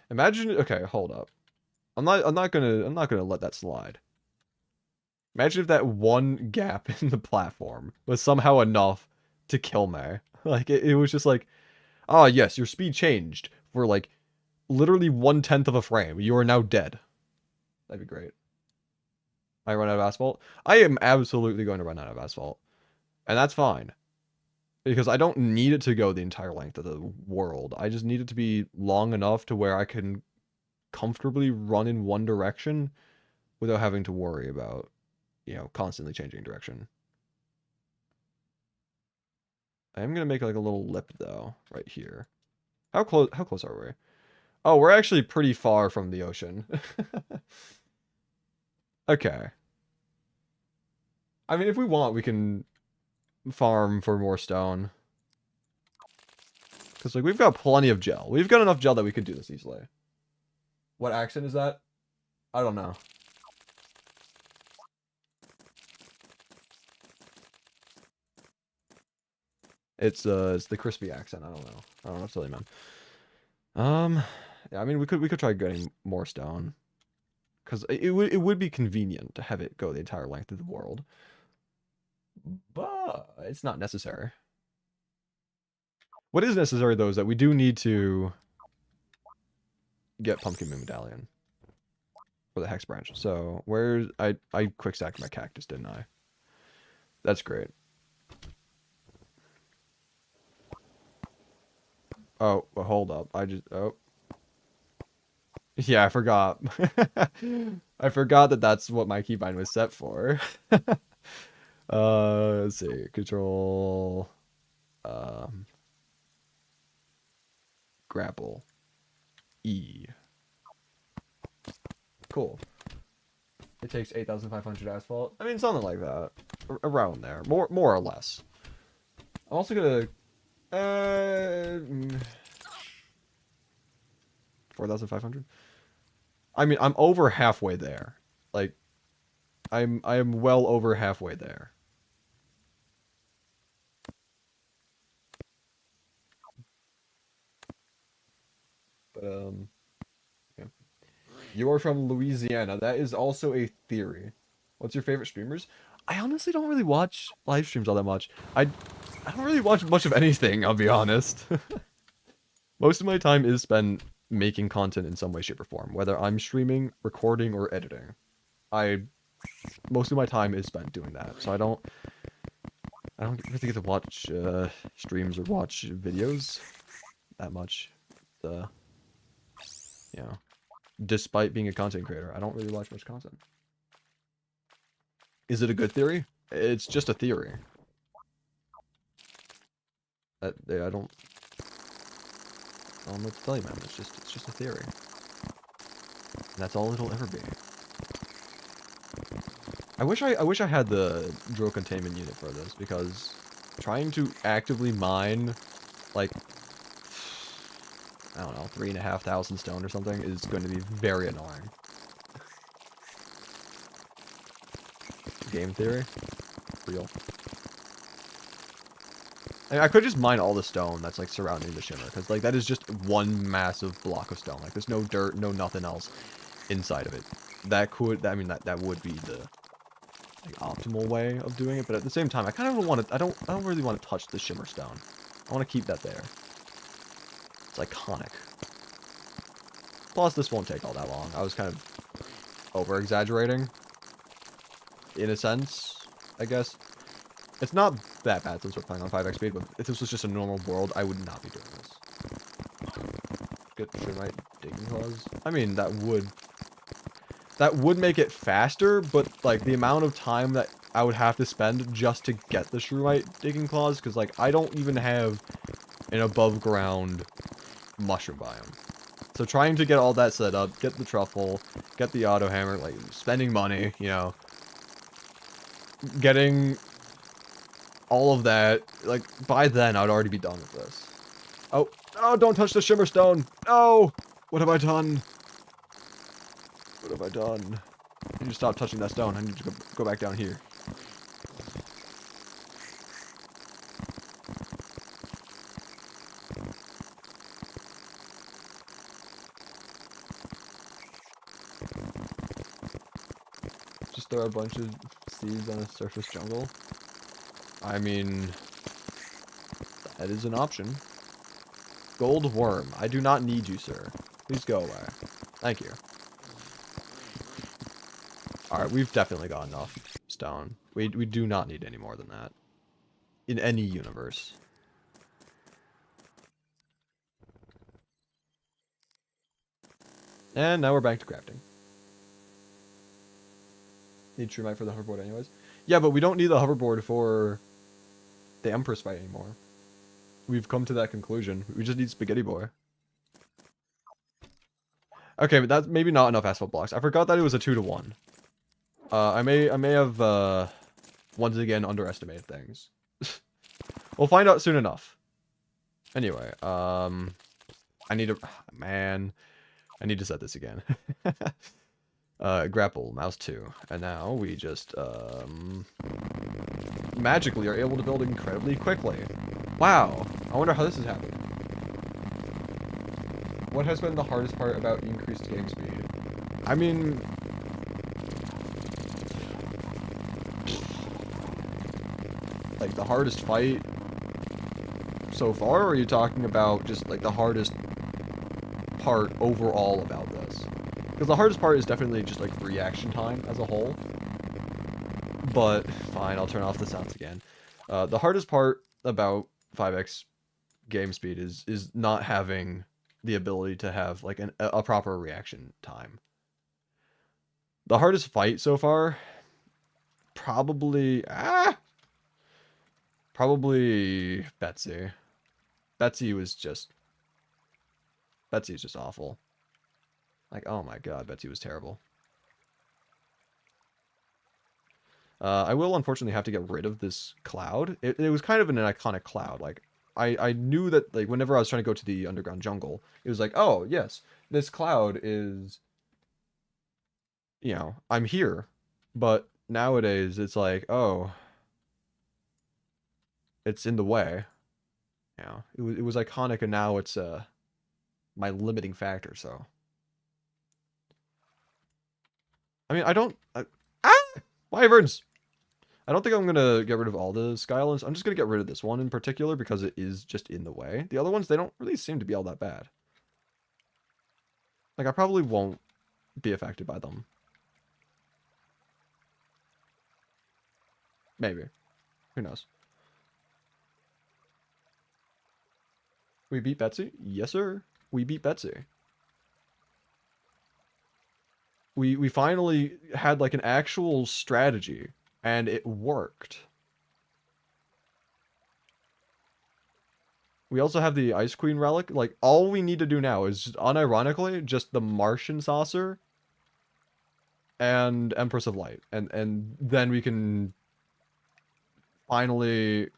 Imagine, okay, hold up. I'm not gonna let that slide. Imagine if that one gap in the platform was somehow enough to kill me. Like it was just like, ah, yes, your speed changed for like literally 1/10 of a frame. You are now dead. That'd be great. I run out of asphalt. I am absolutely going to run out of asphalt, and that's fine. Because I don't need it to go the entire length of the world. I just need it to be long enough to where I can comfortably run in one direction without having to worry about, you know, constantly changing direction. I am going to make like a little lip though, right here. How close are we? Oh, we're actually pretty far from the ocean. Okay. I mean, if we want, we can farm for more stone. Because, like, we've got plenty of gel. We've got enough gel that we could do this easily. What accent is that? I don't know. It's the crispy accent. I don't know. I don't know what to tell you, man. Yeah, I mean, we could try getting more stone. Because it would be convenient to have it go the entire length of the world. But it's not necessary. What is necessary, though, is that we do need to get Pumpkin Moon Medallion for the Hex Branch. So, where's... I quick stacked my cactus, didn't I? That's great. Oh, well, hold up. Oh. Yeah, I forgot. I forgot that that's what my keybind was set for. Let's see. Control... grapple. E. Cool. It takes 8,500 asphalt. I mean, something like that. Around there. More or less. I'm also gonna... 4,500? I mean, I'm over halfway there. Like, I am well over halfway there. But, yeah. You're from Louisiana. That is also a theory. What's your favorite streamers? I honestly don't really watch live streams all that much. I don't really watch much of anything, I'll be honest. Most of my time is spent making content in some way, shape, or form. Whether I'm streaming, recording, or editing. Most of my time is spent doing that. So I don't really get to watch streams or watch videos that much. You know, despite being a content creator, I don't really watch much content. Is it a good theory? It's just a theory. I don't know what to tell you, man. It's just a theory. And that's all it'll ever be. I wish I had the drill containment unit for this, because trying to actively mine like, I don't know, 3,500 stone or something is going to be very annoying. Game theory? Real. I could just mine all the stone that's like surrounding the shimmer, because like that is just one massive block of stone. Like there's no dirt, no nothing else inside of it. That would be the like optimal way of doing it, but at the same time I kind of don't want to, I don't really want to touch the shimmer stone. I want to keep that there. It's iconic. Plus, this won't take all that long. I was kind of over-exaggerating. In a sense, I guess. It's not that bad since we're playing on 5x speed, but if this was just a normal world, I would not be doing this. Get Shroomite digging claws. I mean, that would make it faster, but like the amount of time that I would have to spend just to get the Shroomite digging claws, because like I don't even have an above ground mushroom biome. So trying to get all that set up, get the truffle, get the auto hammer, like spending money, you know, getting all of that, like by then I'd already be done with this. Oh, oh, don't touch the shimmer stone. No! What have I done? What have I done? I need to stop touching that stone. I need to go back down here. Just throw a bunch of seeds on a surface jungle. I mean, that is an option. Gold worm. I do not need you, sir. Please go away. Thank you. Alright, we've definitely got enough stone. We do not need any more than that. In any universe. And now we're back to crafting. Need Shroomite for the hoverboard anyways. Yeah, but we don't need the hoverboard for the Empress fight anymore. We've come to that conclusion. We just need Spaghetti Boy. Okay, but that's maybe not enough asphalt blocks. I forgot that it was a 2-to-1. I may have once again underestimated things. We'll find out soon enough. Anyway, I need to I need to set this again. Grapple, mouse 2. And now we just magically are able to build incredibly quickly. Wow, I wonder how this is happening. What has been the hardest part about increased game speed? I mean, like the hardest fight so far, or are you talking about just like the hardest part overall about this? Because the hardest part is definitely just like reaction time as a whole. But fine, I'll turn off the sounds again. The hardest part about 5x game speed is not having the ability to have like a proper reaction time. The hardest fight so far, probably Betsy. Betsy's just awful. Like, oh my god, Betsy was terrible. I will unfortunately have to get rid of this cloud. It was kind of an iconic cloud. Like, I knew that, like, whenever I was trying to go to the underground jungle, it was like, oh, yes, this cloud is, you know, I'm here. But nowadays, it's like, oh, it's in the way. You know, it was iconic, and now it's, my limiting factor, so. I mean, Wyverns! I don't think I'm gonna get rid of all the Sky Islands. I'm just gonna get rid of this one in particular because it is just in the way. The other ones, they don't really seem to be all that bad. Like, I probably won't be affected by them. Maybe. Who knows? We beat Betsy? Yes, sir. We beat Betsy. We finally had, like, an actual strategy. And it worked. We also have the Ice Queen relic. Like, all we need to do now is, just, unironically, just the Martian Saucer and Empress of Light. And then we can finally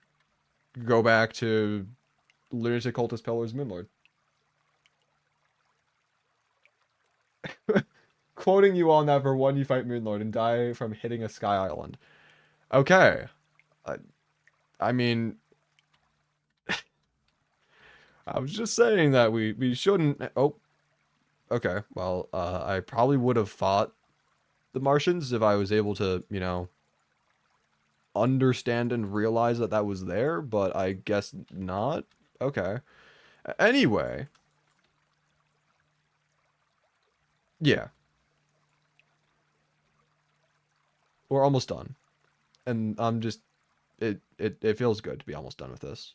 go back to Lunatic Cultist Pillars Moonlord. Quoting you on that for one you fight Moonlord and die from hitting a Sky Island. Okay. I mean, I was just saying that we shouldn't. Oh, okay. Well, I probably would have fought the Martians if I was able to, you know, understand and realize that that was there, but I guess not. Okay. Anyway, Yeah. We're almost done. And I'm just it feels good to be almost done with this.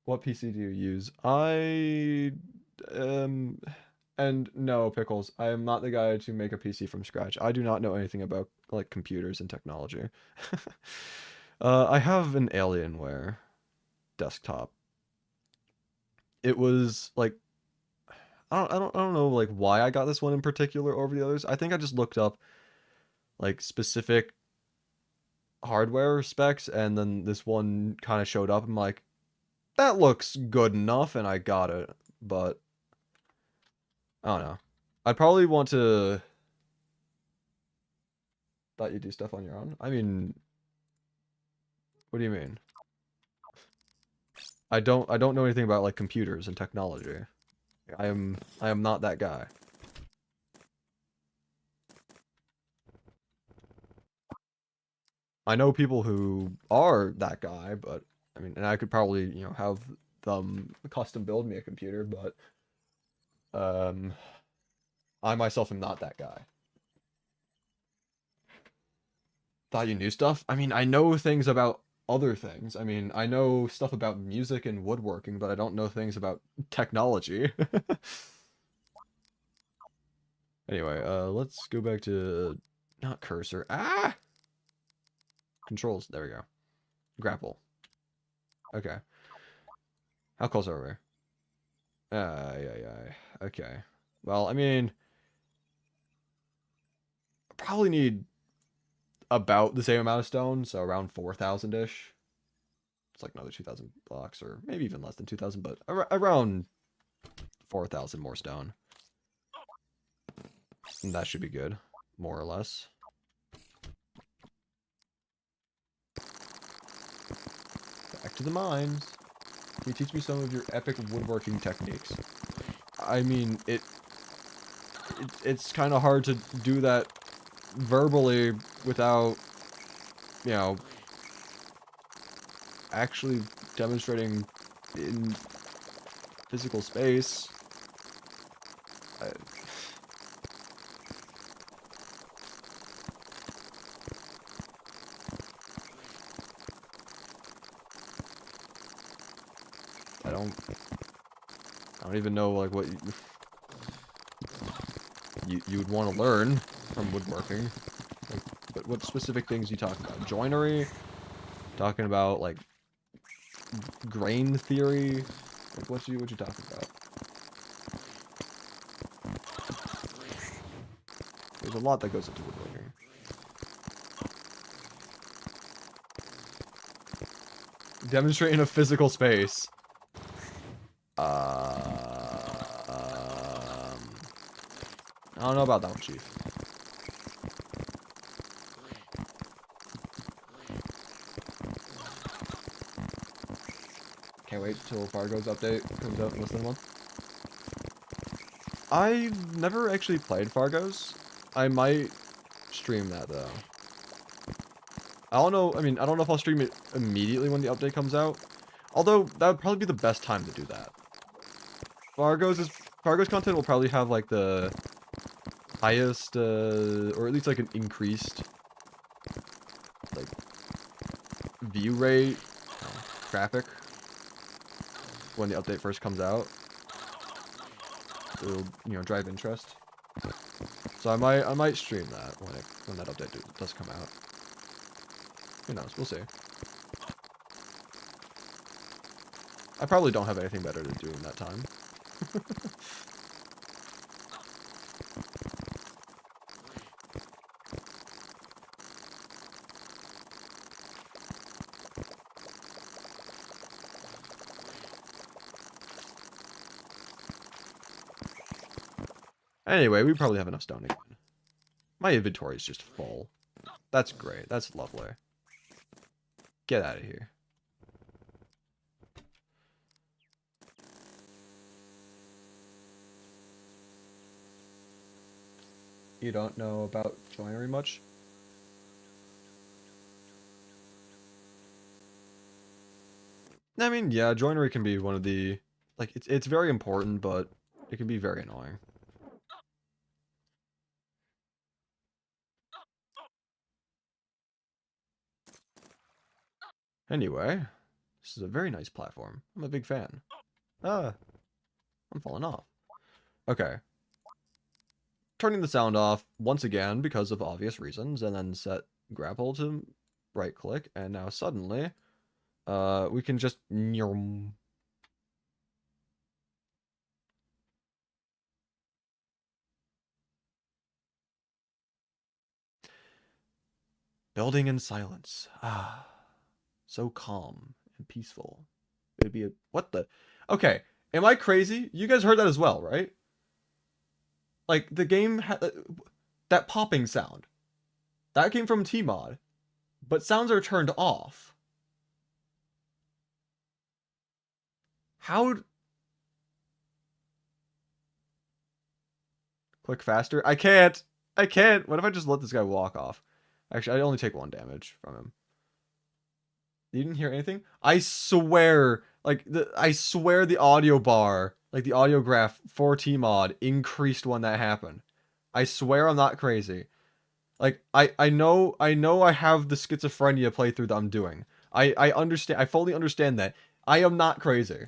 What PC do you use? And no, Pickles, I am not the guy to make a PC from scratch. I do not know anything about like computers and technology. I have an Alienware desktop. It was like I don't know like why I got this one in particular over the others. I think I just looked up like specific hardware specs and then this one kind of showed up. I'm like, that looks good enough, and I got it. But I don't know. I'd probably want to let you do stuff on your own. I mean, what do you mean? I don't know anything about like computers and technology. I am not that guy. I know people who are that guy, but I mean, and I could probably, you know, have them custom build me a computer, but I myself am not that guy. Thought you knew stuff? I mean, I know things about other things. I mean, I know stuff about music and woodworking, but I don't know things about technology. Anyway, let's go back to not cursor. Ah! Controls. There we go. Grapple. Okay. How close are we? Yeah. Okay. Well, I mean, I probably need about the same amount of stone, so around 4,000-ish. It's like another 2,000 blocks, or maybe even less than 2,000, but around 4,000 more stone. And that should be good, more or less. Back to the mines. Can you teach me some of your epic woodworking techniques? I mean, it's kind of hard to do that verbally without, you know, actually demonstrating in physical space. I don't even know like what you would want to learn from woodworking. Like, but what specific things you talking about? Joinery? Talking about like grain theory? Like what you talking about? There's a lot that goes into woodworking. Demonstrating a physical space. I don't know about that one, Chief. Can't wait till Fargo's update comes out in less than a month. I've never actually played Fargo's. I might stream that though. I don't know. I mean, I don't know if I'll stream it immediately when the update comes out. Although that would probably be the best time to do that. Fargo's content will probably have like the highest, or at least like an increased, like view rate, traffic when the update first comes out. It'll, you know, drive interest. So I might stream that when that update does come out. Who knows? We'll see. I probably don't have anything better to do in that time. Anyway, we probably have enough stone again. My inventory is just full. That's great. That's lovely. Get out of here. You don't know about joinery much? I mean, yeah, joinery can be one of the like it's very important, but it can be very annoying. Anyway, this is a very nice platform. I'm a big fan. Ah, I'm falling off. Okay. Turning the sound off once again because of obvious reasons, and then set grapple to right click, and now suddenly, we can just building in silence. Ah, so calm and peaceful. It'd be a what the? Okay, am I crazy? You guys heard that as well, right? Like the game had that popping sound. That came from Tmod, but sounds are turned off. How? Click faster. I can't. I can't. What if I just let this guy walk off? Actually, I only take 1 damage from him. You didn't hear anything? I swear, I swear the audio bar, like the audio graph for Tmod increased when that happened. I swear I'm not crazy. Like I know I have the schizophrenia playthrough that I'm doing. I understand. I fully understand that. I am not crazy.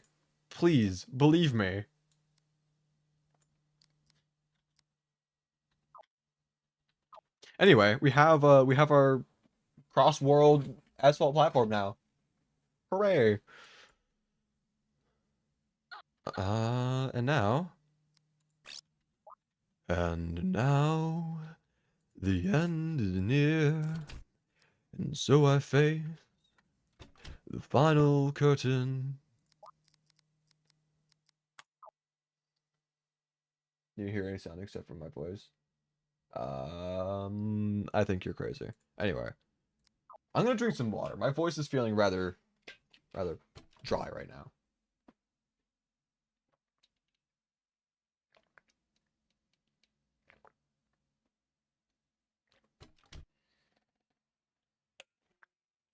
Please believe me. Anyway, we have our cross-world asphalt platform now. Hooray! And now, the end is near, and so I face the final curtain. Do you hear any sound except for my voice? I think you're crazy. Anyway, I'm gonna drink some water. My voice is feeling rather dry right now.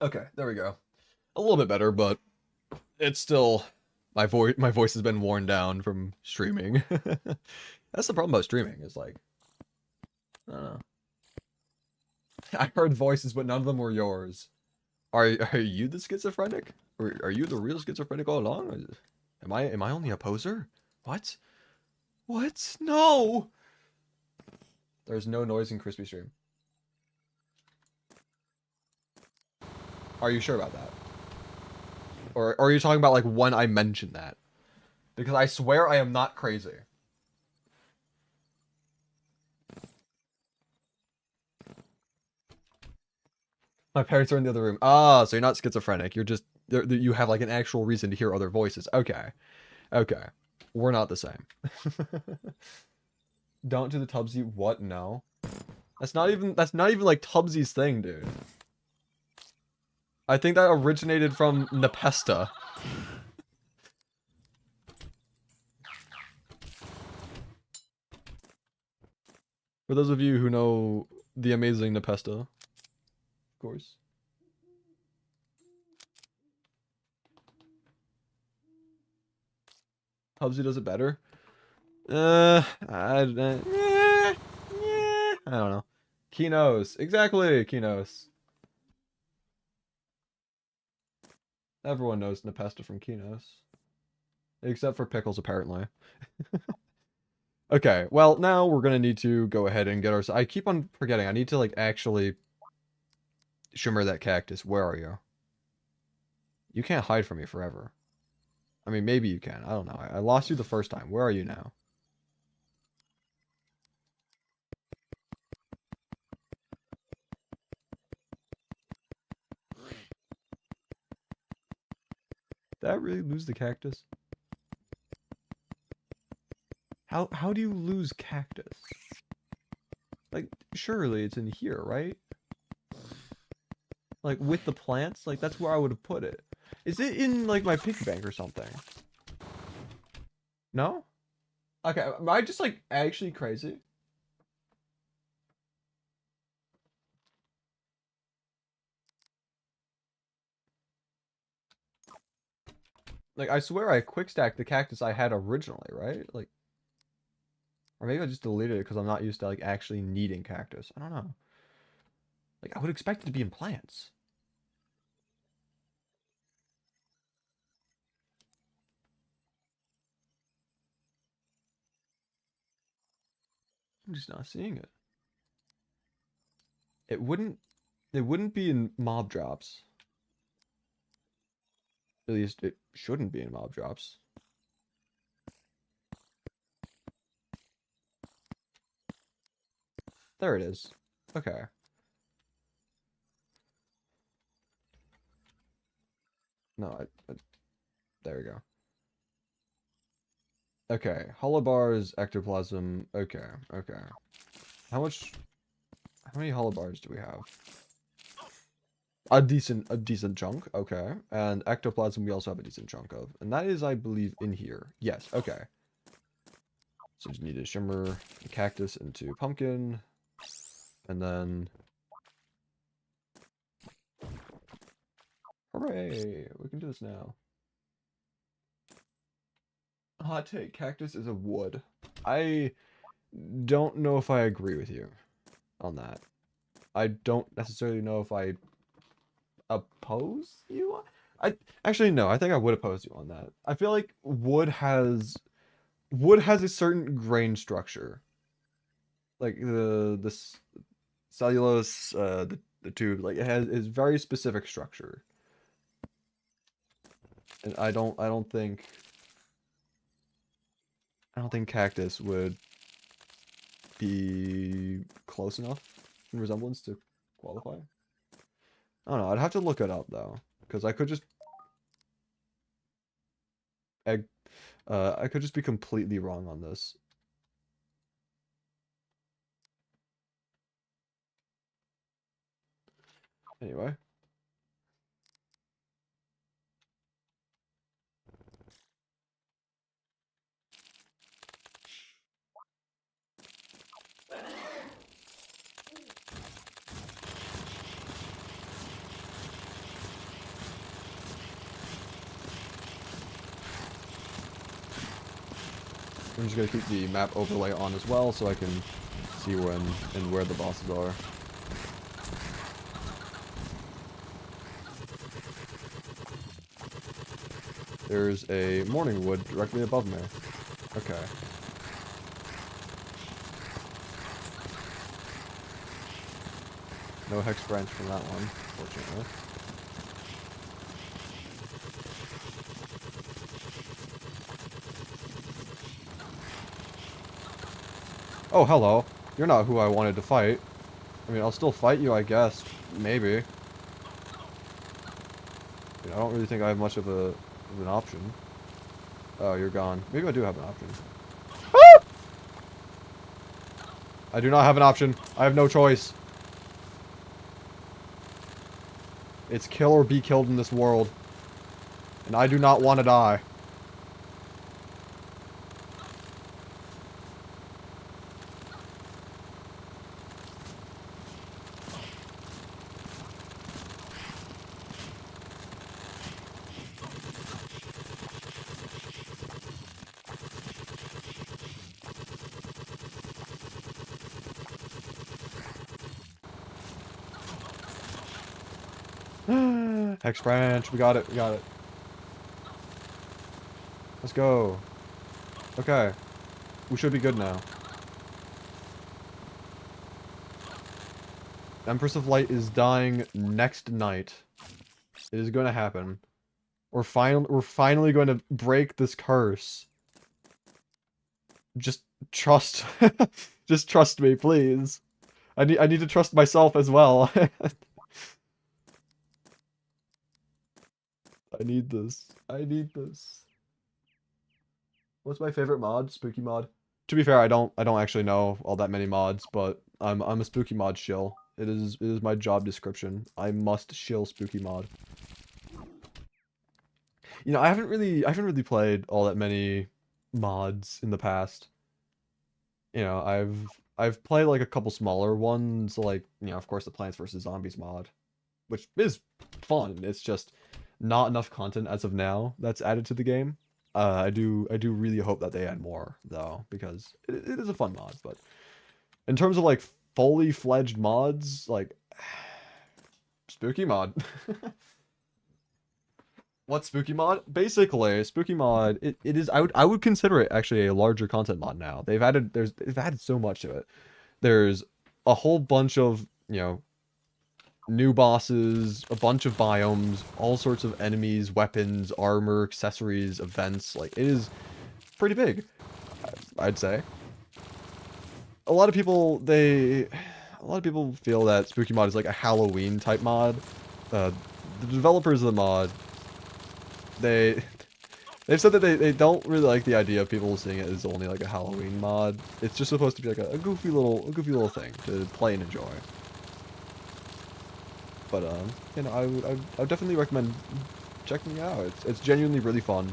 Okay, there we go. A little bit better, but it's still my voice has been worn down from streaming. That's the problem about streaming, is like, I don't know. I heard voices, but none of them were yours. Are you the schizophrenic? Or are you the real schizophrenic all along? Am I only a poser? What? What? No! There's no noise in Crispy Stream. Are you sure about that? Or are you talking about like when I mentioned that? Because I swear I am not crazy. My parents are in the other room. Ah, so you're not schizophrenic. You're just you have like an actual reason to hear other voices. Okay. Okay. We're not the same. Don't do the Tubbsy. What? No. That's not even like Tubbsy's thing, dude. I think that originated from Nepesta. For those of you who know the amazing Nepesta, of course. Tubbsy does it better. I don't know. Kinos. Exactly, Kinos. Everyone knows Nepesta from Kinos. Except for Pickles, apparently. Okay, well, now we're gonna need to go ahead and get our... I keep on forgetting. I need to, like, actually shimmer that cactus. Where are you? You can't hide from me forever. I mean, maybe you can. I don't know. I lost you the first time. Where are you now? Did I really lose the cactus? How do you lose cactus? Like, surely it's in here, right? Like, with the plants? Like, that's where I would have put it. Is it in, like, my piggy bank or something? No? Okay, am I just, like, actually crazy? Like, I swear I quick stacked the cactus I had originally, right? Like, or maybe I just deleted it because I'm not used to, like, actually needing cactus. I don't know. Like, I would expect it to be in plants. I'm just not seeing it. It wouldn't be in mob drops. At least it shouldn't be in mob drops. There it is. Okay. No, there we go. Okay, hollow bars, ectoplasm. Okay, okay. How many hollow bars do we have? A decent chunk. Okay, and ectoplasm we also have a decent chunk of, and that is, I believe, in here. Yes. Okay. So just need to shimmer the cactus into pumpkin, and then. Hooray! We can do this now. Hot take, cactus is a wood. I don't know if I agree with you on that. I don't necessarily know if I oppose you. Actually no, I think I would oppose you on that. I feel like wood has a certain grain structure. Like the cellulose, the tube, like it has very specific structure. And I don't think cactus would be close enough in resemblance to qualify. I don't know. I'd have to look it up though, because I could just be completely wrong on this. Anyway. I'm just gonna keep the map overlay on as well, so I can see when and where the bosses are. There's a morning wood directly above me. Okay. No hex branch from that one, fortunately. Oh, hello. You're not who I wanted to fight. I mean, I'll still fight you, I guess. Maybe. I don't really think I have much of an option. Oh, you're gone. Maybe I do have an option. Ah! I do not have an option. I have no choice. It's kill or be killed in this world. And I do not want to die. Hex branch, we got it, we got it. Let's go. Okay. We should be good now. Empress of Light is dying next night. It is going to happen. We're finally going to break this curse. Just trust just trust me, please. I need to trust myself as well. I need this. I need this. What's my favorite mod? Spooky mod. To be fair, I don't actually know all that many mods, but I'm a spooky mod shill. It is my job description. I must shill spooky mod. You know, I haven't really played all that many mods in the past. You know, I've played like a couple smaller ones, like, you know, of course the Plants vs Zombies mod, which is fun. It's just not enough content as of now that's added to the game. I do really hope that they add more though, because it is a fun mod. But in terms of like fully fledged mods, like spooky mod. What's spooky mod? Basically, spooky mod. It is. I would consider it actually a larger content mod now. They've added so much to it. There's a whole bunch of new bosses, a bunch of biomes, all sorts of enemies, weapons, armor, accessories, events. Like, it is pretty big, I'd say. A lot of people feel that spooky mod is like a Halloween type mod. The developers of the mod, they've said that they don't really like the idea of people seeing it as only like a Halloween mod. It's just supposed to be like a goofy little thing to play and enjoy. But I would definitely recommend checking it out. It's genuinely really fun.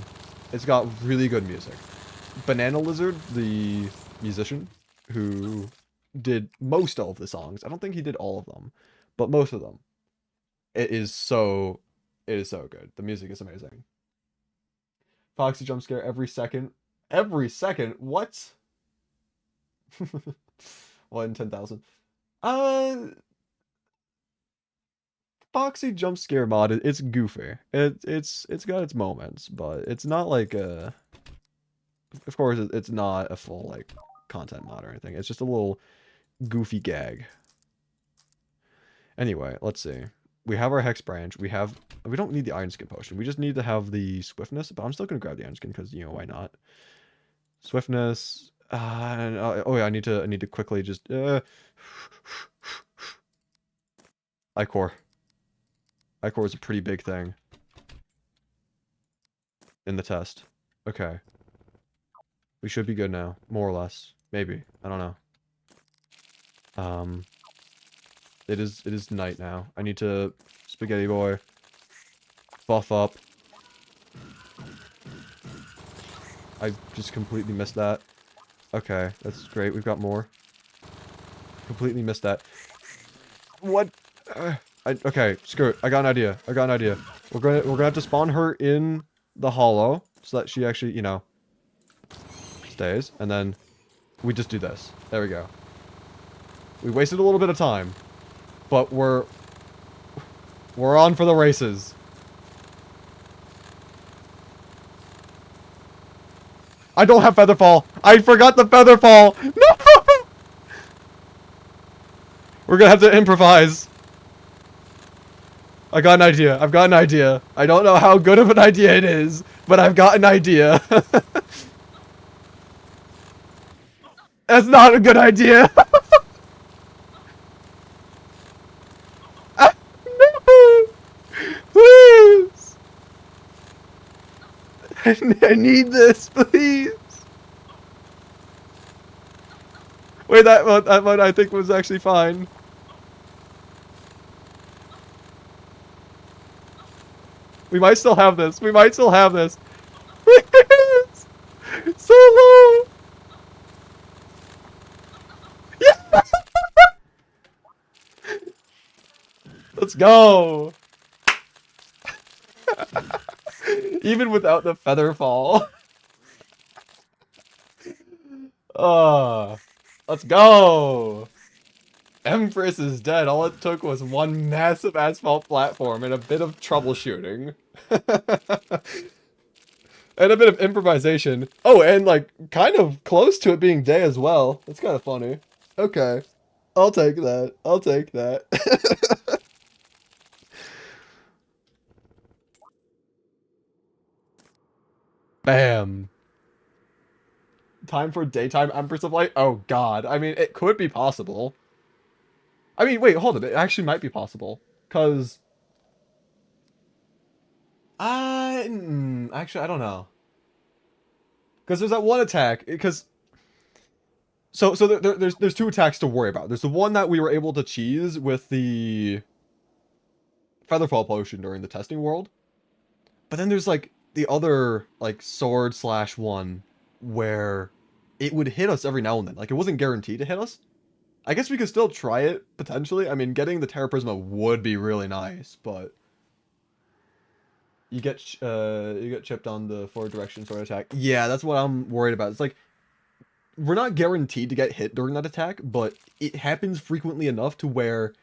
It's got really good music. Banana Lizard, the musician who did most of the songs. I don't think he did all of them, but most of them. It is so good. The music is amazing. Foxy jump scare every second. Every second? What? 1 in 10,000. Foxy jump scare mod, it's goofy. It's got its moments, but it's not like of course it's not a full like content mod or anything. It's just a little goofy gag. Anyway, let's see. We have our Hex Branch. We don't need the Iron Skin Potion. We just need to have the Swiftness, but I'm still gonna grab the Iron Skin because why not? Swiftness. Oh yeah, I need to quickly just Ichor. Ichor is a pretty big thing in the test. Okay. We should be good now, more or less. Maybe. I don't know. It is night now. I need to Spaghetti Boy buff up. I just completely missed that. Okay, that's great. We've got more. Completely missed that. What? Okay, screw it. I got an idea. We're gonna have to spawn her in the hollow so that she actually, stays, and then we just do this. There we go. We wasted a little bit of time, but we're on for the races. I don't have Featherfall. I forgot the Featherfall. No. We're gonna have to improvise. I've got an idea. I don't know how good of an idea it is, but I've got an idea. That's not a good idea. No! Please! I need this, please! Wait, that one I think was actually fine. We might still have this. Please! So low! Yeah! Let's go! Even without the feather fall. Let's go! Empress is dead. All it took was one massive asphalt platform and a bit of troubleshooting. And a bit of improvisation. Oh, and like kind of close to it being day as well. That's kind of funny. Okay. I'll take that. Bam. Time for daytime Empress of Light? Oh god. I mean, it could be possible. I mean, wait, hold on. It actually might be possible. Because... actually, I don't know. Because there's that one attack. Because... So there's two attacks to worry about. There's the one that we were able to cheese with the... Featherfall potion during the testing world. But then there's, like, the other, like, sword/one where it would hit us every now and then. Like, it wasn't guaranteed to hit us. I guess we could still try it, potentially. I mean, getting the Terra Prisma would be really nice, but... you get chipped on the forward direction sort of attack. Yeah, that's what I'm worried about. It's like we're not guaranteed to get hit during that attack, but it happens frequently enough to where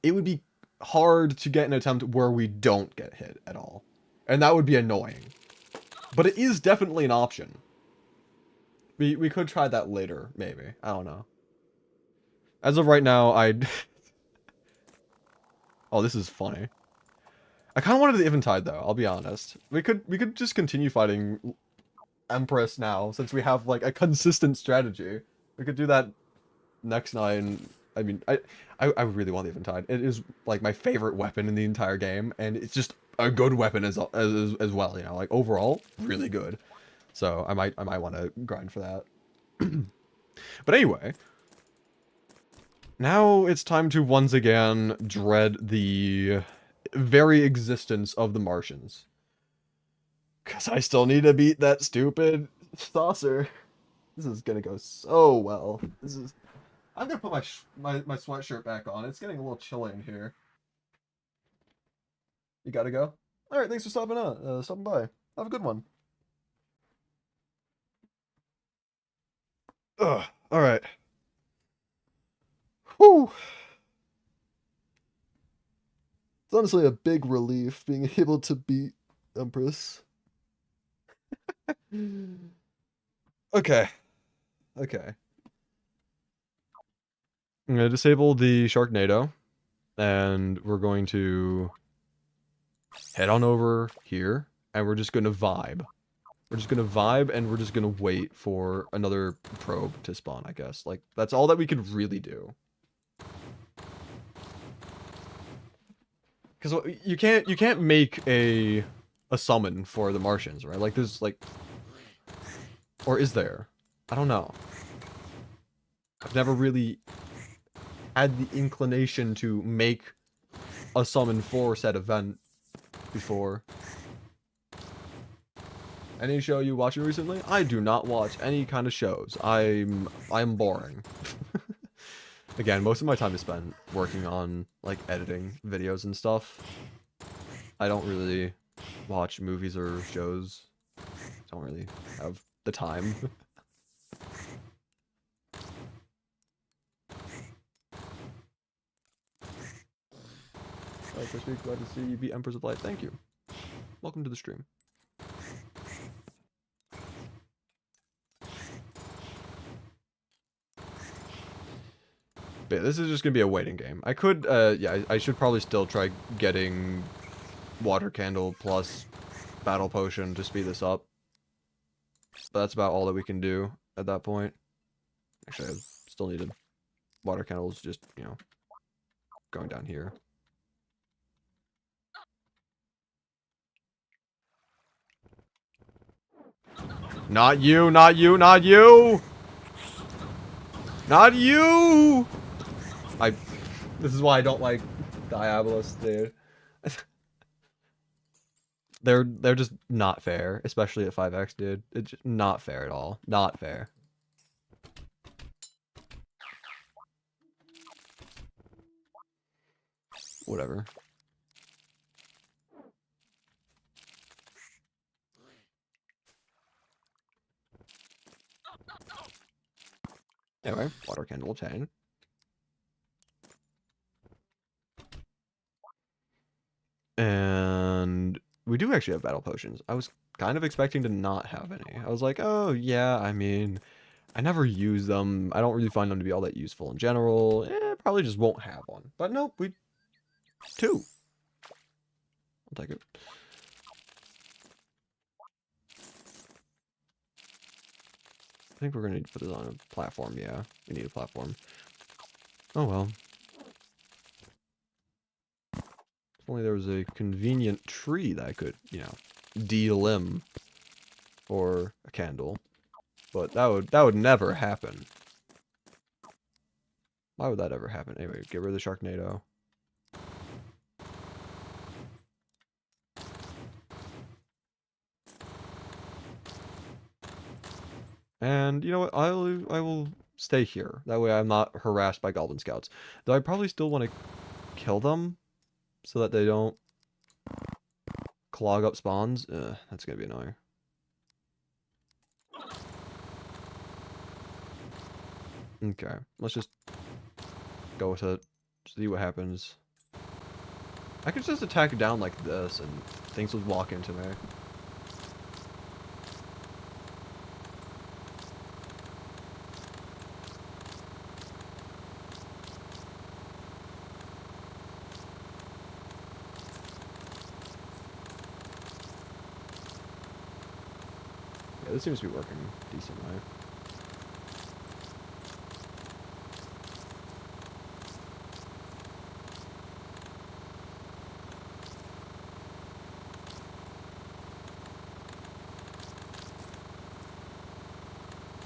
it would be hard to get an attempt where we don't get hit at all. And that would be annoying. But it is definitely an option. We could try that later, maybe. I don't know. As of right now, I'd... Oh, this is funny. I kind of wanted the Eventide, though, I'll be honest. We could just continue fighting Empress now, since we have, like, a consistent strategy. We could do that next night, and... I mean, I really want the Eventide. It is, like, my favorite weapon in the entire game, and it's just a good weapon as well, you know? Like, overall, really good. So, I might want to grind for that. But anyway... Now it's time to once again dread the very existence of the Martians. Because I still need to beat that stupid saucer. This is gonna go so well. This is... I'm gonna put my sweatshirt back on. It's getting a little chilly in here. You gotta go? Alright, thanks for stopping by. Have a good one. Ugh, alright. Whew. It's honestly a big relief being able to beat Empress. Okay. Okay. I'm going to disable the Sharknado, and we're going to head on over here, and we're just going to vibe. We're just going to vibe, and we're just going to wait for another probe to spawn, I guess. Like, that's all that we could really do. Because you can't make a summon for the Martians, right? Like there's like, or is there? I don't know. I've never really had the inclination to make a summon for said event before. Any show you watching recently? I do not watch any kind of shows. I'm boring. Again, most of my time is spent working on, like, editing videos and stuff. I don't really watch movies or shows. Don't really have the time. Crispy, glad to see you beat Empress of Light. Thank you. Welcome to the stream. But yeah, this is just gonna be a waiting game. I could, yeah, I should probably still try getting Water Candle plus Battle Potion to speed this up. But that's about all that we can do at that point. Actually, I still needed Water Candles just, you know, going down here. Not you, not you, not you! Not you! This is why I don't like Diabolos, dude. They're just not fair, especially at 5x, dude. It's just not fair at all. Not fair. Whatever. Anyway, Water Candle chain. And we do actually have battle potions. I was kind of expecting to not have any. I was like, oh yeah, I mean, I never use them. I don't really find them to be all that useful in general. Probably just won't have one. But nope, we... 2. I'll take it. I think we're going to need to put this on a platform, yeah. We need a platform. Oh well. If only there was a convenient tree that I could, you know, de-limb for a candle. But that would never happen. Why would that ever happen? Anyway, get rid of the Sharknado. And you know what? I will stay here. That way I'm not harassed by Goblin Scouts. Though I probably still want to kill them so that they don't clog up spawns. That's gonna be annoying. Okay, let's just go with it. See what happens. I could just attack down like this and things would walk into me. Yeah, this seems to be working decently.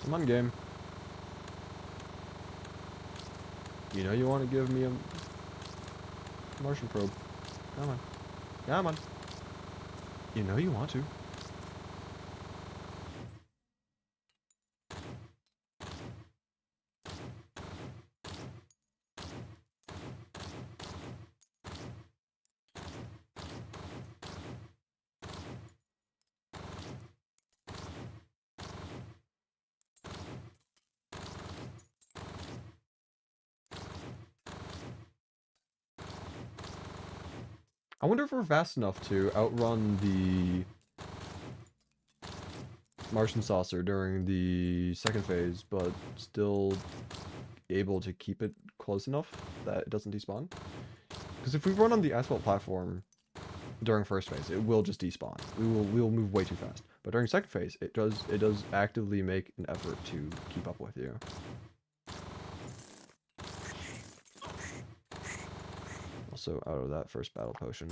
Come on, game. You know you want to give me a Martian probe. Come on. Come on. You know you want to. I wonder if we're fast enough to outrun the Martian saucer during the second phase, but still able to keep it close enough that it doesn't despawn. Because if we run on the asphalt platform during first phase, it will just despawn. We will move way too fast. But during second phase, it does actively make an effort to keep up with you. Also out of that first battle potion.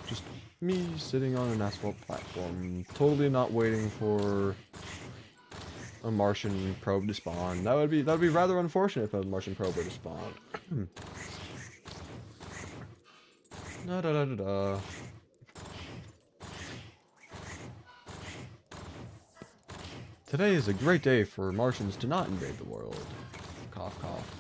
Just me sitting on an asphalt platform, totally not waiting for a Martian probe to spawn. That'd be rather unfortunate if a Martian probe were to spawn. Da da da da da. Today is a great day for Martians to not invade the world. Cough cough.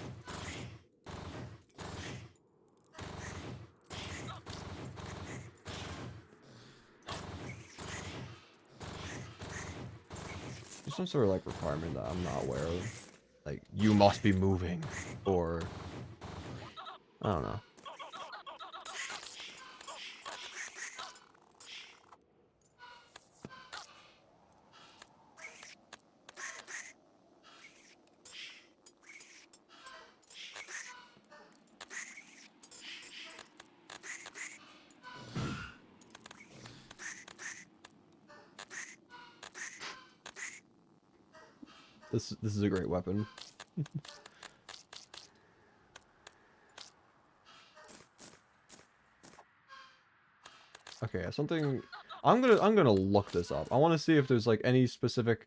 There's some sort of like requirement that I'm not aware of. Like, you must be moving, or I don't know. This is a great weapon. Okay, something I'm gonna look this up. I want to see if there's like any specific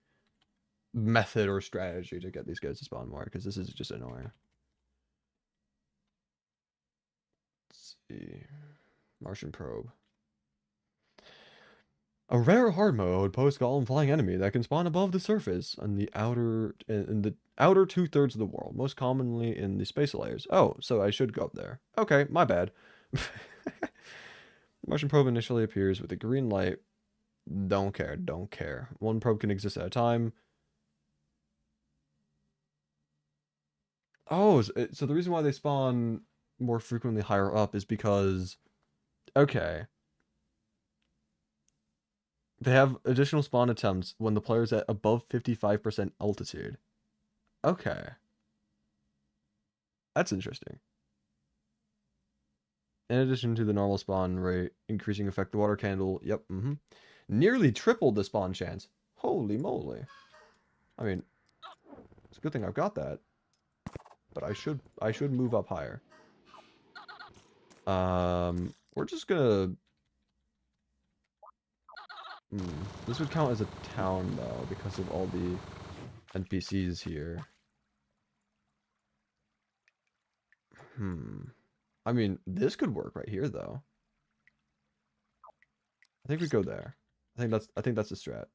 method or strategy to get these guys to spawn more, because this is just annoying. Let's see. Martian probe. A rare hard mode post-golem flying enemy that can spawn above the surface in the outer 2/3 of the world, most commonly in the space layers. Oh, so I should go up there. Okay, my bad. Martian probe initially appears with a green light. Don't care, don't care. One probe can exist at a time. Oh, so the reason why they spawn more frequently higher up is because, okay, they have additional spawn attempts when the player's at above 55% altitude. Okay. That's interesting. In addition to the normal spawn rate, increasing effect the water candle, yep, nearly tripled the spawn chance. Holy moly. I mean, it's a good thing I've got that. But I should move up higher. We're just gonna... This would count as a town, though, because of all the NPCs here. I mean, this could work right here, though. I think we go there. I think that's the strat.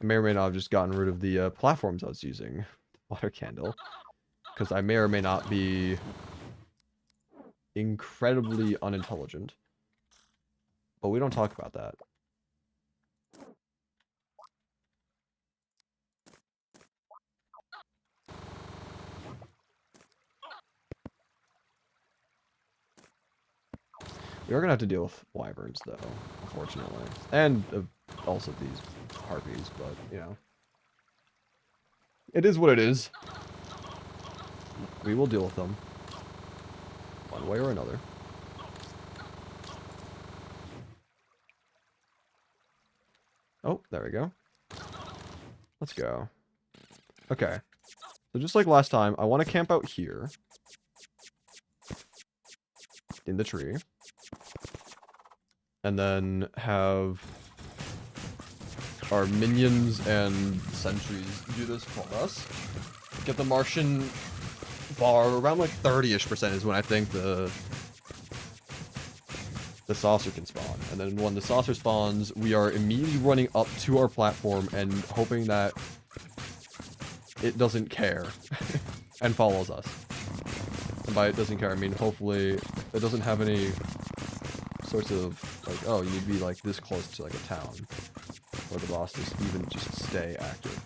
I may or may not have just gotten rid of the platforms I was using. Water candle. Because I may or may not be incredibly unintelligent. But we don't talk about that. We are going to have to deal with wyverns, though, unfortunately. And also these harpies, but, you know. It is what it is. We will deal with them. One way or another. Oh, there we go. Let's go. Okay. So just like last time, I want to camp out here. In the tree. And then have our minions and sentries do this for us. Get the Martian bar around like 30-ish% is when I think the saucer can spawn. And then when the saucer spawns, we are immediately running up to our platform and hoping that it doesn't care and follows us. And by it doesn't care, I mean hopefully it doesn't have any sorts of like, oh, you need to be like this close to like a town where the boss just even just stay active.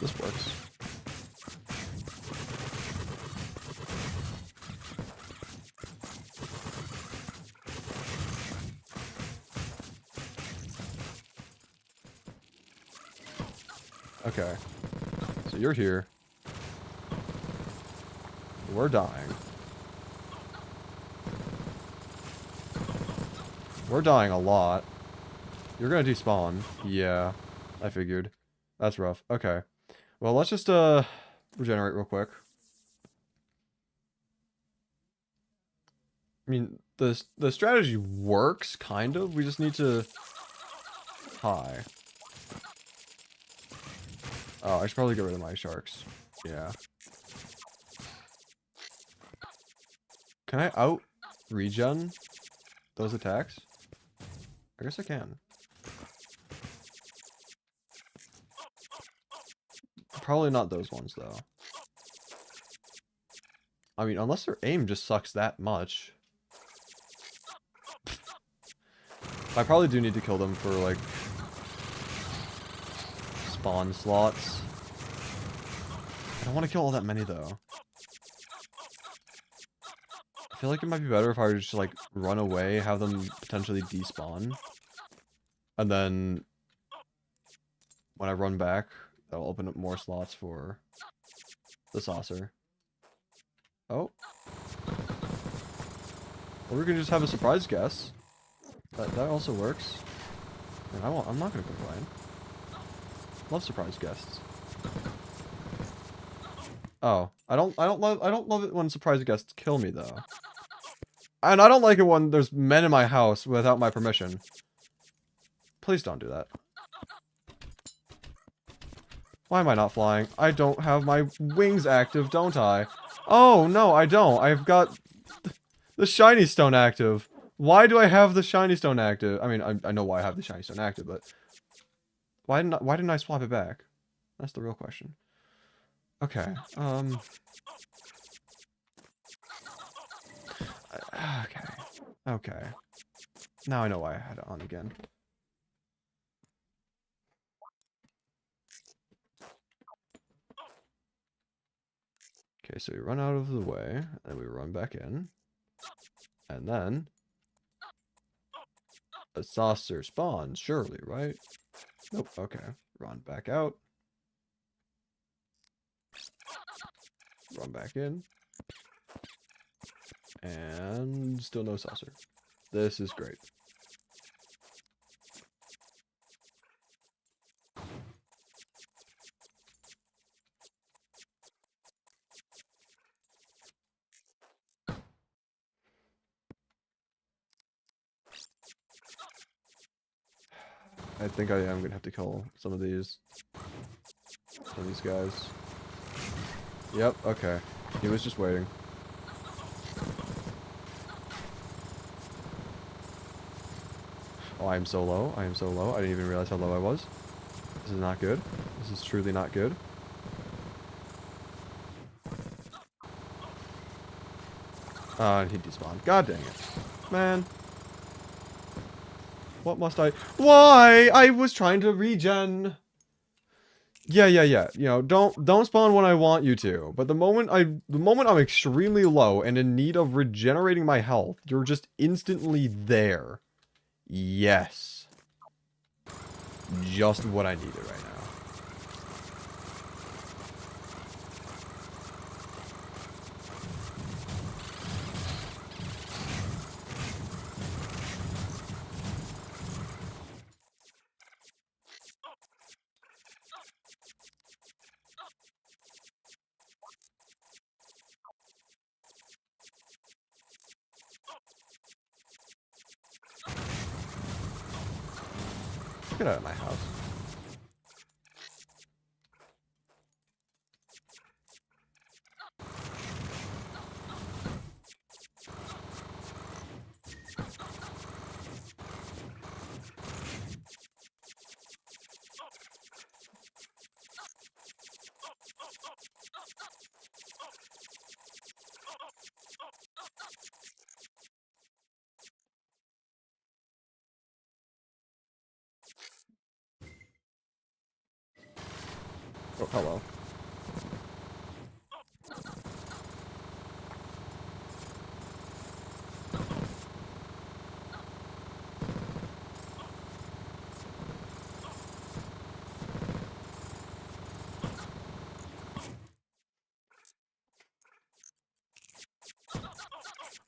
This works. Okay. So you're here. We're dying. We're dying a lot. You're gonna despawn. Yeah, I figured. That's rough. Okay. Well, let's just regenerate real quick. I mean, the strategy works, kind of. We just need to... Hi. Oh, I should probably get rid of my sharks. Yeah. Can I out-regen those attacks? I guess I can. Probably not those ones, though. I mean, unless their aim just sucks that much. I probably do need to kill them for, like, spawn slots. I don't want to kill all that many, though. I feel like it might be better if I just, like, run away, have them potentially despawn. And then, when I run back, that'll open up more slots for the saucer. Oh. Or we can just have a surprise guest. That also works. And I'm not gonna complain. Love surprise guests. Oh, I don't love it when surprise guests kill me though. And I don't like it when there's men in my house without my permission. Please don't do that. Why am I not flying? I don't have my wings active, don't I? Oh, no, I don't. I've got the shiny stone active. Why do I have the shiny stone active? I mean, I know why I have the shiny stone active, but why didn't I swap it back? That's the real question. Okay. Okay. Okay. Now I know why I had it on again. Okay, so we run out of the way, and we run back in. And then... a saucer spawns, surely, right? Nope, okay. Run back out. Run back in. And still no saucer. This is great. I think I am gonna have to kill some of these guys. Yep, okay. He was just waiting. Oh, I am so low. I am so low. I didn't even realize how low I was. This is not good. This is truly not good. And he despawned. God dang it. Man. What must I... Why? I was trying to regen. Yeah. You know, don't spawn when I want you to. But the moment I'm extremely low and in need of regenerating my health, you're just instantly there. Yes. Just what I needed right now. Get out of my house. Oh, hello.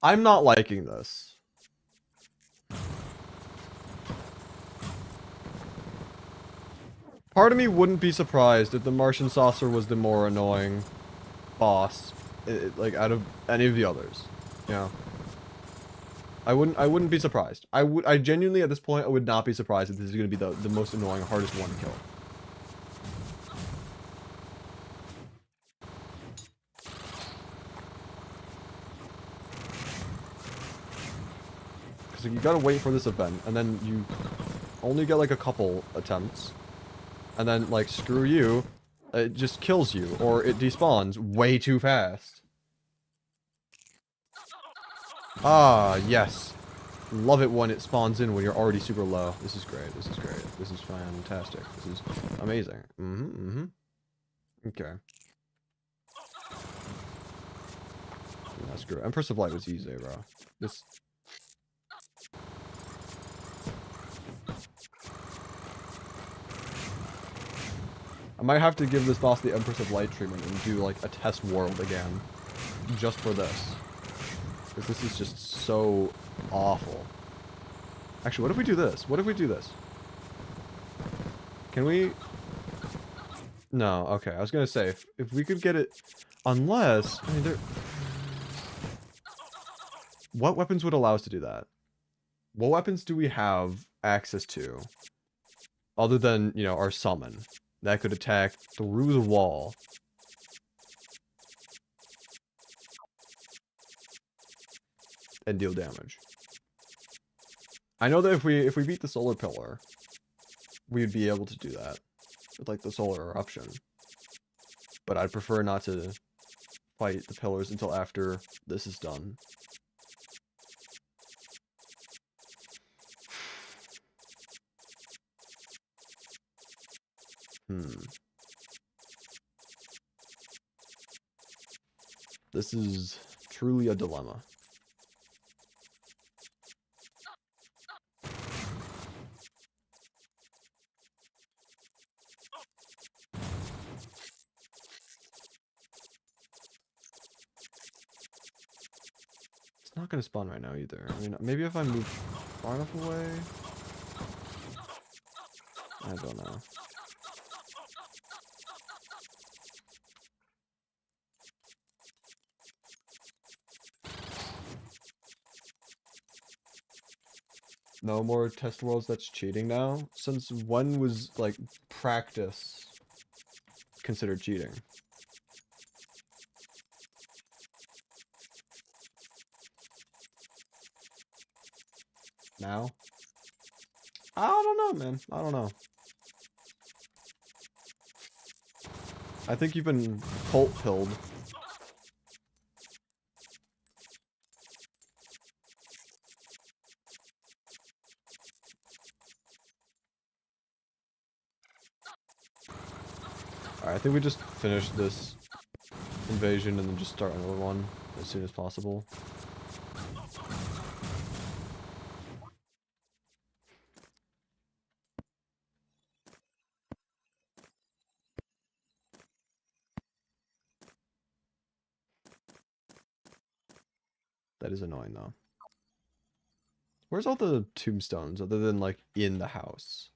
I'm not liking this. Part of me wouldn't be surprised if the Martian Saucer was the more annoying boss, like out of any of the others. You know, I wouldn't be surprised. I genuinely at this point I would not be surprised if this is going to be the most annoying, hardest one to kill. Because you gotta wait for this event, and then you only get like a couple attempts. And then, like, screw you, it just kills you, or it despawns way too fast. Ah, yes. Love it when it spawns in when you're already super low. This is great, this is great, this is fantastic, this is amazing. Okay. Yeah, screw it. Empress of Light was easy, bro. This... I might have to give this boss the Empress of Light treatment and do, like, a test world again. Just for this. Because this is just so awful. Actually, what if we do this? What if we do this? Can we... No, okay. I was gonna say, if we could get it... Unless... I mean, there... What weapons would allow us to do that? What weapons do we have access to? Other than, you know, our summon. That could attack through the wall. And deal damage. I know that if we beat the solar pillar, we'd be able to do that. With like the solar eruption. But I'd prefer not to fight the pillars until after this is done. This is truly a dilemma. It's not gonna spawn right now either. I mean, maybe if I move far enough away. I don't know. No more test worlds, that's cheating now? Since when was, like, practice considered cheating? Now? I don't know, man. I don't know. I think you've been cult pilled. Alright, I think we just finish this invasion and then just start another one as soon as possible. That is annoying though. Where's all the tombstones other than like in the house?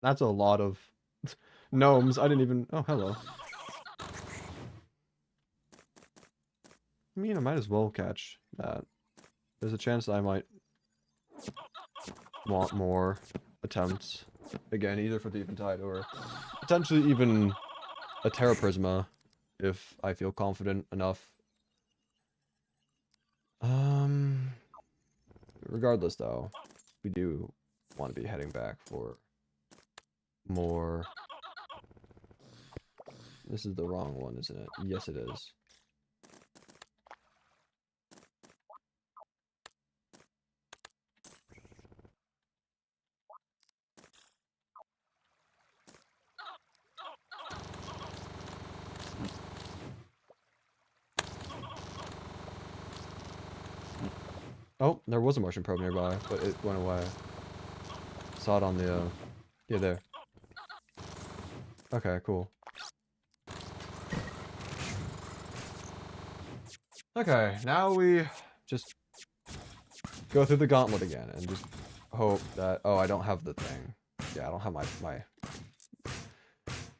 That's a lot of gnomes. I didn't even... Oh, hello. I mean, I might as well catch that. There's a chance that I might want more attempts. Again, either for the Eventide or potentially even a Terra Prisma, if I feel confident enough. Regardless, though, we do want to be heading back for more. This is the wrong one, isn't it? Yes, it is. Oh, there was a Martian probe nearby, but it went away. Saw it on the, yeah, there. Okay, cool. Okay, now we just go through the gauntlet again and just hope that... Oh, I don't have the thing. Yeah, I don't have my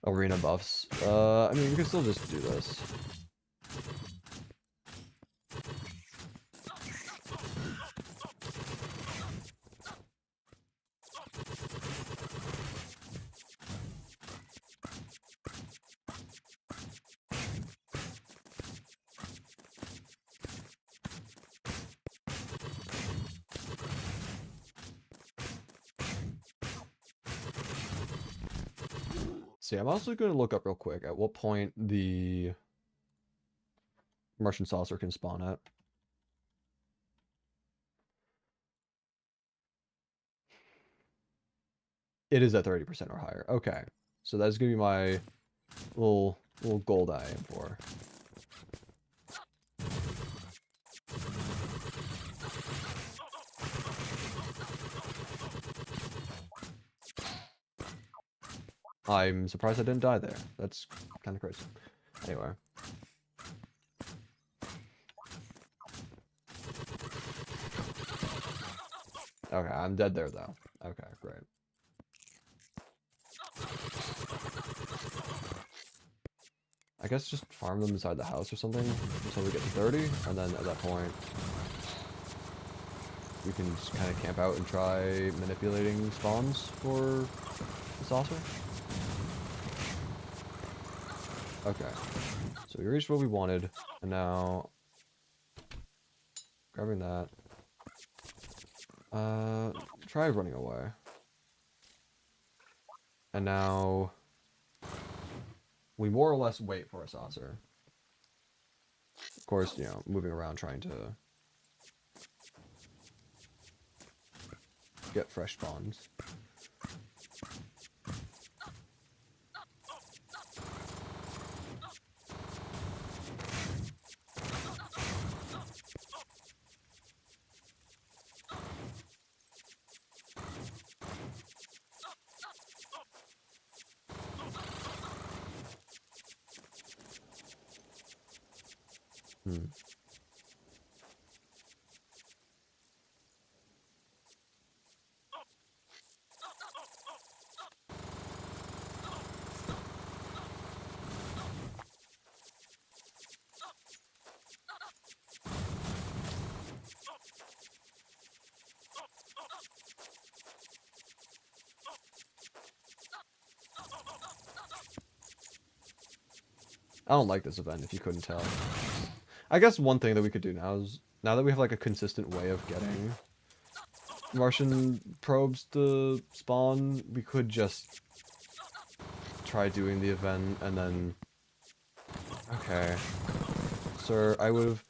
arena buffs. I mean, we can still just do this. See, I'm also going to look up real quick at what point the Martian saucer can spawn at. It is at 30% or higher. Okay. So that's going to be my little goal that I aim for. I'm surprised I didn't die there. That's kind of crazy. Anyway. Okay, I'm dead there though. Okay, great. I guess just farm them inside the house or something until we get to 30, and then at that point we can just kind of camp out and try manipulating spawns for the saucer. Okay. So we reached what we wanted, and now grabbing that. Try running away. And now we more or less wait for a saucer. Of course, you know, moving around trying to get fresh spawns. Hmm. I don't like this event, if you couldn't tell. I guess one thing that we could do now is, now that we have like a consistent way of getting Martian probes to spawn, we could just try doing the event and then... Okay. Sir, I would have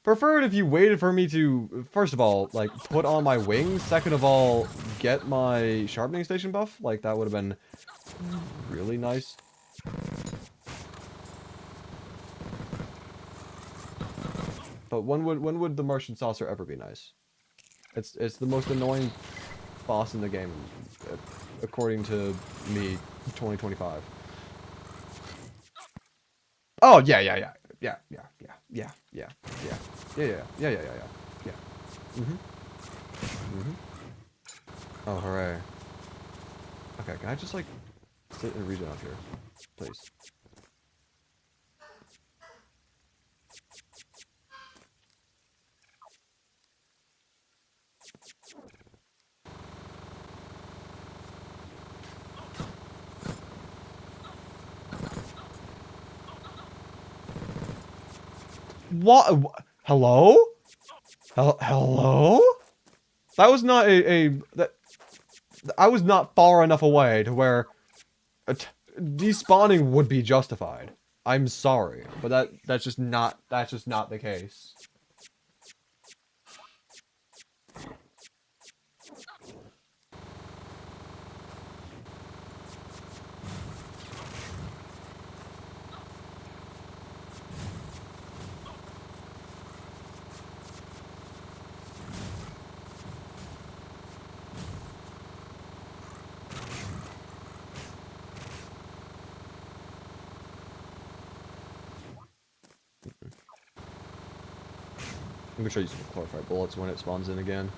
preferred if you waited for me to, first of all, like, put on my wings. Second of all, get my sharpening station buff. Like, that would have been really nice. But when would the Martian saucer ever be nice? It's the most annoying boss in the game, according to me, 2025. Oh yeah. Oh hooray. Okay, can I just like sit and regen up here, please? What? Hello? Hello? That was not that. I was not far enough away to where despawning would be justified. I'm sorry, but that's just not the case. I'm gonna try using clarified bullets when it spawns in again.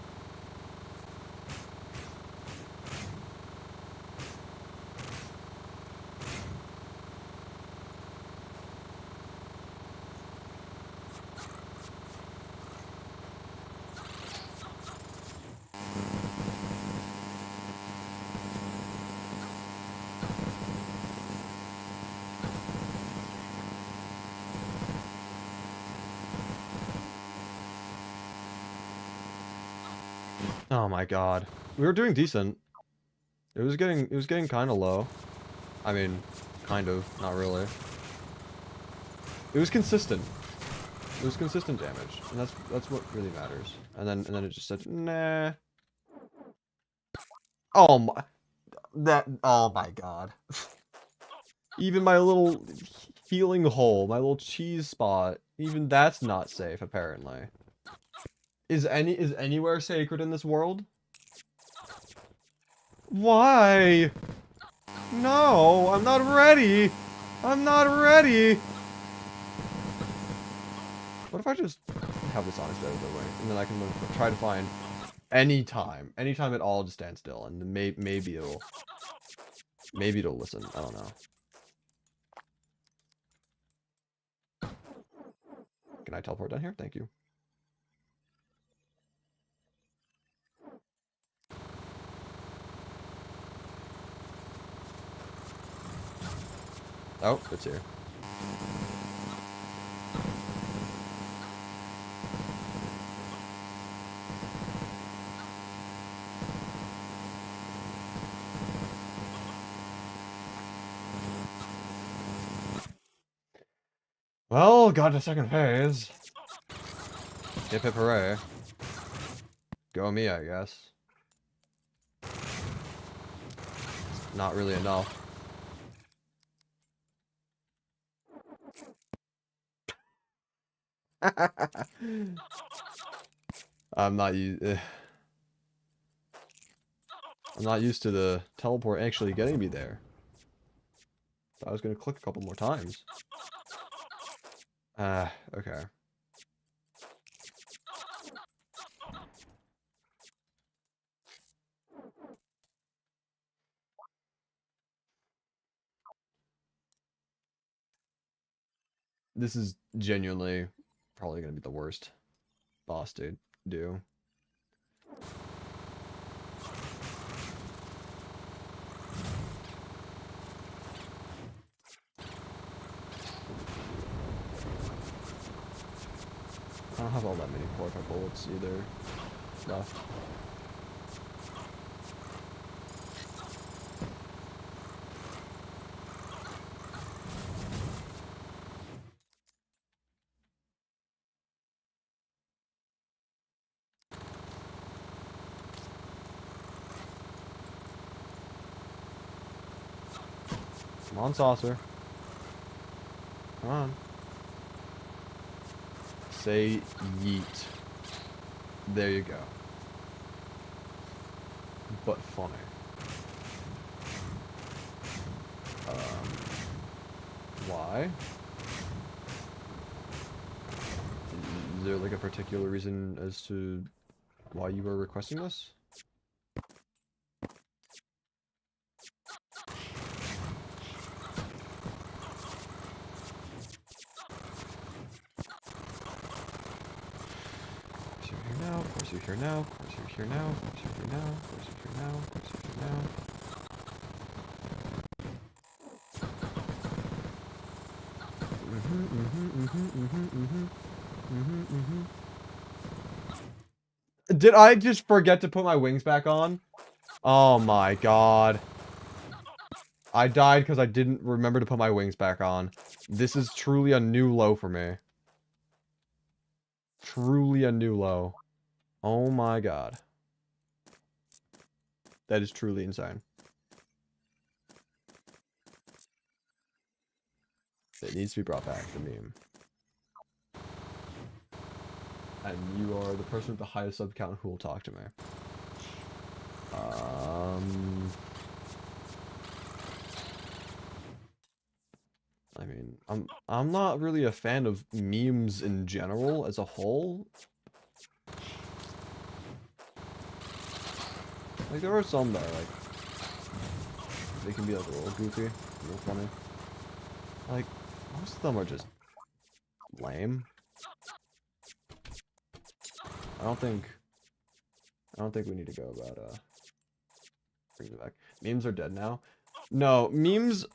Oh my god. We were doing decent. It was getting kind of low. I mean, kind of, not really. It was consistent. It was consistent damage, and that's what really matters. And then it just said, nah. Oh my, oh my god. Even my little healing hole, my little cheese spot, even that's not safe apparently. Is anywhere sacred in this world? Why? No, I'm not ready. I'm not ready. What if I just have this honest out of the way, and then I can try to find anytime at all to stand still, and then maybe it'll listen. I don't know. Can I teleport down here? Thank you. Oh, it's here. Well, got to second phase. Hip hip hooray. Go me, I guess. Not really enough. I'm not used to the teleport actually getting me there. I was gonna click a couple more times. Okay. This is genuinely probably gonna be the worst boss to do. I don't have all that many porta bullets either left. Come on, saucer. Come on. Say yeet. There you go. But funny. Why? Is there like a particular reason as to why you were requesting this? Of course you're here now, of course you're here now, of course you're here now, of course you're here now, of course you're here now. Did I just forget to put my wings back on? Oh my god. I died because I didn't remember to put my wings back on. This is truly a new low for me. Truly a new low. Oh my god. That is truly insane. It needs to be brought back, the meme. And you are the person with the highest sub count who will talk to me. I mean, I'm not really a fan of memes in general as a whole. Like, there are some that are like, they can be like a little goofy, a little funny. Like, most of them are just lame. I don't think we need to go about bringing it back. Memes are dead now. No, memes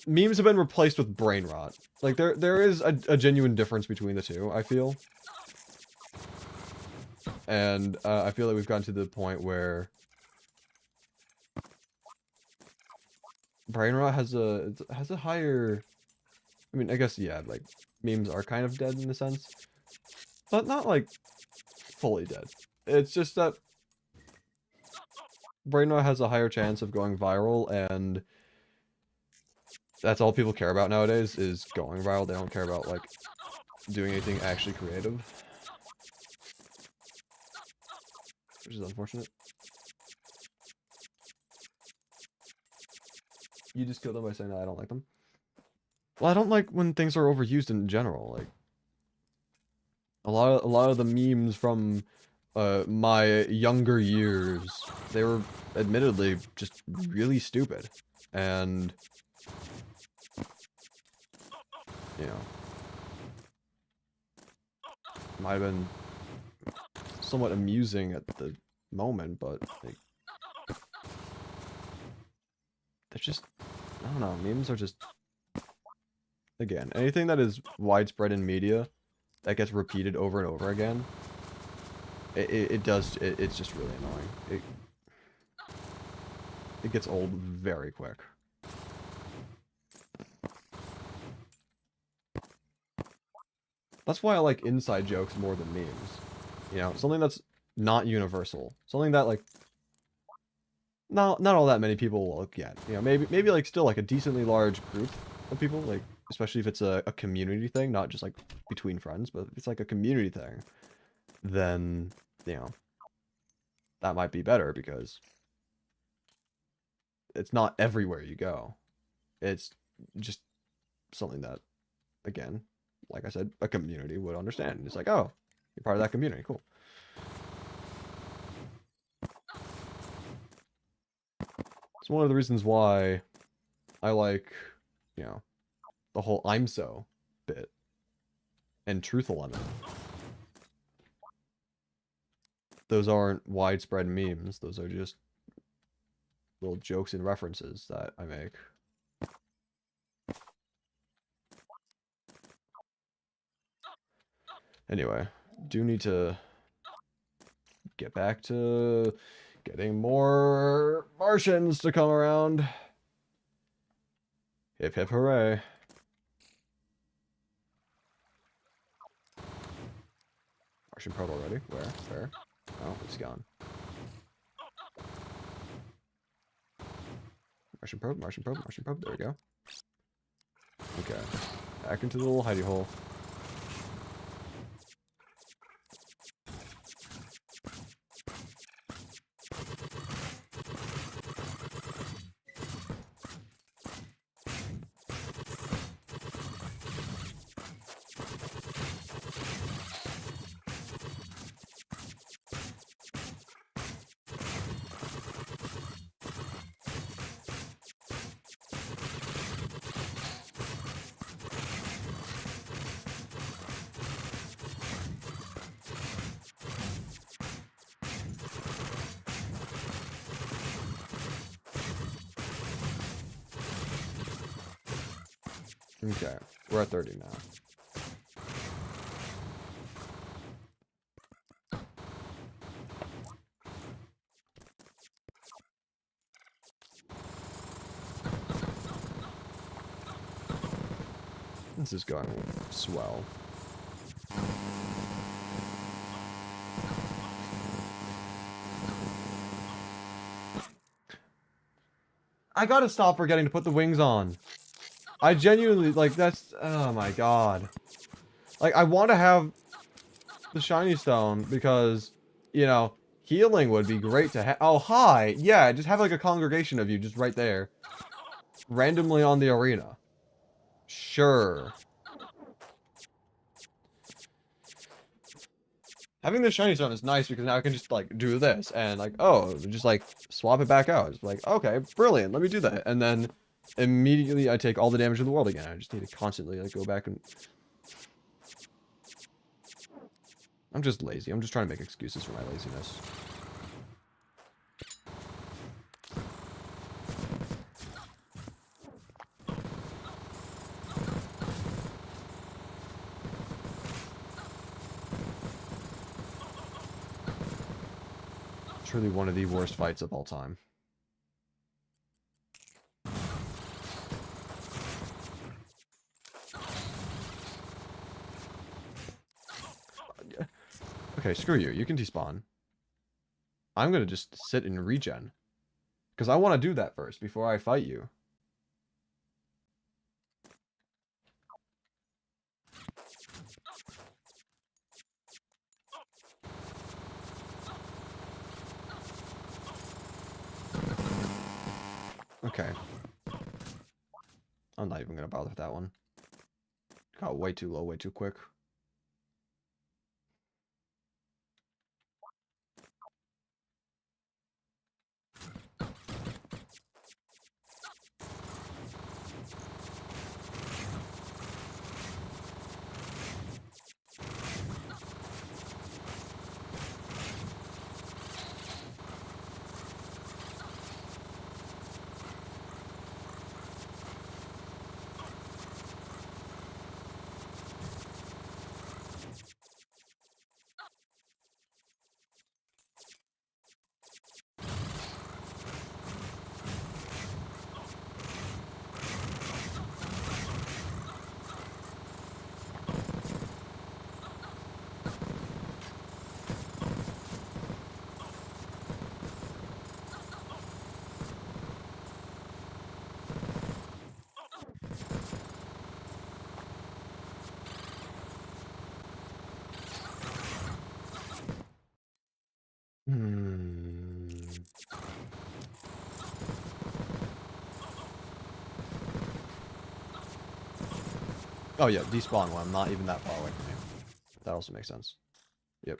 have been replaced with brain rot. Like, there is a genuine difference between the two, I feel. And I feel like we've gotten to the point where brain rot has a higher, I mean, I guess, yeah, like, memes are kind of dead in a sense, but not like fully dead. It's just that brain rot has a higher chance of going viral, and that's all people care about nowadays, is going viral. They don't care about, like, doing anything actually creative. Which is unfortunate. You just killed them by saying that I don't like them. Well, I don't like when things are overused in general. Like, a lot of the memes from my younger years, they were admittedly just really stupid, and you know, might have been somewhat amusing at the moment, but like, they're just, I don't know, memes are just again, anything that is widespread in media that gets repeated over and over again, it's just really annoying. It gets old very quick. That's why I like inside jokes more than memes. You know, something that's not universal. Something that, like, not all that many people will look at. You know, maybe like still like a decently large group of people, like, especially if it's a community thing, not just like between friends, but if it's like a community thing, then, you know, that might be better because it's not everywhere you go. It's just something that, again, like I said, a community would understand. It's like, oh, you're part of that community. Cool. It's one of the reasons why I like, you know, the whole "I'm so" bit and Truth Lemon. Those aren't widespread memes. Those are just little jokes and references that I make. Anyway, do need to get back to getting more Martians to come around. Hip hip hooray. Martian probe already? Where? Oh, it's gone. Martian probe. There we go. Okay. Back into the little hidey hole. Okay, we're at 30 now. This is going swell. I gotta stop forgetting to put the wings on. I genuinely, like, that's, oh my god. Like, I want to have the shiny stone because, you know, healing would be great to have. Oh, hi. Yeah, just have like a congregation of you just right there. Randomly on the arena. Sure. Having the shiny stone is nice because now I can just, like, do this and, like, oh, just, like, swap it back out. It's like, okay, brilliant, let me do that. And then immediately I take all the damage in the world again. I just need to constantly, like, go back and... I'm just lazy. I'm just trying to make excuses for my laziness. Truly one of the worst fights of all time. Okay, screw you. You can despawn. I'm gonna just sit and regen. Because I want to do that first before I fight you. Okay. I'm not even gonna bother with that one. Got way too low, way too quick. Hmm. Oh yeah, despawn when I'm not even that far away from you. That also makes sense. Yep.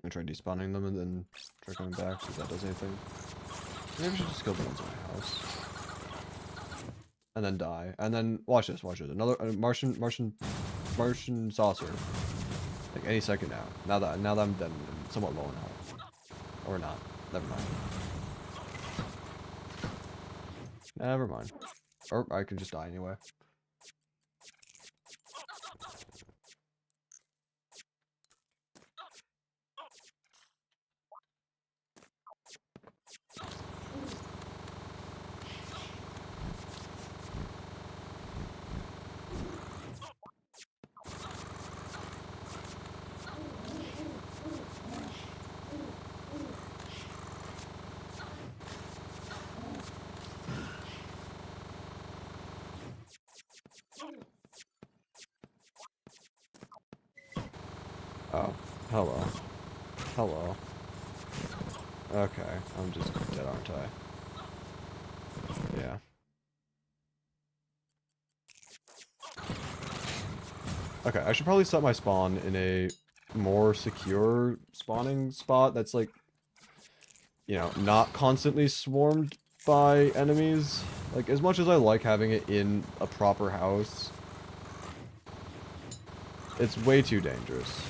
I try despawning them and then try coming back, see if that does anything. Maybe I should just kill the ones in my house. And then die. And then, watch this, watch this. Another Martian saucer. Like any second now. Now that I'm dead and somewhat low in health. Or not. Never mind. Never mind. Or I could just die anyway. Oh, hello. Hello. Okay, I'm just dead, aren't I? Yeah. Okay, I should probably set my spawn in a more secure spawning spot that's like, you know, not constantly swarmed by enemies. Like, as much as I like having it in a proper house, it's way too dangerous.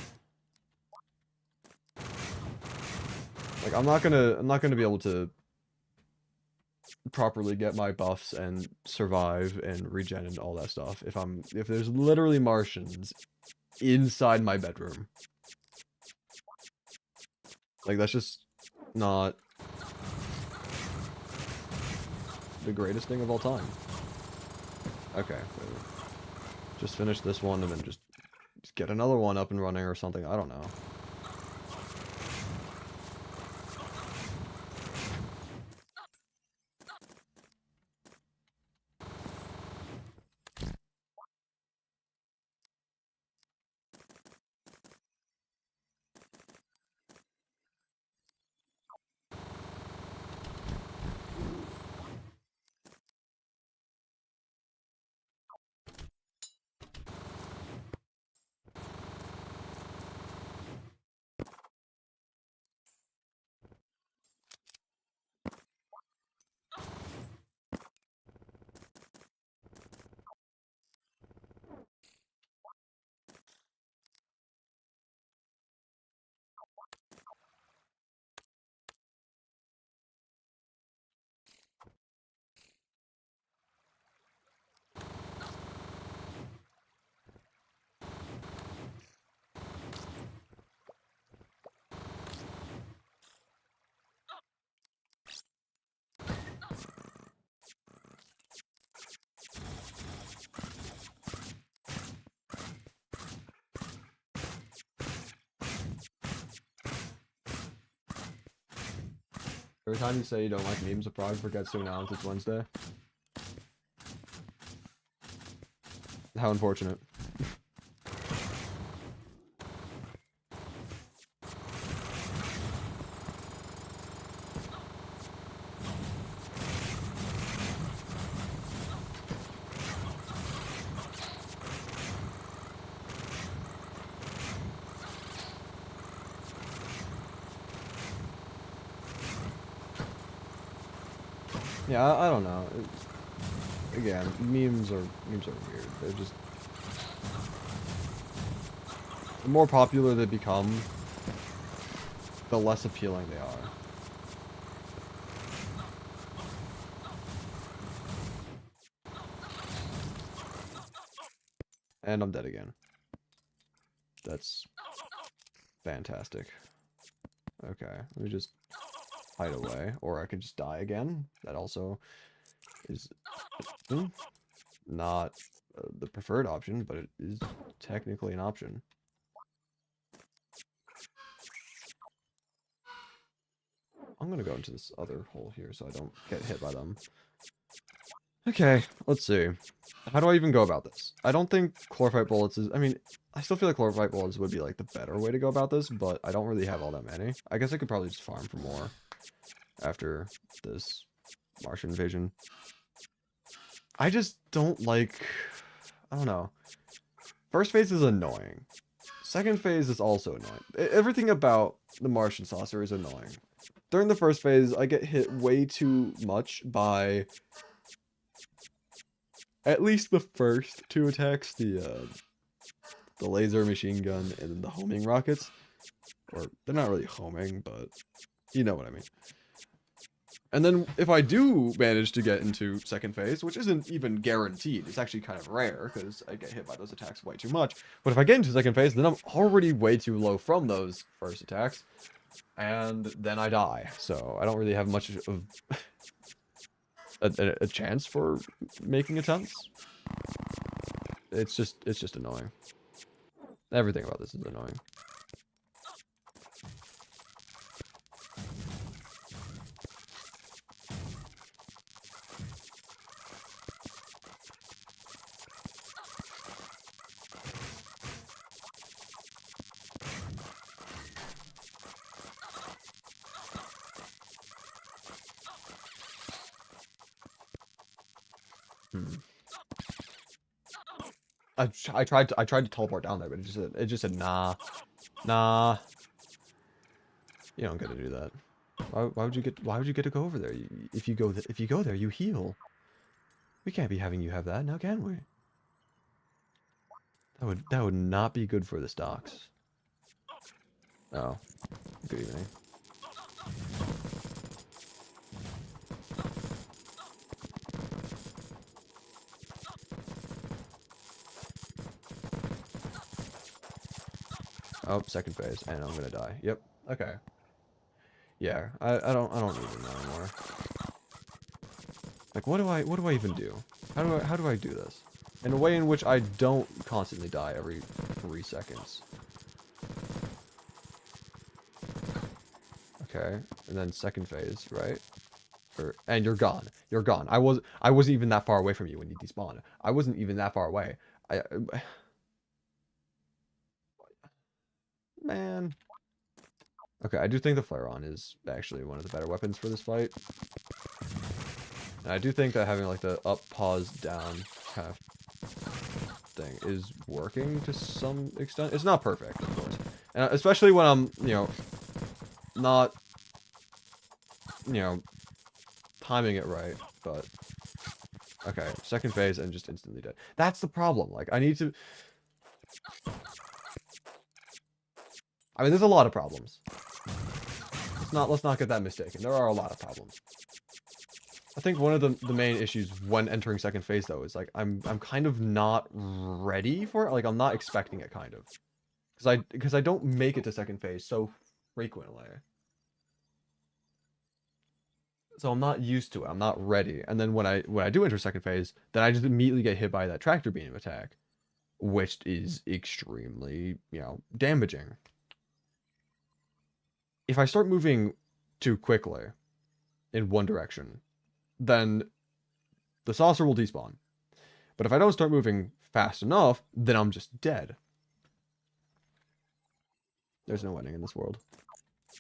Like, I'm not gonna be able to properly get my buffs and survive and regen and all that stuff if there's literally Martians inside my bedroom. Like, that's just not the greatest thing of all time. Okay, just finish this one and then just get another one up and running or something. I don't know. Every time you say you don't like memes, the Prague forgets to announce it's Wednesday. How unfortunate. Yeah, I don't know. Again, memes are weird. They're just the more popular they become, the less appealing they are. And I'm dead again. That's fantastic. Okay, let me just hide away, or I could just die again. That also is not the preferred option, but it is technically an option. I'm gonna go into this other hole here so I don't get hit by them. Okay, let's see. How do I even go about this? I don't think chlorophyte bullets is... I mean, I still feel like chlorophyte bullets would be like the better way to go about this, but I don't really have all that many. I guess I could probably just farm for more after this Martian invasion. I just don't like... I don't know. First phase is annoying. Second phase is also annoying. Everything about the Martian saucer is annoying. During the first phase, I get hit way too much by at least the first two attacks, the laser machine gun and then the homing rockets. Or, they're not really homing, but you know what I mean. And then if I do manage to get into second phase, which isn't even guaranteed, it's actually kind of rare because I get hit by those attacks way too much. But if I get into second phase, then I'm already way too low from those first attacks. And then I die. So I don't really have much of a chance for making attempts. It's just annoying. Everything about this is annoying. I tried to teleport down there, but it just said nah. You don't get to do that. Why would you get to go over there? If you go there, you heal. We can't be having you have that now, can we? That would not be good for the stocks. Oh, good evening. Oh, second phase, and I'm gonna die. Yep. Okay. Yeah, I don't need them anymore. Like, what do I even do? How do I do this in a way in which I don't constantly die every 3 seconds? Okay, and then second phase, right? And you're gone. You're gone. I wasn't even that far away from you when you despawned. I wasn't even that far away. Man. Okay, I do think the flare-on is actually one of the better weapons for this fight. And I do think that having like the up, pause, down kind of thing is working to some extent. It's not perfect, of course. And especially when I'm, not, timing it right, but okay, second phase and just instantly dead. That's the problem. Like, I need to... I mean, there's a lot of problems. Let's not get that mistaken. There are a lot of problems. I think one of the main issues when entering second phase, though, is like I'm kind of not ready for it. Like, I'm not expecting it, kind of, because I don't make it to second phase so frequently. So I'm not used to it. I'm not ready. And then when I do enter second phase, then I just immediately get hit by that tractor beam attack, which is extremely, damaging. If I start moving too quickly, in one direction, then the saucer will despawn. But if I don't start moving fast enough, then I'm just dead. There's no winning in this world.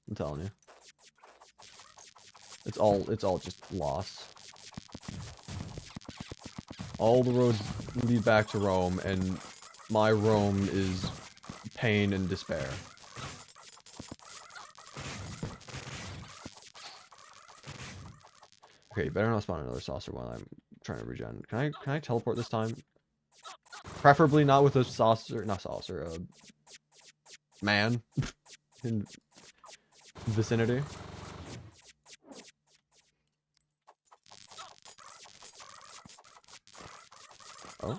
I'm telling you. It's all just loss. All the roads lead back to Rome, and my Rome is pain and despair. Okay, you better not spawn another saucer while I'm trying to regen. Can I teleport this time? Preferably not with a saucer, not saucer, man in vicinity. Oh.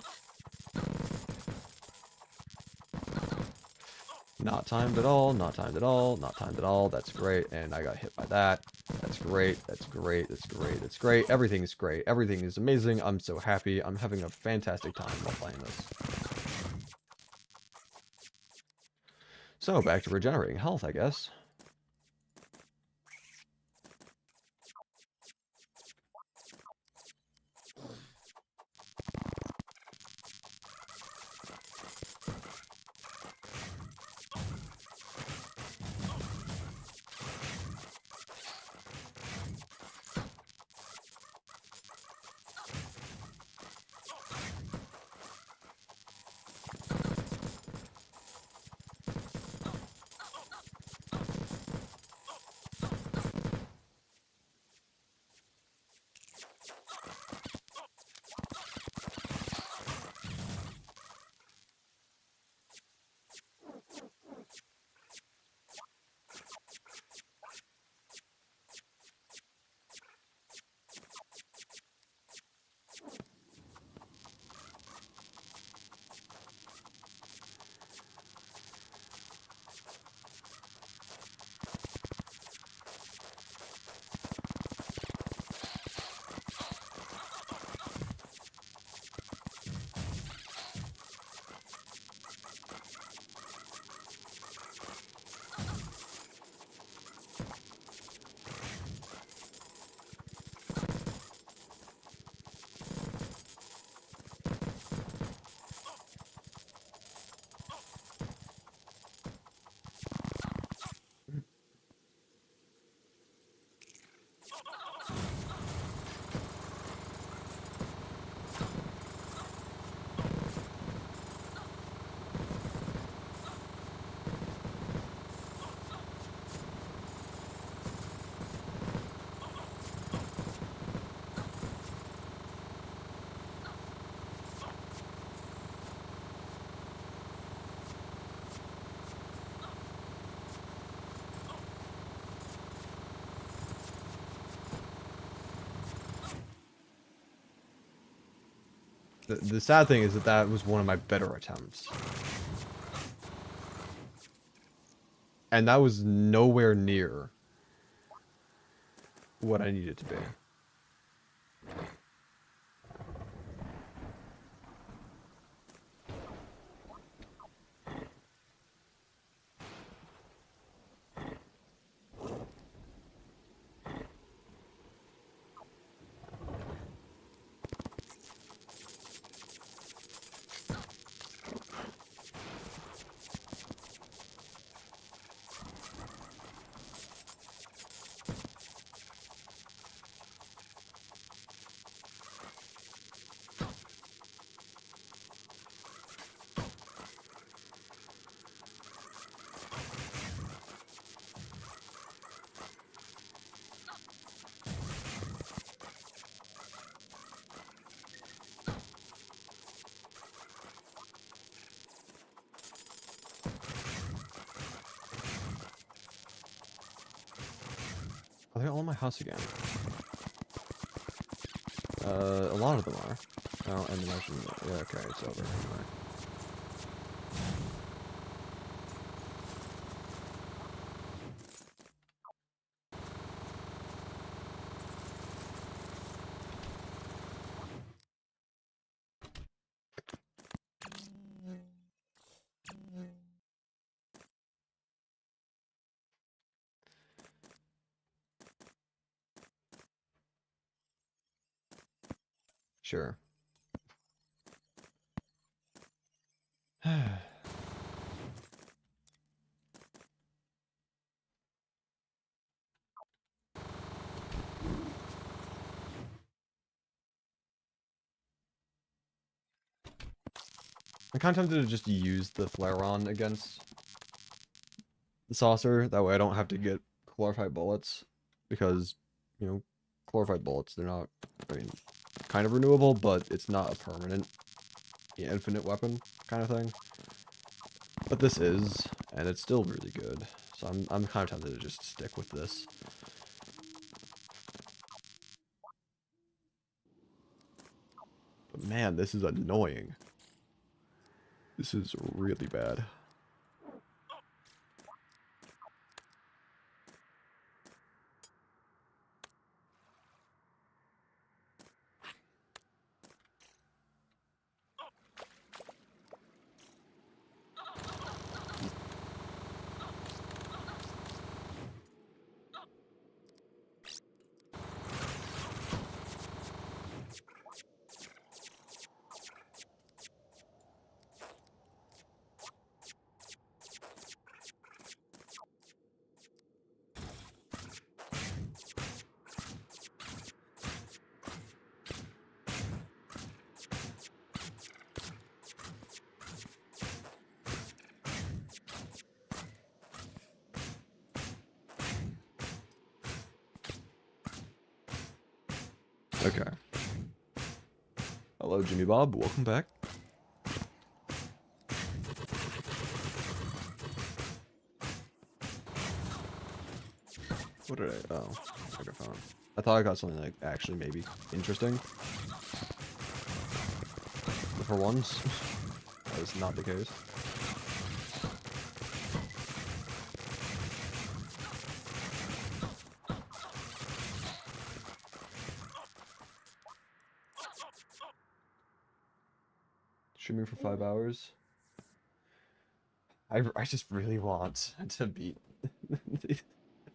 Not timed at all, not timed at all, not timed at all. That's great, and I got hit by that. That's great, that's great, that's great, that's great. Everything is great. Everything is amazing. I'm so happy. I'm having a fantastic time while playing this. So, back to regenerating health, I guess. The sad thing is that that was one of my better attempts. And that was nowhere near what I needed to be. Are they all in my house again? A lot of them are. Oh, and the motion. Yeah, okay, it's over. Anyway. Sure. I'm kind of tempted to just use the Flare-On against the saucer. That way I don't have to get glorified bullets. Because, you know, glorified bullets, they're not, I mean, kind of renewable, but it's not a permanent, infinite weapon kind of thing. But this is, and it's still really good. So I'm kind of tempted to just stick with this. But man, this is annoying. This is really bad. Okay. Hello, Jimmy Bob. Welcome back. What did I... Oh, microphone. I thought I got something, like, actually maybe interesting. But for once, that is not the case. Streaming for 5 hours. I just really want to beat. I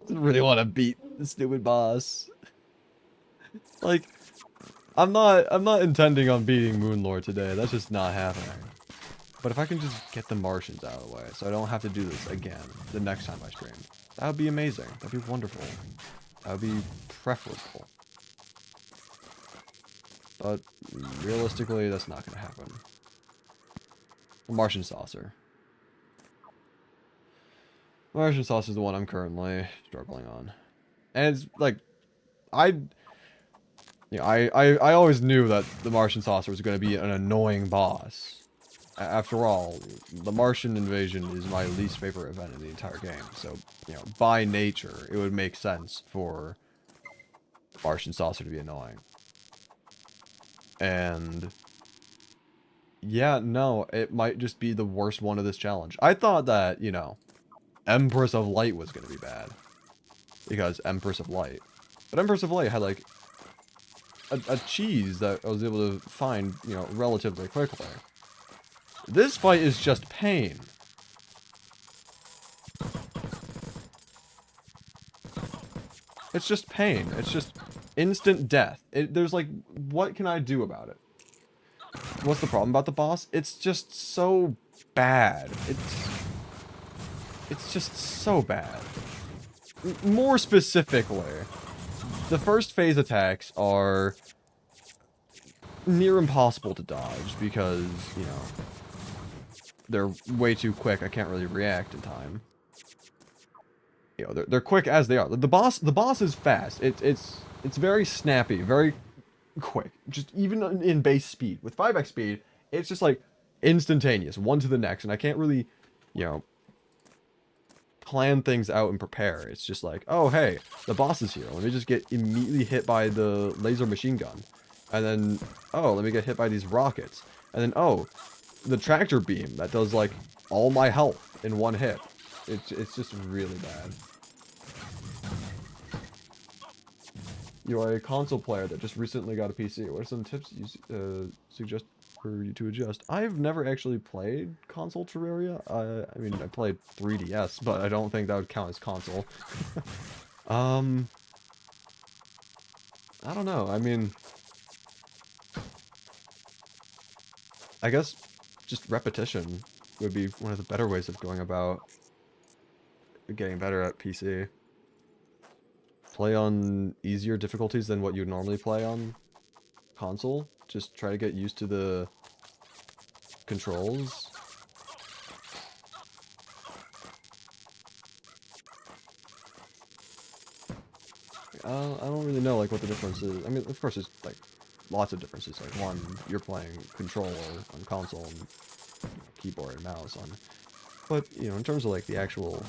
really want to beat the stupid boss. Like, I'm not intending on beating Moonlord today. That's just not happening. But if I can just get the Martians out of the way, so I don't have to do this again the next time I stream, that would be amazing. That'd be wonderful. That would be preferable. But realistically, that's not gonna happen. The Martian Saucer. Martian Saucer is the one I'm currently struggling on. And it's like, I always knew that the Martian Saucer was going to be an annoying boss. After all, the Martian invasion is my least favorite event in the entire game. So, you know, by nature, it would make sense for the Martian Saucer to be annoying. And yeah, no, it might just be the worst one of this challenge. I thought that, you know, Empress of Light was going to be bad. Because Empress of Light. But Empress of Light had, like, a cheese that I was able to find, you know, relatively quickly. This fight is just pain. It's just pain. It's just instant death. There's like, what can I do about it? What's the problem about the boss? It's just so bad. It's just so bad. More specifically, the first phase attacks are near impossible to dodge because, you know, they're way too quick. I can't really react in time. You know, they're quick as they are. The boss is fast. It's very snappy, very quick. Just even in base speed. With 5x speed, it's just like instantaneous, one to the next, and I can't really, you know, plan things out and prepare. It's just like, oh hey, the boss is here. Let me just get immediately hit by the laser machine gun. And then, oh, let me get hit by these rockets. And then, oh, the tractor beam that does like all my health in one hit. It's just really bad. You are a console player that just recently got a PC. What are some tips you suggest for you to adjust? I've never actually played console Terraria. I mean, I played 3DS, but I don't think that would count as console. I don't know. I mean, I guess just repetition would be one of the better ways of going about getting better at PC. Play on easier difficulties than what you'd normally play on console. Just try to get used to the controls. I don't really know like what the difference is. I mean, of course, there's like lots of differences. Like one, you're playing controller on console and keyboard and mouse on. But you know, in terms of like the actual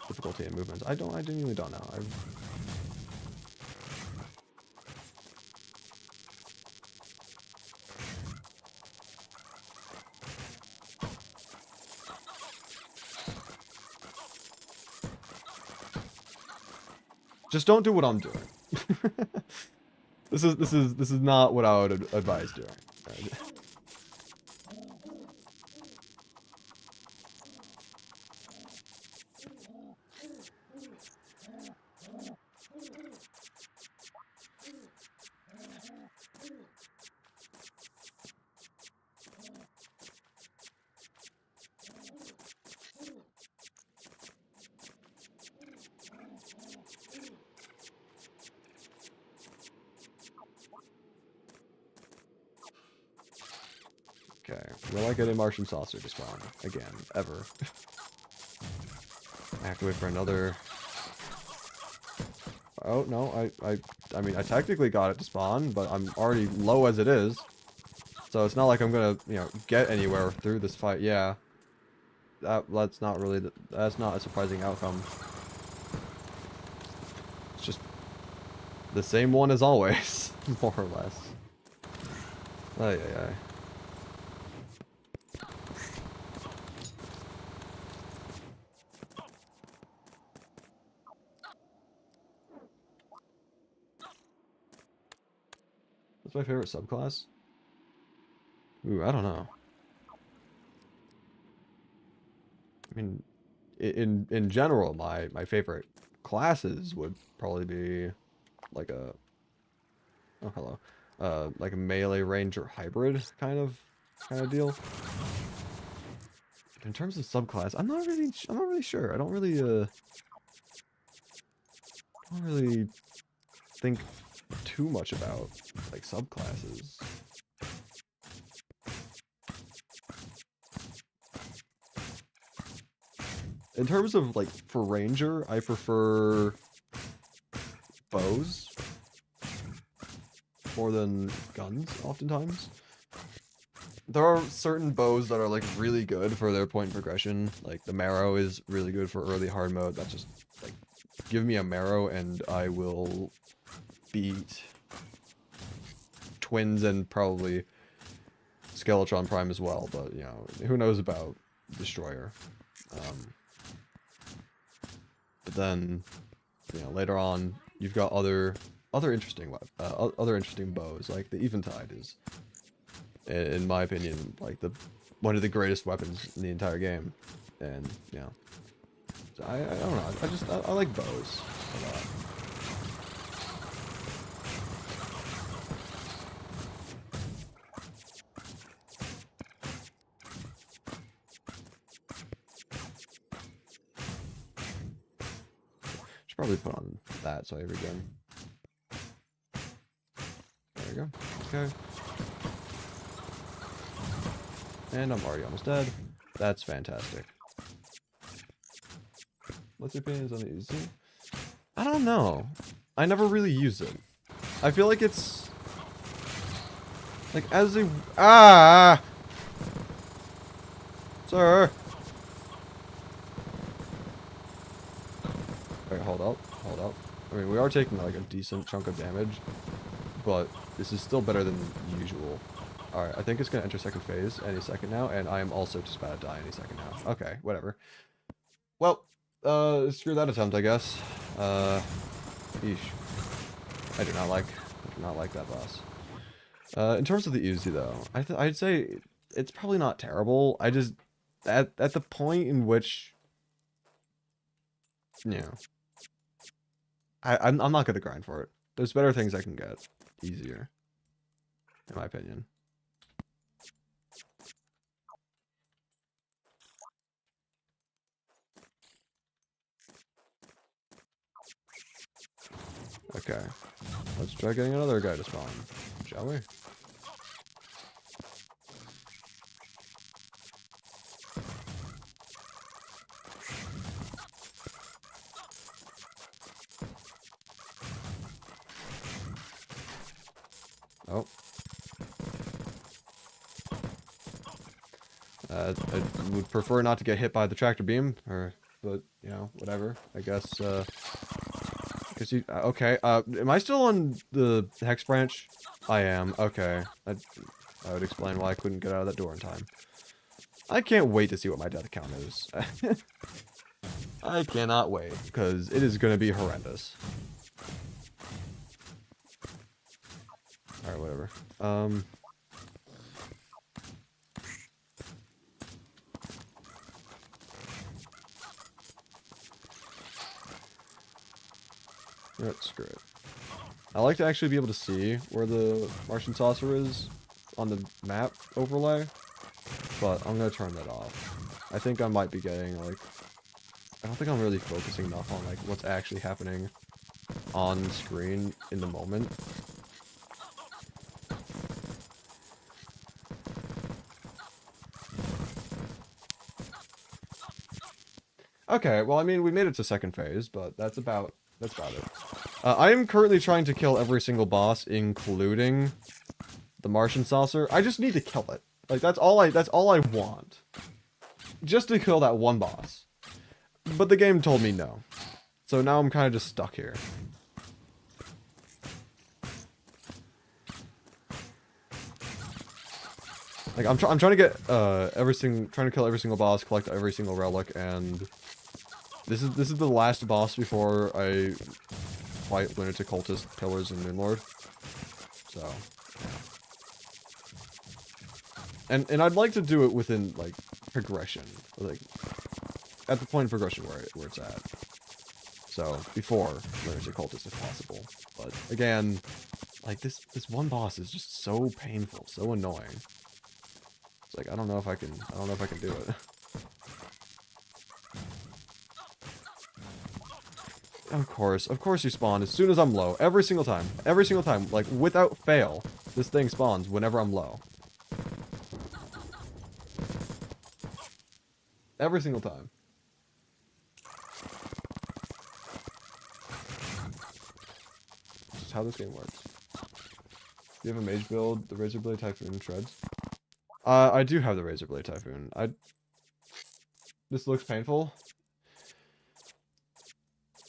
difficulty and movements, I genuinely don't know. Just don't do what I'm doing. This is not what I would advise doing. Okay, will I get a Martian saucer to spawn again, ever? I have to wait for another. Oh no, I mean I technically got it to spawn, but I'm already low as it is, so it's not like I'm gonna get anywhere through this fight. Yeah, that's not really that's not a surprising outcome. It's just the same one as always, more or less. Ay ay ay. What's my favorite subclass? Ooh, I don't know. I mean, in general, my favorite classes would probably be like a like a melee ranger hybrid kind of deal. In terms of subclass, I'm not really sure. I don't really think too much about like subclasses. In terms of like for ranger, I prefer bows more than guns oftentimes. There are certain bows that are like really good for their point progression. Like the marrow is really good for early hard mode. That's just like give me a marrow and I will beat twins and probably Skeletron Prime as well, but you know, who knows about Destroyer. But then, you know, later on, you've got other interesting bows, like the Eventide is, in my opinion, like one of the greatest weapons in the entire game, and you know, so I don't know, I like bows a lot. Probably put on that so I regen. There we go. Okay. And I'm already almost dead. That's fantastic. What's your opinions on the Uzi? I don't know. I never really use it. I feel like it's like as a sir. Wait, hold up. I mean, we are taking like a decent chunk of damage, but this is still better than usual. Alright, I think it's going to enter second phase any second now, and I am also just about to die any second now. Okay, whatever. Well, screw that attempt, I guess. Yeesh. I do not like that boss. In terms of the Uzi, though, I'd say it's probably not terrible. I just, at the point in which, you know, I'm not gonna grind for it. There's better things I can get easier, in my opinion. Okay. Let's try getting another guy to spawn, shall we? Oh. I would prefer not to get hit by the tractor beam, but, you know, whatever. I guess, because you, okay, am I still on the hex branch? I am, okay. That would explain why I couldn't get out of that door in time. I can't wait to see what my death count is. I cannot wait, because it is going to be horrendous. Alright, whatever. Screw it. I like to actually be able to see where the Martian saucer is on the map overlay, but I'm gonna turn that off. I think I might be getting, like, I don't think I'm really focusing enough on, like, what's actually happening on screen in the moment. Okay, well, I mean, we made it to second phase, but that's about it. I am currently trying to kill every single boss, including the Martian saucer. I just need to kill it. Like, that's all I want. Just to kill that one boss. But the game told me no. So now I'm kind of just stuck here. Like, I'm trying to get trying to kill every single boss, collect every single relic, and this is the last boss before I fight lunatic cultist pillars and Moonlord. So, and I'd like to do it within, like, progression, like at the point of progression where it's at. So before lunatic cultist if possible. But again, like this one boss is just so painful, so annoying. It's like I don't know if I can do it. Of course you spawn as soon as I'm low. Every single time, like without fail, this thing spawns whenever I'm low. Every single time. This is how this game works. Do you have a mage build, the Razor Blade Typhoon shreds? I do have the Razor Blade Typhoon. This looks painful.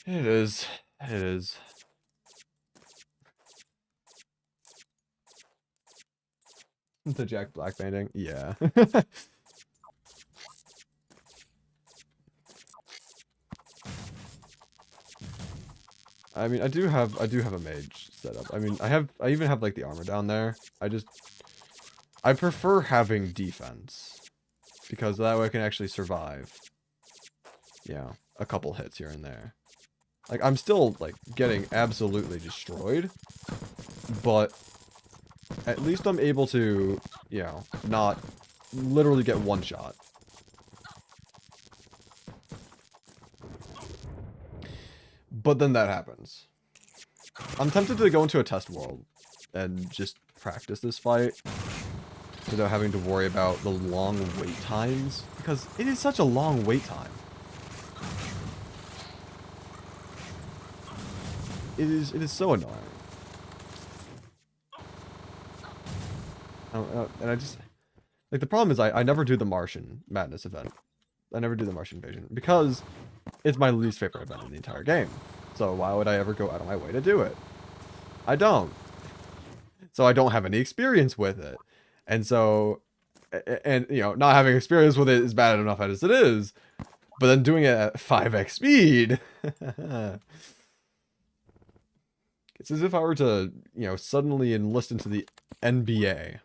It is. It is. The Jack Black painting? Yeah. I mean, I do have a mage set up. I mean, I even have like the armor down there. I prefer having defense because that way I can actually survive. Yeah, a couple hits here and there. Like, I'm still, like, getting absolutely destroyed, but at least I'm able to, you know, not literally get one shot. But then that happens. I'm tempted to go into a test world and just practice this fight without having to worry about the long wait times, because it is such a long wait time. It is so annoying. And I just, like, the problem is I never do the Martian Madness event. I never do the Martian Invasion because it's my least favorite event in the entire game. So why would I ever go out of my way to do it? I don't. So I don't have any experience with it. And so, and you know, not having experience with it is bad enough as it is. But then doing it at 5x speed. It's as if I were to, you know, suddenly enlist into the NBA.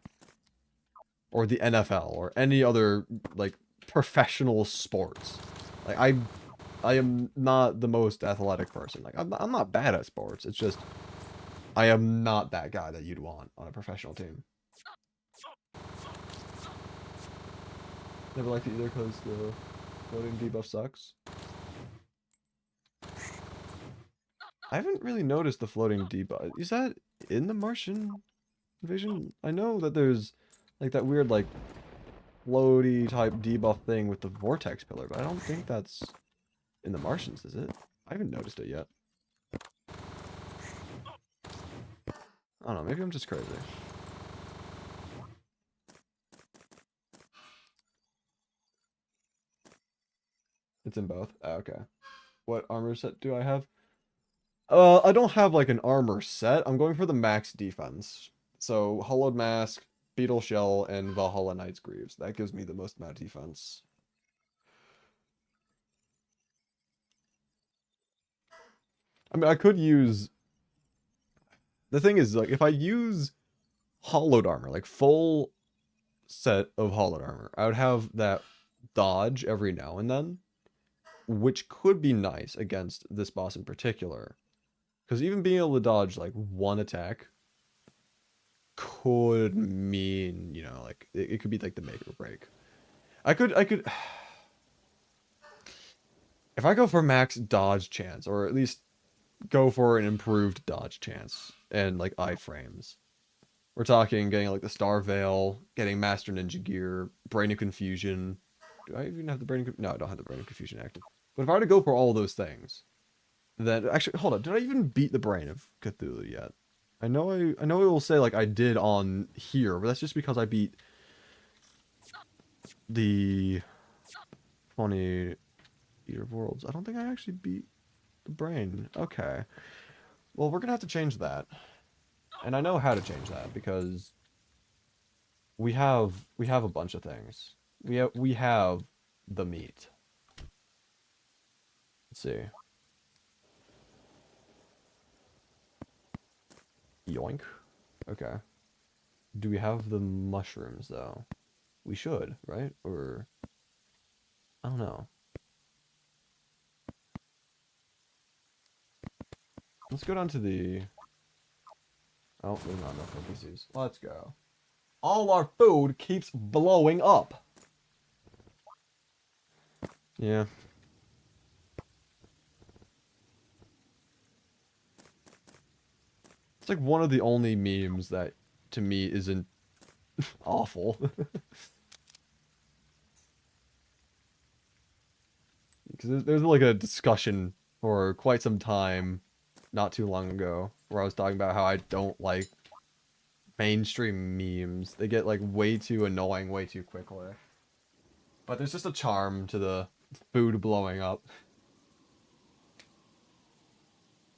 Or the NFL. Or any other, like, professional sports. Like, I am not the most athletic person. Like, I'm not bad at sports. It's just, I am not that guy that you'd want on a professional team. Never liked it either because the floating debuff sucks. I haven't really noticed the floating debuff. Is that in the Martian invasion? I know that there's like that weird like floaty type debuff thing with the vortex pillar, but I don't think that's in the Martians, is it? I haven't noticed it yet. I don't know, maybe I'm just crazy. It's in both? Oh, okay. What armor set do I have? I don't have like an armor set. I'm going for the max defense. So Hollowed Mask, Beetle Shell, and Valhalla Knight's Greaves. That gives me the most amount of defense. I mean, I could use... The thing is, like, if I use Hollowed Armor, like full set of Hollowed Armor, I would have that dodge every now and then, which could be nice against this boss in particular. Because even being able to dodge, like, one attack could mean, you know, like, it could be, like, the make or break. I could... If I go for max dodge chance, or at least go for an improved dodge chance, and, like, iframes. We're talking getting, like, the Star Veil, getting Master Ninja Gear, Brain of Confusion. Do I even have the Brain of... No, I don't have the Brain of Confusion active. But if I were to go for all those things, then... Actually, hold on. Did I even beat the Brain of Cthulhu yet? I know it will say, like, I did on here, but that's just because I beat the 20 Eater of Worlds. I don't think I actually beat the Brain. Okay. Well, we're gonna have to change that. And I know how to change that, because we have a bunch of things. We have the meat. Let's see. Yoink. Okay. Do we have the mushrooms, though? We should, right? Or... I don't know. Let's go down to the... Oh, there's not enough NPCs. Let's go. All our food keeps blowing up. Yeah. It's like one of the only memes that, to me, isn't awful. Because there's like a discussion for quite some time, not too long ago, where I was talking about how I don't like mainstream memes. They get like way too annoying way too quickly. But there's just a charm to the food blowing up.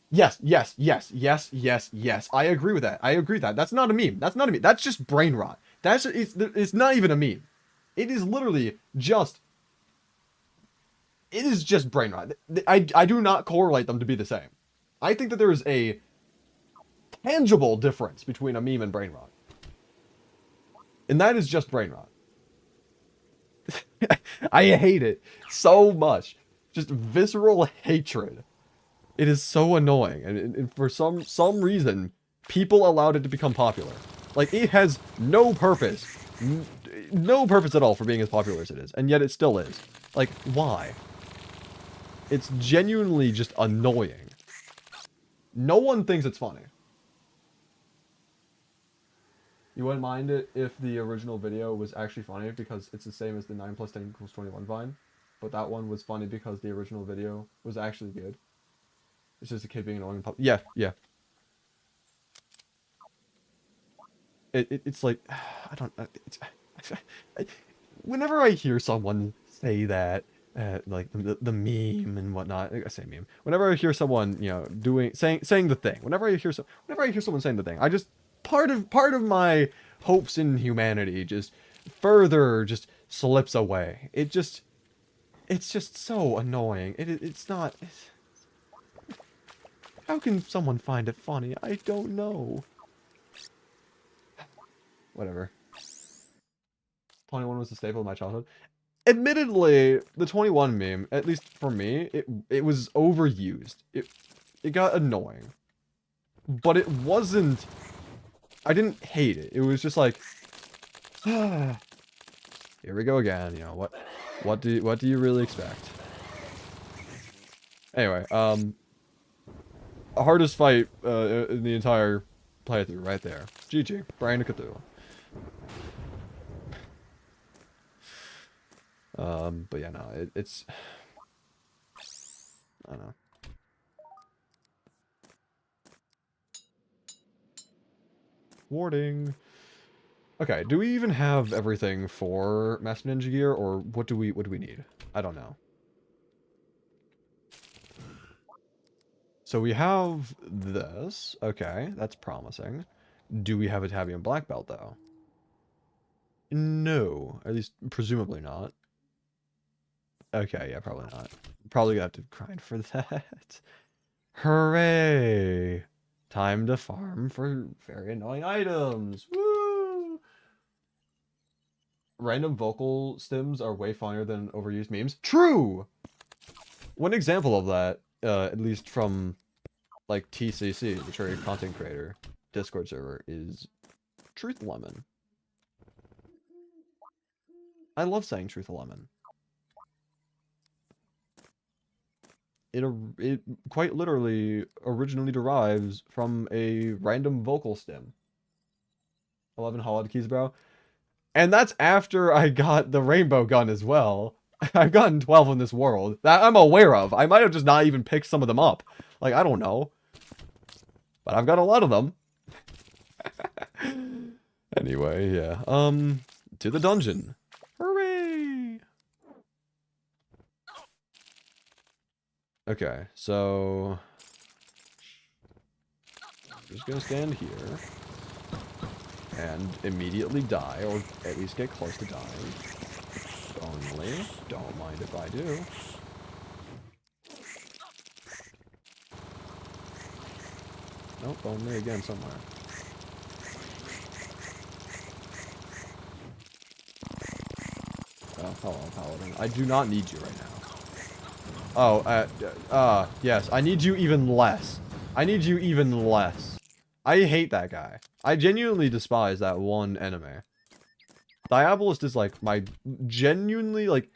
Yes, yes, yes, yes, yes, yes. I agree with that. I agree with that. That's not a meme. That's not a meme. That's just brain rot. It's not even a meme. It is literally just... It is just brain rot. I do not correlate them to be the same. I think that there is a tangible difference between a meme and brain rot. And that is just brain rot. I hate it so much. Just visceral hatred. It is so annoying, and for some reason, people allowed it to become popular. Like, it has no purpose. No purpose at all for being as popular as it is, and yet it still is. Like, why? It's genuinely just annoying. No one thinks it's funny. You wouldn't mind it if the original video was actually funny, because it's the same as the 9 + 10 = 21 Vine. But that one was funny because the original video was actually good. It's just a kid being annoying. Yeah, yeah. It's like, I don't... whenever I hear someone say that, like the meme and whatnot, I say meme. Whenever I hear someone, you know, saying the thing, whenever I hear someone saying the thing, I just part of my hopes in humanity just further just slips away. It's just so annoying. It's not. How can someone find it funny? I don't know. Whatever. 21 was the staple of my childhood. Admittedly, the 21 meme, at least for me, it was overused. It got annoying. But it wasn't... I didn't hate it. It was just like... here we go again, you know, what do you really expect? Anyway, hardest fight in the entire playthrough right there. GG. Brian Cthulhu. But yeah, no, it's... I don't know. Warding. Okay, do we even have everything for Master Ninja gear, or what do we need? I don't know. So we have this. Okay, that's promising. Do we have a Tabby and Black Belt, though? No. At least, presumably not. Okay, yeah, probably not. Probably gonna have to grind for that. Hooray! Time to farm for very annoying items. Woo! Random vocal stems are way funnier than overused memes. True! One example of that, at least from, like, TCC, the Terraria content creator Discord server, is Truth Lemon. I love saying Truth Lemon. It quite literally originally derives from a random vocal stem. 11 hollowed keys, bro. And that's after I got the rainbow gun as well. I've gotten 12 in this world that I'm aware of. I might have just not even picked some of them up. Like, I don't know. But I've got a lot of them. Anyway, yeah. To the dungeon. Hooray! Okay, so... I'm just gonna stand here. And immediately die, or at least get close to dying. Only. Don't mind if I do. Nope, only again somewhere. Oh, hello, Paladin. I do not need you right now. Oh, yes. I need you even less. I need you even less. I hate that guy. I genuinely despise that one enemy. Diabolist is like my genuinely like...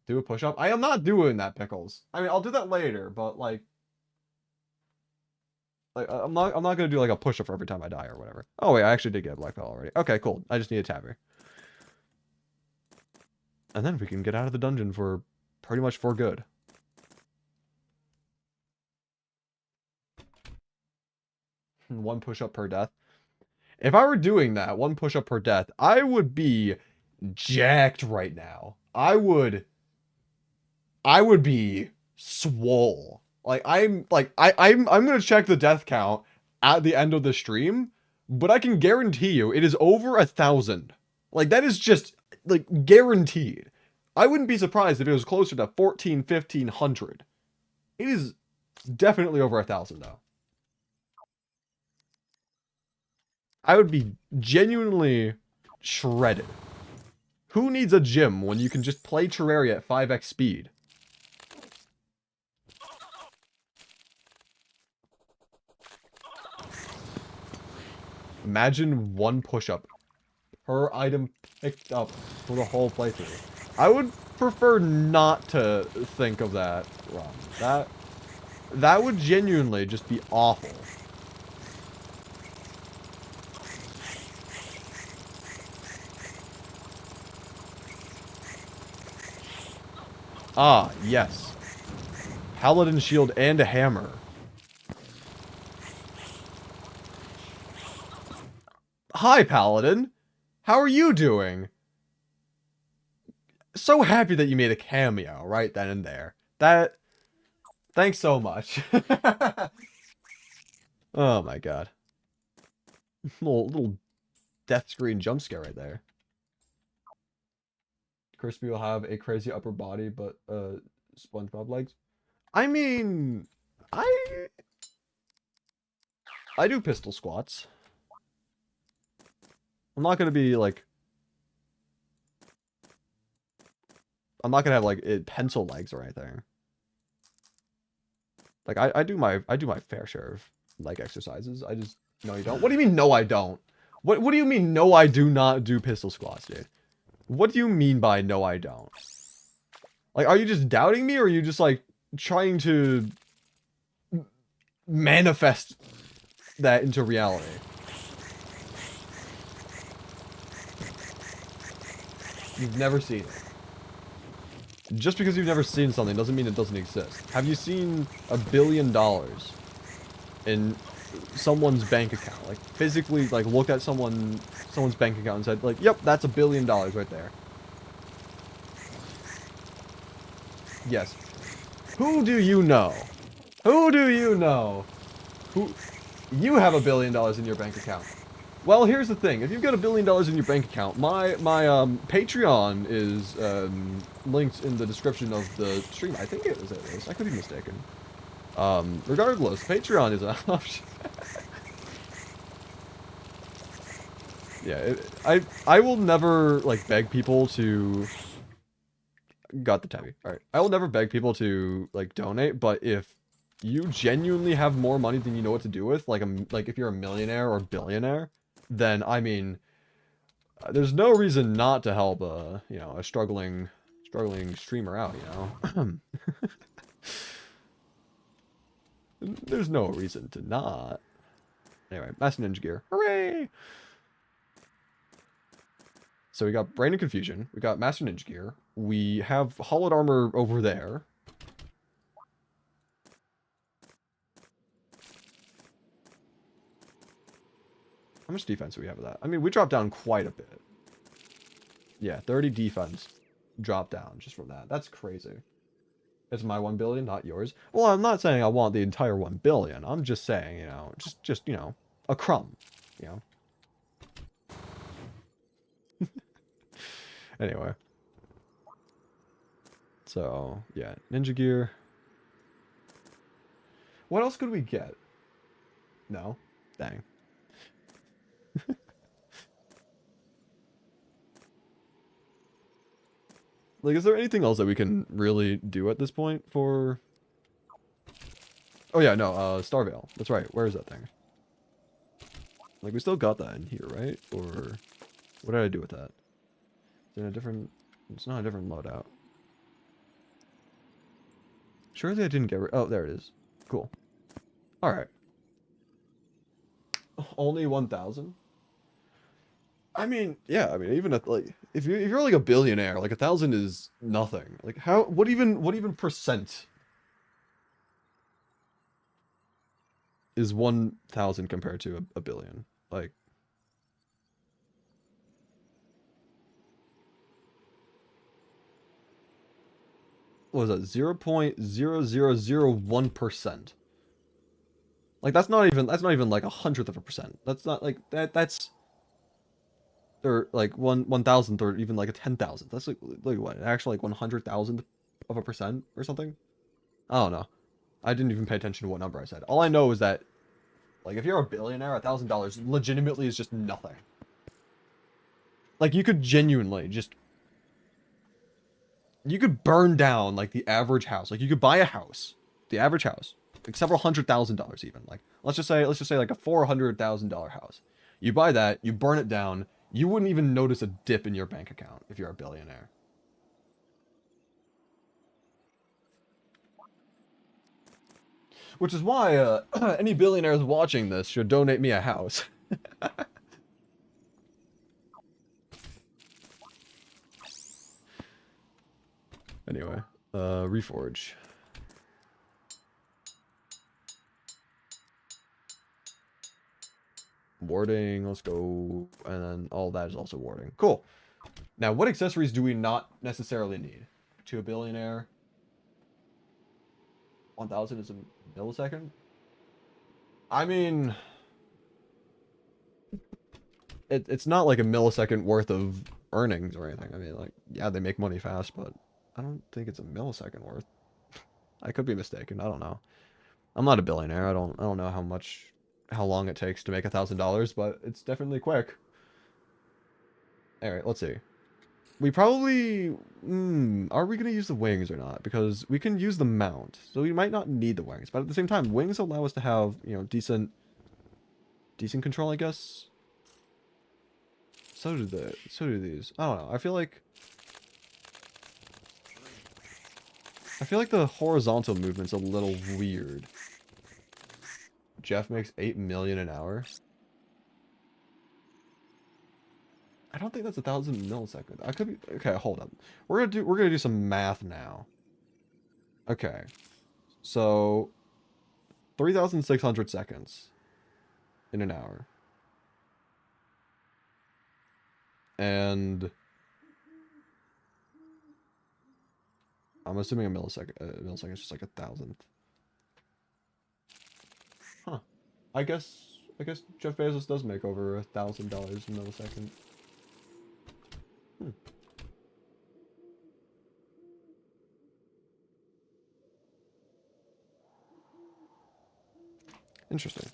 Do a push-up? I am not doing that, Pickles. I mean, I'll do that later, but like... I'm not gonna do like a push-up for every time I die or whatever. Oh wait, I actually did get a black belt already. Okay, cool. I just need a tabby. And then we can get out of the dungeon for pretty much for good. One push-up per death. If I were doing that, one push-up per death, I would be jacked right now. I would be swole. Like I'm gonna check the death count at the end of the stream, but I can guarantee you it is over 1,000. Like that is just like guaranteed. I wouldn't be surprised if it was closer to 1,400, 1,500. It is definitely over 1,000 though. I would be genuinely shredded. Who needs a gym when you can just play Terraria at 5x speed? Imagine one push-up per item picked up for the whole playthrough. I would prefer not to think of that, Ron. That would genuinely just be awful. Ah, yes. Paladin shield and a hammer. Hi, Paladin. How are you doing? So happy that you made a cameo right then and there. Thanks so much. Oh my god. Little death screen jump scare right there. Crispy will have a crazy upper body, but SpongeBob legs. I mean, I do pistol squats. I'm not gonna be like, I'm not gonna have like pencil legs or anything. Like I do my fair share of leg exercises. I just no you don't. What do you mean no I don't? What do you mean no I do not do pistol squats, dude? What do you mean by no I don't? Like, are you just doubting me, or are you just like trying to manifest that into reality. You've never seen it. Just because you've never seen something doesn't mean it doesn't exist. Have you seen $1 billion in someone's bank account? Like, physically, like, looked at someone's bank account and said, like, yep, that's $1 billion right there. Yes. Who do you know? Who do you know? Who? You have $1 billion in your bank account. Well, here's the thing. If you've got $1 billion in your bank account, my Patreon is linked in the description of the stream. I think it is. I could be mistaken. Regardless, Patreon is an option. Yeah, I will never like beg people to. Got the tabby. All right, I will never beg people to like donate, but if you genuinely have more money than you know what to do with, like if you're a millionaire or billionaire, then I mean, there's no reason not to help you know, a struggling streamer out, you know. There's no reason to not. Anyway, Master Ninja Gear. Hooray! So we got Brain and Confusion. We got Master Ninja Gear. We have Hollowed Armor over there. How much defense do we have of that? I mean, we dropped down quite a bit. Yeah, 30 defense dropped down just from that. That's crazy. It's my 1 billion, not yours. Well, I'm not saying I want the entire 1 billion. I'm just saying, you know, just you know, a crumb, you know. Anyway. So, yeah, Ninja Gear. What else could we get? No? Dang. Like, is there anything else that we can really do at this point for... Oh yeah, no, Starvale. That's right. Where is that thing? Like, we still got that in here, right? Or... what did I do with that? Is it in a different... it's not a different loadout. Surely I didn't get rid... oh, there it is. Cool. Alright. Only 1,000? I mean, yeah, I mean, even at, like, if you're like a billionaire, like 1,000 is nothing. Like, how, what even percent is 1,000 compared to a billion? Like, what was that? 0.0001%. Like, that's not even like 100th of a percent. That's not like that's or like 1,000th or even like a 10,000th. That's like what? Actually like 100,000th of a percent or something? I don't know. I didn't even pay attention to what number I said. All I know is that like if you're a billionaire, $1,000 legitimately is just nothing. Like you could genuinely just you could burn down like the average house. Like you could buy a house, the average house, like several $100,000 even. Like let's just say like a $400,000 house. You buy that, you burn it down, you wouldn't even notice a dip in your bank account if you're a billionaire. Which is why any billionaires watching this should donate me a house. Anyway, Reforge. Warding, let's go. And then all that is also warding. Cool. Now, what accessories do we not necessarily need? To a billionaire? 1,000 is a millisecond? I mean... It's not like a millisecond worth of earnings or anything. I mean, like, yeah, they make money fast, but I don't think it's a millisecond worth. I could be mistaken. I don't know. I'm not a billionaire. I don't know how long it takes to make $1,000, but it's definitely quick. Alright, let's see. We probably... are we going to use the wings or not? Because we can use the mount, so we might not need the wings. But at the same time, wings allow us to have, you know, decent control, I guess. So do these. I don't know. I feel like the horizontal movement's a little weird. Jeff makes 8 million an hour. I don't think that's 1,000 milliseconds. I could be okay. Hold up. We're gonna do some math now. Okay, so 3,600 seconds in an hour, and I'm assuming a millisecond is just like 1,000th. Huh. I guess Jeff Bezos does make over $1,000 a millisecond. Interesting.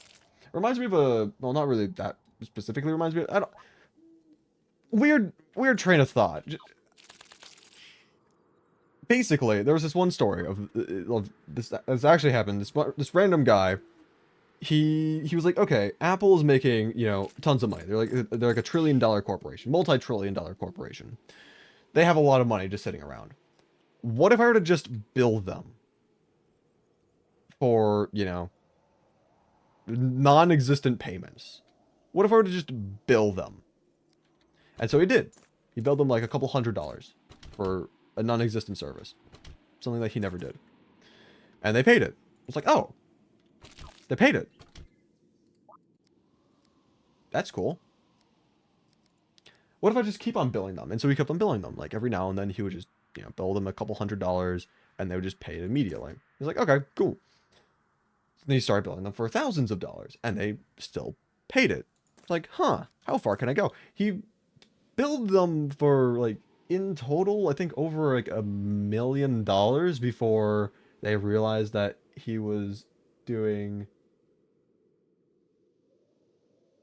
Reminds me of a, well, not really that specifically reminds me of, I don't, weird train of thought. Basically, there was this one story of this actually happened. This random guy, he was like, okay, Apple is making, you know, tons of money. They're like $1 trillion corporation, multi-trillion-dollar corporation. They have a lot of money just sitting around. What if I were to just bill them for, you know, non-existent payments? What if I were to just bill them? And so he did. He billed them like a couple $100 for a non-existent service. Something that he never did. And they paid it. It's like, oh, they paid it. That's cool. What if I just keep on billing them? And so he kept on billing them. Like every now and then he would just, you know, bill them a couple $100 and they would just pay it immediately. He's like, okay, cool. Then he started billing them for thousands of dollars and they still paid it. It's like, huh, how far can I go? He billed them for like, in total, I think over like $1 million before they realized that he was doing,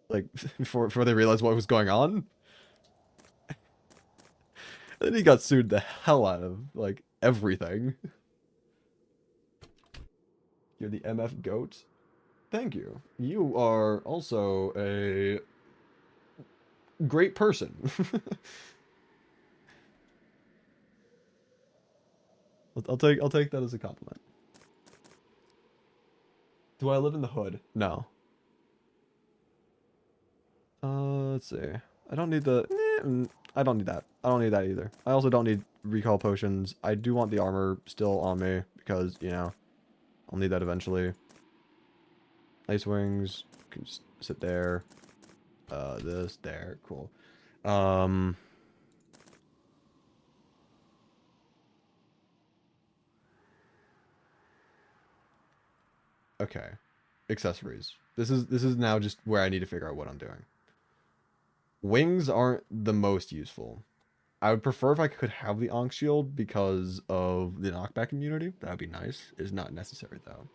like, before they realized what was going on. And then he got sued the hell out of, like, everything. You're the MF GOAT. Thank you. You are also a great person. I'll take that as a compliment. Do I live in the hood? No. Let's see. I don't need the... I don't need that. I don't need that either. I also don't need recall potions. I do want the armor still on me because, you know, I'll need that eventually. Ice wings. Can just sit there. This, there. Cool. Okay. Accessories. This is now just where I need to figure out what I'm doing. Wings aren't the most useful. I would prefer if I could have the Ankh Shield because of the knockback immunity. That would be nice. It's not necessary though.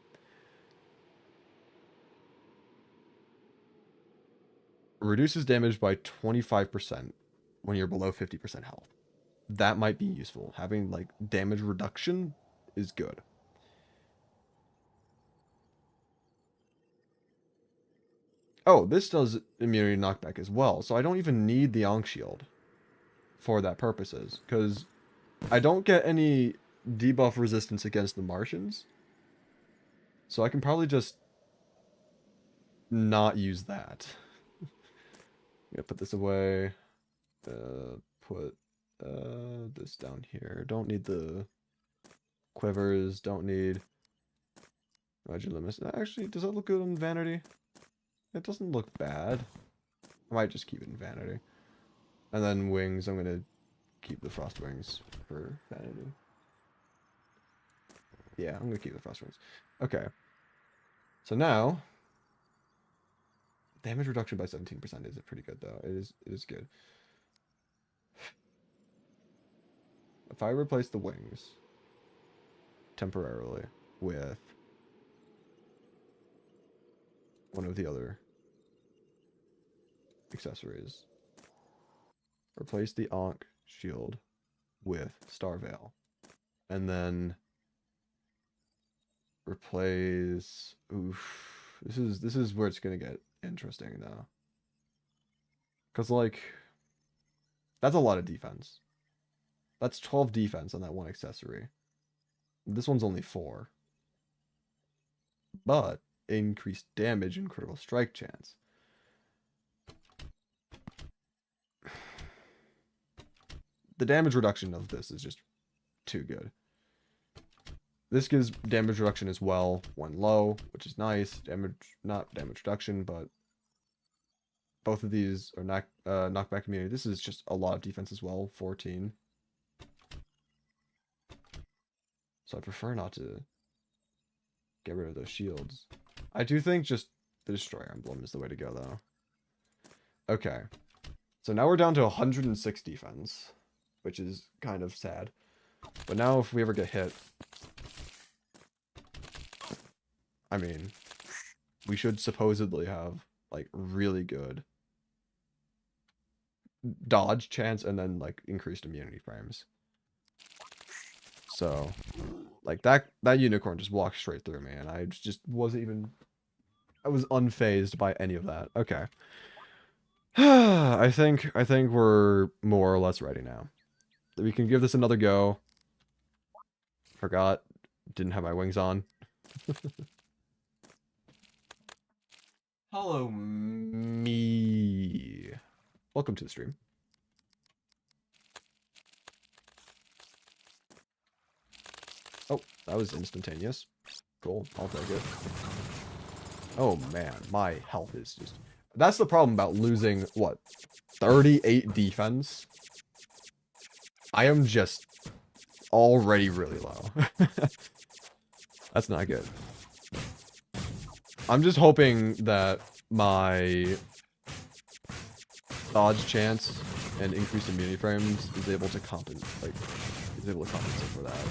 Reduces damage by 25% when you're below 50% health. That might be useful. Having like damage reduction is good. Oh, this does immunity knockback as well, so I don't even need the Ankh Shield for that purposes, because I don't get any debuff resistance against the Martians, so I can probably just not use that. I'm gonna put this away, put this down here. Don't need the quivers, don't need Roger limits. Actually, does that look good on Vanity? It doesn't look bad. I might just keep it in Vanity. And then wings, I'm gonna keep the frost wings for Vanity. Yeah, I'm gonna keep the frost wings. Okay. So now, damage reduction by 17% is pretty good though. It is good. If I replace the wings temporarily with one of the other accessories, replace the Ankh Shield with Star Veil, and then replace... Oof. This is where it's gonna get interesting now. Because, like, that's a lot of defense. That's 12 defense on that one accessory. This one's only 4. But increased damage and critical strike chance. The damage reduction of this is just too good. This gives damage reduction as well when low, which is nice. Not damage reduction, but both of these are knockback immunity. This is just a lot of defense as well, 14. So I prefer not to get rid of those shields. I do think just the Destroyer Emblem is the way to go, though. Okay. So now we're down to 106 defense, which is kind of sad. But now if we ever get hit, I mean, we should supposedly have, like, really good dodge chance and then, like, increased immunity frames. So, like, that unicorn just walked straight through me, and I just wasn't even... I was unfazed by any of that. Okay. I think we're more or less ready now. We can give this another go. Forgot. Didn't have my wings on. Hello, me. Welcome to the stream. Oh, that was instantaneous. Cool, I'll take it. Oh man, my health is just... That's the problem about losing, what, 38 defense? I am just already really low. That's not good. I'm just hoping that my dodge chance and increased immunity frames is able to compensate for that.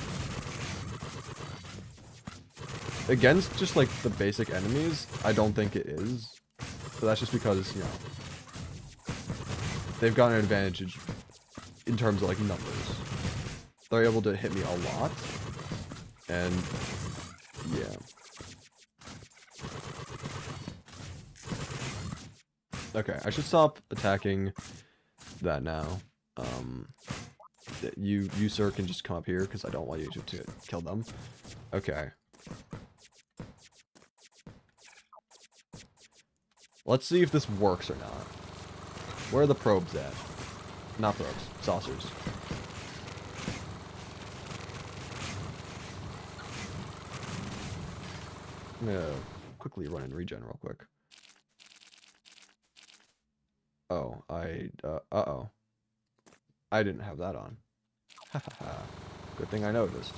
Against just like the basic enemies, I don't think it is. But that's just because, you know, they've got an advantage in terms of like numbers. They're able to hit me a lot. And yeah. Okay, I should stop attacking that now. You sir can just come up here because I don't want you to kill them. Okay. Let's see if this works or not. Where are the probes at? Not probes, saucers. I'm gonna quickly run and regen real quick. Oh, uh-oh. I didn't have that on. Hahaha. Good thing I noticed.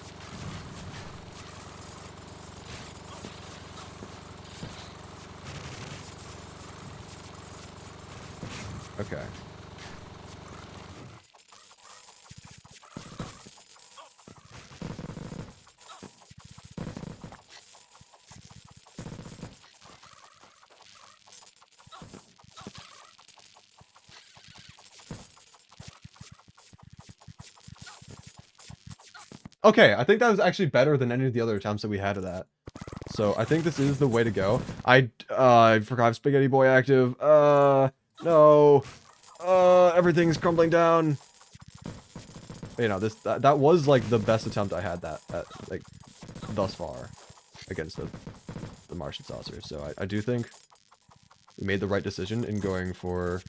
Okay. Okay, I think that was actually better than any of the other attempts that we had of that. So I think this is the way to go. I forgot Spaghetti Boy active. No. Everything's crumbling down. You know, that was like the best attempt I had like thus far against the Martian saucers. So I do think we made the right decision in going for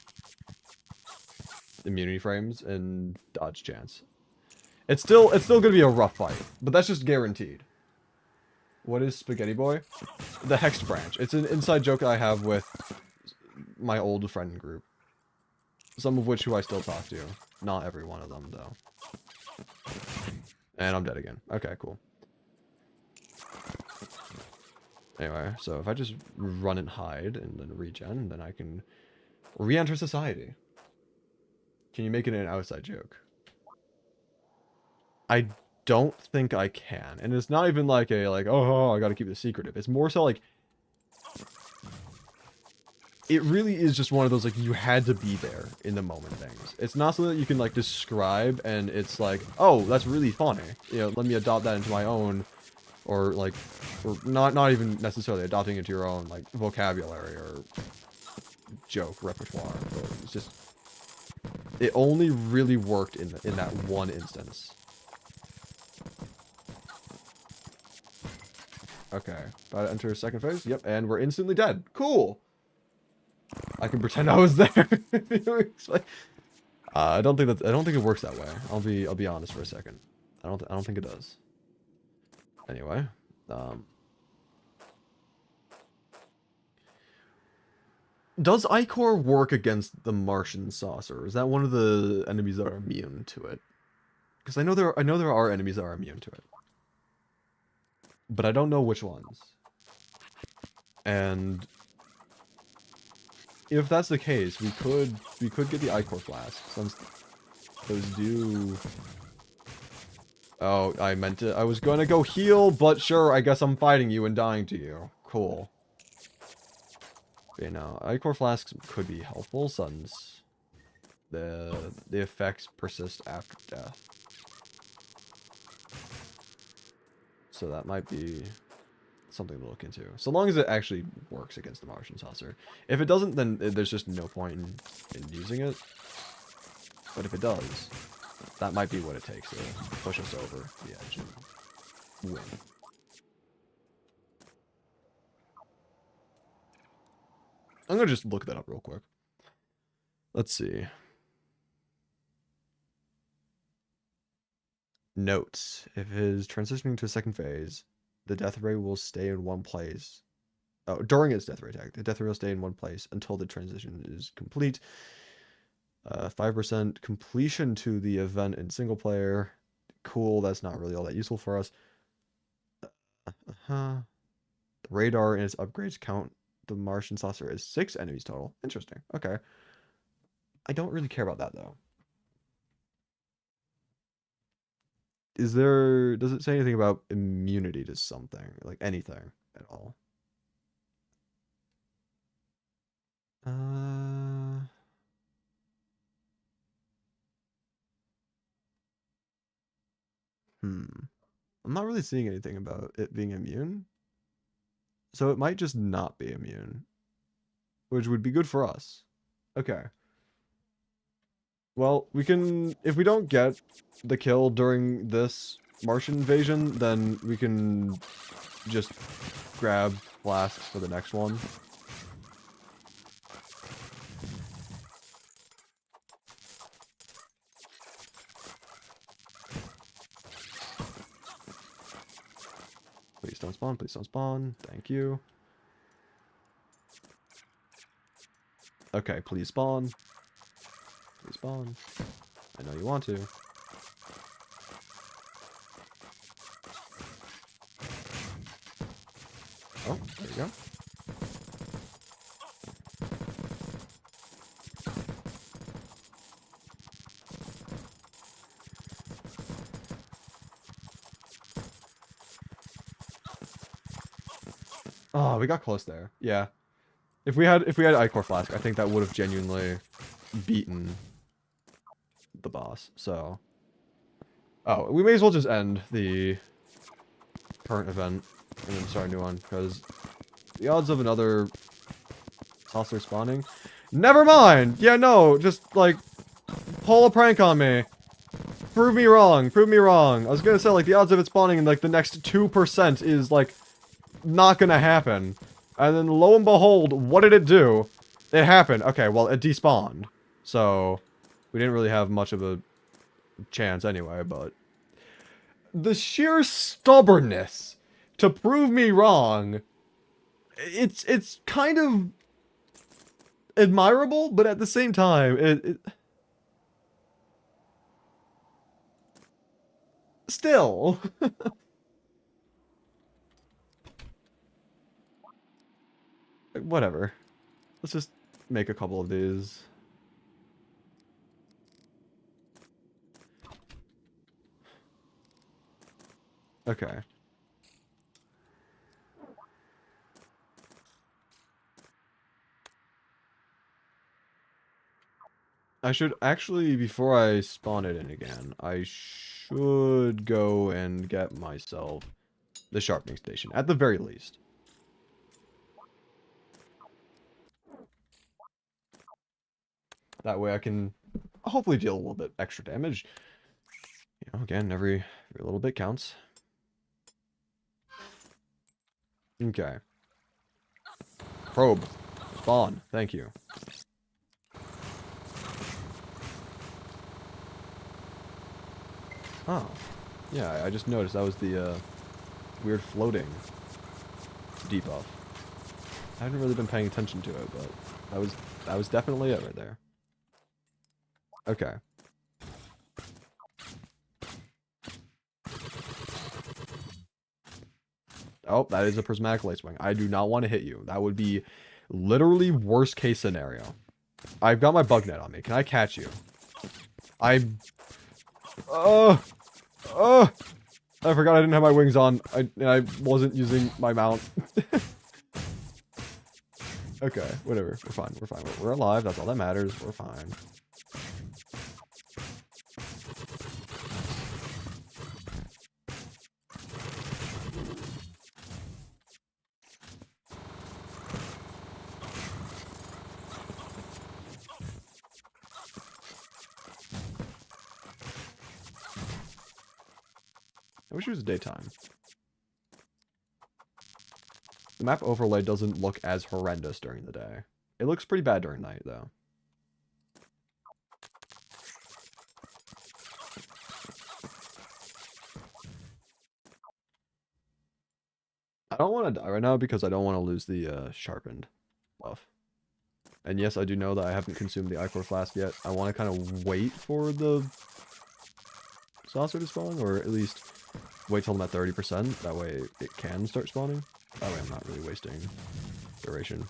immunity frames and dodge chance. It's still gonna be a rough fight, but that's just guaranteed. What is Spaghetti Boy? The Hexed Branch. It's an inside joke I have with my old friend group. Some of which who I still talk to. Not every one of them, though. And I'm dead again. Okay, cool. Anyway, so if I just run and hide and then regen, then I can re-enter society. Can you make it an outside joke? I don't think I can. And it's not even like oh, I gotta keep this secretive. It's more so like, it really is just one of those, like, you had to be there in the moment things. It's not something that you can, like, describe and it's like, oh, that's really funny. You know, let me adopt that into my own, or, like, or not even necessarily adopting into your own, like, vocabulary or joke repertoire. But it's just, it only really worked in that one instance. Okay. About to enter second phase. Yep, and we're instantly dead. Cool. I can pretend I was there. I don't think it works that way. I'll be honest for a second. I don't think it does. Anyway, does Ichor work against the Martian saucer? Is that one of the enemies that are immune to it? Because I know there are enemies that are immune to it, but I don't know which ones. And if that's the case, we could get the Ichor flask since those do. Oh, I meant it. I was gonna go heal, but sure, I guess I'm fighting you and dying to you. Cool. Okay, now Ichor flasks could be helpful since the effects persist after death. So that might be something to look into. So long as it actually works against the Martian saucer. If it doesn't, then there's just no point in using it. But if it does, that might be what it takes to push us over the edge and win. I'm gonna just look that up real quick. Let's see. Notes. If it is transitioning to a second phase, the death ray will stay in one place. Oh, during its death ray attack, the death ray will stay in one place until the transition is complete. 5% completion to the event in single player. Cool, that's not really all that useful for us. The radar and its upgrades count the Martian saucer as 6 enemies total. Interesting. Okay. I don't really care about that though. Does it say anything about immunity to something? Like anything at all? I'm not really seeing anything about it being immune. So it might just not be immune, which would be good for us. Okay. Well, we can, if we don't get the kill during this Martian invasion, then we can just grab flasks for the next one. Please don't spawn, please don't spawn. Thank you. Okay, please spawn. Please spawn. I know you want to. Oh, there you go. Oh, we got close there. Yeah. If we had Ichor Flask, I think that would have genuinely beaten the boss. So, oh, we may as well just end the current event and then start a new one, because the odds of another saucer spawning. Never mind. Yeah, no, just like pull a prank on me. Prove me wrong. Prove me wrong. I was gonna say like the odds of it spawning in like the next 2% is like not gonna happen. And then lo and behold, what did it do? It happened. Okay, well, it despawned. So, we didn't really have much of a chance anyway, but the sheer stubbornness to prove me wrong, it's kind of admirable, but at the same time, it still. Whatever. Let's just make a couple of these. Okay. I should actually, before I spawn it in again, I should go and get myself the sharpening station, at the very least. That way I can hopefully deal a little bit extra damage. You know, again, every little bit counts. Okay. Probe. Spawn. Thank you. Oh. Yeah, I just noticed that was the weird floating debuff. I haven't really been paying attention to it, but that was definitely it right there. Okay. Oh, that is a prismatic light swing. I do not want to hit you. That would be literally worst case scenario. I've got my bug net on me. Can I catch you? I'm... I forgot I didn't have my wings on. And I wasn't using my mount. Okay, whatever. We're fine. We're fine. We're alive. That's all that matters. We're fine. I wish it was daytime. The map overlay doesn't look as horrendous during the day. It looks pretty bad during night, though. I don't want to die right now because I don't want to lose the sharpened buff. And yes, I do know that I haven't consumed the Ichor Flask yet. I want to kind of wait for the saucer to spawn, or at least wait till I'm at 30%. That way it can start spawning. That way I'm not really wasting duration.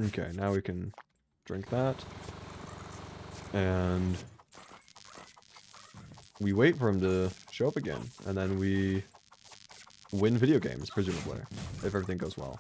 Okay, now we can drink that. And we wait for him to show up again. And then we win video games, presumably, if everything goes well.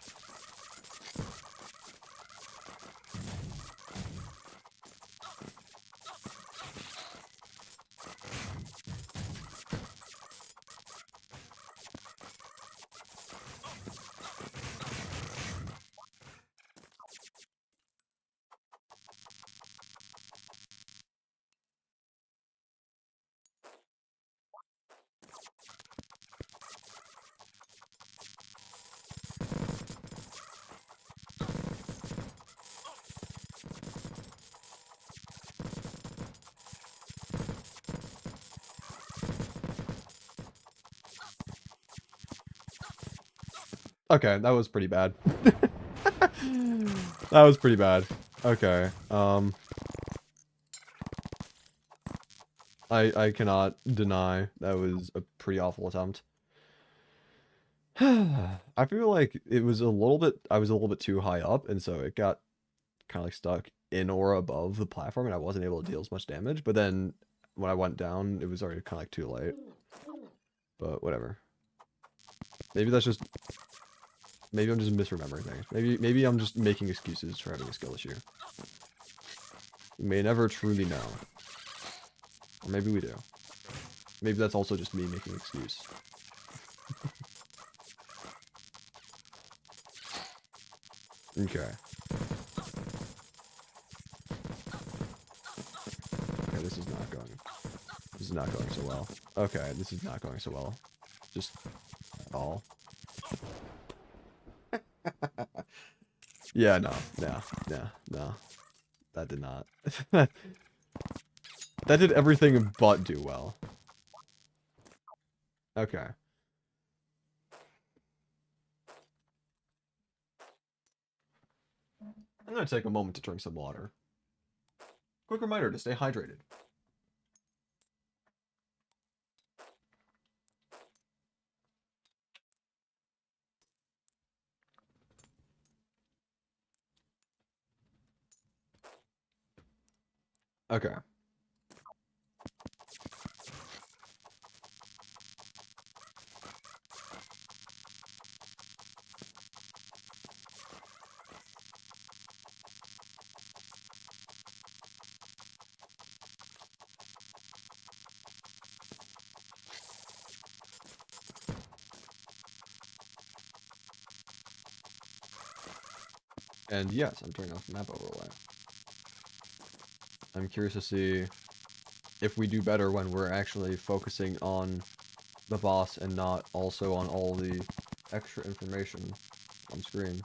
Okay, that was pretty bad. That was pretty bad. Okay, I cannot deny that was a pretty awful attempt. I feel like it was a little bit, I was a little bit too high up, and so it got kind of like stuck in or above the platform, and I wasn't able to deal as much damage, but then when I went down, it was already kind of like too late. But whatever. Maybe that's just... Maybe I'm just misremembering things. Maybe I'm just making excuses for having a skill issue. We may never truly know. Or maybe we do. Maybe that's also just me making an excuse. Okay. Okay, this is not going... This is not going so well. Okay, this is not going so well. Just... all. Yeah, no. That did not. That did everything but do well. Okay. I'm gonna take a moment to drink some water. Quick reminder to stay hydrated. Okay. And yes, I'm turning off map overlay. I'm curious to see if we do better when we're actually focusing on the boss and not also on all the extra information on screen.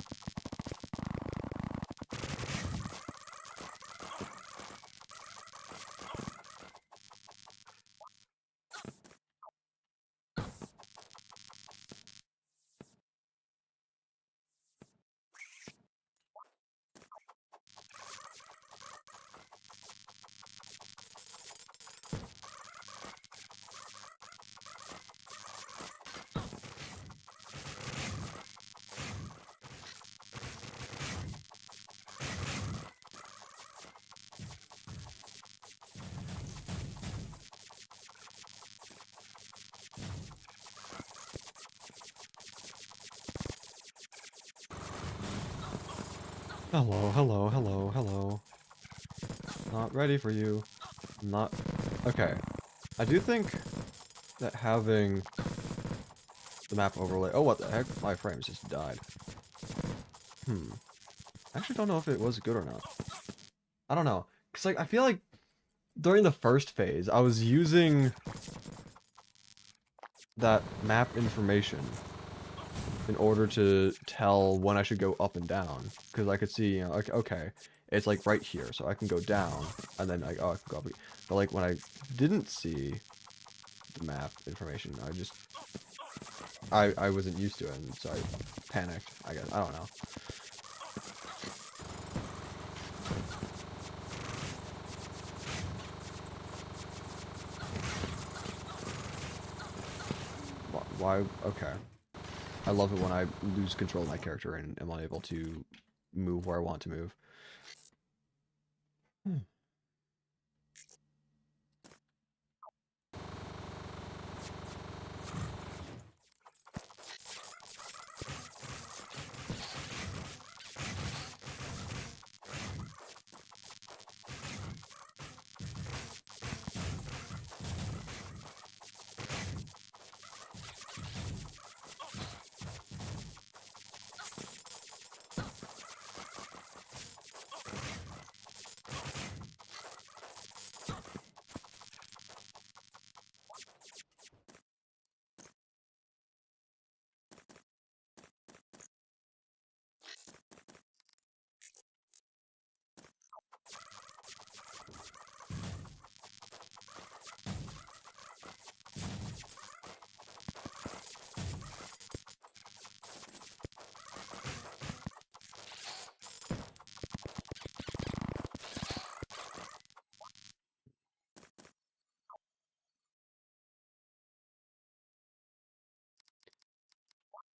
Hello, hello, hello, hello. Not ready for you. Not... Okay. I do think that having the map overlay... Oh, what the heck? My frames just died. I actually don't know if it was good or not. I don't know. Because, like, I feel like during the first phase, I was using that map information in order to tell when I should go up and down. Because I could see, you know, like, okay, it's like right here, so I can go down, and then like, oh, I can go up. But like when I didn't see the map information, I wasn't used to it, and so I panicked, I guess. I don't know. Why? Okay. I love it when I lose control of my character and am unable to move where I want to move.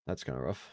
That's kind of rough.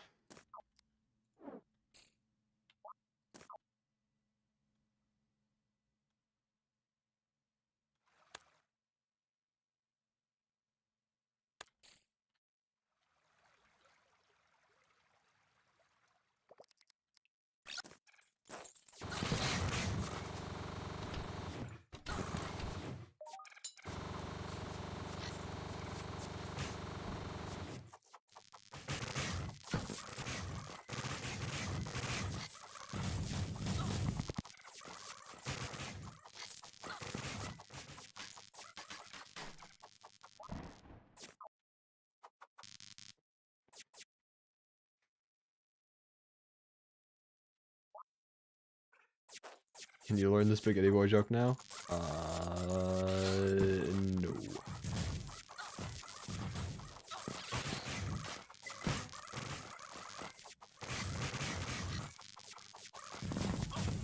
Can you learn the spaghetti boy joke now? No.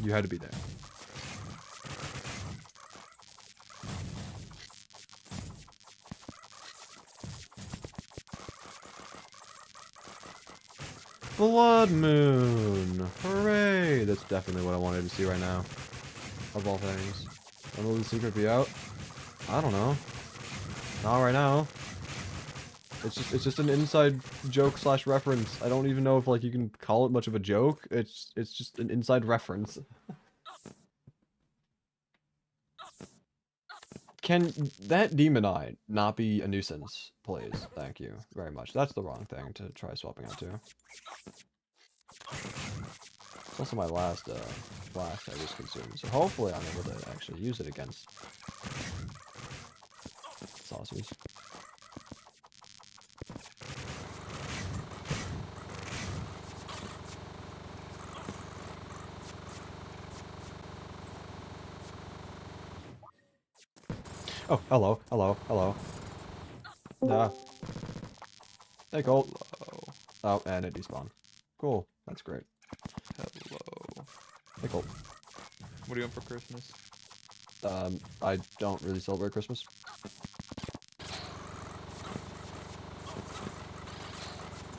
You had to be there. Blood Moon! Hooray! That's definitely what I wanted to see right now. Of all things. When will the secret be out? I don't know. Not right now. It's just an inside joke slash reference. I don't even know if like you can call it much of a joke. It's just an inside reference. Can that demon eye not be a nuisance, please? Thank you very much. That's the wrong thing to try swapping out to. It's also my last flash I just consumed, so hopefully I'm able to actually use it against saucers. Oh, hello, hello, hello. Yeah. Hey, Colt. Oh, and it despawned. Cool. That's great. Hello. Hey, Colt. What do you want for Christmas? I don't really celebrate Christmas.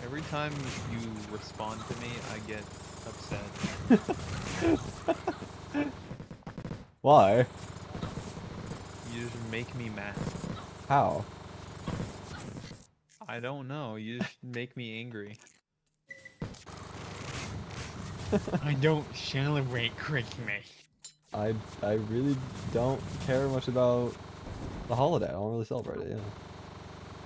Every time you respond to me, I get upset. Why? You just make me mad. How? I don't know. You just make me angry. I don't celebrate Christmas. I really don't care much about the holiday. I don't really celebrate it, yeah.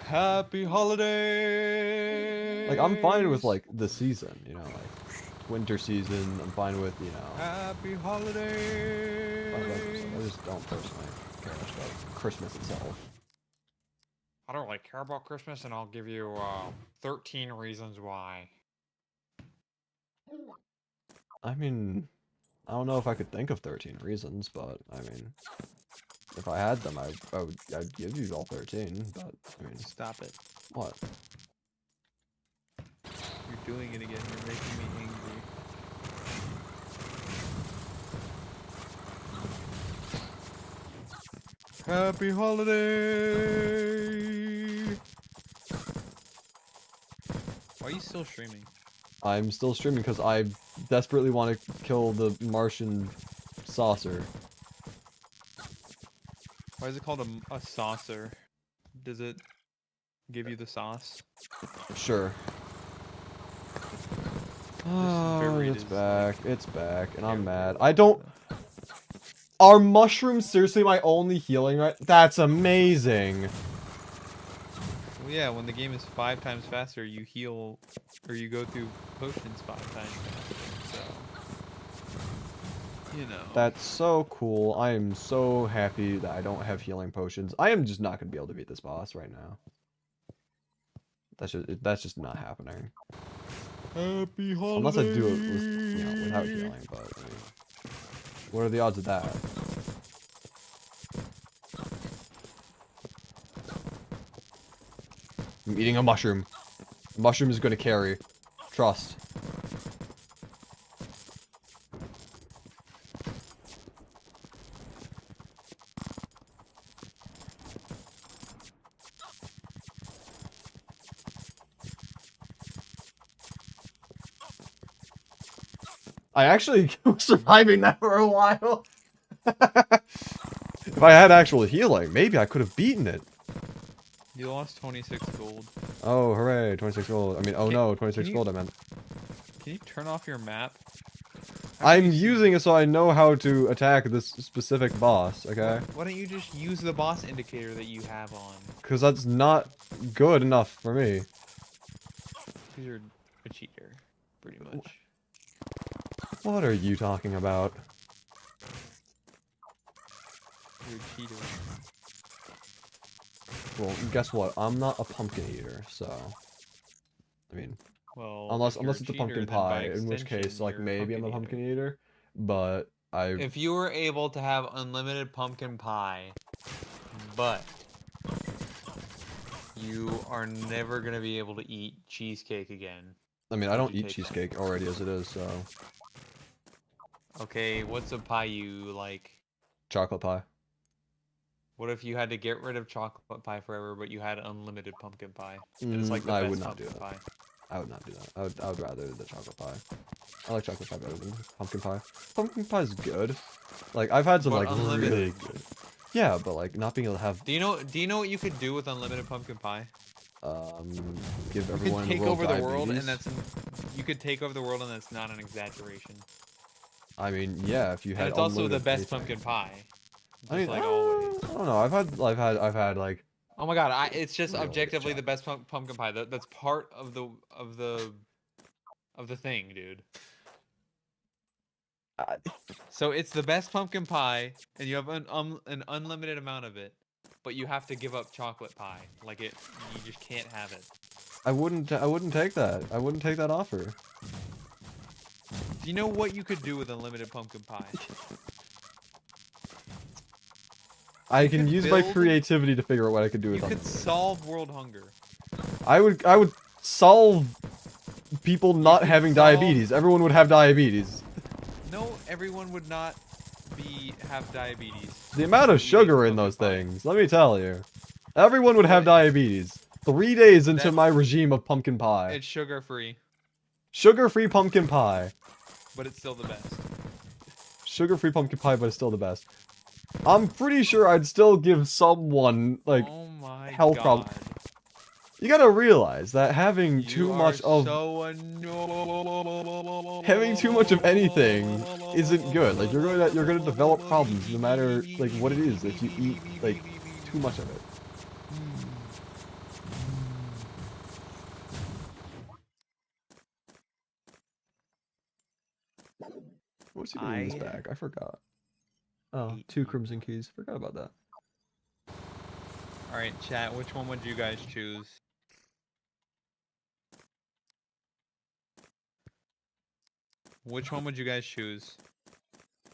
Happy holidays! Like, I'm fine with, like, the season, you know, like, winter season, I'm fine with, you know, Happy holidays! I just don't personally care much about Christmas itself. I don't really care about Christmas, and I'll give you 13 reasons why. I mean, I don't know if I could think of 13 reasons, but, I mean, if I had them, I'd give you all 13, but, I mean, Stop it. what? You're doing it again. You're making me angry. Happy holiday! Why are you still streaming? I'm still streaming because I desperately want to kill the Martian saucer. Why is it called a saucer? Does it give you the sauce? Sure. Oh, varied it's is, back. like, It's back, and I'm character mad. of I don't. the- Are mushrooms seriously my only healing right? That's amazing. Well, yeah, when the game is 5 times faster, you heal, or you go through potions 5 times faster, so... You know. That's so cool. I am so happy that I don't have healing potions. I am just not going to be able to beat this boss right now. That's just not happening. Happy holiday! Unless I do it with, you know, without healing, but I mean, what are the odds of that? I'm eating a mushroom. A mushroom is going to carry. Trust. I actually was surviving that for a while. If I had actual healing, maybe I could have beaten it. You lost 26 gold. Oh, hooray, 26 gold. I mean, oh Can- no, 26 can you- gold I meant. Can you turn off your map? How can I'm you see- using it so I know how to attack this specific boss, okay? Why don't you just use the boss indicator that you have on? Because that's not good enough for me. Because you're a cheater, pretty much. What are you talking about? You're a cheater. Well, guess what? I'm not a pumpkin eater, so... I mean, Well, unless if you're it's a cheater, pumpkin then by pie, in which case, extension, like, you're a maybe I'm a pumpkin pumpkin eater, but I... If you were able to have unlimited pumpkin pie, but you are never gonna be able to eat cheesecake again. I mean, I would don't you eat take that? cheesecake already as it is, so... Okay, what's a pie you like? Chocolate pie. What if you had to get rid of chocolate pie forever, but you had unlimited pumpkin pie? And it's like the I best would not do pumpkin that. pie. I would not do that. I would rather the chocolate pie. I like chocolate pie better than pumpkin pie. Pumpkin pie is good. Like, I've had some, But like, really unlimited. good. Yeah, but, like, not being able to have, Do you know what you could do with unlimited pumpkin pie? give You everyone could in take the world over the world, and diabetes. you could take over the world, and that's not an exaggeration. I mean, yeah, if you had And it's also the unlimited best anything. pumpkin pie. I mean, Just like always. I don't know. I've had like, Oh my god, it's just Really good objectively the job. best pumpkin pie. That's part of the thing, dude. So it's the best pumpkin pie, and you have an unlimited amount of it, but you have to give up chocolate pie. Like you just can't have it. I wouldn't take that. I wouldn't take that offer. Do you know what you could do with unlimited pumpkin pie? I can could use my build- creativity to figure out what I could do You with could unlimited. solve world hunger. I would solve people not could having solve- diabetes. Everyone would have diabetes. No, everyone would not have diabetes. The amount of Eating sugar in pumpkin those pie. things, let me tell you. Everyone would have What? diabetes. 3 days into That's- my regime of pumpkin pie. It's sugar free, Sugar-free pumpkin pie. but it's still the best. Sugar-free pumpkin pie, but it's still the best. I'm pretty sure I'd still give someone, like, oh my health god. problem. You gotta realize that having You too are much of so annoying. having too much of anything isn't good. Like you're gonna develop problems no matter like what it is if you eat like too much of it. What's he doing in this I bag? I forgot. Oh, hate 2 you. crimson keys. Forgot about that. All right, chat. Which one would you guys choose? Which one would you guys choose?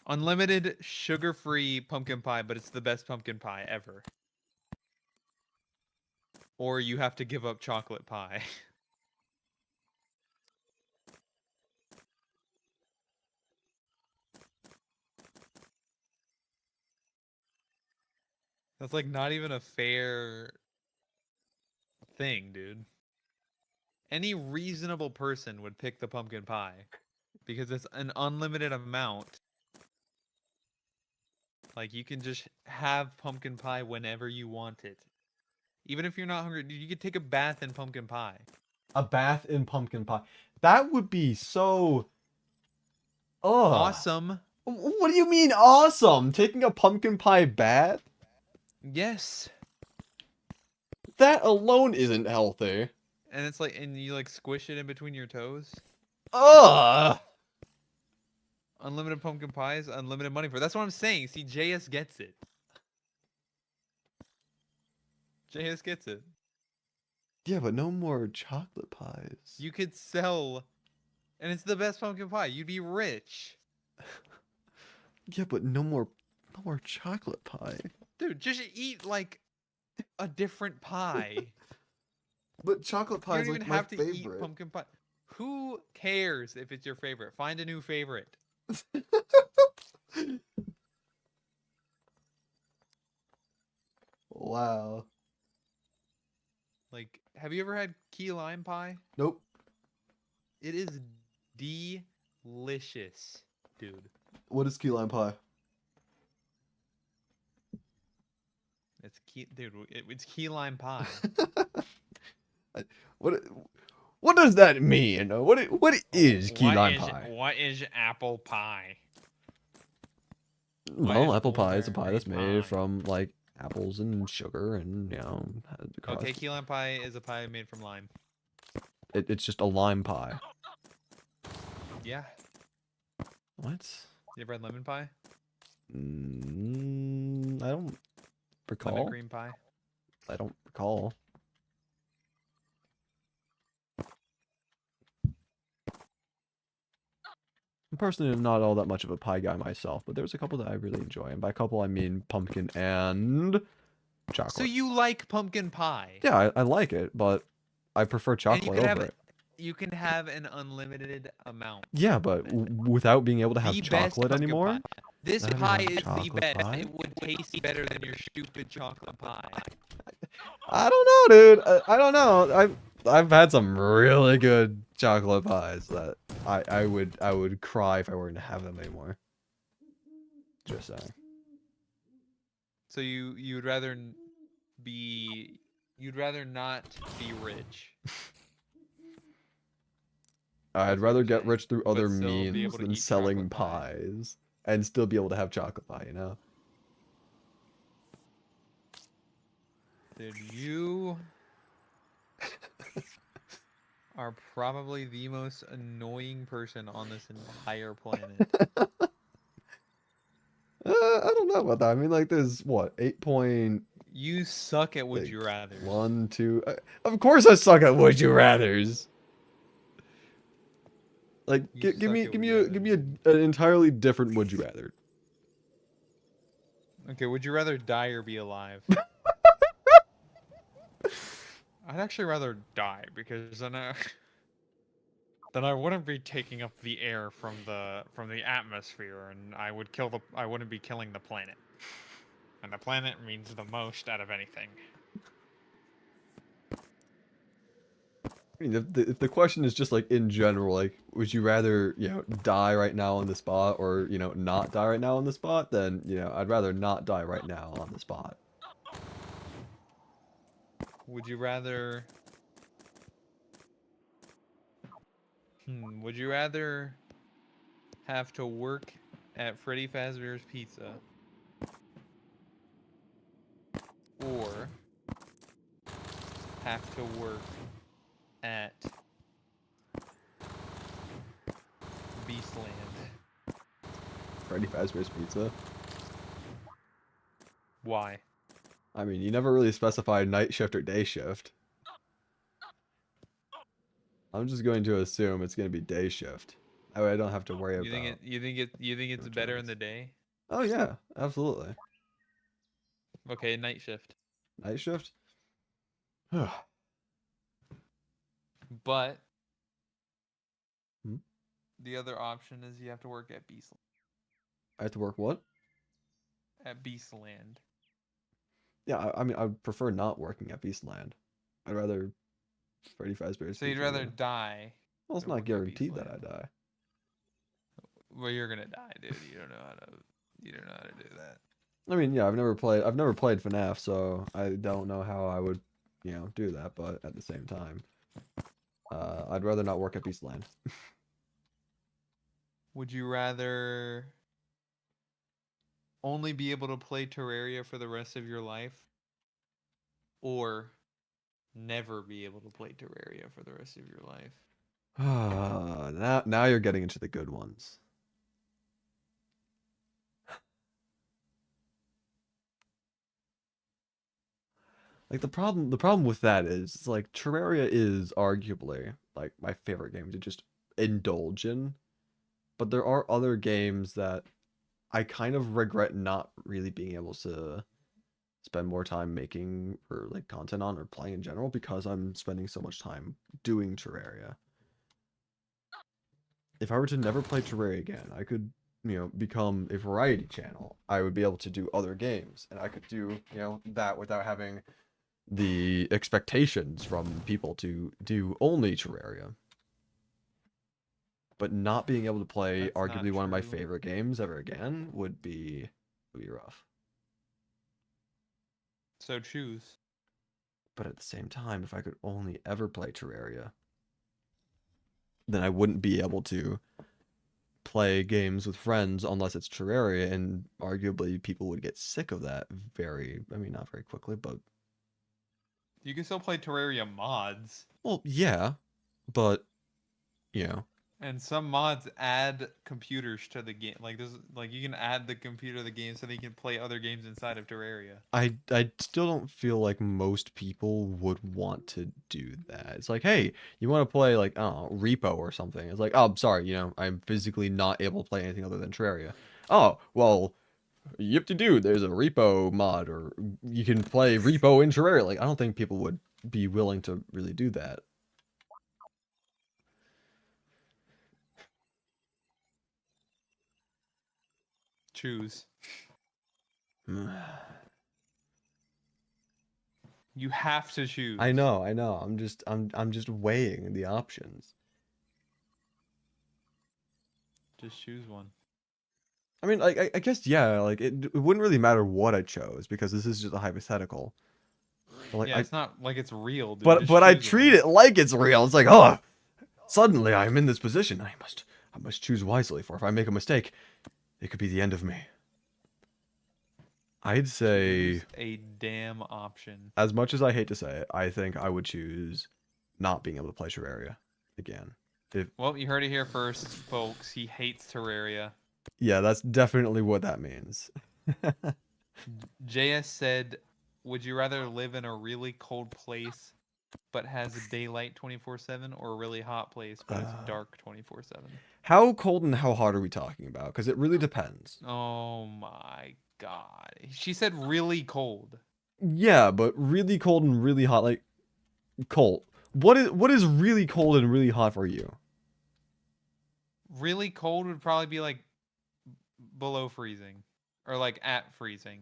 Unlimited sugar-free pumpkin pie, but it's the best pumpkin pie ever. Or you have to give up chocolate pie. That's like not even a fair thing, dude. Any reasonable person would pick the pumpkin pie because it's an unlimited amount. Like you can just have pumpkin pie whenever you want it. Even if you're not hungry, dude, you could take a bath in pumpkin pie. A bath in pumpkin pie. That would be so Awesome. What do you mean awesome? Taking a pumpkin pie bath? Yes. That alone isn't healthy. And it's like, and you like squish it in between your toes. Ugh. Unlimited pumpkin pies, unlimited money for it. That's what I'm saying. See, JS gets it. JS gets it. Yeah, but no more chocolate pies. You could sell, and it's the best pumpkin pie. You'd be rich. Yeah, but no more chocolate pie. Dude, just eat like a different pie. But chocolate You pie don't is even like my have to eat favorite. pumpkin pie. Who cares if it's your favorite? Find a new favorite. Wow. Like, have you ever had key lime pie? Nope. It is delicious, dude. What is key lime pie? It's key, dude. It's key lime pie. What does that mean? What is key lime pie? What is apple pie? Well, is apple pie is a pie that's blueberry made pie? from like apples and sugar and the crust. Okay, key lime pie is a pie made from lime. It's just a lime pie. Yeah. What? You ever had lemon pie? I don't recall. Lemon cream pie? I don't recall. I'm personally not all that much of a pie guy myself, but there's a couple that I really enjoy, and by couple I mean pumpkin and chocolate. So you like pumpkin pie? Yeah, I like it, but I prefer And you chocolate can have over it. You can have an unlimited amount. Yeah, but without being able to have The best chocolate pumpkin anymore. pie. This Having pie a is the chocolate best. pie? It would taste better than your stupid chocolate pie. I don't know, dude. I don't know. I've had some really good chocolate pies that I would cry if I weren't to have them anymore. Just saying. So you'd rather you'd rather not be rich. I'd what rather you're get saying, rich through but other still be means able to than eat selling chocolate pie. pies and still be able to have chocolate pie, you know? Dude, you are probably the most annoying person on this entire planet. I don't know about that. I mean, like, there's what 8.1, You suck at would Like, you rather. 2. Of course, I suck at would you rather's. Like, You give me suck at give me would you a give me an entirely different would you rather. Okay, would you rather die or be alive? I'd actually rather die because then I wouldn't be taking up the air from the atmosphere, and I wouldn't be killing the planet. And the planet means the most out of anything. I mean, if the question is just like in general, like, would you rather, die right now on the spot or, not die right now on the spot, then, I'd rather not die right now on the spot. Would you rather? Would you rather have to work at Freddy Fazbear's Pizza or have to work at Beastland? Freddy Fazbear's Pizza. Why? I mean, you never really specified night shift or day shift. I'm just going to assume it's going to be day shift. That way I don't have to worry You think about. you think it's better in the day? Oh yeah, absolutely. Okay, night shift. Night shift. But Hmm? the other option is you have to work at Beastland. I have to work what? At Beastland. Yeah, I mean, I would prefer not working at Beastland. I'd rather Freddy Fazbear's So you'd Pizza, rather yeah. die. Well, it's than not work at guaranteed that I Beastland. die. Well, you're gonna die, dude. You don't know how to do that. I mean, yeah, I've never played FNAF, so I don't know how I would, do that. But at the same time, I'd rather not work at Beastland. Would you rather only be able to play Terraria for the rest of your life, or never be able to play Terraria for the rest of your life? Now you're getting into the good ones. Like the problem with that is it's like Terraria is arguably like my favorite game to just indulge in, but there are other games that I kind of regret not really being able to spend more time making or like content on or playing in general because I'm spending so much time doing Terraria. If I were to never play Terraria again, I could, become a variety channel. I would be able to do other games and I could do, that without having the expectations from people to do only Terraria. But not being able to play That's not arguably one of my true. favorite games ever again would be rough. So choose. But at the same time, if I could only ever play Terraria, then I wouldn't be able to play games with friends unless it's Terraria, and arguably people would get sick of that not very quickly, but You can still play Terraria mods, well, yeah, but and some mods add computers to the game. Like you can add the computer to the game so that you can play other games inside of Terraria. I still don't feel like most people would want to do that. It's like, hey, you want to play like, I don't know, Repo or something. It's like, oh, I'm sorry, I'm physically not able to play anything other than Terraria. Oh, well, yip-de-doo, there's a Repo mod, or you can play Repo in Terraria. Like, I don't think people would be willing to really do that. Choose. You have to choose. I know. I'm just weighing the options. Just choose one. I mean, I guess, yeah, like, it wouldn't really matter what I chose, because this is just a hypothetical. But, like, Yeah, it's not like it's real, dude. but Just I choose treat one. it like it's real. It's like, oh, suddenly I'm in this position. I must choose wisely, for if I make a mistake, it could be the end of me. I'd say, Choose a damn option. as much as I hate to say it, I think I would choose not being able to play Terraria again. Well, you heard it here first, folks. He hates Terraria. Yeah, that's definitely what that means. JS said, "Would you rather live in a really cold place but has daylight 24/7, or a really hot place but it's dark 24/7?" How cold and how hot are we talking about? Because it really depends. Oh my god. She said really cold. Yeah, but really cold and really hot, like cold. What is really cold and really hot for you? Really cold would probably be like below freezing or like at freezing.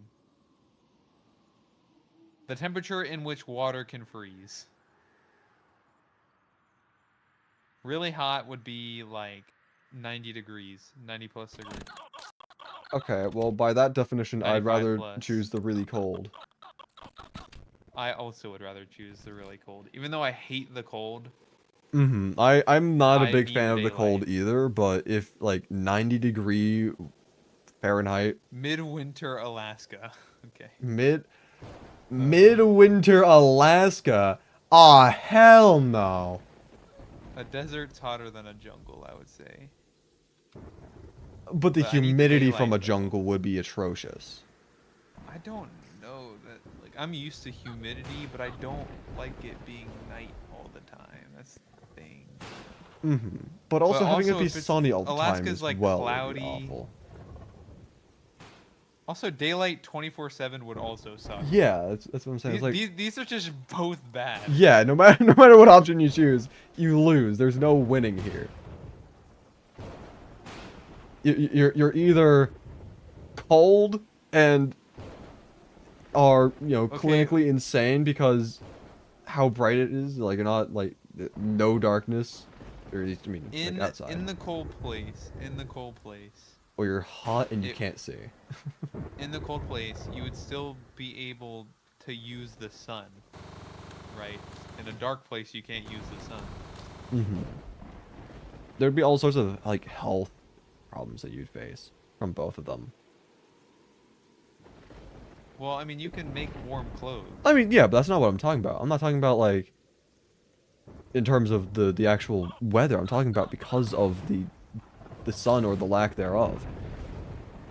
The temperature in which water can freeze. Really hot would be like 90 degrees, 90 plus degrees. Okay, well by that definition, I'd 95 rather plus. choose the really cold. I also would rather choose the really cold. Even though I hate the cold, I'm not a I big need fan of the cold daylight. either, but if like 90-degree Fahrenheit, midwinter Alaska. Okay. midwinter Alaska. Ah, hell no. A desert's hotter than a jungle, I would say. But the But I need the humidity from a daylight, though. jungle would be atrocious. I don't know that. Like, I'm used to humidity, but I don't like it being night all the time. That's the thing. But also having it also, be if it's- sunny all the time Alaska's, is like, well would be cloudy. awful. Also, daylight 24/7 would also suck. Yeah, that's what I'm saying. It's like These are just both bad. yeah, no matter what option you choose, you lose. There's no winning here. You're either cold and are Okay. clinically insane because how bright it is. Like you're not like no darkness, or at least I mean like outside. In the cold place, Or you're hot and you it- can't see. in the cold place, you would still be able to use the sun, right? In a dark place, you can't use the sun. There'd be all sorts of like health problems that you'd face from both of them. Well, I mean, you can make warm clothes. I mean, yeah, but that's not what I'm talking about. I'm not talking about like in terms of the actual weather. I'm talking about because of the sun or the lack thereof.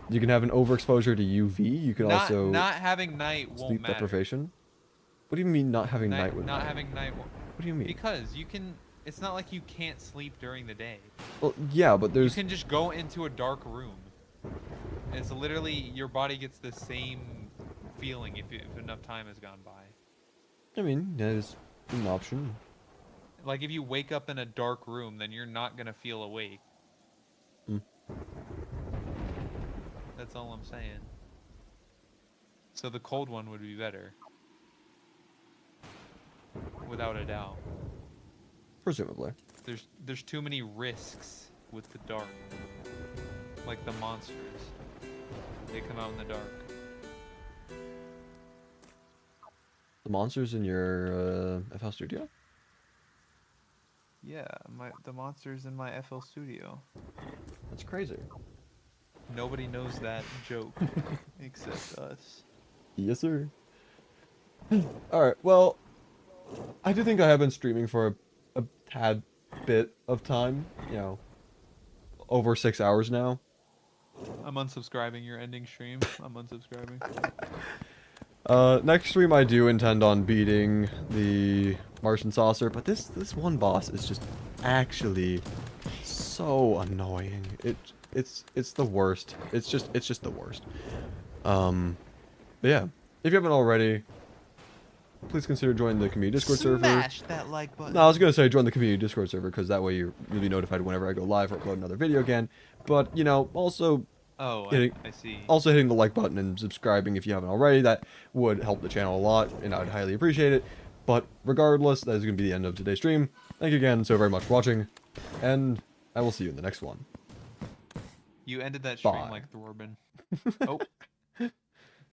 You can have an overexposure to UV. You can also Not having night won't sleep matter. deprivation. What do you mean not having night would Not matter? having night won't. What do you mean? Because you can. It's not like you can't sleep during the day. Well, yeah, but You there's can just go into a dark room. It's literally your body gets the same feeling if enough time has gone by. I mean, that is an option. Like if you wake up in a dark room, then you're not gonna feel awake. That's all I'm saying. So the cold one would be better. Without a doubt. Presumably. There's too many risks with the dark. Like the monsters. They come out in the dark. The monsters in your FL Studio? Yeah, the monsters in my FL Studio. That's crazy. Nobody knows that joke except us. Yes, sir. Alright, well, I do think I have been streaming for a tad bit of time. Over 6 hours now. I'm unsubscribing your ending stream. I'm unsubscribing. Next stream I do intend on beating the Martian Saucer, but this one boss is just actually so annoying. It's the worst. It's just the worst. But yeah, if you haven't already, please consider joining the community Discord server. Smash that like button. No, I was gonna say join the community Discord server because that way you'll be notified whenever I go live or upload another video again. But also Oh, hitting, I see. also hitting the like button and subscribing if you haven't already. That would help the channel a lot, and I would highly appreciate it. But regardless, that is going to be the end of today's stream. Thank you again so very much for watching, and I will see you in the next one. You ended that stream Bye. like Thorbin. Oh.